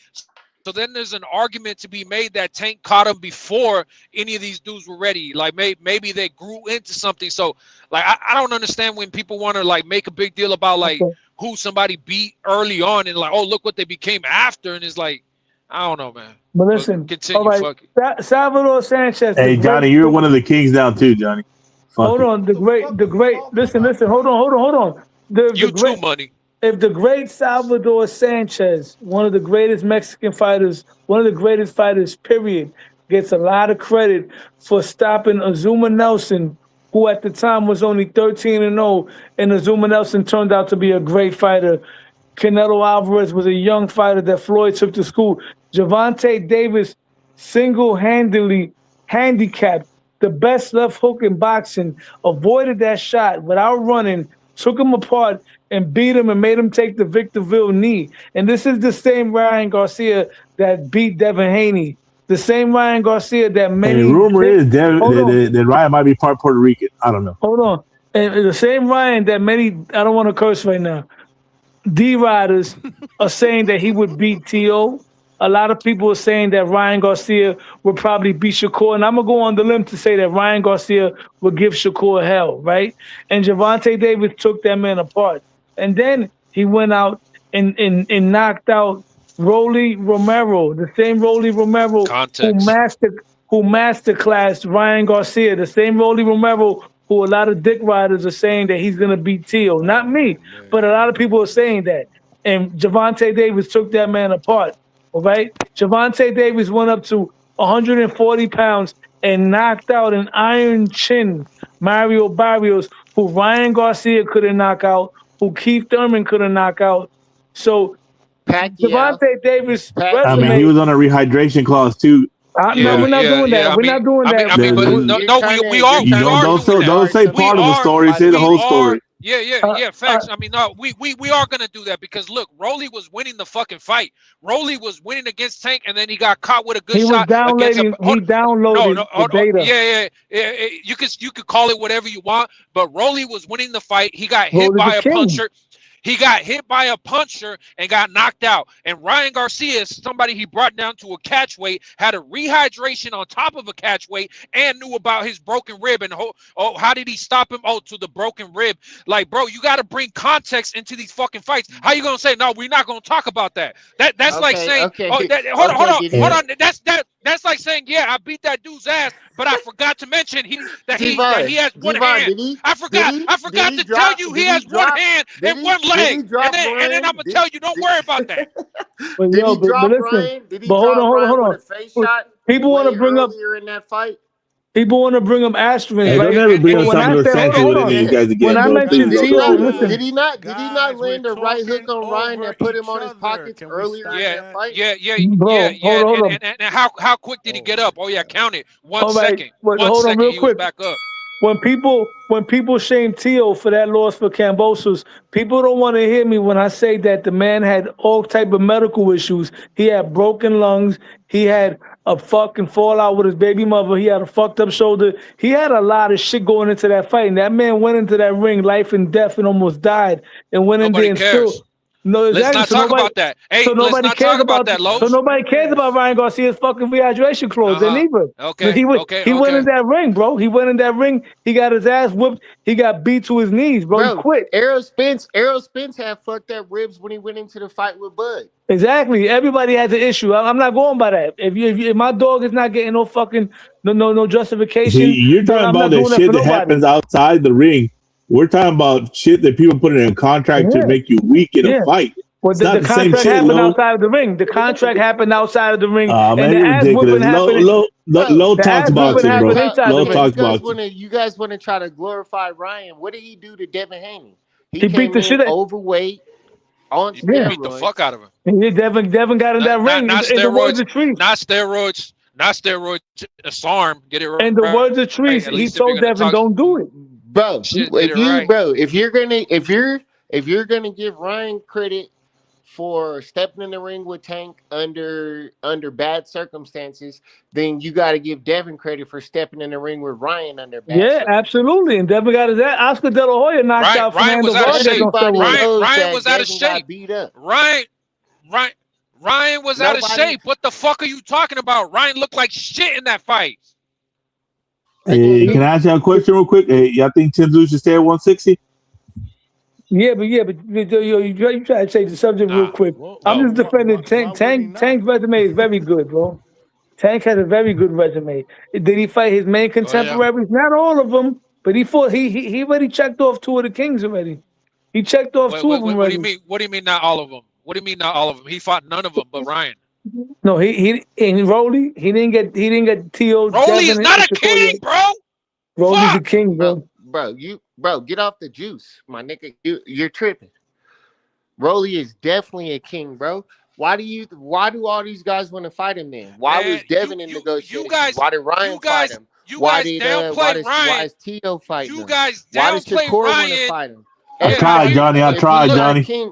So then there's an argument to be made that Tank caught him before any of these dudes were ready. Like maybe they grew into something. So like I don't understand when people want to like make a big deal about like who somebody beat early on and like, oh, look what they became after, and it's like, I don't know, man. But listen, continue, all right. fuck it. Salvador Sanchez. Hey, Johnny, you're one of the kings now too, Johnny. Fuck Hold it. on, the great. Listen. Hold on. The great money. If the great Salvador Sanchez, one of the greatest Mexican fighters, one of the greatest fighters, period, gets a lot of credit for stopping Azuma Nelson, who at the time was only 13-0, and Azuma Nelson turned out to be a great fighter. Canelo Alvarez was a young fighter that Floyd took to school. Gervonta Davis single-handedly handicapped the best left hook in boxing, avoided that shot without running, took him apart, and beat him and made him take the Victorville knee. And this is the same Ryan Garcia that beat Devin Haney. The same Ryan Garcia that many... And rumor is that Ryan might be part Puerto Rican. I don't know. Hold on. And the same Ryan that many... I don't want to curse right now. D-Riders are saying that he would beat T.O. A lot of people are saying that Ryan Garcia would probably beat Shakur. And I'm going to go on the limb to say that Ryan Garcia would give Shakur hell, right? And Gervonta Davis took that man apart. And then he went out and knocked out Rolly Romero, the same Rolly Romero who masterclassed Ryan Garcia, the same Rolly Romero who a lot of dick riders are saying that he's going to beat Tio. Not me, but a lot of people are saying that. And Gervonta Davis took that man apart, all right? Gervonta Davis went up to 140 pounds and knocked out an iron chin Mario Barrios, who Ryan Garcia couldn't knock out, who Keith Thurman couldn't knock out. So Gervonta Davis resume... I mean, he was on a rehydration clause too. No, we're not doing that. We're not doing that. I mean, but we are. You don't say part of the story. Say the whole story. Yeah, facts. I mean, no, we are gonna do that because look, Rolly was winning the fucking fight. Rolly was winning against Tank, and then he got caught with a good shot. He downloaded the data. Yeah. You could call it whatever you want, but Rolly was winning the fight. He got hit by a puncher. He got hit by a puncher and got knocked out. And Ryan Garcia, somebody he brought down to a catch weight, had a rehydration on top of a catch weight and knew about his broken rib. And how did he stop him? Oh, to the broken rib. Like, bro, you got to bring context into these fucking fights. How you gonna say no? We're not gonna talk about that. That's like saying, hold on. That's like saying, yeah, I beat that dude's ass, but I forgot to mention that he has one hand. I forgot to tell you he has one hand and one leg. And then I'm gonna tell you, don't worry about that. But listen, hold on. People want to bring up in that fight. People want to bring up asterisks. Hey, don't ever bring up Salvador Sanchez with any of you guys again. When I mentioned Tio, listen. Did he not land a right hook on Ryan that put him on his pockets earlier in that fight? And how quick did he get up? Oh yeah, count it. 1 second. Hold on, real quick. Back up. When people shame Tio for that loss for Kambosos, people don't want to hear me when I say that the man had all type of medical issues. He had broken lungs. He had a fucking fallout with his baby mother. He had a fucked up shoulder. He had a lot of shit going into that fight. And that man went into that ring, life and death, and almost died. And went in there and still. No, exactly. Let's not talk about that. Hey, let's not talk about that, Lowe's. So nobody cares about Ryan Garcia's fucking rehydration clause. They neither. Okay. He went in that ring, bro. He went in that ring. He got his ass whooped. He got beat to his knees, bro. He quit. Errol Spence had fucked up ribs when he went into the fight with Bud. Exactly. Everybody has an issue. I'm not going by that. If my dog is not getting no fucking no justification, you're talking about the shit that happens outside the ring. We're talking about shit that people put in a contract to make you weak in a fight. Well, the contract happened outside of the ring. The contract happened outside of the ring. Man, and the ass whooping happened. Low talks boxing, bro. Low talks boxing. You guys want to try to glorify Ryan. What did he do to Devin Haney? He beat the shit out. Overweight. On he beat the fuck out of him. Devin got in that ring. Not steroids. Not steroids. Disarm. Get it right. And the words of trees, he told Devin, "Don't do it." Bro, if you're gonna give Ryan credit for stepping in the ring with Tank under bad circumstances, then you got to give Devin credit for stepping in the ring with Ryan under bad Yeah, circumstances. absolutely. And Devin got his ass. Oscar De La Hoya knocked out Ryan Fernando was out of Vargas shape. on steroids. Ryan was out of Devin shape. got beat up. Ryan was out of shape. What the fuck are you talking about? Ryan looked like shit in that fight. Hey, can I ask you a question real quick? Hey, y'all think Tim Tszyu should stay at 160? Yeah, but you try to change the subject real quick. I'm just defending Tank. Tank's resume is very good, bro. Tank has a very good resume. Did he fight his main contemporaries? Not all of them, but he fought. He already checked off 2 of the Kings already. He checked off 2 of them What already. do you mean? What do you mean not all of them? What do you mean not all of them? He fought none of them but Ryan. No, he in Rolly. He didn't get T.O. Rolly is not a king, bro. Rolly's a king, bro. Bro, get off the juice, my nigga. You're tripping. Rolly is definitely a king, bro. Why do all these guys want to fight him then? Why was Devin in negotiations? Why did Ryan fight him? Why is T.O. fighting him? You guys Why does downplay Shakur want Ryan. to fight him? I tried, Johnny.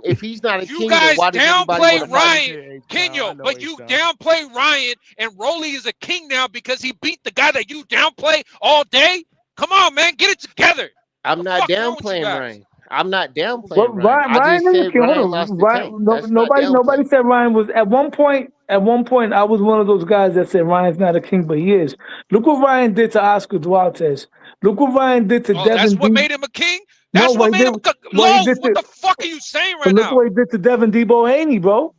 If he's not a king, You then guys why does everybody downplay want to fight him? Ryan, Kenya, but you downplay Ryan, and Rolly is a king now because he beat the guy that you downplay all day. Come on, man, get it together. I'm not downplaying Ryan. I'm not downplaying Ryan. Ryan I just is a said king. Ryan lost to Tank. That's not Nobody downplaying. said Ryan was at one point. At one point, I was one of those guys that said Ryan's not a king, but he is. Look what Ryan did to Oscar Duartes. Look what Ryan did to Devin. That's what D. made him a king. That's what made him. What the fuck are you saying right look now? what he did to Devin Debo Haney, bro.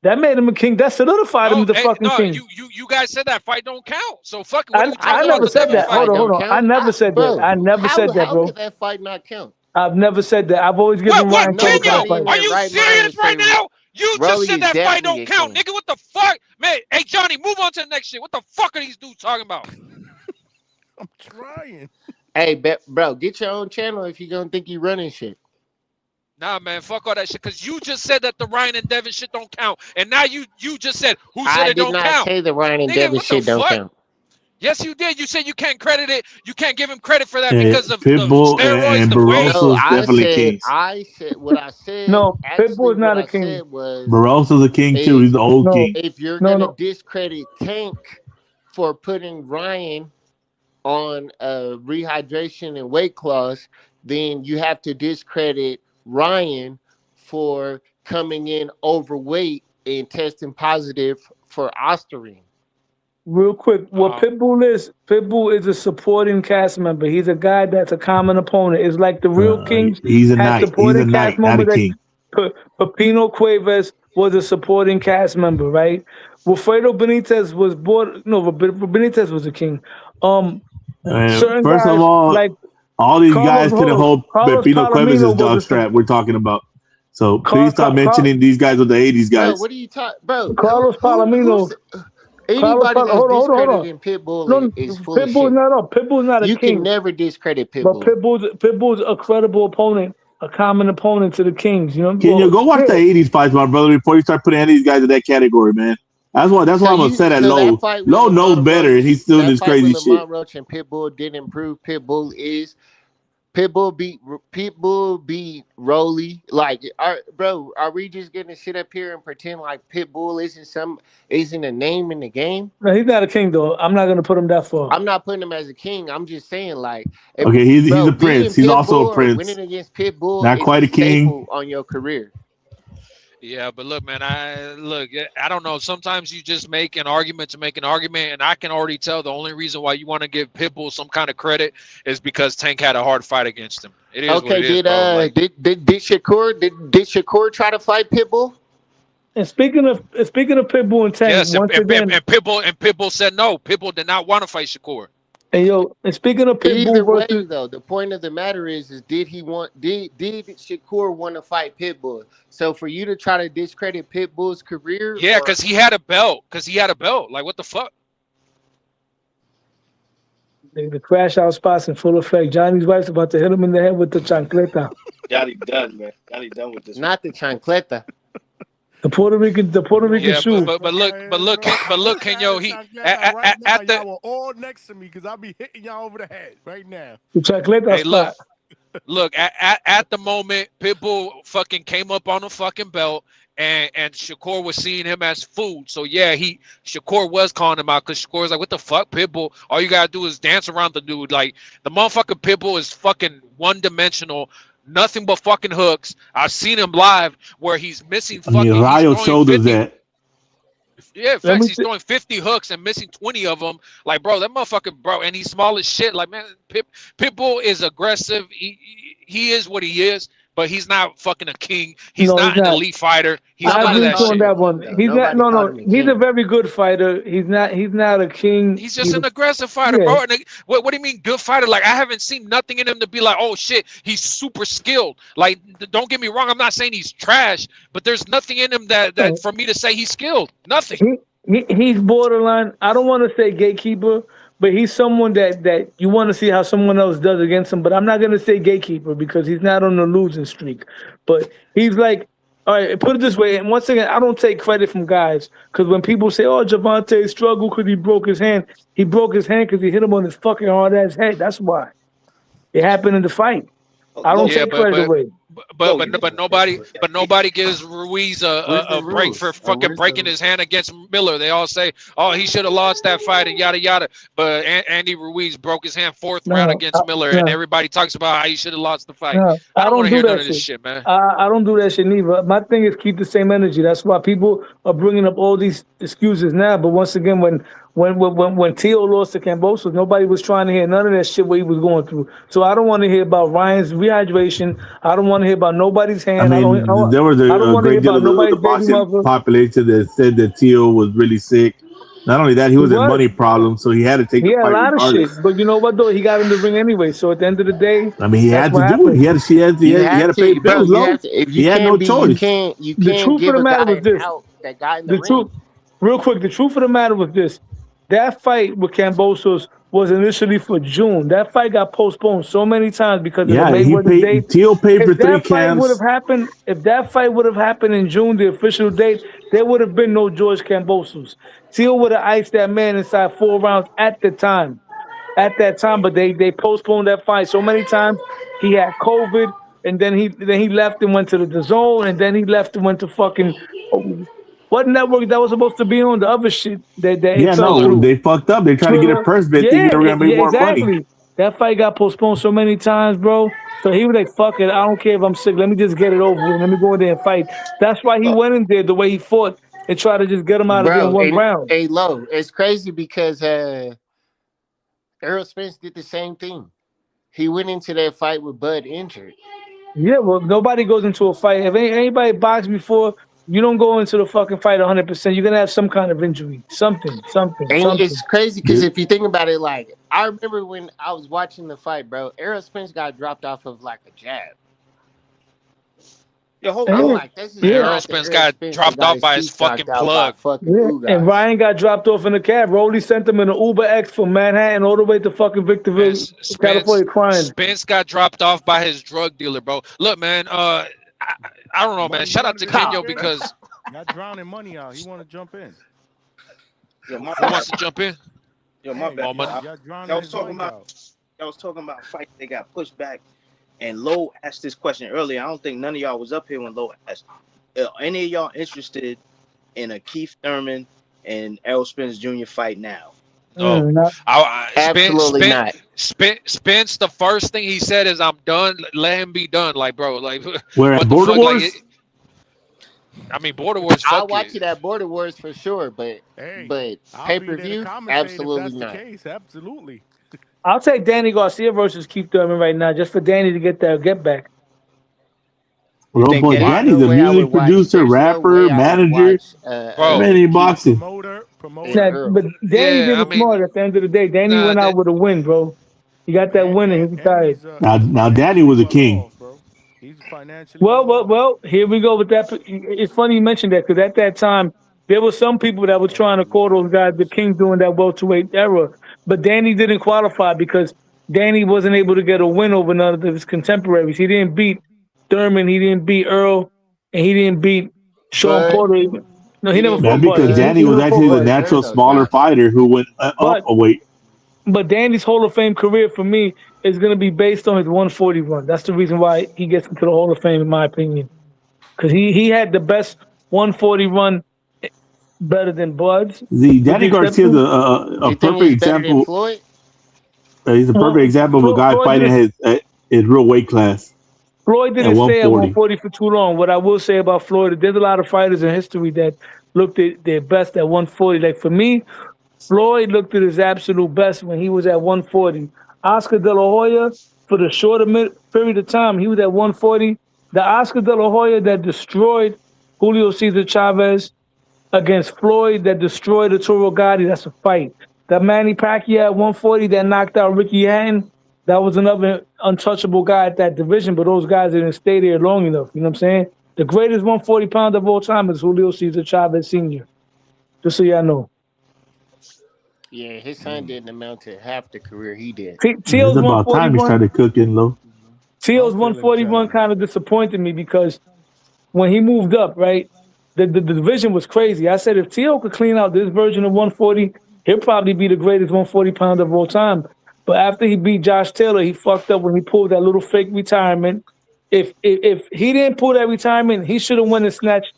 That made him a king. That solidified him as a fucking king. You guys said that fight don't count. So fuck. What are you I talking never about? said that. Hold on. I never said that. I never said that, bro. How could that fight not count? I've never said that. I've always given Ryan credit for that fight. Are you serious right now? You just said that fight don't count, nigga. What the fuck, man? Hey, Johnny, move on to the next shit. What the fuck are these dudes talking about? I'm trying. Hey, bro, get your own channel if you're gonna think you running shit. Nah, man, fuck all that shit. Cause you just said that the Ryan and Devin shit don't count, and now you just said who said it don't count. I did not say the Ryan and Devin shit don't count. Yes, you did. You said you can't credit it. You can't give him credit for that Yeah, because of Pitbull the steroids. and The weight. Barroso's definitely kings. I said what I said. No, Pitbull's not a king. Barroso's a king too. He's the old king. If you're gonna discredit Tank for putting Ryan on a rehydration and weight clause, then you have to discredit Ryan for coming in overweight and testing positive for Ostarine. Real quick, what Pitbull is a supporting cast member. He's a guy that's a common opponent. It's like the real Kings. He's a knight. He's a knight, not a king. Pepino Cuevas was a supporting cast member, right? Wilfredo Benitez was Benitez was a king. First of all these guys couldn't hold Pepino Cuevas' jockstrap we're talking about. So please stop mentioning these guys with the 80s guys. Bro, what are you talking, bro? Carlos Palomino. Anybody that's discrediting Pitbull is full of shit. Pitbull's not a king. You can never discredit Pitbull. But Pitbull's a credible opponent, a common opponent to the Kings. You know. Can you go watch the 80s fights, my brother, before you start putting any of these guys in that cacategory, man? That's why I'm upset at Low. Low knows better, and he's doing this crazy shit. Lamont Roach and Pitbull didn't prove Pitbull beat Rolly. Like, are we just gonna sit up here and pretend like Pitbull isn't a name in the game? No, he's not a king though. I'm not gonna put him that far. I'm not putting him as a king. I'm just saying, like, okay, he's a prince. He's also a prince. Winning against Pitbull, not quite a king on your career. Yeah, but look, man, I don't know. Sometimes you just make an argument to make an argument, and I can already tell the only reason why you want to give Pitbull some kind of credit is because Tank had a hard fight against him. It is okay, what it is, did Shakur try to fight Pitbull? And speaking of Pitbull and Tank, yes, and Pitbull said no. Pitbull did not want to fight Shakur. And speaking of Pitbull, either way, though, the point of the matter is did Shakur want to fight Pitbull? So for you to try to discredit Pitbull's career, yeah, because he had a belt. Like, what the fuck? The crash out spots in full effect. Johnny's wife's about to hit him in the head with the chancleta. Johnny done, man. Johnny done with this. Not the chancleta. The Puerto Rican shoe. But look, Kenyo, he right now, at the y'all are all next to me because I'll be hitting y'all over the head right now. The chancleta look, at the moment, Pitbull fucking came up on the fucking belt, and Shakur was seeing him as food. So yeah, Shakur was calling him out because Shakur's like, what the fuck, Pitbull? All you gotta do is dance around the dude. Like the motherfucking Pitbull is fucking one-dimensional, nothing but fucking hooks. I've seen him live where he's missing I mean, fucking. Rayo showed us that. Yeah, facts. He's throwing 50 hooks and missing 20 of them. Like, bro, that motherfucker, bro, and he's small as shit. Like, man, Pitbull is aggressive. He is what he is, but he's not fucking a king. He's not an elite fighter. He's none of that shit. On that one. He's not. No. He's a very good fighter. He's not a king. He's just an aggressive fighter, bro. And what do you mean good fighter? Like, I haven't seen nothing in him to be like, oh shit, he's super skilled. Like, don't get me wrong, I'm not saying he's trash, but there's nothing in him that for me to say he's skilled. Nothing. He's borderline. I don't want to say gatekeeper, but he's someone that you want to see how someone else does against him. But I'm not gonna say gatekeeper because he's not on the losing streak. But he's like, all right, put it this way. And once again, I don't take credit from guys because when people say, "Oh, Javante struggled because he broke his hand," he broke his hand because he hit him on his fucking hard ass head. That's why it happened in the fight. I don't take credit away. But nobody gives Ruiz a break for fucking breaking his hand against Miller. They all say, oh, he should have lost that fight and yada yada. But Andy Ruiz broke his hand fourth round against Miller, and everybody talks about how he should have lost the fight. I don't want to hear none of this shit, man. I don't do that shit neither. My thing is keep the same energy. That's why people are bringing up all these excuses now. But once again, when Tszyu lost to Kambosos, nobody was trying to hear none of that shit what he was going through. So I don't want to hear about Ryan's rehydration. I don't want to hear about nobody's hand. I mean, there was a great deal of the boxing population that said that Tszyu was really sick. Not only that, he was in money problems, so he had to take the fight. He had a lot regardless. of shit, but you know what though? He got in the ring anyway. So at the end of the day, I mean, he had to do it. He had to pay bills. He had no choice. The truth of the matter was this. Real quick, the truth of the matter was this. That fight with Kambosos was initially for June. That fight got postponed so many times because of the Mayweather date. Tszyu paid for 3 camps. If that fight would have happened in June, the official date, there would have been no George Kambosos. Tszyu would have iced that man inside 4 rounds at that time. But they postponed that fight so many times. He had COVID, and then he left and went to the DAZN, and then he left and went to fucking. What network that was supposed to be on? The other shit that they fucked up. They tried to get a purse bid thinking they were gonna make more money. That fight got postponed so many times, bro. So he was like, "Fuck it, I don't care if I'm sick. Let me just get it over with. Let me go in there and fight." That's why he went in there the way he fought and tried to just get him out of there in one round. Hey, Lo, it's crazy because Errol Spence did the same thing. He went into that fight with Bud injured. Yeah, well, nobody goes into a fight. If anybody boxed before. You don't go into the fucking fight 100%. You're going to have some kind of injury. Something. And it's crazy because if you think about it, like, I remember when I was watching the fight, bro, Errol Spence got dropped off of, like, a jab. Yo, hold on. Like, Errol Spence got dropped off by his fucking plug. And Ryan got dropped off in a cab. Rolly sent him in an Uber X from Manhattan all the way to fucking Victorville, California, crying. Spence got dropped off by his drug dealer, bro. Look, man, I don't know, man. Shout out to Kenyo because not drowning money out. He want to jump in. Yo, who wants to jump in? Yo, my bad. I was talking about fights that got pushed back, and Lo asked this question earlier. I don't think none of y'all was up here when Lo asked. Any of y'all interested in a Keith Thurman and Errol Spence Jr. fight now? No, absolutely not. Spence, the first thing he said is, "I'm done. Let him be done." Like, bro, like where at Border Wars? I mean, Border Wars. I'll watch it at Border Wars for sure, but pay-per-view, absolutely not. Absolutely. I'll take Danny Garcia versus Keith Thurman right now, just for Danny to get that get back. Well, boy, Danny's a music producer, rapper, manager. Many boxing. But Danny didn't smart at the end of the day. Danny went out with a win, bro. He got that win and he's retired. Now Danny was a king. He's financially well, here we go with that. It's funny you mentioned that because at that time, there were some people that were trying to call those guys the king during that welterweight era. But Danny didn't qualify because Danny wasn't able to get a win over none of his contemporaries. He didn't beat Thurman, he didn't beat Earl, and he didn't beat Sean Porter. No, he never fought because Danny was actually the natural smaller fighter who went up a weight. But Danny's Hall of Fame career for me is going to be based on his 140 run. That's the reason why he gets into the Hall of Fame, in my opinion. Because he had the best 140 run better than Bud's. See, Danny Garcia's You a think perfect he's better than example. Floyd? He's a perfect example of a guy Floyd fighting his real weight class. Floyd At didn't stay at 140. 140 for too long. What I will say about Floyd, there's a lot of fighters in history that looked at their best at 140. Like for me, Floyd looked at his absolute best when he was at 140. Oscar De La Hoya, for the shorter period of time, he was at 140. The Oscar De La Hoya that destroyed Julio Cesar Chavez against Floyd that destroyed Arturo Gatti, that's a fight. That Manny Pacquiao at 140 that knocked out Ricky Hatton, that was another untouchable guy at that division, but those guys didn't stay there long enough. You know what I'm saying? The greatest 140 pounder of all time is Julio Cesar Chavez Sr. Just so y'all know. Yeah, his son didn't amount to half the career he did. It's about time he started cooking, low. Teal's 141 kind of disappointed me because when he moved up, right, the division was crazy. I said if Teal could clean out this version of 140, he'll probably be the greatest 140 pounder of all time. But after he beat Josh Taylor, he fucked up when he pulled that little fake retirement. If he didn't pull that retirement, he should have went and snatched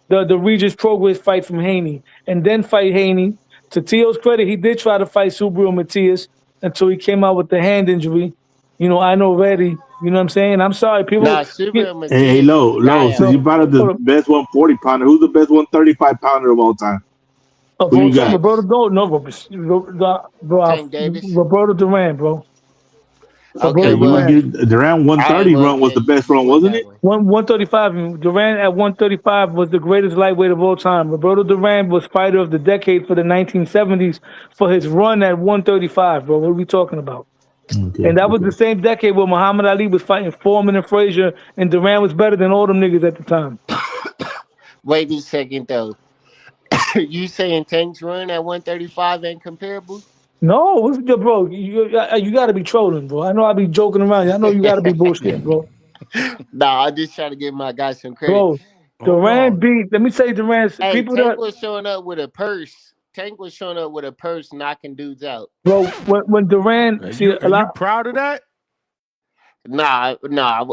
the Regis Progress fight from Haney and then fight Haney. To Teal's credit, he did try to fight Subriel Matias until he came out with the hand injury. You know, I know ready. You know what I'm saying? I'm sorry, people. Nah, Subriel Matias. Hey, low. Since you brought up the best 140 pounder, who's the best 135 pounder of all time? Who you got? Tank Davis. Roberto Duran, bro. Okay, Duran 130 run was the best run, wasn't it? 135. Duran at 135 was the greatest lightweight of all time. Roberto Duran was fighter of the decade for the 1970s for his run at 135, bro. What are we talking about? And that was the same decade where Muhammad Ali was fighting Foreman and Frazier, and Duran was better than all them niggas at the time. Wait a second, though. You saying Tank's run at 135 ain't comparable? No, bro, you got to be trolling, bro. I know I be joking around. I know you got to be bullshit, bro. Nah, I just try to give my guy some credit. Bro, Duran beat. Let me say Duran's people Tank that was showing up with a purse. Tank was showing up with a purse, knocking dudes out. bro. When Duran, Are see you, a are lot. you proud of that? Nah,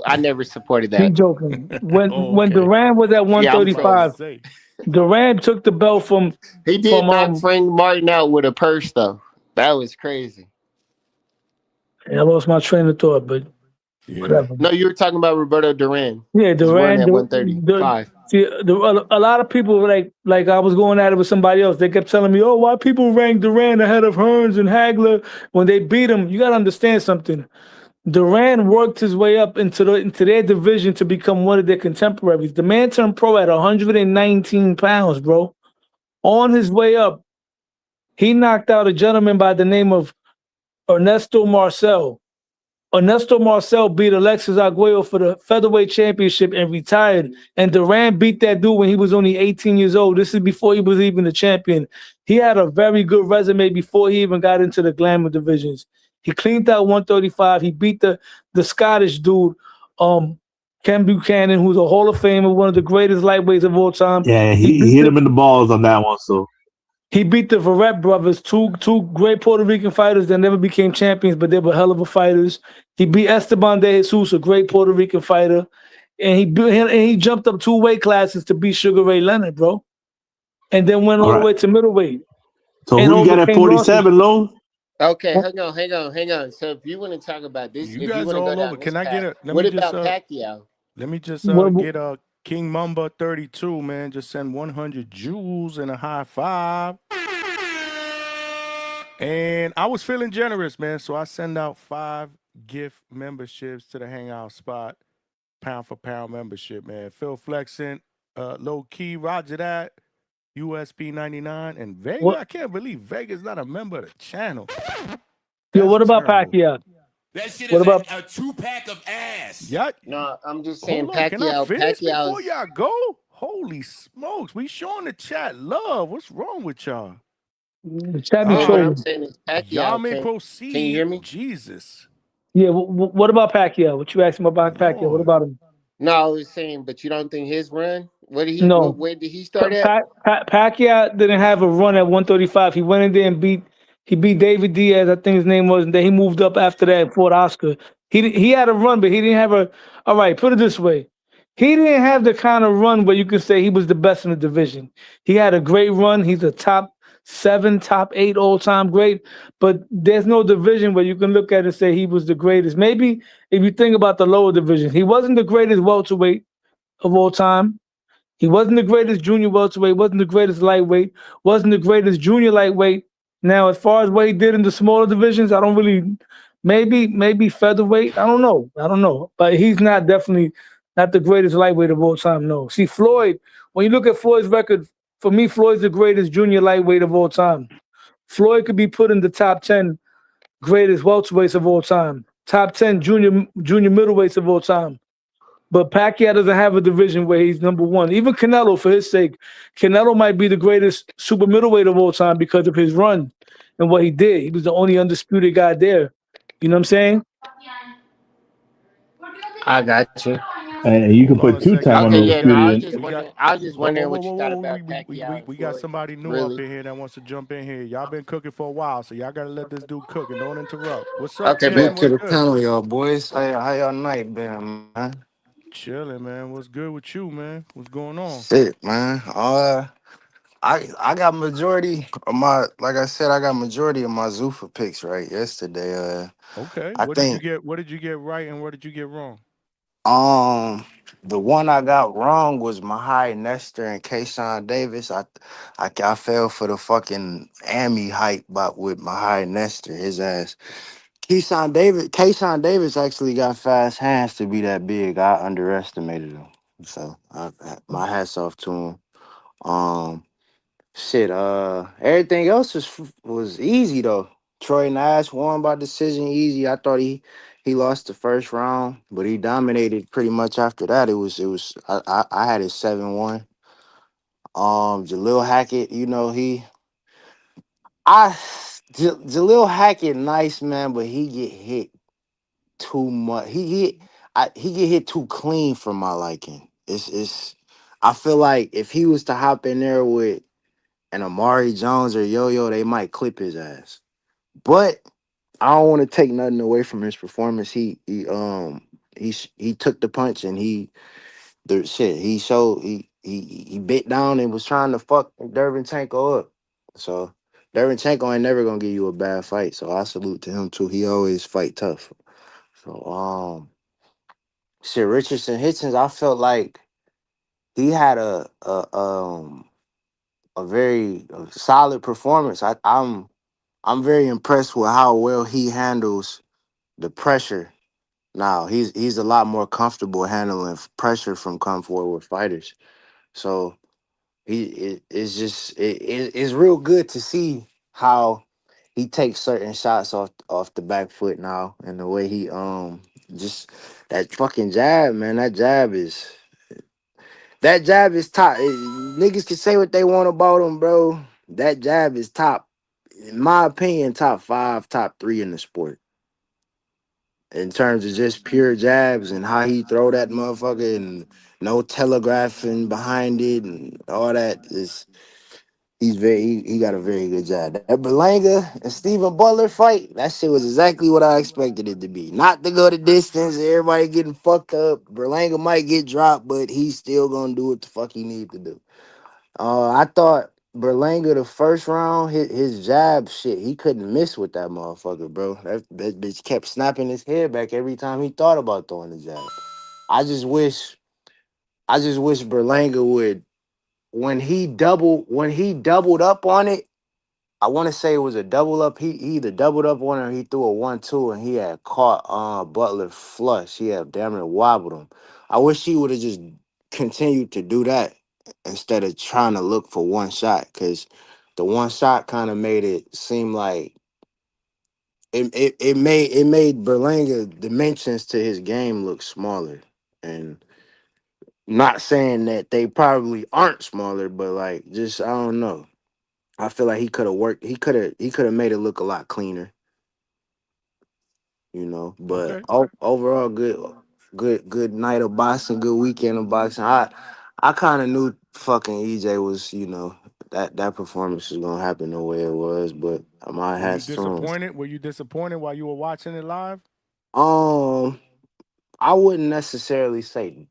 I never supported He that. joking. When Duran was at 135, Duran took the belt from. He did knock Frank Martin out with a purse, though. That was crazy. I lost my train of thought, but whatever. No, you were talking about Roberto Duran. Yeah, Duran at 135. See, a lot of people like I was going at it with somebody else. They kept telling me, "Oh, why people rank Duran ahead of Hearns and Hagler when they beat him?" You got to understand something. Duran worked his way up into their division to become one of their contemporaries. The man turned pro at 119 pounds, bro. On his way up, he knocked out a gentleman by the name of Ernesto Marcel. Ernesto Marcel beat Alexis Arguello for the featherweight championship and retired. And Duran beat that dude when he was only 18 years old. This is before he was even the champion. He had a very good resume before he even got into the glamour divisions. He cleaned out 135. He beat the Scottish dude, Ken Buchanan, who's a Hall of Famer, one of the greatest lightweights of all time. Yeah, he hit him in the balls on that one. So he beat the Verrett brothers, two great Puerto Rican fighters that never became champions, but they were hell of a fighters. He beat Esteban de Jesus, a great Puerto Rican fighter, and he jumped up 2 weight classes to beat Sugar Ray Leonard, bro, and then went all the way to middleweight. So who you got at 47, Low? Okay, hang on. So if you want to talk about this, You guys are all over. Can I get a? What about Pacquiao? Let me just get a King Mamba 32, man. Just send 100 jewels and a high five. And I was feeling generous, man. So I send out 5 gift memberships to the Hangout spot, pound for pound membership, man. Phil Flexing, Low Key, Roger that, USP 99, and Vega. What? I can't believe Vega's not a member of the channel. Yo, what about Pacquiao? That shit What is about- a 2-pack of ass. Yeah. No, I'm just saying Hold on, can I Pacquiao. finish before Pacquiao's y'all go? Holy smokes, we showing the chat love. What's wrong with y'all? The chat be what trolling. I'm saying is Pacquiao. Y'all may Can proceed. you hear me? Jesus. Yeah, what about Pacquiao? What you asked him about Pacquiao? What about him? No, I was saying, but you don't think his run? Where did he? No. Where did he start at? Pacquiao didn't have a run at 135. He went in there and beat David Diaz, I think his name was, and then he moved up after that and fought Oscar. He had a run, but he didn't have a. All right, put it this way: He didn't have the kind of run where you could say he was the best in the division. He had a great run. He's a top 7, top 8 all time great. But there's no division where you can look at it and say he was the greatest. Maybe if you think about the lower division, he wasn't the greatest welterweight of all time. He wasn't the greatest junior welterweight, wasn't the greatest lightweight, wasn't the greatest junior lightweight. Now, as far as what he did in the smaller divisions, I don't really. Maybe featherweight. I don't know. But he's not definitely not the greatest lightweight of all time. No. See, Floyd. When you look at Floyd's record, for me, Floyd's the greatest junior lightweight of all time. Floyd could be put in the top 10 greatest welterweights of all time, top 10 junior middleweights of all time. But Pacquiao doesn't have a division where he's number one. Even Canelo, for his sake, Canelo might be the greatest super middleweight of all time because of his run and what he did. He was the only undisputed guy there. You know what I'm saying? I got you. And you can put two-time Okay, yeah, no, I was undisputed. just We got wondering. I was just whoa, whoa, wondering whoa, what you whoa, thought whoa. about Pacquiao and We got Floyd. somebody new up Really? in here that wants to jump in here. Y'all been cooking for a while, so y'all gotta let this dude cook and don't interrupt. What's up, Okay, Tim? bet. Salute to What's the good? panel, y'all boys. How y'all night been, man? Chilling, man. What's good with you, man? What's going on? Shit, man. I got majority of my, like I said, I got majority of my Zuffa picks right yesterday. Okay. I think What did you get right and what did you get wrong? the one I got wrong was Mahai Nestor and Kayshawn Davis. I fell for the fucking Amy hype but with Mahai Nestor, his ass. Kayshawn Davis actually got fast hands to be that big. I underestimated him. So my hats off to him. Um Shit, everything else was easy though. Troy Nash won by decision easy. I thought he lost the first round, but he dominated pretty much after that. I had it 7-1. Jalil Hackett, Jalil Hackett, nice man, but he get hit too much. He get hit too clean for my liking. It's I feel like if he was to hop in there with and Amari Jones or Yo-Yo, they might clip his ass. But I don't want to take nothing away from his performance. He took the punch and he showed he bit down and was trying to fuck Derevchenko up. So Derevchenko ain't never gonna give you a bad fight. So I salute to him too. He always fight tough. So Richardson Hitchens, I felt like he had a very solid performance. I'm very impressed with how well he handles the pressure. Now he's a lot more comfortable handling pressure from come forward fighters. So it's real good to see how he takes certain shots off the back foot now, and the way he just that fucking jab, man. That jab is top. Niggas can say what they want about him, bro. That jab is top, in my opinion, top 5, top 3 in the sport. In terms of just pure jabs and how he throw that motherfucker and no telegraphing behind it and all that is he got a very good jab. That Berlanga and Stephen Butler fight, that shit was exactly what I expected it to be. Not to go the distance, everybody getting fucked up. Berlanga might get dropped, but he's still gonna do what the fuck he need to do. I thought Berlanga the first round, his jab shit, he couldn't miss with that motherfucker, bro. That bitch kept snapping his head back every time he thought about throwing the jab. I just wish Berlanga would when he doubled up on it. I want to say it was a double up. He either doubled up on it or he threw a 1-2 and he had caught Butler flush. He had damn near wobbled him. I wish he would have just continued to do that instead of trying to look for one shot, because the one shot kind of made it seem like it made Berlanga dimensions to his game look smaller. And not saying that they probably aren't smaller, but like just I don't know. I feel like he could have worked. He could have made it look a lot cleaner, But Okay. overall, good night of boxing, good weekend of boxing. I kind of knew fucking EJ was, that performance was gonna happen the way it was, but my Were you hats to him. disappointed? Were you disappointed while you were watching it live? Um, I wouldn't necessarily say.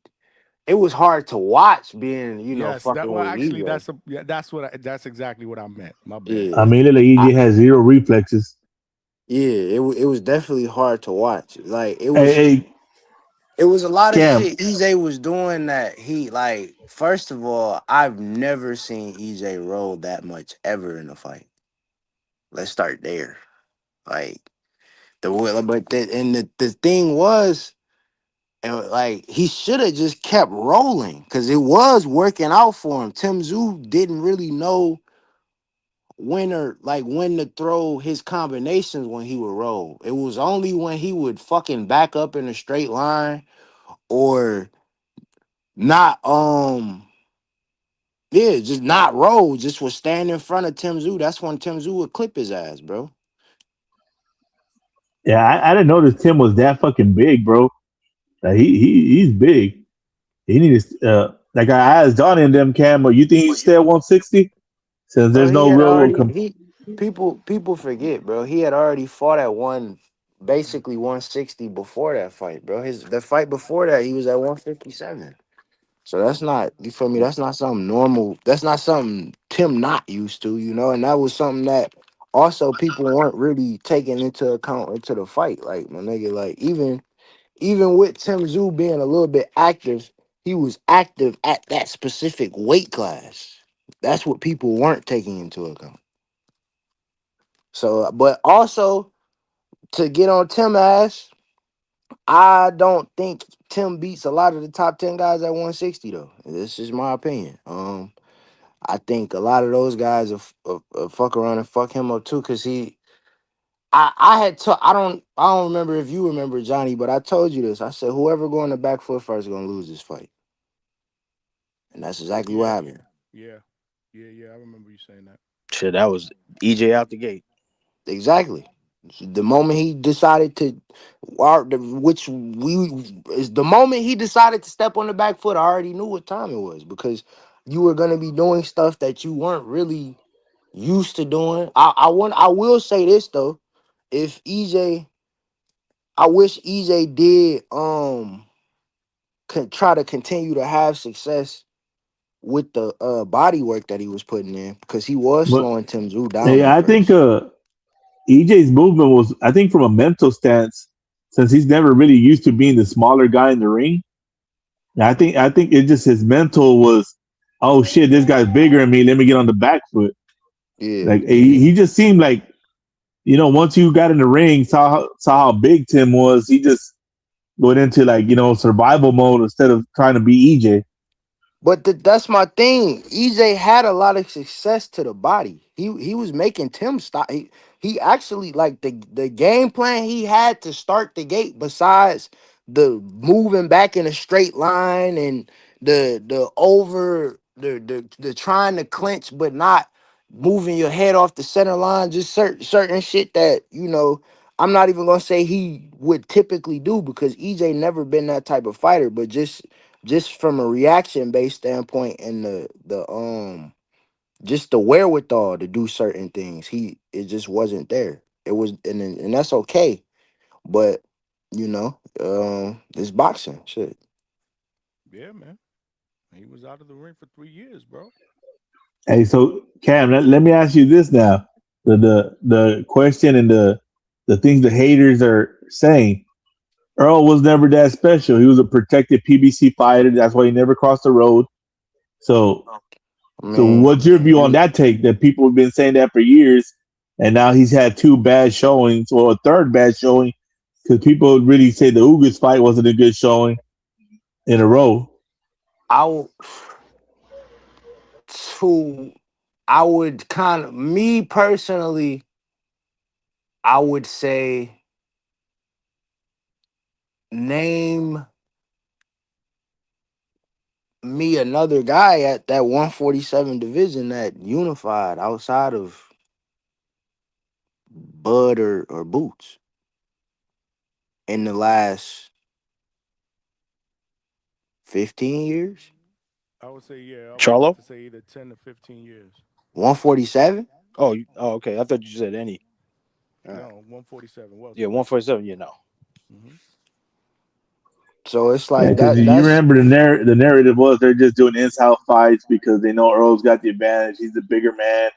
it was hard to watch being, Yes, that fucking well with actually EJ. that's exactly what I meant. My bad. Yeah. I mean, look, I, EJ has zero reflexes. yeah, it was definitely hard to watch. Like Hey, hey, it was a lot of Cam. shit EJ was doing that he like. First of all, I've never seen EJ roll that much ever in a fight. Let's start there. Like the thing was, and like he should have just kept rolling because it was working out for him. Tim Tszyu didn't really know when to throw his combinations when he would roll. It was only when he would fucking back up in a straight line or not yeah, just not roll, just was stand in front of Tim Tszyu. That's when Tim Tszyu would clip his ass, bro. Yeah, I didn't notice Tim was that fucking big, bro. Like he's big. He needs like I asked Donnie and them, Cam, you think he stay at 160? Since Bro, there's he no had real already people forget, bro. He had already fought at basically 160 before that fight, bro. The fight before that he was at 157. So that's not, you feel me? That's not something normal. That's not something Tim not used to, and that was something that also people weren't really taking into account into the fight. Like my nigga, like even with Tim Tszyu being a little bit active, he was active at that specific weight class. That's what people weren't taking into account. So, but also to get on Tim ass, I don't think Tim beats a lot of the top 10 guys at 160 though. This is my opinion. I think a lot of those guys will fuck around and fuck him up too, cause I had to I don't remember if you remember Johnny, but I told you this. I said whoever go on the back foot first is gonna lose this fight, and that's exactly what Yeah, happened. yeah, yeah. I remember you saying that. Shit, that was EJ out the gate. Exactly. The moment he decided to, the moment he decided to step on the back foot, I already knew what time it was because you were gonna be doing stuff that you weren't really used to doing. I will say this though, if EJ, I wish EJ did try to continue to have success with the body work that he was putting in because he was but slowing Tim Tszyu down hey, at I think first. EJ's movement was, I think, from a mental stance, since he's never really used to being the smaller guy in the ring. I think it just his mental was, oh shit, this guy's bigger than me. Let me get on the back foot. Yeah. Like he just seemed like, once you got in the ring, saw how big Tim was, he just went into like survival mode instead of trying to be EJ. But that's my thing. EJ had a lot of success to the body. He was making Tim stop. He actually like the game plan he had to start the gate. Besides the moving back in a straight line and the trying to clinch but not moving your head off the center line. Just certain shit that I'm not even gonna say he would typically do because EJ never been that type of fighter. But just from a reaction based standpoint and the just the wherewithal to do certain things, it just wasn't there. It was, and that's okay, but it's boxing shit. Yeah, man. He was out of the ring for 3 years, bro. Hey, so Cam, let me ask you this now: the question and the things the haters are saying. Earl was never that special. He was a protected PBC fighter. That's why he never crossed the road. So, I so mean, what's your view on that take? That people have been saying that for years, and now he's had two bad showings or a third bad showing because people really say the Ugas fight wasn't a good showing in a row. I w- to I would kind of me personally, I would say name me another guy at that 147 division that unified outside of Bud or Boots in the last 15 years. I would say, yeah, I was about Charlo? to say either 10 to 15 years. 147. Oh, okay. I thought you said any. All right. No, 147 Yeah, welterweight. 147. You know. Mm-hmm. So it's Yeah, like because that. you That's remember the narrative was they're just doing in-house fights because they know Earl's got the advantage. He's the bigger man.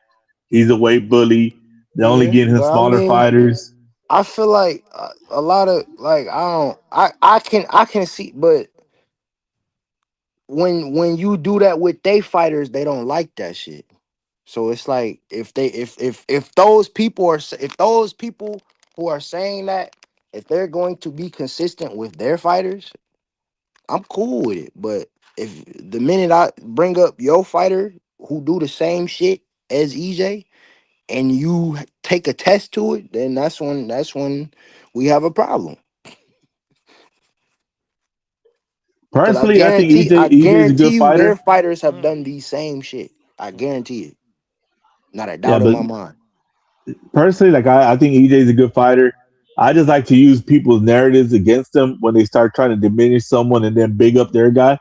He's a weight bully. They're only yeah. getting him But I smaller mean, fighters. I feel like a lot of like I can see, but when you do that with they fighters, they don't like that shit. So it's like if those people if those people who are saying that, if they're going to be consistent with their fighters, I'm cool with it. But if the minute I bring up your fighter who do the same shit as EJ and you take a test to it, then that's when we have a problem. Because I Personally, I think guarantee I EJ is a guarantee good you their fighter. fighters have done the same shit. I guarantee it. Not a Yeah, doubt in but my mind. personally, like I think EJ is a good fighter. I just like to use people's narratives against them when they start trying to diminish someone and then big up their guy.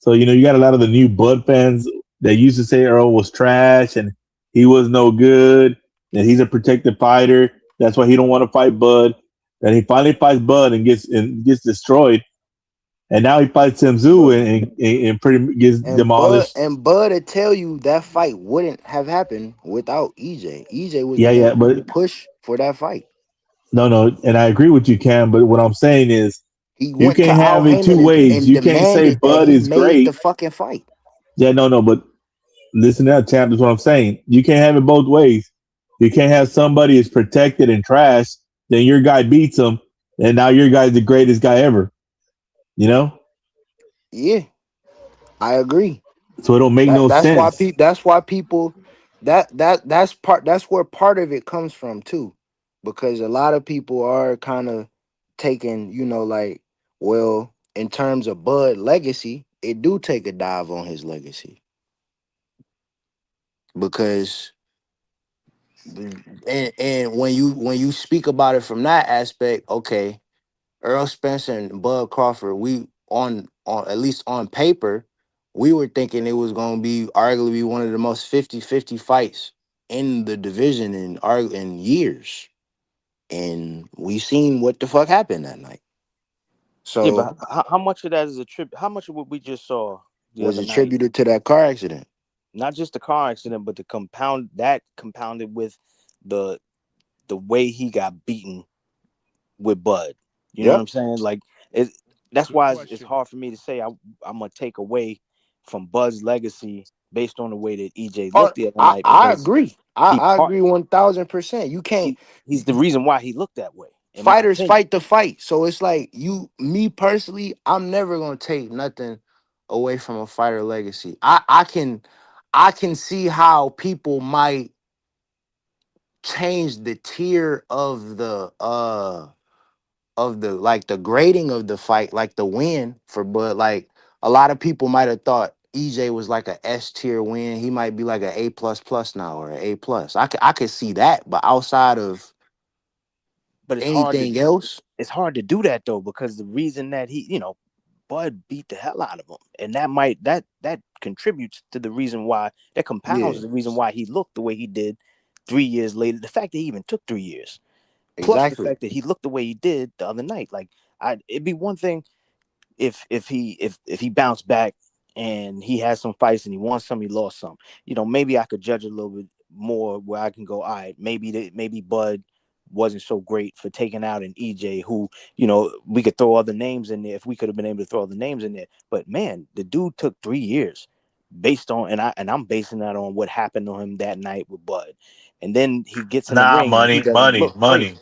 So you got a lot of the new Bud fans that used to say Earl was trash and he was no good and he's a protected fighter. That's why he don't want to fight Bud. And he finally fights Bud and gets destroyed. And now he fights Tim Tszyu But and pretty much gets demolished. And Bud to tell you that fight wouldn't have happened without EJ. EJ was the Yeah, one yeah, who but didn't push for that fight. no, and I agree with you, Cam. But what I'm saying is, He you went to can't Al have it two Heyman ways. and You can't say demanded that Bud he is made the great. fucking fight. Yeah, no, but listen to that, champ. Is what I'm saying. You can't have it both ways. You can't have somebody is protected and trash, then your guy beats him, and now your guy's the greatest guy ever. You know, Yeah, I agree. so it don't make no That's why sense. people. That's why people. That's where part of it comes from too, because a lot of people are kind of taking, like, well, in terms of Bud legacy, it do take a dive on his legacy because, and when you speak about it from that aspect, okay, Earl Spencer and Bud Crawford, we on at least on paper, we were thinking it was going to be arguably one of the most 50-50 fights in the division in years. And we seen what the fuck happened that night. Yeah, but So how much of that is a trip? How much of what we just saw the was other night? attributed to that car accident. Not just the car accident, but the compounded with the the way he got beaten with Bud. You know what Yep. I'm saying? Like it. That's Good why it's question. hard for me to say I'm gonna take away from Bud's legacy based on the way that EJ Oh, looked the other I, night I because agree. he I part agree 1000%. You can't. he's the reason why he looked that way, in my Fighters opinion. fight the fight. So it's like me personally, I'm never gonna take nothing away from a fighter legacy. I can see how people might change the tier of the like the grading of the fight, like the win for Bud. Like a lot of people might have thought EJ was like a S tier win. He might be like an A plus plus now or an A plus. I could see that, but outside of But anything else, it's hard to do that though, because the reason that Bud beat the hell out of him, and that contributes to the reason why, that yeah, compounds the reason why he looked the way he did 3 years later. The fact that he even took 3 years, plus the exactly. fact that he looked the way he did the other night. Like, it'd be one thing if he bounced back and he had some fights and he won some, he lost some. Maybe I could judge a little bit more, where I can go, all right, maybe Bud wasn't so great for taking out an EJ, who, we could throw other names in there if we could have been able to throw other names in there. But man, the dude took 3 years based on, and I'm basing that on what happened to him that night with Bud. And then he gets in the Nah, ring and he money, doesn't money, look money. crazy.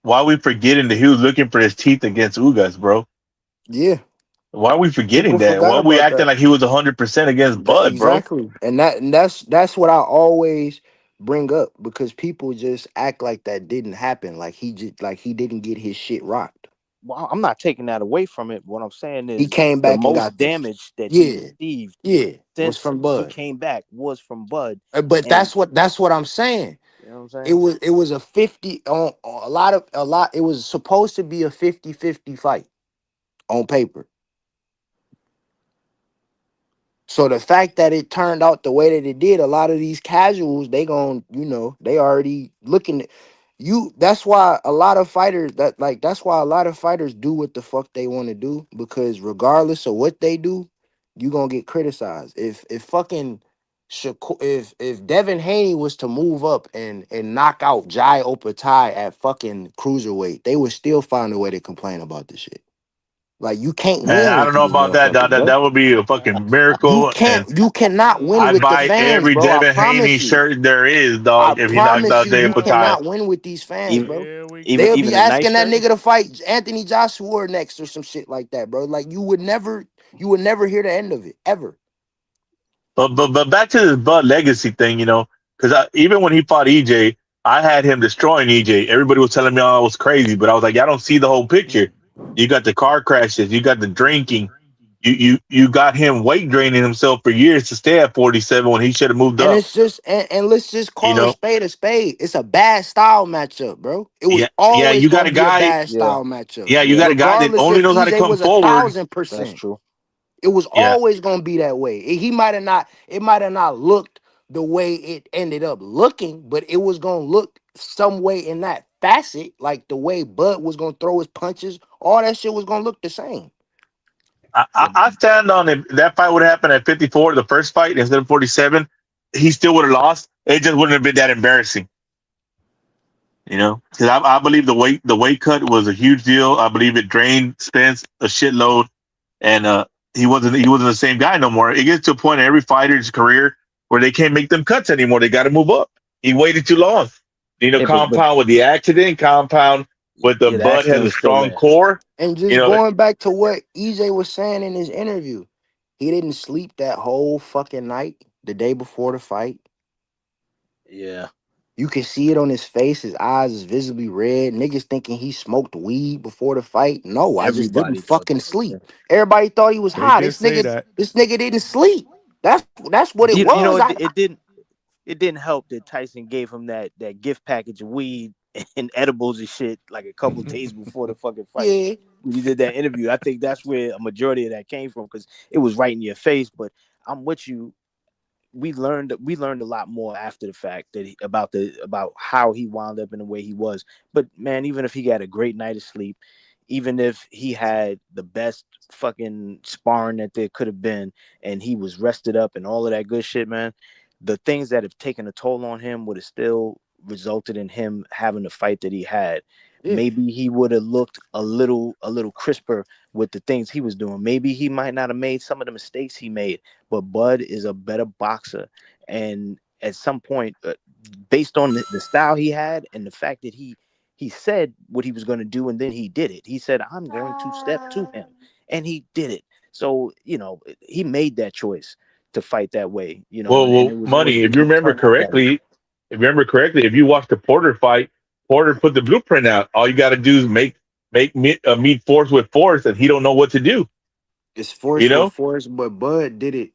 Why are we forgetting that he was looking for his teeth against Ugas, bro? Yeah, Why are we forgetting people that? forgot Why are we about acting that. like he was 100% against That Bud, bro? exactly, and that's what I always bring up because people just act like that didn't happen. Like he didn't get his shit rocked. Well, I'm not taking that away from it. What I'm saying He is came the back and most got the damage that he yeah, received yeah, was since from he Bud. came back was from Bud. But And that's what I'm saying. you know what I'm It saying? was it was a 50 on a lot. It was supposed to be a 50-50 fight on paper. So the fact that it turned out the way that it did, a lot of these casuals, they already looking. That's why a lot of fighters that's why a lot of fighters do what the fuck they want to do, because regardless of what they do, you gonna get criticized. If fucking if Devin Haney was to move up and knock out Jai Opatai at fucking cruiserweight, they would still find a way to complain about this shit. Like, you can't Man, win I with don't know these about that. motherfuckers, That bro. that would be a fucking miracle. And You cannot win I'd with the buy fans, every bro. I Devin Haney promise you. shirt there is, I dog, if he knocked promise out you, Jay you Patai. cannot win with these fans, Even bro. even They'll even be the nice asking that shirt. nigga to fight Anthony Joshua next or some shit like that, bro. Like, you would never hear the end of it ever. But back to this Bud Legacy thing, because even when he fought EJ, I had him destroying EJ. Everybody was telling me, "Oh, I was crazy," but I was like, "I don't see the whole picture. You got the car crashes, you got the drinking, you got him weight draining himself for years to stay at 47 when he should have moved And up." it's just and let's just You call a know, spade a spade. It's a bad style matchup, bro. It was yeah, always you got gonna a be a guy, bad Yeah, style matchup, yeah, you yeah, got a guy that regardless only if knows how to EJ come was a forward. thousand that's percent. true. It was Yeah, always gonna be that way. He might have not. It might have not looked the way it ended up looking, but it was gonna look some way in that facet, like the way Bud was gonna throw his punches. All that shit was gonna look the same. I, I stand on it. That fight would have happened at 54, the first fight instead of 47. He still would have lost. It just wouldn't have been that embarrassing. Because I believe the weight cut was a huge deal. I believe it drained Spence a shitload, and he wasn't the same guy no more. It gets to a point in every fighter's career where they can't make them cuts anymore. They got to move up. He waited too long. Yeah, but Compound with the accident, compound with the yeah, the Bud has accident a was still strong there. core. And You just know, going back to what EJ was saying in his interview, he didn't sleep that whole fucking night the day before the fight. Yeah, You can see it on his face. His eyes is visibly red. Niggas thinking he smoked weed before the fight. No, I just didn't everybody thought fucking that. Yeah. sleep. Everybody thought he was They high. did say that. This nigga didn't sleep. That's what it You know was. it, it didn't help that Tyson gave him that gift package of weed and edibles and shit like a couple days before the fucking fight. Yeah. When you did that interview, I think that's where a majority of that came from because it was right in your face. But I'm with you. We learned a lot more after the fact about how he wound up in the way he was. But man, even if he had a great night of sleep, even if he had the best fucking sparring that there could have been, and he was rested up and all of that good shit, man, the things that have taken a toll on him would have still resulted in him having the fight that he had. Yeah. Maybe he would have looked a little crisper with the things he was doing. Maybe he might not have made some of the mistakes he made, but Bud is a better boxer. And at some point, based on the style he had and the fact that he said what he was going to do and then he did it. He said, "I'm going to step to him," and he did it. So he made that choice to fight that way. And well, it was money. If good you to remember turn back at him. correctly, if you watch the Porter fight, Porter put the blueprint out. All you got to do is meet force with force, and he don't know what to do. It's You force with know, force, but Bud did it.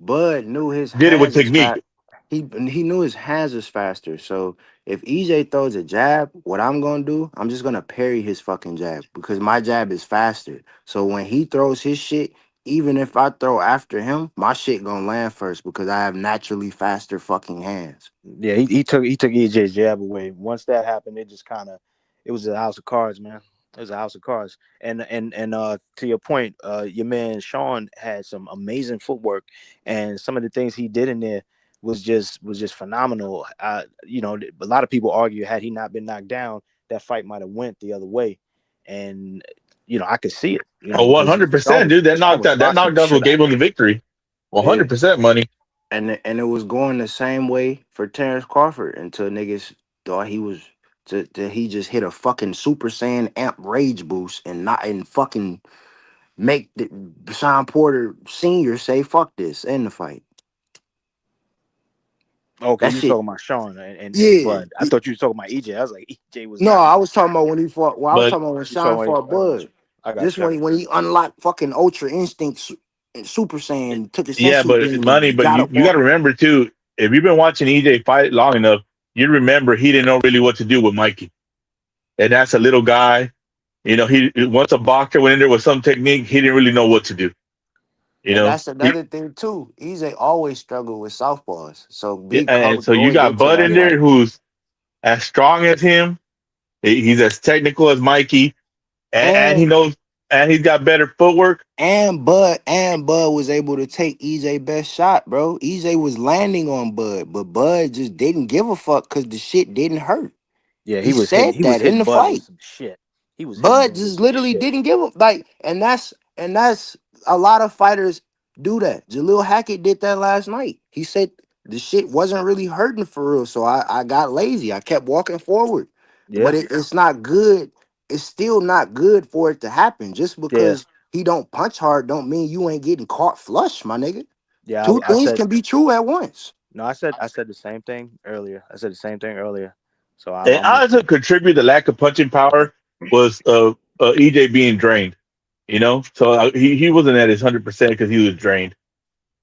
Bud knew his did it with hands is fast. technique. He knew his hands is faster. So if EJ throws a jab, what I'm gonna do, I'm just gonna parry his fucking jab because my jab is faster. So when he throws his shit, even if I throw after him, my shit gonna land first because I have naturally faster fucking hands. Yeah, he took EJ's jab away. Once that happened, it was a house of cards, man. It was a house of cards. And to your point, your man Sean had some amazing footwork, and some of the things he did in there was just phenomenal. A lot of people argue had he not been knocked down, that fight might have went the other way, and I could see it, Oh, because Sean 100%, was dude. That Sean knocked was out. That boxing the knocked out what shit out gave of him him. the victory. Yeah. 100% money. And it was going the same way for Terrence Crawford until niggas thought he was till he just hit a fucking Super Saiyan amp rage boost and fucking make Sean Porter Senior say fuck this in the fight. Okay, That you shit. talking about Sean and Yeah. Bud. I thought you were talking about EJ. I was like, EJ was No, not I knocking was him talking out. about when he fought. Well, I was But talking about when You talking Sean fought I got Bud. you. I got This you. I got one when he unlocked fucking Ultra Instinct and Super Saiyan, took his yeah, sensu but beam and money. But got you, up you got on. to remember too. If you've been watching EJ fight long enough, you remember he didn't know really what to do with Mikey, and that's a little guy. He once a boxer went in there with some technique, he didn't really know what to do. You And know, that's another thing too. Easy always struggled with southpaws. So Yeah, big and so you going got into Bud that in there you. fight. who's as strong as him, He's as technical as Mikey, and he And knows, and he's got better footwork. Bud was able to take EJ best shot, bro. EJ was landing on Bud, but Bud just didn't give a fuck because the shit didn't hurt. Yeah, He said he was that in hitting the Bud with fight. some shit. He was hitting Bud Bud with just some literally shit. didn't give him like, and that's a lot of fighters do that. Jalil Hackett did that last night. He said the shit wasn't really hurting for real, so I got lazy. I kept walking forward, Yeah, but it's not good. It's still not good for it to happen. Just yeah, because he don't punch hard, don't mean you ain't getting caught flush, my nigga. yeah. Two I things said can be true at once. no. I said the same thing earlier. I said the same thing earlier. So And I'm with honestly, contribute the lack of punching power was EJ being drained. So he wasn't at his 100% because he was drained.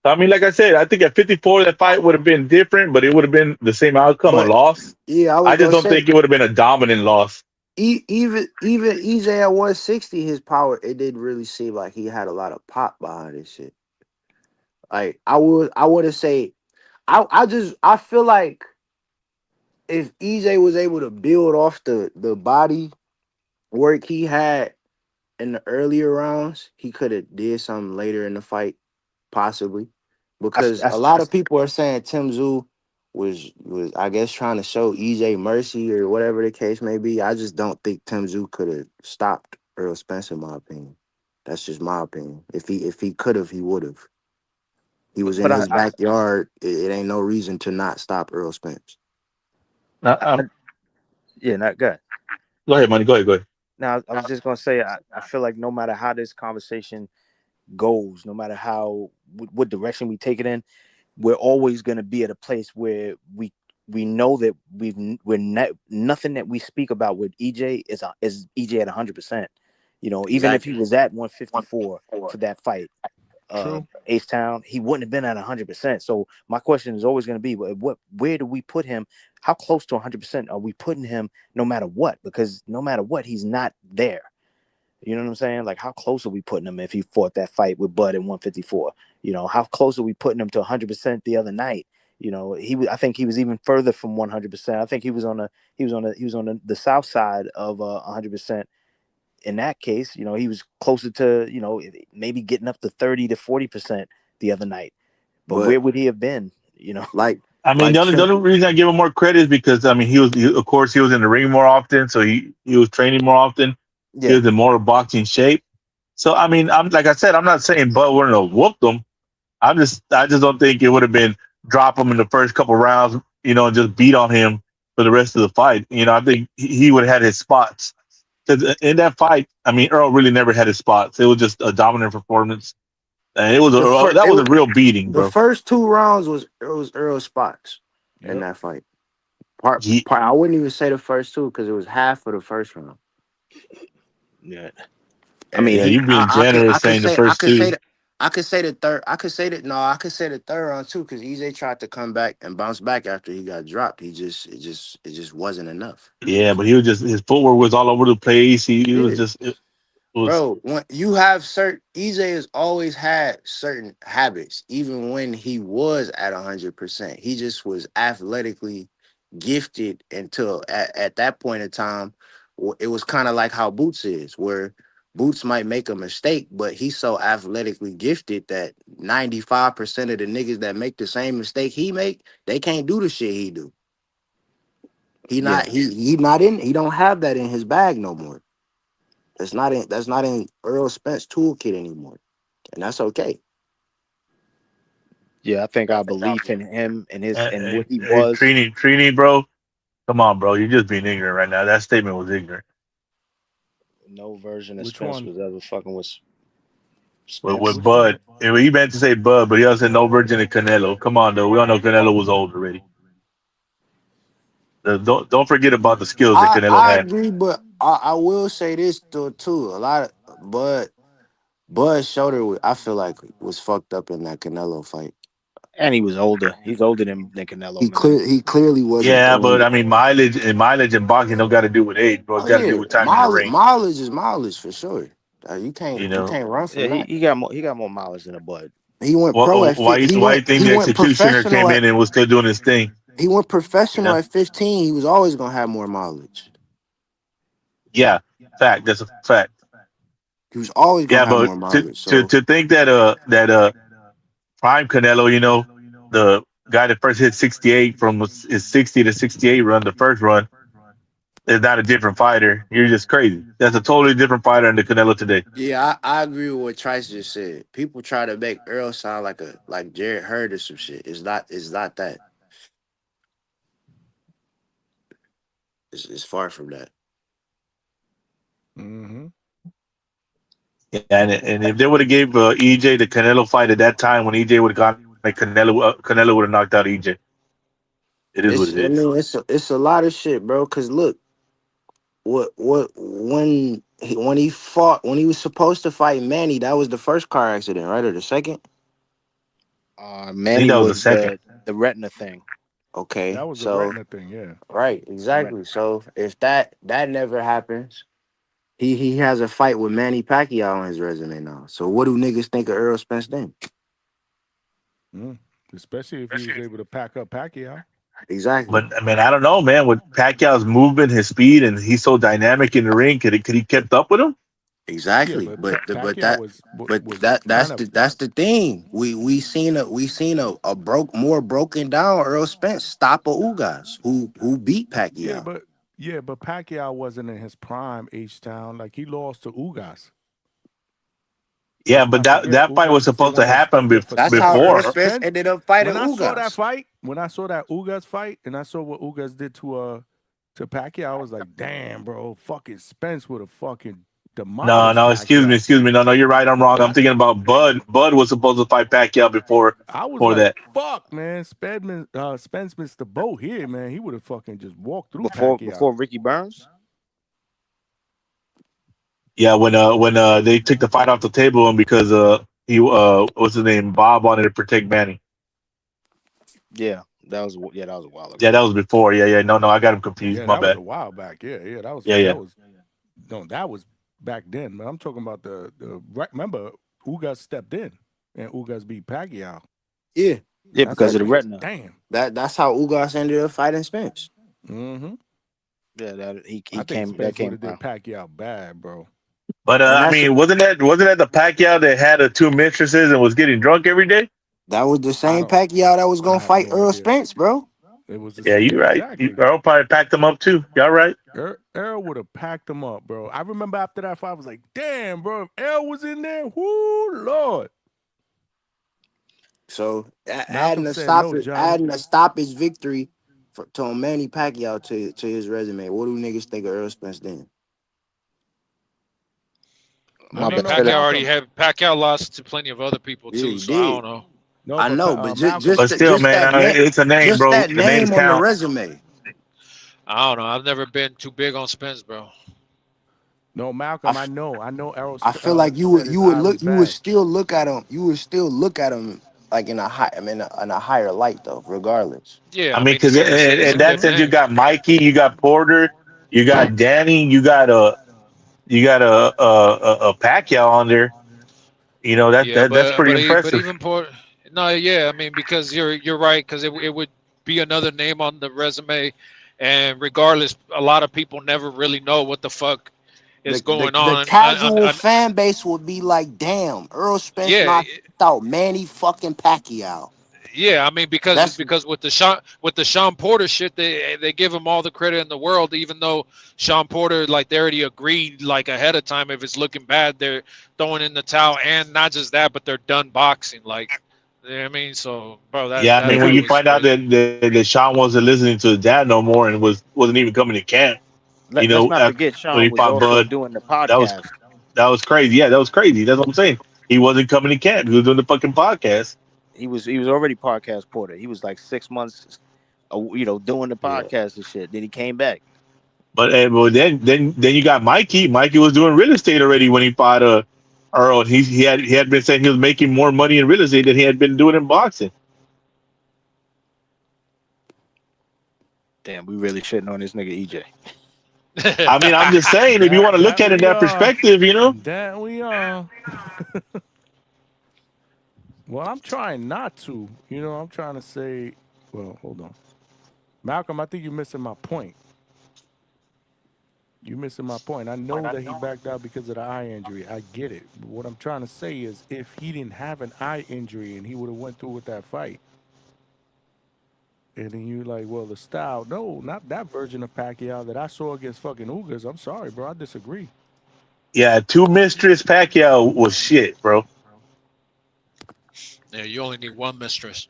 So, I mean, like I said, I think at 54 that fight would have been different, but it would have been the same outcome, a But loss. yeah, I was I just gonna don't say think it would have been a dominant loss. even EJ at 160, his power, it didn't really seem like he had a lot of pop behind his shit. Like I would say I feel like if EJ was able to build off the body work he had in the earlier rounds, he could have did something later in the fight, possibly. Because a lot of people are saying Tim Tszyu was I guess trying to show EJ mercy or whatever the case may be. I just don't think Tim Tszyu could have stopped Errol Spence, in my opinion. That's just my opinion. If he could have, he would have. He was in but his backyard. It ain't no reason to not stop Errol Spence. I yeah, not good. Go ahead, money. Go ahead. Go ahead. Now I was just gonna say I feel like no matter how this conversation goes, no matter how what direction we take it in, we're always gonna be at a place where we know that we're not nothing that we speak about with EJ is EJ at 100%. Even if he Exactly. was at 154 for that fight, True. Ace Town, he wouldn't have been at 100%. So my question is always going to be, where do we put him? How close to 100% are we putting him? No matter what, because no matter what, he's not there. You know what I'm saying? Like, how close are we putting him if he fought that fight with Bud in 154? How close are we putting him to 100% the other night? I think he was even further from 100%. I think he was on the south side of 100%. In that case, he was closer to, maybe getting up to 30 to 40% the other night. But But where would he have been? like I mean, like the only reason I give him more credit is because I mean of course he was in the ring more often, so he was training more often. He Yeah, was in more boxing shape. So I mean, I'm like I said, I'm not saying Bud wouldn't have whooped him. I just don't think it would have been drop him in the first couple rounds, and just beat on him for the rest of the fight. I think he would have had his spots. Because in that fight, I mean, Earl really never had his spots. It was just a dominant performance, and that was a real beating, the bro. first two rounds was Earl spots in Yep. that fight. Part He, I wouldn't even say the first two because it was half of the first round. yeah. I mean, yeah, And you being generous saying the first two. I could say the third. I could say that no. I could say the third round too because EJ tried to come back and bounce back after he got dropped. It just wasn't enough. Yeah, but he was just his footwork was all over the place. He was Yeah. just it was Bro, when you have certain EJ has always had certain habits, even when he was at 100%. He just was athletically gifted until at that point in time, it was kind of like how Boots is, where Boots might make a mistake, but he's so athletically gifted that 95% of the niggas that make the same mistake he make, they can't do the shit he do. yeah, He don't have that in his bag no more. That's not in Earl Spence toolkit anymore. And that's okay. yeah. I think our belief in him and what he hey, was. Trini, bro. Come on, bro. You're just being ignorant right now. That statement was ignorant. No version of Which Spence one? was ever fucking with With Spence. Which one? Bud, he meant to say Bud, but he also said no virgin of Canelo. Come on, though. We all know Canelo was old already. Don't forget about the skills that Canelo I had. agree, but I will say this though too. A lot of Bud's shoulder, I feel like was fucked up in that Canelo fight. And he was older. He's older than Canelo, He man. clearly wasn't Yeah, throwing but it. I mean, mileage and boxing don't got to do with age, bro. It's Oh got to do yeah, with time in the ring. mileage is mileage for sure. You You can't you know, can't run Yeah, from he, that. he got more. He got more mileage than a Bud. He went pro at why you think he the went executioner professional came at in and was still doing his thing? he went You professional know, at 15. He was always gonna have more mileage. Yeah, fact. That's a fact. He was always Yeah, gonna have but more to mileage. to So to think that prime Canelo, the guy that first hit 68 from his 60 to 68 run, the first run, is not a different fighter. You're just crazy. That's a totally different fighter than the Canelo today. yeah, I agree with what Trice just said. People try to make Earl sound like Jared Hurd or some shit. It's not that. It's far from that. Mm-hmm. Yeah, and if they would have gave EJ the Canelo fight at that time when EJ would have gone, like Canelo would have knocked out EJ. It is what It's it I is. mean it's a lot of shit, bro. Cause look, when he was supposed to fight Manny, that was the first car accident, right, or the second? I think Manny that was the was second. the retina thing. Okay, That was the so retina thing, yeah. right, exactly. So if that never happens, he has a fight with Manny Pacquiao on his resume now. So what do niggas think of Errol Spence then? Especially if he was able to pack up Pacquiao. Exactly. But I mean, I don't know, man. With Pacquiao's movement, his speed, and he's so dynamic in the ring, could he kept up with him? Yeah, Exactly, but but Pacquiao was that's kind of the thing. We seen a broken down Earl Spence stop a Ugas who beat yeah, Pacquiao. but Pacquiao wasn't in his prime H Town. Like he lost to Ugas. Yeah, Let's but not that forget that fight was Ugas is the supposed to one that happen stepped in for That's how Earl before. Spence Spence. ended up fighting When I saw that Ugas. fight, when I saw that Ugas fight, and I saw what Ugas did to Pacquiao, I was like, damn, bro, fucking Spence would have fucking No, demolished no, Pacquiao. excuse me. No, you're right. I'm wrong. I'm thinking about Bud. Bud was supposed to fight Pacquiao I was before like, that. fuck, man, Spence missed the boat here, man. He would have fucking just walked through Pacquiao. Before Ricky Burns. Yeah, when they took the fight off the table and because he what's his name, Bob wanted to protect Manny. That was a while Yeah, ago. that was before. Yeah. No, I got him confused. Yeah, My that was bad. a while back. Yeah, Yeah, yeah. that was back then. But I'm talking about right. Remember, Ugas stepped in and Ugas beat Pacquiao. Yeah, Yeah, That's because how of the they. retina. Damn. that's how Ugas ended up fighting Spence. Mm-hmm. Yeah, that he I think came that Spence would came have did around. Pacquiao bad, bro. But And I mean, wasn't that the Pacquiao that had two mistresses and was getting drunk every day? that was the I same don't. Pacquiao that was I gonna have fight no Earl idea. Spence, bro. It was the Yeah, same. you're Yeah, right. exactly. Earl probably packed them up too. Y'all right. Errol would have packed him up, bro. I remember after that fight, I was like, damn, bro, if Errol was in there, whoo, Lord. So Malcolm said no, Johnny. adding a stoppage victory to Manny Pacquiao to his resume. What do niggas think of Earl Spence then? No, I My no, mean, no, bad. Malcolm. Pacquiao lost to plenty of other people Yeah, too, he so I don't did. know. No, I but know, but Malcolm. But still, man, it's a name, just bro. that The names name on the count. resume. I don't know. I've never been too big on Spence, bro. No, Malcolm. I know Errol I feel like said his eye was you would bad. still look at him like in a higher light though, regardless. Yeah, I I mean, mean, because it's a in that good sense, you name. got Mikey, you got Porter, you got Danny, you got a Pacquiao on there. Yeah, That's pretty but impressive. even no, yeah, I mean, because you're right, because it would be another name on the resume, and regardless, a lot of people never really know what the fuck is The going the on. casual fan base would be like, damn, Earl Spence Yeah, knocked out Manny fucking Pacquiao. yeah, I mean, That's because with the Sean Porter shit, they give him all the credit in the world, even though Sean Porter, like, they already agreed like ahead of time, if it's looking bad, they're throwing in the towel, and not just that, but they're done boxing. Like, you know what I mean? So, bro, Yeah, I that mean, when fight you was find out crazy. that Sean wasn't listening to his dad no more and wasn't even coming to camp, Let's not after, forget when Sean he was fought also Bud, doing the that was podcast. that was crazy. Yeah, that was crazy. That's what I'm saying. He wasn't coming to camp. He was doing the fucking podcast. He was already podcast porter. He was like 6 months, doing the Yeah. podcast and shit. Then he came back. But then you got Mikey. Mikey was doing real estate already when he fought Earl. And he had been saying he was making more money in real estate than he had been doing in boxing. Damn, we really shitting on this nigga EJ. I mean, I'm just saying, if you want to look That at it in we that are. perspective, That we are. Well, I'm trying not to. I'm trying to say. Well, hold on, Malcolm. I think you're missing my point. You missing my point. I know that he backed out because of the eye injury. I get it. But what I'm trying to say is, if he didn't have an eye injury and he would have went through with that fight, and then you like, well, the style, no, not that version of Pacquiao that I saw against fucking Ugas. I'm sorry, bro. I disagree. Yeah, two mistress Pacquiao was shit, bro. Yeah, you only need one mistress.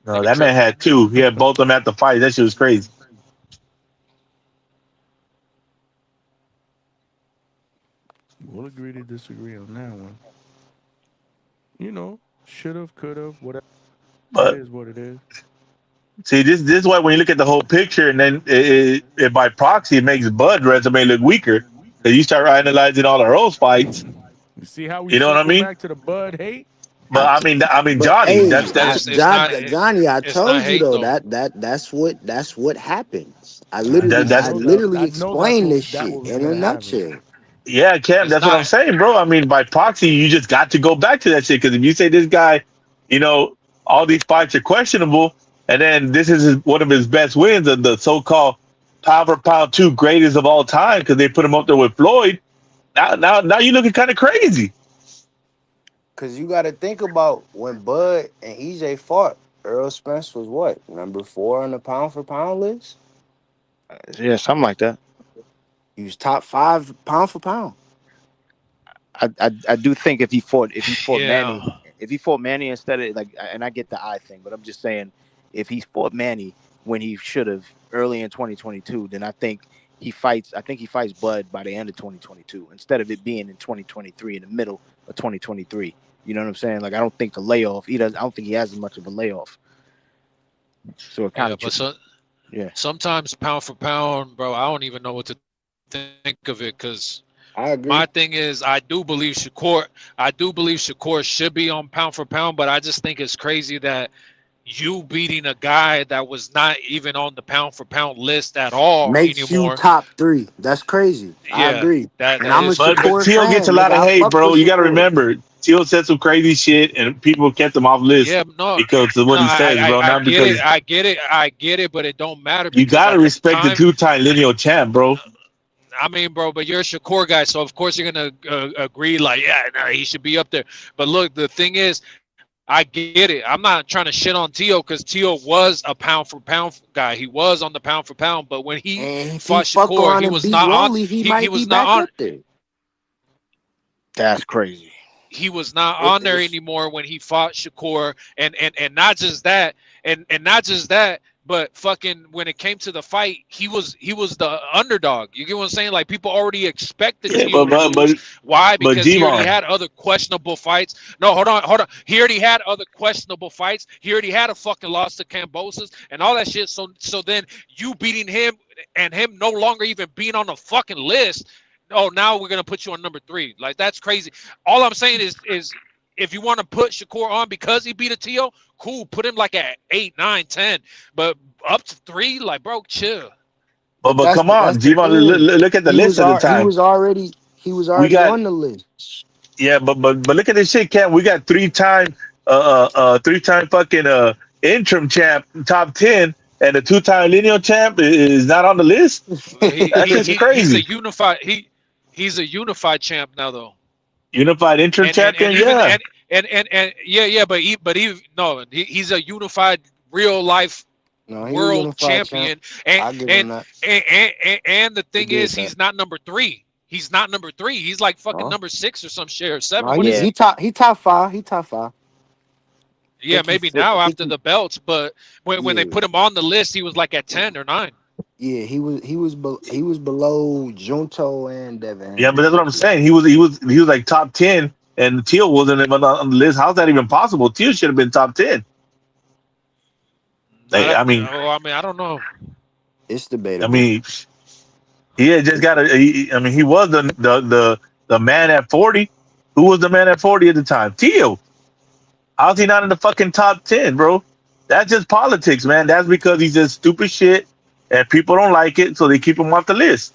No, Nigga that man tripping. had two. He had both of them at the fight. That shit was crazy. We'll agree to disagree on that one. You know, should have, could have, whatever. It But is what it is. see, this is why when you look at the whole picture, and then it by proxy, it makes Bud resume look weaker. Because you start analyzing all of those fights. You see how we You know what I circle mean? back to the Bud hate? But I mean, But Johnny, hey, that's It's not. Johnny, I It's not told you hate though though. that's what happens. I I that's literally know that's explained what this that shit what was in a gonna happen. nutshell. yeah, Cam. It's That's what I'm not. saying, bro. I mean, by proxy, you just got to go back to that shit. Because if you say this guy, you know, all these fights are questionable, and then this is one of his best wins, of the so-called pound for pound two greatest of all time, because they put him up there with Floyd. Now you're looking kind of crazy. Cause you got to think about when Bud and EJ fought. Errol Spence was what, number 4 on the pound for pound list? Yeah, something like that. He was top 5 pound for pound. I do think if he fought Yeah. Manny instead of like, and I get the eye thing, but I'm just saying if he fought Manny when he should have early in 2022, then I think he fights Bud by the end of 2022 instead of it being in 2023, in the middle of 2023. You know what I'm saying? Like, I don't think the layoff I don't think he has as much of a layoff. So it kind Yeah, of but yeah. sometimes pound for pound, bro, I don't even know what to think of it because I agree. my thing is I do believe Shakur should be on pound for pound, but I just think it's crazy that you beating a guy that was not even on the pound for pound list at all Makes you anymore. top 3. That's crazy. I Yeah, agree. that And that I'm a is But crazy. Shakur Teal gets a fan, lot nigga. of I hate, fuck bro. with You got to Shakur. remember, Teal said some crazy shit, and people kept him off list Yeah, no, because of what no, he says, bro. I Not get it, because I get it, but it don't matter you because got to at the respect the time, two-time lineal champ, bro. I mean, bro, but you're a Shakur guy, so of course you're gonna agree, like, yeah, no, he should be up there. But look, the thing is, I get it. I'm not trying to shit on Tio because Tio was a pound for pound guy. He was on the pound for pound, but when he And if he fought fuck Shakur, around he and was beat not on. Rolly, he He might be was not back on. up there. That's crazy. He was not It on there is. anymore when he fought Shakur, and not just that, and not just that, but fucking when it came to the fight, he was the underdog. You get what I'm saying? Like, people already expected Yeah, Tio to lose. Why? but Because he already G-Mon, had other questionable fights. No, hold on. He already had other questionable fights. He already had a fucking loss to Cambosis and all that shit. So then you beating him and him no longer even being on the fucking list. Oh, now we're gonna put you on number 3. Like, that's crazy. All I'm saying is if you want to put Shakur on because he beat a Tio, cool. Put him like at 8, 9, 10. But up to 3, like, bro, chill. But but come that's on, the G-Mon, thing. look at the list at the He time. was already We got on the list. yeah, but look at this shit, Cam. We got three-time fucking interim champ, top 10, and the two-time lineal champ is not on the list. That's just He's a crazy. unified he's a unified champ now though. Unified interim And champion, even yeah. yeah, but he's a unified real life No, he a world unified champ. champion, and I give and him that. and the He thing did is, that. he's not number 3. He's not number 3. He's like fucking No, number 6 or some shit, or 7. no, What is Yeah. he? he top 5. He top 5. Yeah, maybe now I think after the belts, but when they yeah. put him on the list, he was like at 10 or 9. Yeah, he was below Junto and Devin Yeah, but that's Haney. what I'm saying. He was like top 10, and Teal wasn't even on the list. How's that even possible? Teal should have been top 10. Like, I I mean, I don't know. It's I debatable. mean, he had just got I mean, he was the man at 40. Who was the man at 40 at the time? Teal. How's he not in the fucking top 10, bro? That's just politics, man. That's because he's just stupid shit, and people don't like it, so they keep him off the list.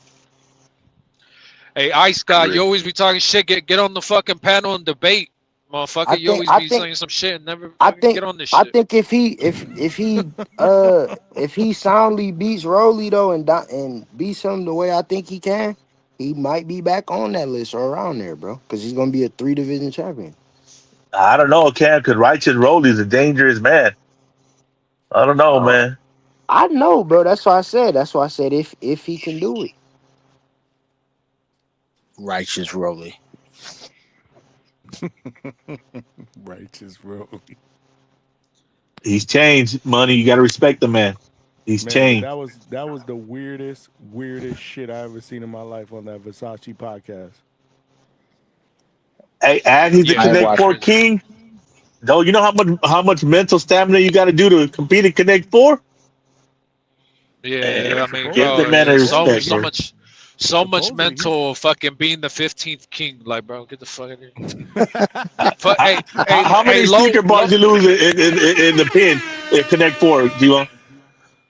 Hey, Ice Guy, you always be talking shit. Get on the fucking panel and debate, motherfucker. You always be saying some shit and never fucking get on this shit. think if he soundly beats Rolly though and beats him the way I think he can, he might be back on that list or around there, bro. Because he's gonna be a 3 division champion. I don't know, Cam, because Righteous Rolly is a dangerous man. I don't know, Oh, man. I know, bro. That's why I said. That's why I said if he can do it. Righteous Rolly. Righteous Rolly. He's changed, money. You got to respect the man. He's Man, changed. that was the weirdest shit I ever seen in my life on that Versace podcast. Hey, and he's the I ain't Connect Four watching. king. Though you know how much mental stamina you got to do to compete in Connect Four. Yeah, I mean, Give the bro, man a so respect, bro. much Supposedly, mental fucking being the 15th king. Like, bro, get the fuck out of here. How many sneaker bars you lose in the pin in Connect Four, G1?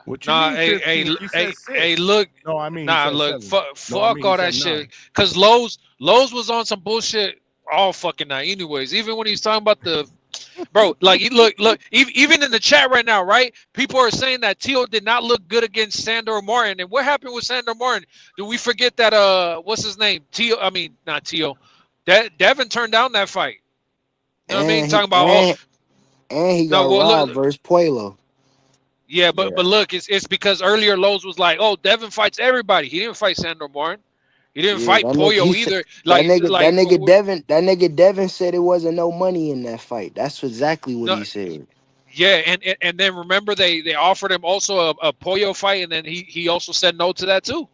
What you Nah, mean 15? He said 6. look. No, I mean he Nah, said look, 7. No, I fuck mean he all that said shit. 9. Cause Lowe's was on some bullshit all fucking night. Anyways, even when he's talking about the, bro, like look, even in the chat right now, right? People are saying that Tio did not look good against Sandor Martin. And what happened with Sandor Martin? Do we forget that what's his name? Tio, I mean not Tio. Devin turned down that fight. You know what I mean? And Talking about he no, got well robbed look. versus Pueblo. Yeah, Yeah. but look, it's because earlier Lowe's was like, oh, Devin fights everybody. He didn't fight Sandor Martin. He didn't Yeah, fight that nigga, Pollo he said either. Like that nigga Devin said it wasn't no money in that fight. That's exactly what no, he said. yeah, and then remember they offered him also a Pollo fight, and then he also said no to that too.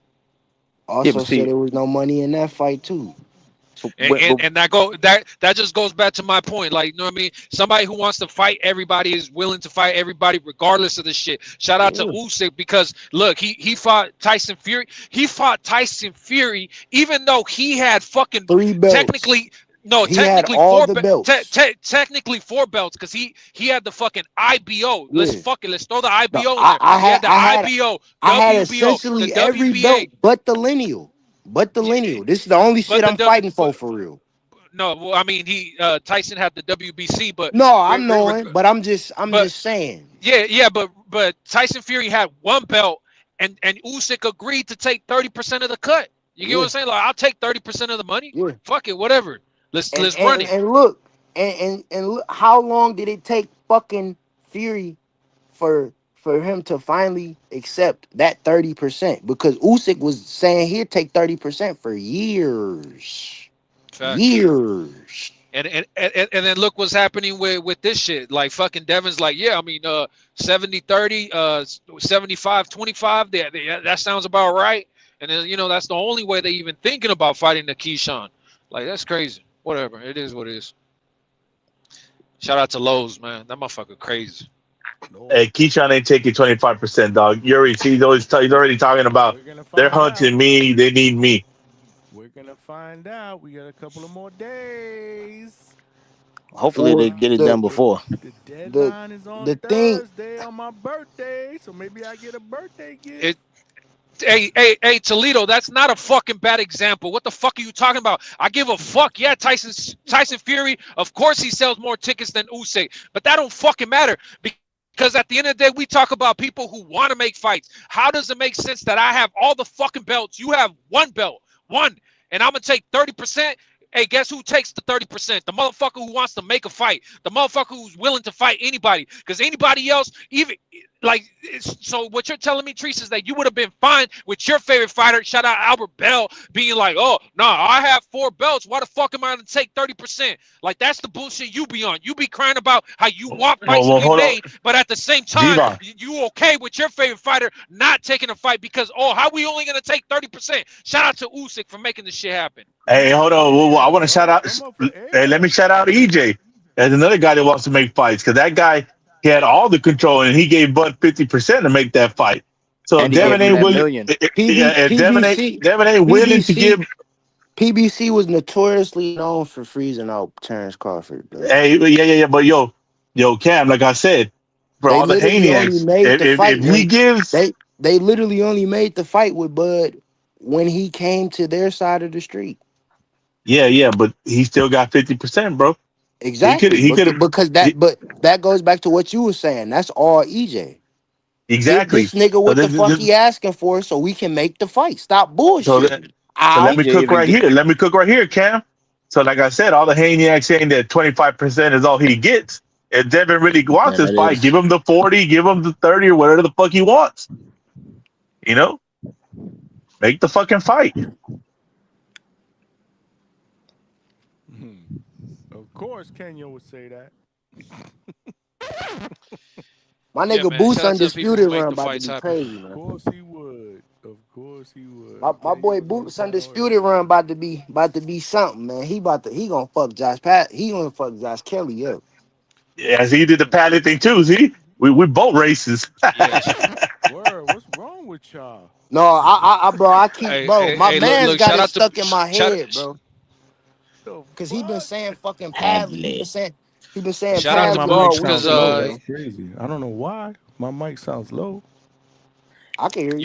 Also said there was no money in that fight too. And that just goes back to my point. Like, you know what I mean? Somebody who wants to fight everybody is willing to fight everybody regardless of the shit. Shout out to Usyk because look, he fought Tyson Fury. He fought Tyson Fury even though he had fucking 3 belts. technically no, He had technically all four the belts. technically 4 belts because he had the fucking IBO. Let's throw the IBO No, in there. He had the I IBO, had WBO, the essentially every belt WBA. but the lineal. This is the only shit I'm fighting for real. No, well, I mean Tyson had the WBC, but No, I'm knowing, but I'm just saying. Yeah, but Tyson Fury had 1 belt, and Usyk agreed to take 30% of the cut. You get what I'm saying? Like, I'll take 30% of the money. Yeah. Fuck it, whatever. Let's run it. And look, and look, how long did it take fucking Fury for him to finally accept that 30%? Because Usyk was saying he'd take 30% for years. Facts. Years. And then look what's happening with this shit. Like fucking Devin's like, yeah, I mean 70-30, 75-25, that sounds about right. And then that's the only way they even thinking about fighting the Keyshawn. Like, that's crazy. Whatever. It is what it is. Shout out to Lowe's, man. That motherfucker crazy. Hey, Keyshawn ain't taking 25%, dog. He's already talking about they're hunting me. They need me. We're gonna find out. We got a couple of more days. Hopefully they get it done before. The deadline is on Thursday on my birthday, so maybe I get a birthday gift. Hey, Toledo, that's not a fucking bad example. What the fuck are you talking about? I give a fuck. Yeah, Tyson Fury, of course he sells more tickets than Usyk, but that don't fucking matter because at the end of the day, we talk about people who want to make fights. How does it make sense that I have all the fucking belts? You have 1 belt, and I'm gonna take 30%? Hey, guess who takes the 30%? The motherfucker who wants to make a fight. The motherfucker who's willing to fight anybody. Because anybody else, even like, so what you're telling me, Treese, is that you would have been fine with your favorite fighter, shout out Albert Bell, being like, oh, no, I have 4 belts. Why the fuck am I going to take 30%? Like, that's the bullshit you be on. You be crying about how you want fights to be made, but at the same time, you okay with your favorite fighter not taking a fight because, oh, how we only going to take 30%? Shout out to Usyk for making this shit happen. Hey, hold on. I want to shout out. Hey, let me shout out EJ. There's another guy that wants to make fights because that guy, he had all the control and he gave Bud 50% to make that fight. So if Devin ain't willing, Devin ain't willing to give. PBC was notoriously known for freezing out Terrence Crawford. Bro. Hey, yeah, but yo, Cam, like I said, for all the Haniacs, if he gives, they literally only made the fight with Bud when he came to their side of the street. Yeah, but he still got 50%, bro. Exactly. He could because that goes back to what you were saying. That's all EJ. Exactly. Give this nigga what the fuck he asking for so we can make the fight. Stop bullshitting. So let me EJ cook even right here. Let me cook right here, Cam. So like I said, all the Haniacs saying that 25% is all he gets. If Devin really wants this that fight, give is. him the 40, give him the 30 or whatever the fuck he wants. You know? Make the fucking fight. Of course, Kenya would say that. My Yeah, nigga man. Boots Shout out to the people who undisputed make run the about to fights be happen. crazy, Of man. course he would. Of course he would. My Kenya boy was on the Boots fight undisputed earlier. run about to be something, man. He gonna fuck He gonna fuck Josh Kelly up. Yeah, he did the padded thing too. See? We both races. Yeah. Word, what's wrong with y'all? No, bro, I keep, Hey, bro. hey, My hey, look, man's look. got Shout it out to stuck in my shout, head, bro. The Cause he been fuck? saying fucking Padley. Padley. He been saying shout out Saying to my Padley mic all Boots week, because sounds bro, low. bro. That's crazy. I don't know why. My mic sounds low. I can hear you.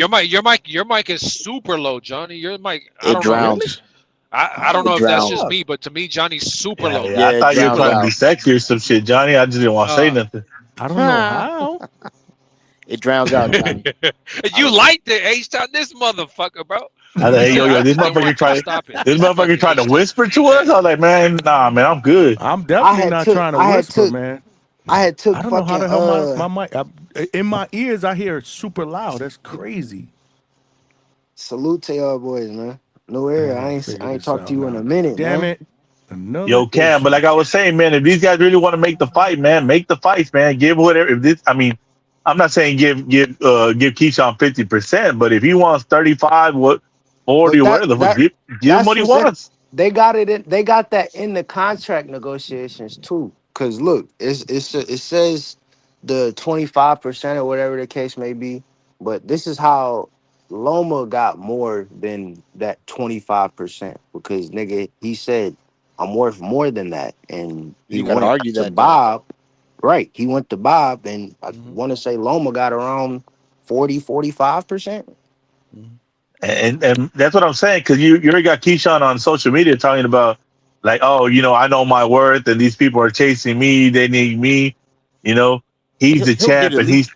your mic is super low, Johnny. Your mic, I It don't know. Really? drowns. I don't How know It if the that's just drowns. fuck? me, but to me, Johnny's super Yeah, low. yeah. I Yeah, it thought you were drowns Super trying to low. be out. sexy or some shit, Johnny. I just didn't want to say Uh, nothing. I don't know how. It drowns out, Johnny. I you don't know. like the H-Town, this motherfucker, bro. I was like, hey, Yeah, yo, I this just didn't motherfucker want you to try stop it. this motherfucker Fucking trying to H-Town. whisper to us. I was like, man, nah, man, I'm good. I'm definitely not trying to whisper, man. I had I took don't know how fucking the hell my mic. In my ears, I hear it super loud. That's crazy. salute to y'all boys, man. No I air. gotta figure I ain't this talked to out you in now. a minute, Damn man. it. Another Yo, Cam, but issue. like I was saying, man, if these guys really want to make the fight, man, make the fights, man. Give whatever. If this, I mean, I'm not saying give Keyshawn 50%, but if he wants 35, what 40 But or whatever, give him that's what he what's in. wants. They got it in. They got that in the contract negotiations too. Cause look, it says the 25% or whatever the case may be. But this is how Loma got more than that 25% because nigga, he said I'm worth more than that, and he You got to went argue to that though. Bob. Right, he went to Bob, and I Mm-hmm. want to say Loma got around 45%. Mm-hmm. And that's what I'm saying because you already got Keyshawn on social media talking about like, oh, I know my worth, and these people are chasing me. They need me. You know, he's the He'll get champ, at and least.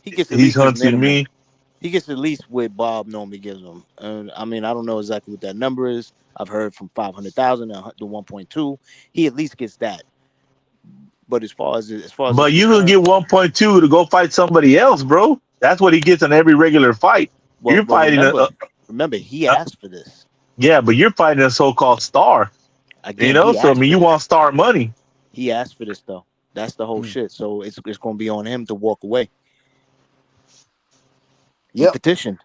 He gets at he's least his hunting minimum. me. He gets at least what Bob normally gives him. And I mean, I don't know exactly what that number is. I've heard from 500,000 to 1.2. He at least gets that. But as far as it's But you can concerned, get 1.2 to go fight somebody else, bro. That's what he gets in every regular fight. well, You're but fighting remember, he a asked for this. yeah, but you're fighting a so-called star. Again, he So I asked mean, for you want this. star money. He asked for this though. That's the whole shit. So it's going to be on him to walk away. He Yep, petitioned.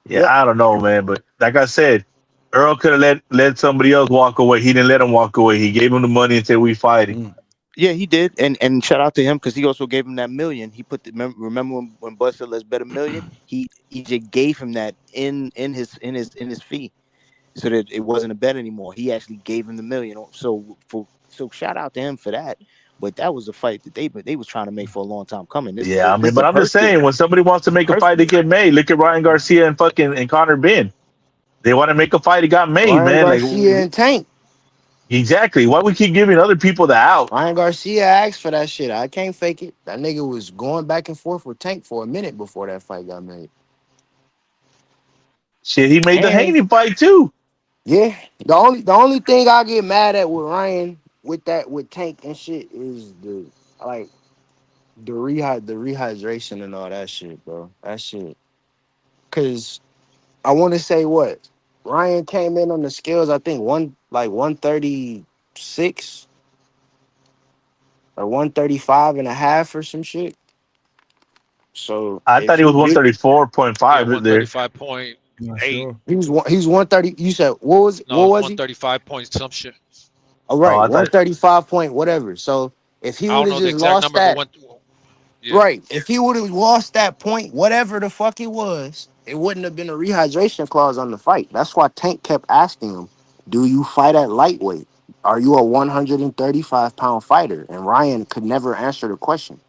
Yeah, yep. I don't know, man. But like I said, Earl could have let somebody else walk away. He didn't let him walk away. He gave him the money and said, "We fighting." Yeah, he did, and shout out to him because he also gave him that million. He put remember when Bud said let's bet a million. He EJ gave him that in his fee, so that it wasn't a bet anymore. He actually gave him the million. So shout out to him for that. But that was a fight that they was trying to make for a long time coming. This is Yeah, a I this mean, is a but I'm just purse saying, deal. when somebody wants to It's a make a purse fight, they deal. get made. Look at Ryan Garcia and fucking Connor Ben. They want to make a fight, it got made, Ryan man. Like Garcia and Tank. exactly. Why we keep giving other people the out? Ryan Garcia asked for that shit. I can't fake it. That nigga was going back and forth with Tank for a minute before that fight got made. Shit, he made the And Haney fight too. yeah, the only thing I get mad at with Ryan with Tank and shit is like the rehydration and all that shit, bro. That shit. Cause I want to say what Ryan came in on the scales. I think 136 or 135 and a half or some shit. So I if thought he he was did, Yeah, 134.5 there. 135.8. he's 130. You said No, what it's was he? 135 point some shit. All Oh, right, I thought 135 point whatever. So if he I would don't have know the just exact lost number, but that, one. Yeah. right? If he would have lost that point, whatever the fuck it was, it wouldn't have been a rehydration clause on the fight. That's why Tank kept asking him, "Do you fight at lightweight? Are you a 135-pound fighter?" And Ryan could never answer the question.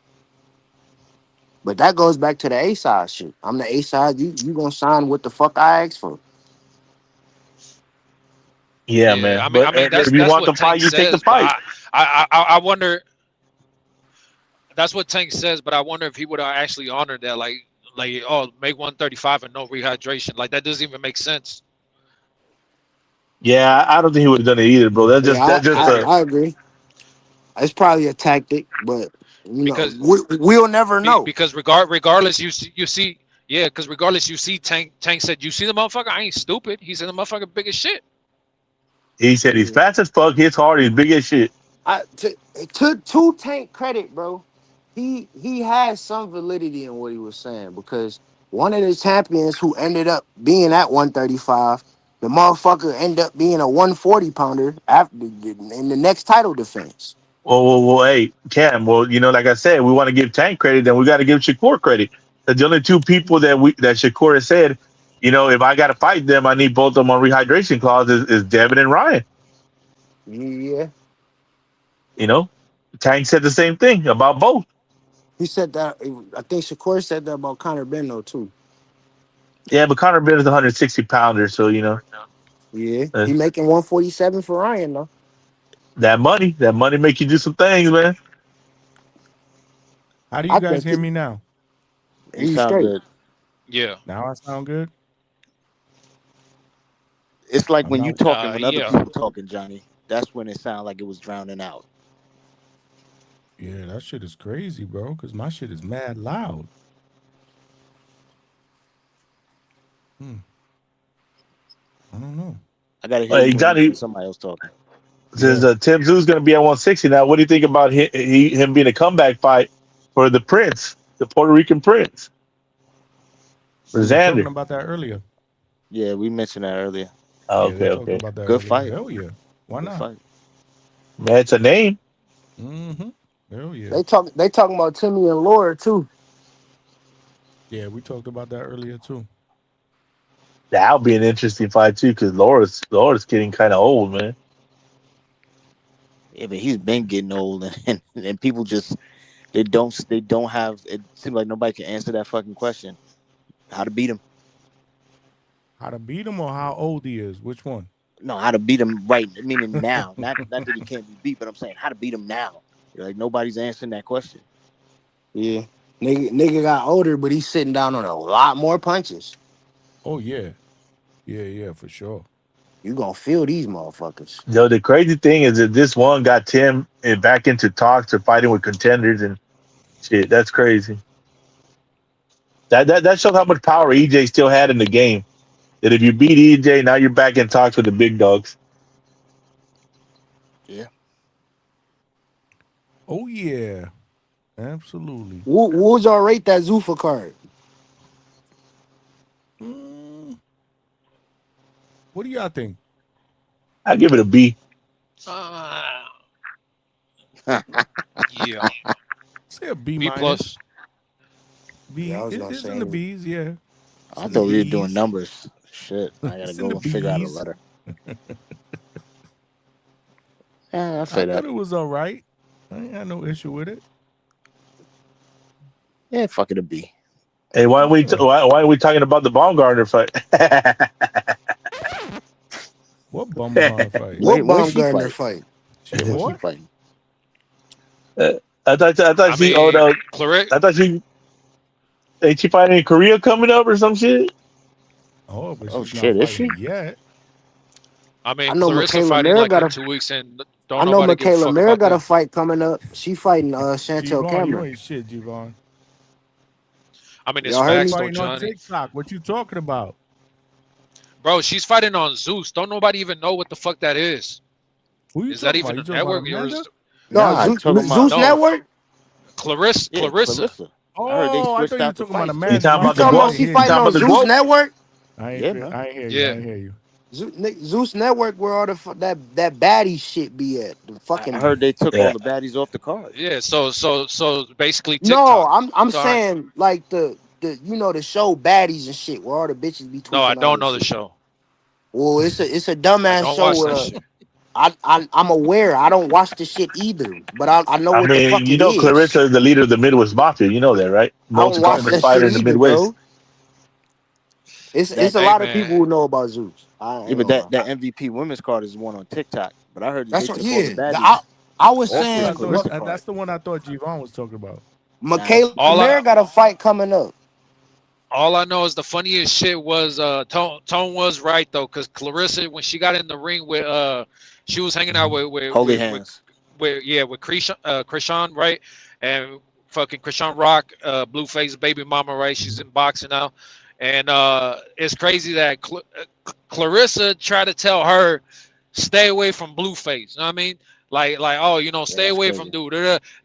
But that goes back to the A side shit. I'm the A side. You gonna sign what the fuck I asked for? yeah, Yeah, man. I mean, But that's if you that's want the what fight, Tank you take the says, but fight. I wonder. That's what Tank says, but I wonder if he would have actually honored that, like make 135 and no rehydration. Like that doesn't even make sense. Yeah, I don't think he would have done it either, bro. That's just Yeah, that's just I, a I agree. It's probably a tactic, but because we'll never know. because regardless because regardless you see Tank said, you see the motherfucker, I ain't stupid. He said the motherfucker big as shit. he said he's fast as fuck, hits hard, he's big as shit. To Tank credit, bro, he has some validity in what he was saying because one of the champions who ended up being at 135, the motherfucker ended up being a 140 pounder after in the next title defense. Well, hey, Cam. Well, like I said, we want to give Tank credit, then we got to give Shakur credit. Because the only two people that Shakur has said, if I got to fight them, I need both of them on rehydration clauses is Devin and Ryan. Yeah, Tank said the same thing about both. he said that. I think Shakur said that about Conor Benno too. Yeah, but Conor Ben is a 160 pounder, so Yeah, he making 147 for Ryan though. that money make you do some things, man. How do you guys hear me now? You sound good. Yeah. Now I sound good. It's like I'm when you not- talking when other yeah. people talking, Johnny. That's when it sounded like it was drowning out. Yeah, that shit is crazy, bro. Because my shit is mad loud. I don't know. I gotta hear Hey, you when Johnny, somebody else talking. since Tim Tszyu going to be at 160 now, what do you think about him being a comeback fight for the Prince, the Puerto Rican Prince, for We were talking Xander? about that earlier. Yeah, we mentioned that earlier. Oh, Yeah, we okay, talked okay. about that Good earlier. fight. Hell yeah. Why Good not? fight. Man, it's a name. Mm-hmm. Hell yeah. They talking about Timmy and Laura too. Yeah, we talked about that earlier too. That'll be an interesting fight too, because Laura's getting kind of old, man. Yeah, but he's been getting old, and people just they don't have. It seems like nobody can answer that fucking question. How to beat him? How to beat him or how old he is? Which one? No, how to beat him right? Meaning now, not that he can't be beat, but I'm saying how to beat him now. Like nobody's answering that question. Yeah, nigga got older, but he's sitting down on a lot more punches. Oh yeah. Yeah, for sure. You gonna feel these motherfuckers. Yo, the crazy thing is that this one got Tim back into talks or fighting with contenders and shit. That's crazy. That shows how much power EJ still had in the game. That if you beat EJ, now you're back in talks with the big dogs. Yeah. Oh yeah. Absolutely. What would y'all rate that Zuffa card? What do y'all think? I give it a B. Yeah. Say a B B minus. plus. B. Yeah, I was gonna It's say in the B's, yeah. I thought we were doing numbers. Shit, I gotta It's in go the and figure out a B's. letter. Yeah, I'll I say that. thought it was all right. I ain't had no issue with it. Yeah, fuck it, a B. Hey, why are we talking about the Baumgartner fight? What Bumgarner fight? What Where's she Baumgartner fighting? fight? Shit, Where's she what? fighting? I thought she owed out. I thought she ain't she fighting in Korea coming up or some shit. Oh, but Oh she's shit, not is she? fighting yet. I mean, I know Clarissa Michaela fighting Mira like got in a. 2 weeks, and I don't know nobody give a Michaela fuck Mira about got a that. fight coming up. She fighting Chantel Javon, you Cameron. ain't shit, Javon. I mean, it's Y'all heard She's me? facts though, fighting on Johnny. TikTok. What you talking about? Bro, she's fighting on Zeus. Don't nobody even know what the fuck that is. Who you Is that talking about? even You a talking about network? Or Amanda? is No, Nah, talking about Zeus no Network. Clarissa? yeah, Clarissa. I heard they Oh, I switched thought you were out the talking about fights You too. Amanda. talking My You about the fault. talking I about Guap? ain't she hear You you. fighting talking on about the Zeus Guap? Network? Yeah, man. I ain't hear you. Yeah. I ain't hear you. Zeus Network where all that baddie shit be at. The I fucking heard they took Yeah. all the baddies off the card. Yeah. So basically no, TikTok. I'm Sorry. saying like the the show baddies and shit where all the bitches be No, I tweaking all don't this know the shit. show. Well, it's a I dumbass don't show watch where that shit. I'm aware. I don't watch the shit either, but I know I what the mean, fuck it is. Clarissa is the leader of the Midwest Mafia. You know that, right? I Most don't watch famous that fighter shit in the either, Midwest. bro. It's That a Hey lot of people man. who know about Zeus. I yeah, ain't but gonna that lie. that MVP women's card is one on TikTok. But I heard that they That's what. took all the Yeah, baddies I was That's off what this I saying. thought. Clarissa card. That's the one I thought Javon was talking about. Nah, that's Michaela All I Mira got a fight coming up. All I know is the funniest shit was Tone was right though, because Clarissa, when she got in the ring with she was hanging out Holy hands. with Kristian, right? And fucking Kristian Rock, Blueface baby mama, right? She's in boxing now. And it's crazy that Clarissa tried to tell her stay away from Blueface. You know what I mean? Like oh, you know, stay away from dude.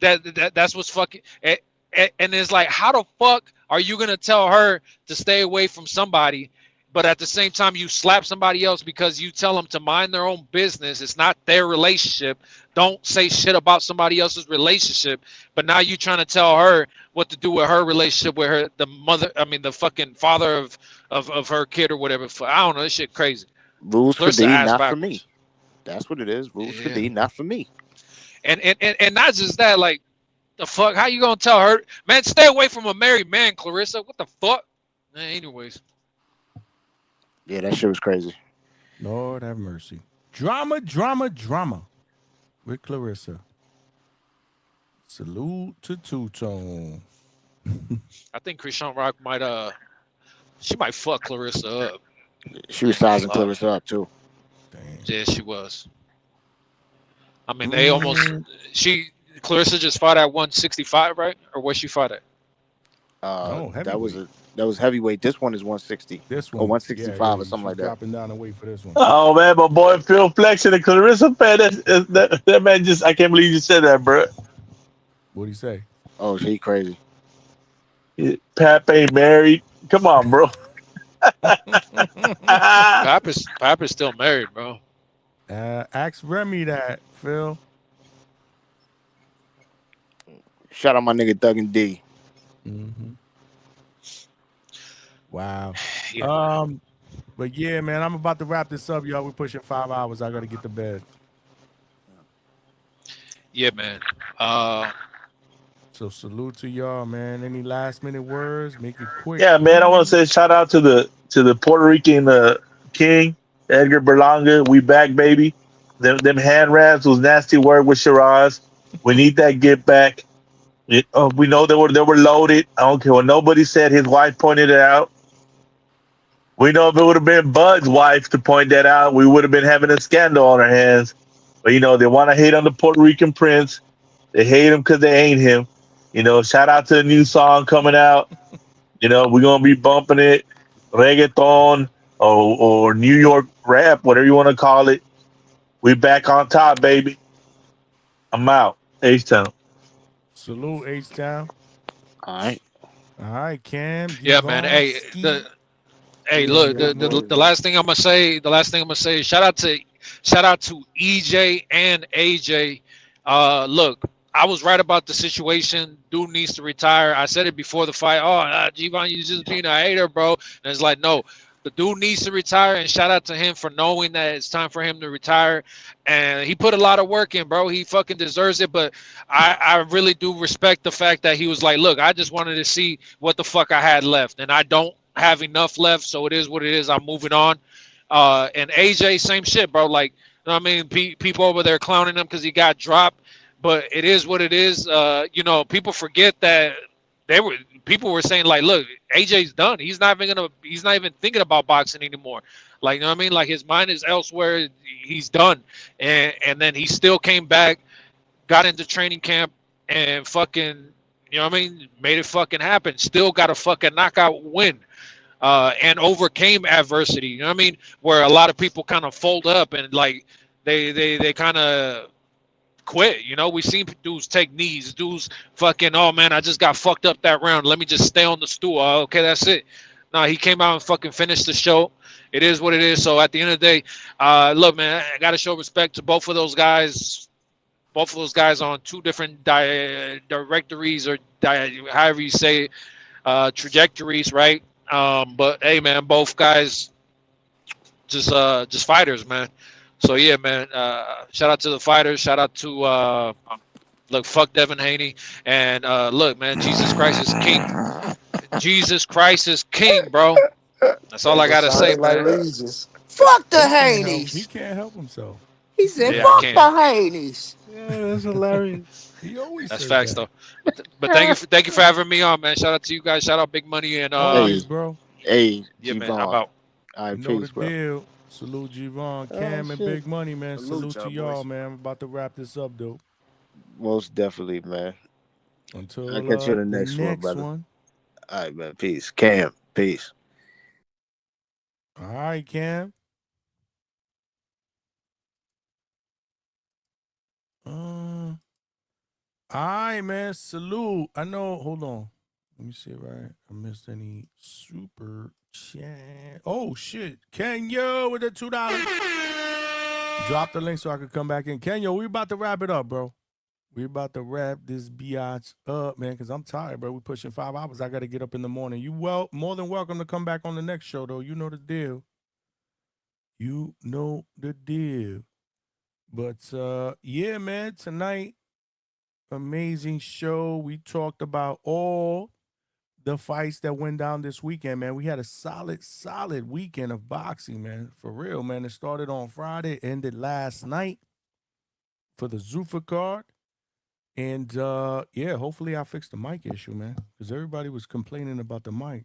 That's what's fucking and it's like, how the fuck are you gonna tell her to stay away from somebody, but at the same time you slap somebody else because you tell them to mind their own business? It's not their relationship. Don't say shit about somebody else's relationship. But now you trying to tell her what to do with her relationship with her, the fucking father of her kid or whatever. I don't know. This shit crazy. Rules for Clarissa thee, ass not for backwards. me. That's what it is. Rules for thee, not for me. And not just that, like, the fuck? How you gonna tell her, man, stay away from a married man, Clarissa? What the fuck? Anyways. Yeah, that shit was crazy. Lord have mercy. Drama with Clarissa. Salute to Two-Tone. I think Kristian Rock she might fuck Clarissa up. She was sizing Clarissa up too. Yeah, she was. I mean, they almost Clarissa just fought at 165, right? Or what she fought at? That was heavyweight. This one is 160. This one, or 165 or something like that. Dropping down the weight for this one. Oh man, my boy Phil Flexing and Clarissa fan. That man just, I can't believe you said that, bro. What'd he say? Oh, he crazy. Pap ain't married. Come on, bro. Pap is still married, bro. Ask Remy that, Phil. Shout out my nigga Thug and D. Mm-hmm. Wow. Yeah. But yeah, man, I'm about to wrap this up, y'all. We're pushing 5 hours. I gotta get to bed. Yeah, man. So salute to y'all, man. Any last minute words? Make it quick. Yeah, man. I want to say shout out to the Puerto Rican king, Edgar Berlanga. We back, baby. Them hand wraps was nasty work with Shiraz. We need that get back. We know they were loaded. I don't care what nobody said. His wife pointed it out. We know if it would have been Bud's wife to point that out, we would have been having a scandal on our hands. But they want to hate on the Puerto Rican prince. They hate him because they ain't him. Shout out to the new song coming out. We're gonna be bumping it, reggaeton or New York rap, whatever you want to call it. We back on top, baby. I'm out. H-Town. Salute, H-Town. All right, Cam. Yeah, man. Hey, look, the last thing I'm gonna say is shout out to EJ and AJ. Look, I was right about the situation. Dude needs to retire. I said it before the fight. Oh, G-Von, you just being a hater, bro. And it's like, no, the dude needs to retire. And shout out to him for knowing that it's time for him to retire. And he put a lot of work in, bro. He fucking deserves it. But I really do respect the fact that he was like, look, I just wanted to see what the fuck I had left. And I don't have enough left. So it is what it is. I'm moving on. And AJ, same shit, bro. Like, you know what I mean? People over there clowning him because he got dropped. But it is what it is. People forget that people were saying like, look, AJ's done. He's not even thinking about boxing anymore. Like, you know what I mean? Like his mind is elsewhere. He's done. And then he still came back, got into training camp and fucking, you know what I mean? Made it fucking happen. Still got a fucking knockout win. And overcame adversity. You know what I mean? Where a lot of people kind of fold up and like they kind of quit. We seen dudes take knees. Dudes fucking, oh man, I just got fucked up that round. Let me just stay on the stool. Okay, that's it. No, he came out and fucking finished the show. It is what it is. So at the end of the day, look, man, I gotta show respect to both of those guys. Both of those guys on two different directories or however you say it, trajectories, right? But hey, man, both guys just fighters, man. So yeah, man. Shout out to the fighters. Shout out to look, fuck Devin Haney. And look, man, Jesus Christ is king. Jesus Christ is king, bro. That's all I gotta say, man. Fuck the Haneys. He can't help himself. He said, Yeah, fuck the Haneys. Yeah, that's hilarious. He always That's says facts that. though. But thank you for having me on, man. Shout out to you guys. Shout out Big Money and Always, bro. Hey, yeah, man. I'm G-Von. out. All You right, know the peace, bro. deal. Salute G-Von, Oh, Cam, and shit. Big Money, man. Salute Salute y'all, to y'all, boys. man. I'm about to wrap this up, though. Most definitely, man. I'll Until catch you in the the next one, next brother. one. All right, man. Peace. Cam, peace. All right, Cam. All right, man. Salute. I know. Hold on. Let me see if I missed any super chat. Oh shit, Kenya with the $2. Drop the link so I could come back in. Kenya, we about to wrap it up, bro. We about to wrap this biatch up, man, because I'm tired, bro. We pushing 5 hours. I got to get up in the morning. You more than welcome to come back on the next show, though. You know the deal. You know the deal. But yeah, man, tonight, amazing show. We talked about all the fights that went down this weekend, man. We had a solid weekend of boxing, man. For real, man. It started on Friday, ended last night for the Zuffa card. And yeah, hopefully I fixed the mic issue, man. Because everybody was complaining about the mic.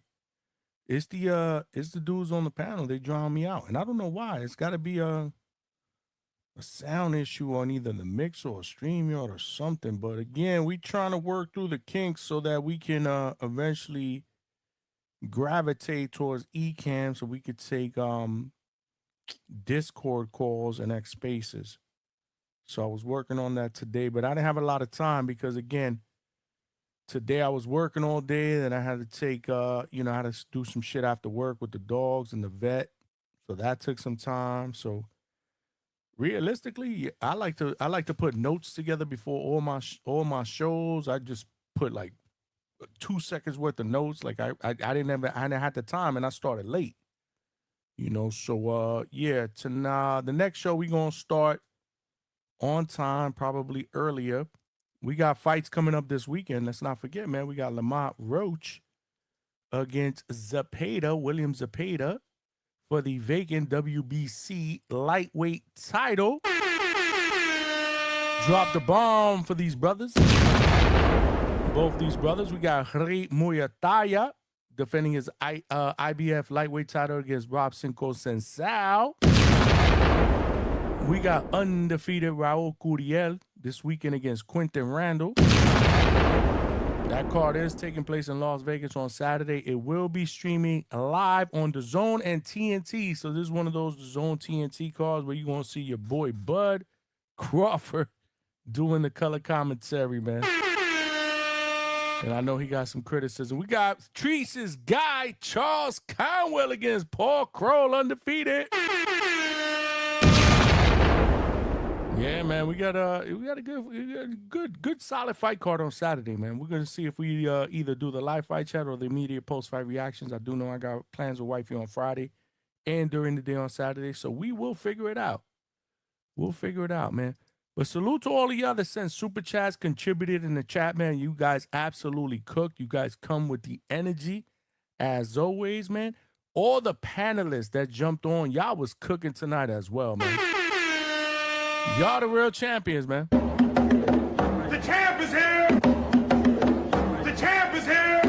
It's the dudes on the panel. They drown me out. And I don't know why. It's gotta be a sound issue on either the mix or a StreamYard or something. But again, we trying to work through the kinks so that we can eventually gravitate towards Ecamm so we could take Discord calls and X spaces. So I was working on that today, but I didn't have a lot of time because again, today I was working all day, then I had to take I had to do some shit after work with the dogs and the vet. So that took some time. So realistically, I like to put notes together before all my shows. I just put like 2 seconds worth of notes. Like I didn't have the time and I started late. So yeah, the next show we gonna start on time, probably earlier. We got fights coming up this weekend. Let's not forget, man. We got Lamont Roach against William Zepeda, for the vacant WBC lightweight title. Drop the bomb for these brothers. Both these brothers. We got Rey Muyataya defending his IBF lightweight title against Robson Cosensao. We got undefeated Raul Curiel this weekend against Quentin Randall. That card is taking place in Las Vegas on Saturday. It will be streaming live on the Zone and TNT. So this is one of those Zone TNT cards where you're going to see your boy Bud Crawford doing the color commentary, man. And I know he got some criticism. We got Treese's guy, Charles Conwell, against Paul Kroll, undefeated. Yeah, man, we got a good solid fight card on Saturday, man. We're gonna see if we either do the live fight chat or the immediate post-fight reactions. I do know I got plans with wifey on Friday and during the day on Saturday, so we will figure it out. We'll figure it out, man. But salute to all the others sent super chats, contributed in the chat, man. You guys absolutely cooked. You guys come with the energy, as always, man. All the panelists that jumped on, y'all was cooking tonight as well, man. Y'all the real champions, man. The champ is here! The champ is here!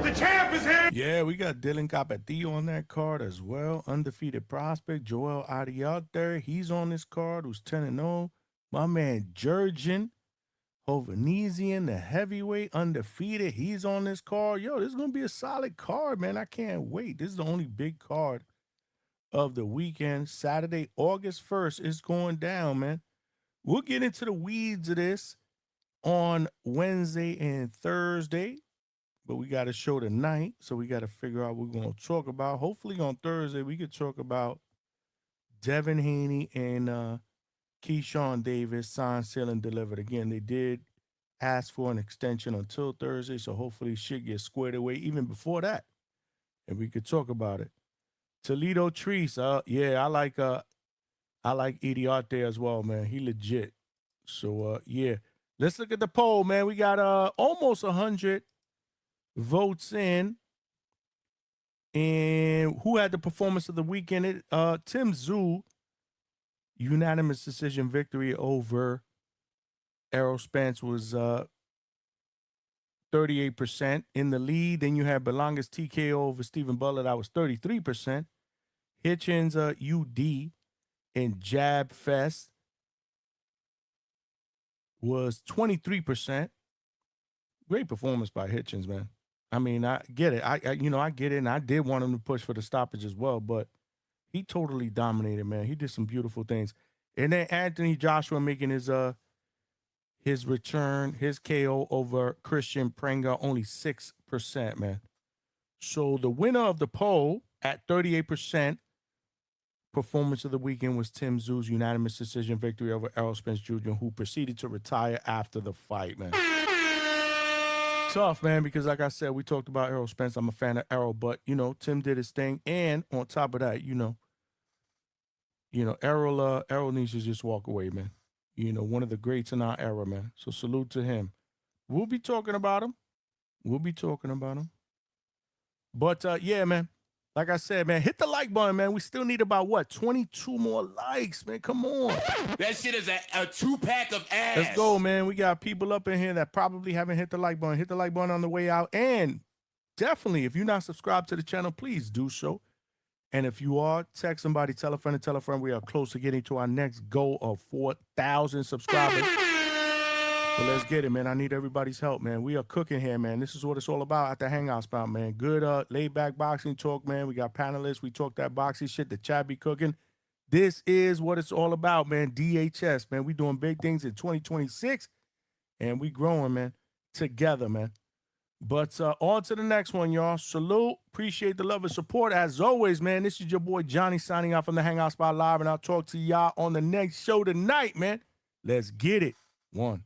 The champ is here! Yeah, we got Dylan Capetillo on that card as well. Undefeated prospect, Joel Ariarte. He's on this card, who's 10-0. My man, Jurgen Hovhannissian, the heavyweight, undefeated. He's on this card. Yo, this is going to be a solid card, man. I can't wait. This is the only big card of the weekend. Saturday, August 1st is going down, man. We'll get into the weeds of this on Wednesday and Thursday, but we got a show tonight, so we got to figure out what we're going to talk about. Hopefully on Thursday, we could talk about Devin Haney and Keyshawn Davis, signed, sealed, and delivered. Again, they did ask for an extension until Thursday, so hopefully shit gets squared away even before that, and we could talk about it. Toledo Treese, yeah, I like Idiarte as well, man. He legit. So yeah, let's look at the poll, man. We got almost 100 votes in, and who had the performance of the weekend? Tim Tszyu, unanimous decision victory over Errol Spence was 38% in the lead. Then you had Berlanga's TKO over Stephen Butler. That was 33%. Hitchens, UD and Jab Fest was 23%. Great performance by Hitchens, man. I mean, I get it. I get it, and I did want him to push for the stoppage as well, but he totally dominated, man. He did some beautiful things. And then Anthony Joshua making his return, his KO over Kristian Prenga, only 6%, man. So the winner of the poll at 38% performance of the weekend was Tim Tszyu's unanimous decision victory over Errol Spence Jr., who proceeded to retire after the fight, man. Tough, man, because like I said, we talked about Errol Spence. I'm a fan of Errol, but, Tim did his thing. And on top of that, Errol needs to just walk away, man. One of the greats in our era, man. So salute to him. We'll be talking about him. But, yeah, man. Like I said, man, hit the like button, man. We still need about, 22 more likes, man. Come on. That shit is a 2-pack of ass. Let's go, man. We got people up in here that probably haven't hit the like button. Hit the like button on the way out. And definitely, if you're not subscribed to the channel, please do so. And if you are, text somebody, tell a friend, and tell a friend. We are close to getting to our next goal of 4,000 subscribers. So let's get it, man. I need everybody's help, man. We are cooking here, man. This is what it's all about at the Hangout spot, man. Good laid-back boxing talk, man. We got panelists. We talk that boxing shit. The chat be cooking. This is what it's all about, man. DHS, man. We doing big things in 2026, and we growing, man, together, man. But on to the next one, y'all. Salute. Appreciate the love and support. As always, man, this is your boy Johnny signing out from the Hangout Spot Live, and I'll talk to y'all on the next show tonight, man. Let's get it. One.